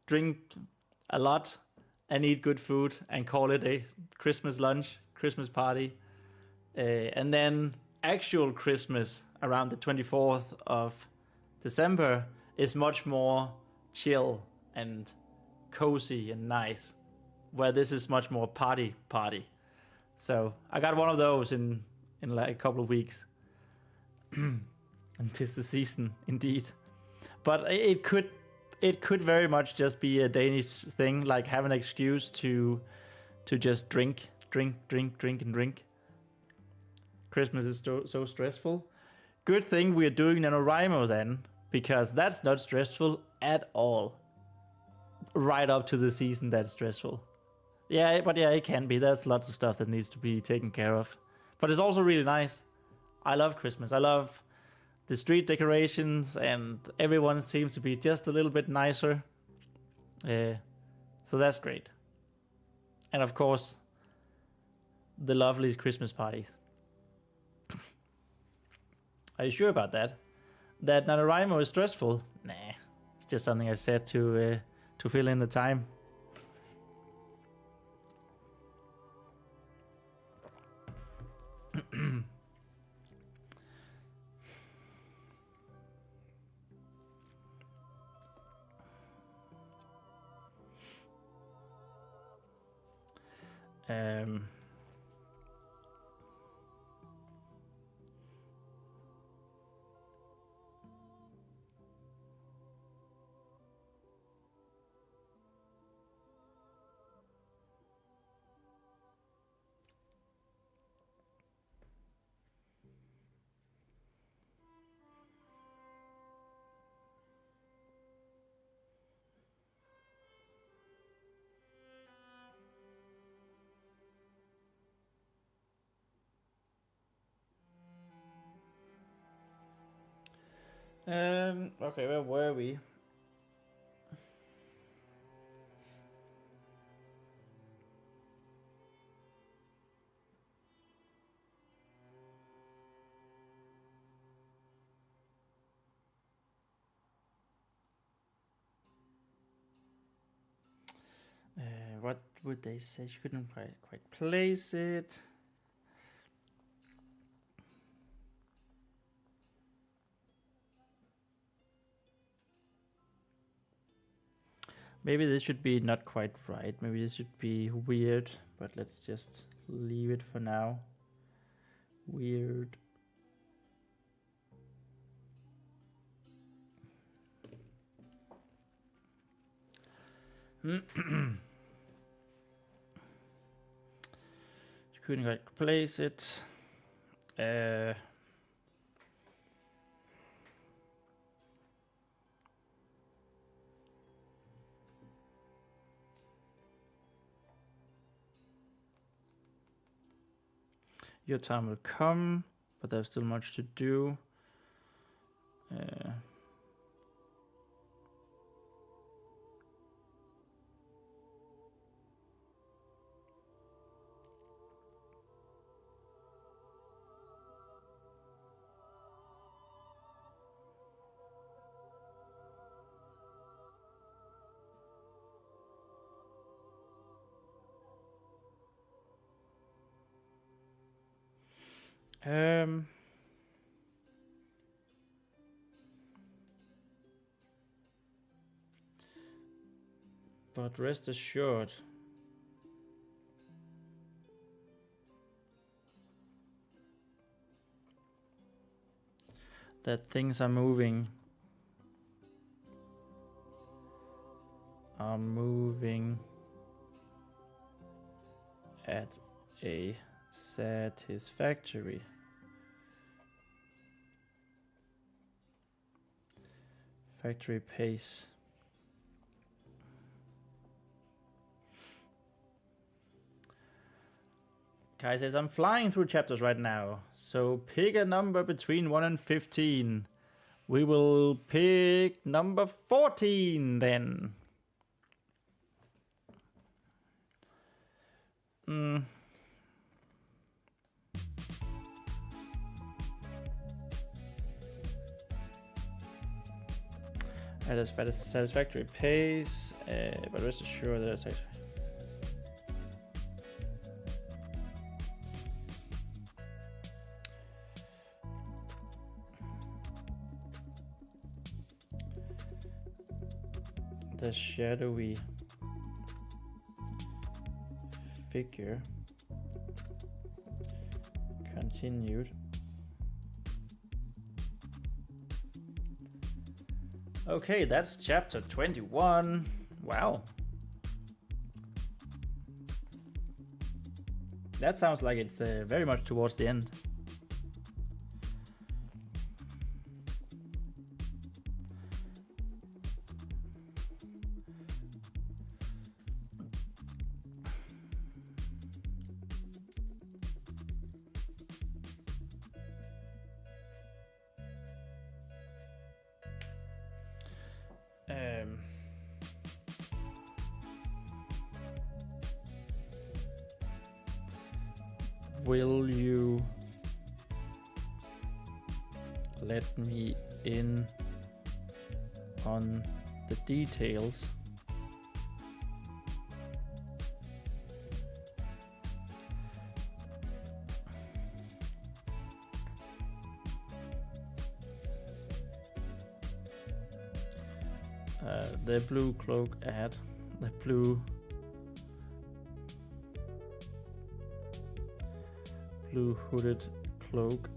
drink a lot and eat good food and call it a Christmas lunch, Christmas party. And then actual Christmas around the 24th of December is much more chill and cozy and nice, where this is much more party. So I got one of those in like a couple of weeks. And 'tis the season, indeed. But it could very much just be a Danish thing, like have an excuse to just drink. Christmas is so stressful. Good thing we're doing NaNoWriMo then, because that's not stressful at all. Right up to the season that's stressful. Yeah, but yeah, it can be. There's lots of stuff that needs to be taken care of. But it's also really nice. I love Christmas. I love the street decorations, and everyone seems to be just a little bit nicer. So that's great. And of course, the lovely Christmas parties. Are you sure about that? That NaNoWriMo is stressful? Nah, it's just something I said to fill in the time. Okay, where were we? What would they say? She couldn't quite place it. Maybe this should be not quite right. Maybe this should be weird, but let's just leave it for now. Weird. Couldn't quite place it. Your time will come, but there's still much to do. But rest assured, that things are moving at a satisfactory pace. Kai says, I'm flying through chapters right now, so pick a number between 1 and 15. We will pick number 14 then. At a satisfactory pace, but rest assured that it's actually... The shadowy figure continued. Okay, that's chapter 21. Wow. That sounds like it's very much towards the end. Will you let me in on the details the blue cloak ad, the blue hooded cloak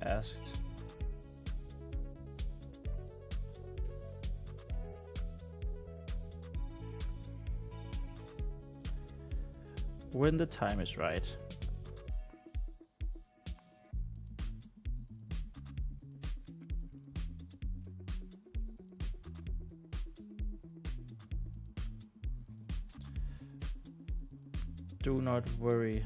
asked when the time is right. Do not worry.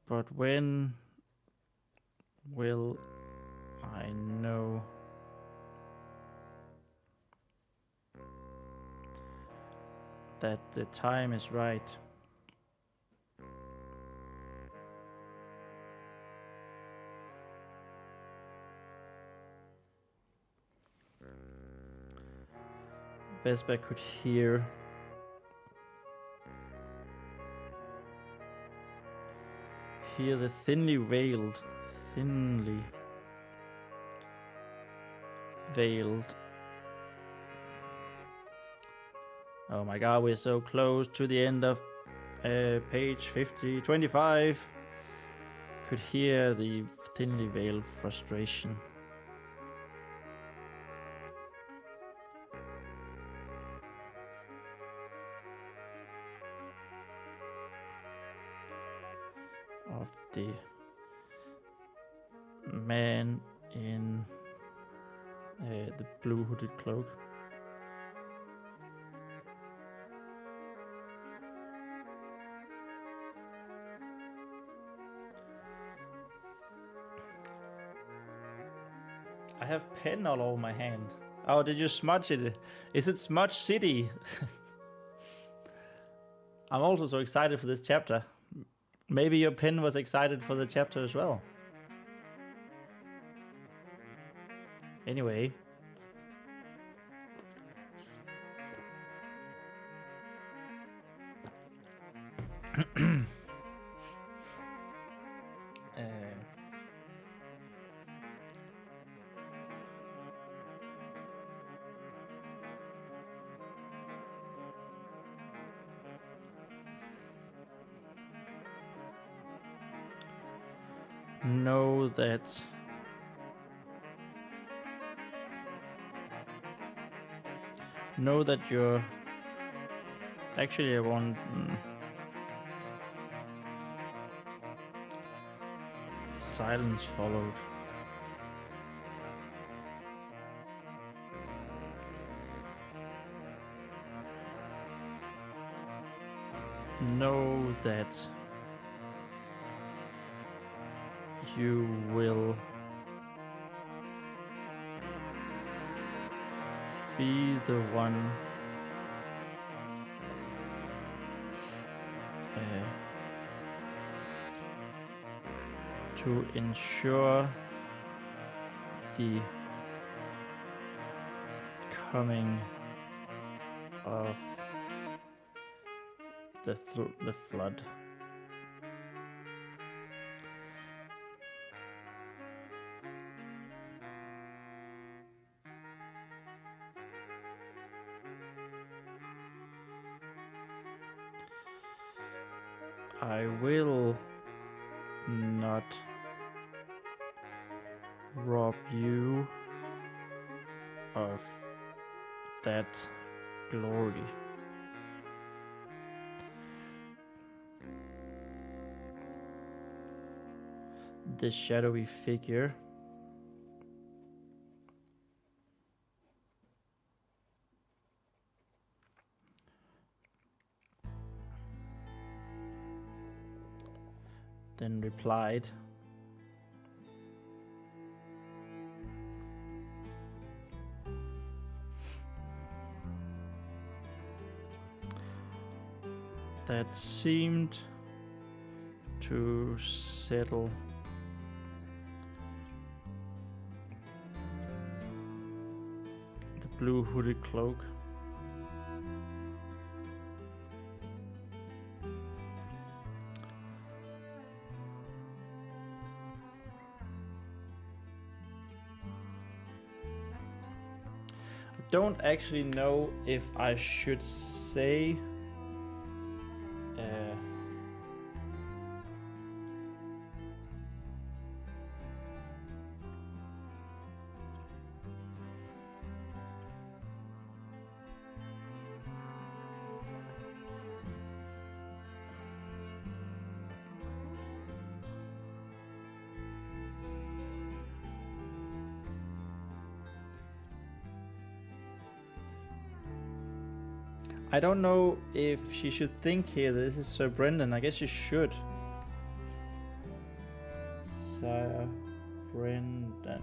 But when will I know that the time is right? Vespa could hear the thinly veiled oh my god, we're so close to the end of page 25. Could hear the thinly veiled frustration of the man in the blue hooded cloak. I have pen all over my hand. Oh, did you smudge it? Is it Smudge City? I'm also so excited for this chapter. Maybe your pen was excited for the chapter as well. Anyway. Know that you're actually I won't silence followed. Know that you will be the one to ensure the coming of the flood. I will not rob you of that glory. The shadowy figure then replied, that seemed to settle the blue hooded cloak. Don't actually know if I should say I don't know if she should think here that this is Sir Brendan. I guess she should. Sir Brendan.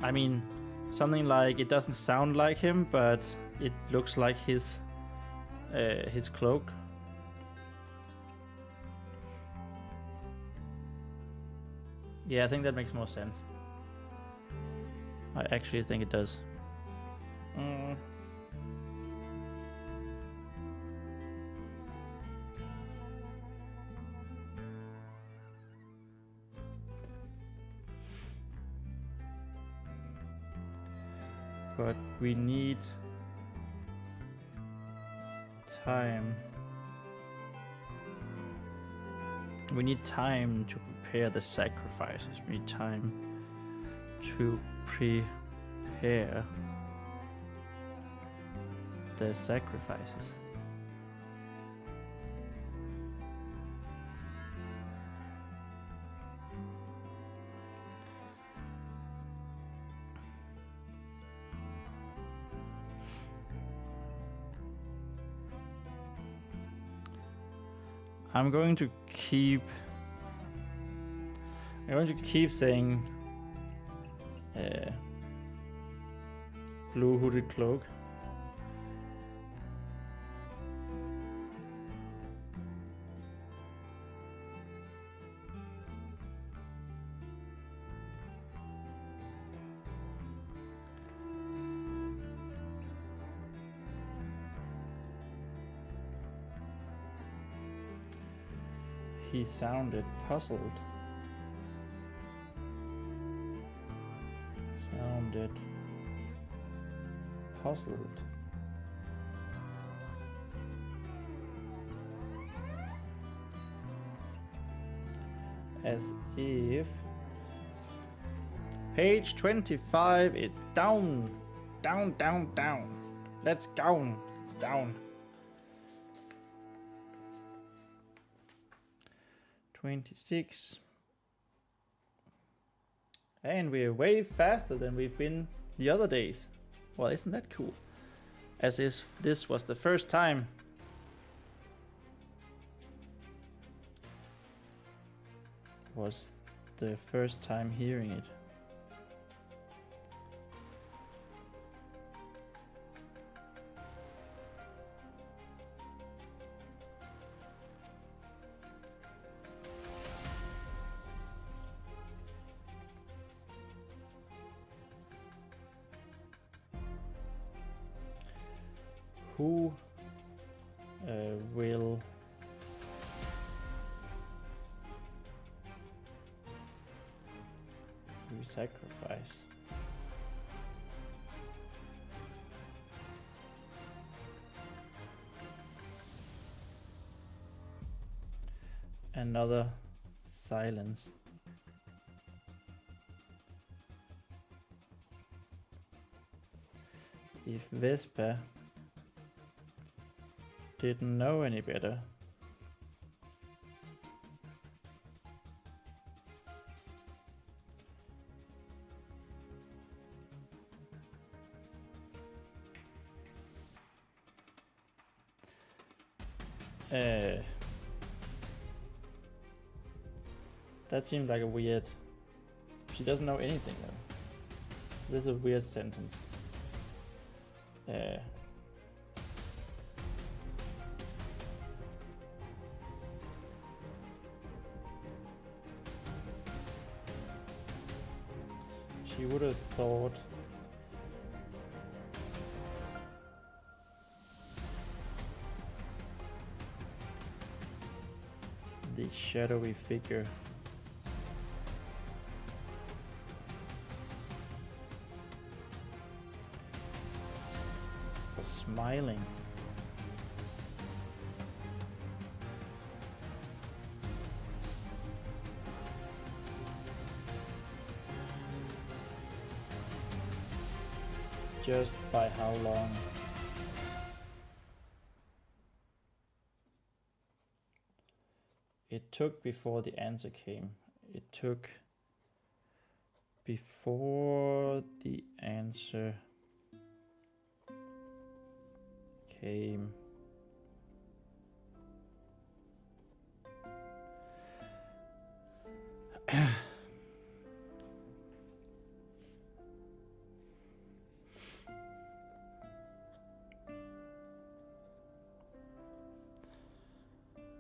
I mean, something like, it doesn't sound like him, but it looks like his cloak. Yeah, I think that makes more sense. I actually think it does. But we need time. We need time to prepare the sacrifices. We need time to prepare the sacrifices. I'm going to keep saying blue hooded cloak. He sounded puzzled. As if page 25 is down. Let's go. It's down. 26. And we're way faster than we've been the other days. Well, isn't that cool? As if this was the first time. Was the first time hearing it. Who will you sacrifice? Another silence. If Vespa didn't know any better, that seems like a weird. She doesn't know anything though. This is a weird sentence. She would have thought the shadowy figure was smiling. Just by how long? It took before the answer came. It took before the answer came.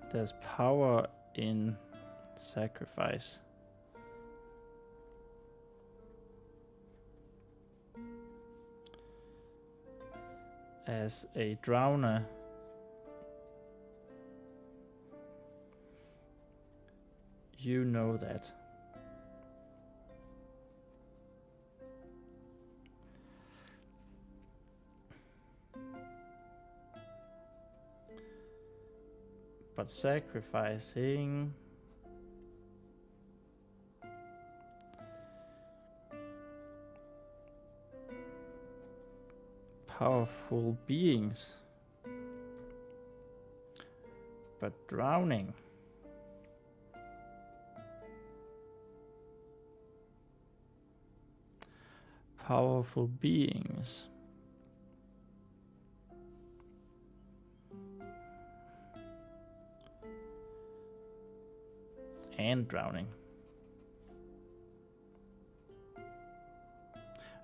There's power in sacrifice. As a drowner, you know that. But sacrificing powerful beings, but drowning powerful beings. and drowning.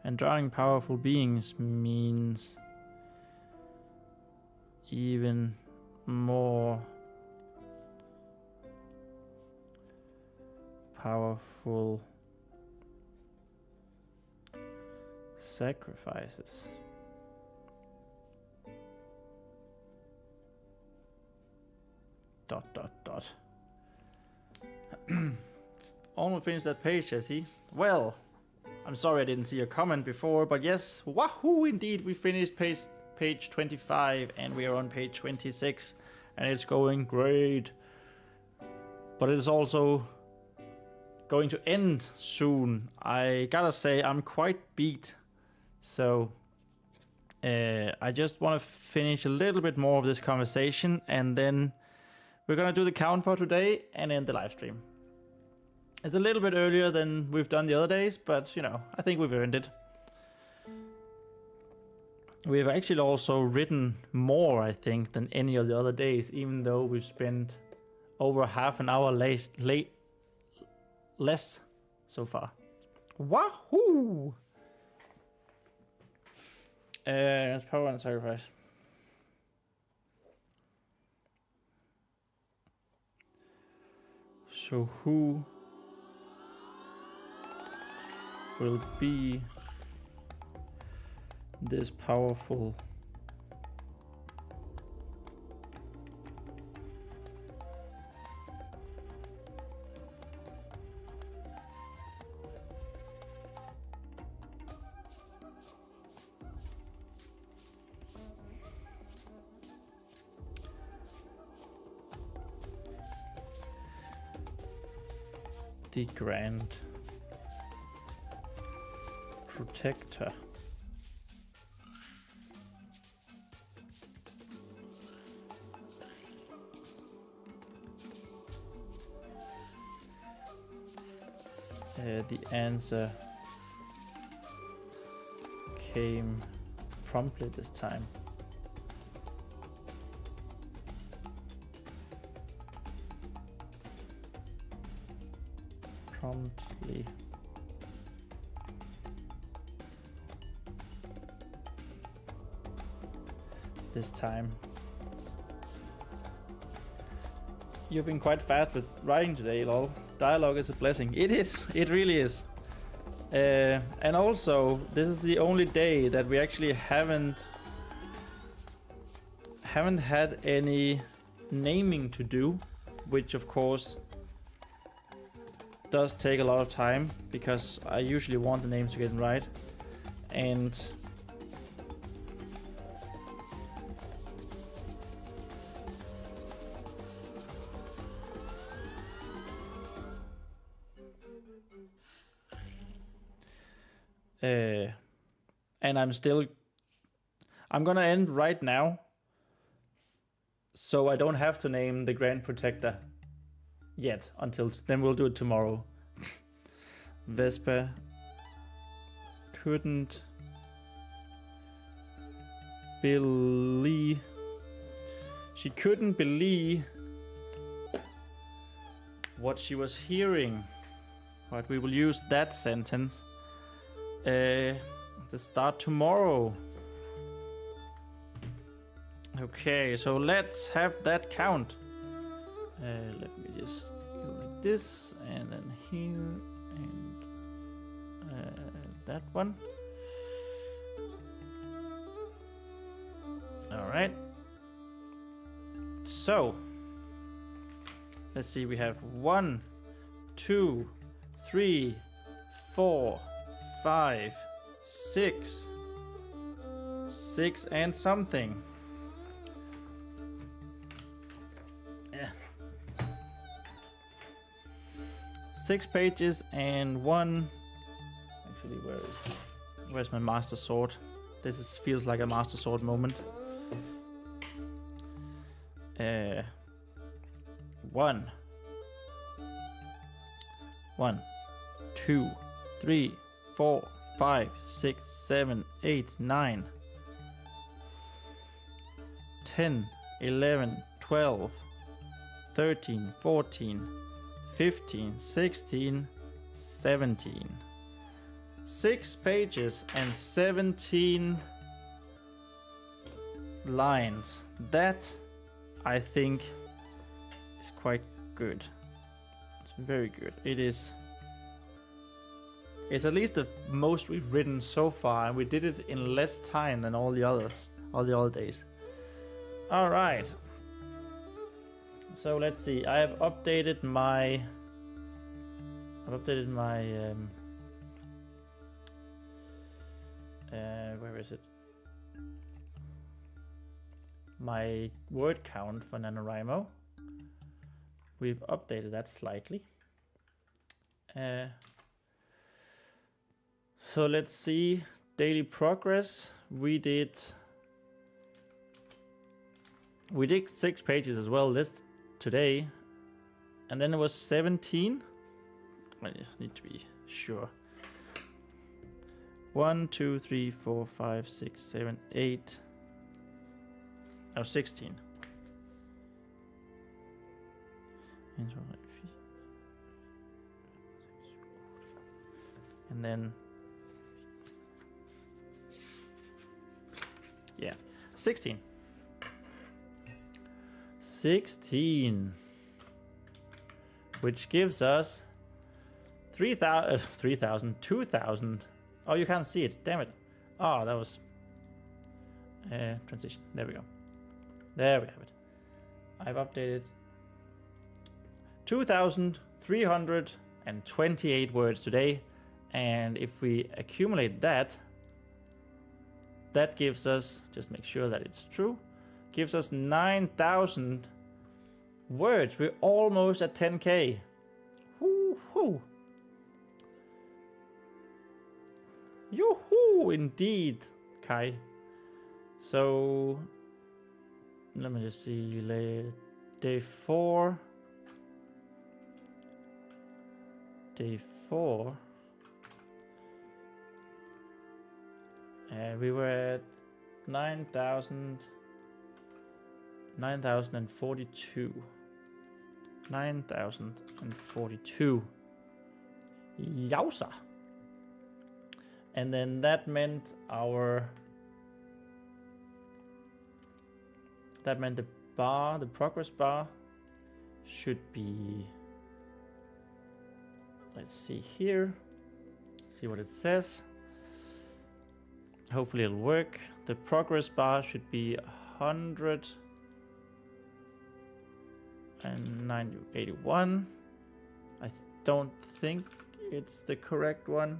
And drowning powerful beings means even more powerful sacrifices. Dot dot dot. Almost finished that page, I see. Well, I'm sorry I didn't see your comment before, but yes, wahoo indeed, we finished page 25 and we are on page 26 and it's going great. But it is also going to end soon. I gotta say, I'm quite beat. So I just want to finish a little bit more of this conversation and then we're gonna do the count for today and end the live stream. It's a little bit earlier than we've done the other days, but you know, I think we've earned it. We've actually also written more, I think, than any of the other days, even though we've spent over half an hour less so far. Wahoo! It's power and sacrifice. So who will be this powerful the Grand Protector? The answer came promptly this time. Promptly. This time. You've been quite fast with writing today, lol. Dialogue is a blessing. It is. It really is. And also, this is the only day that we actually haven't had any naming to do, which of course does take a lot of time because I usually want the names to get right. And I'm gonna end right now, so I don't have to name the Grand Protector yet. Until then, we'll do it tomorrow. Vespa couldn't believe. She couldn't believe what she was hearing. But we will use that sentence. To start tomorrow. Okay, so let's have that count. Let me just go like this, and then here, and that one. All right. So let's see. We have 1, 2, 3, 4, 5, 6 and something. Yeah. 6 pages and 1. Actually, where's my master sword? This feels like a master sword moment. 1, 2, 3, 4, 5, 6, 7, 8, 9, 10, 11, 12, 13, 14, 15, 16, 17. 6 pages and 17 lines. That, I think, is quite good. It's very good. It's at least the most we've written so far, and we did it in less time than all the other days. All right. So let's see. I have updated my. Where is it? My word count for NaNoWriMo. We've updated that slightly. So let's see. Daily progress. We did 6 pages as well today, and then it was 17. I just need to be sure. 1, 2, 3, 4, 5, 6, 7, 8. Oh, 16. And then, yeah, 16. 16, which gives us 2,000. Oh, you can't see it. Damn it. Oh, that was transition. There we go. There we have it. I've updated 2,328 words today, and if we accumulate that gives us, just make sure that it's true, gives us 9,000 words. We're almost at 10k. Woo-hoo. Yoo-hoo, indeed, Kai. So, let me just see, day 4. Day 4. We were at 9,042. 9,042. Yowza. And then that meant the progress bar should be, let's see here, see what it says. Hopefully it'll work. The progress bar should be 181. I don't think it's the correct one.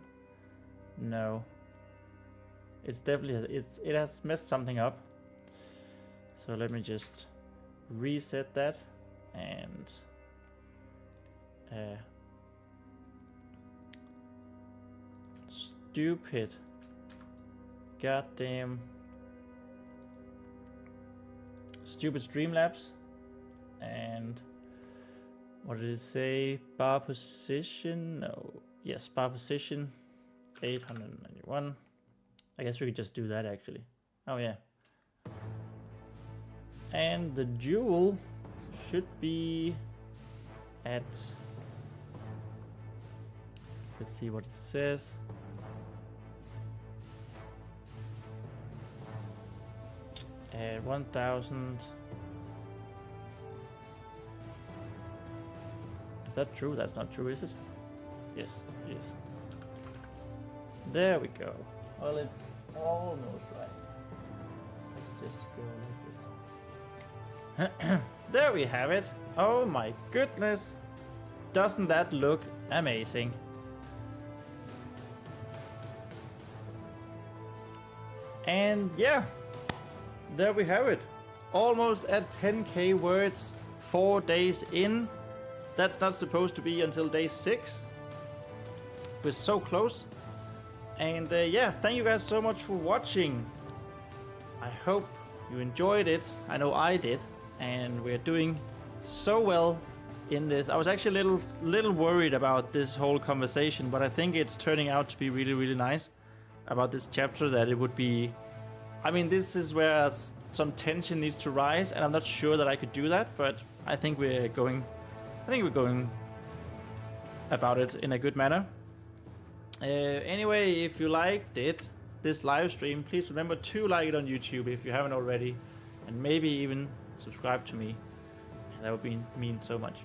No, it's definitely, it has messed something up. So let me just reset that and stupid goddamn stupid Streamlabs. And what did it say? Bar position? No. Yes, bar position 891. I guess we could just do that actually. Oh yeah. And the jewel should be at, let's see what it says. At 1,000. Is that true? That's not true, is it? Yes, it is. There we go. Well, it's almost right. Let's just go like this. There we have it. Oh my goodness. Doesn't that look amazing? And yeah, there we have it. Almost at 10k words, 4 days in. That's not supposed to be until day 6. We're so close. And yeah, thank you guys so much for watching. I hope you enjoyed it. I know I did. And we're doing so well in this. I was actually a little worried about this whole conversation, but I think it's turning out to be really, really nice about this chapter, that it would be, I mean, this is where some tension needs to rise, and I'm not sure that I could do that, but I think we're going about it in a good manner. Anyway, if you liked this live stream, please remember to like it on YouTube if you haven't already, and maybe even subscribe to me. That would mean so much.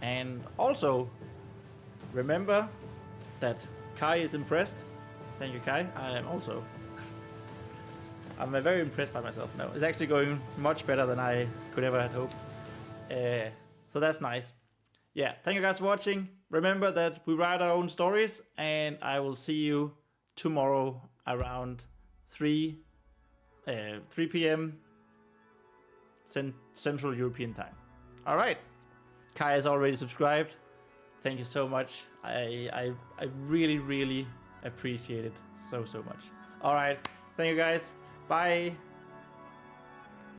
And also, remember that Kai is impressed. Thank you, Kai. I am also. I'm very impressed by myself now. It's actually going much better than I could ever have hoped. So that's nice. Yeah, thank you guys for watching. Remember that we write our own stories, and I will see you tomorrow around 3 p.m. Central European time. All right. Kai is already subscribed. Thank you so much. I really, really appreciate it so much. All right. Thank you guys. Bye.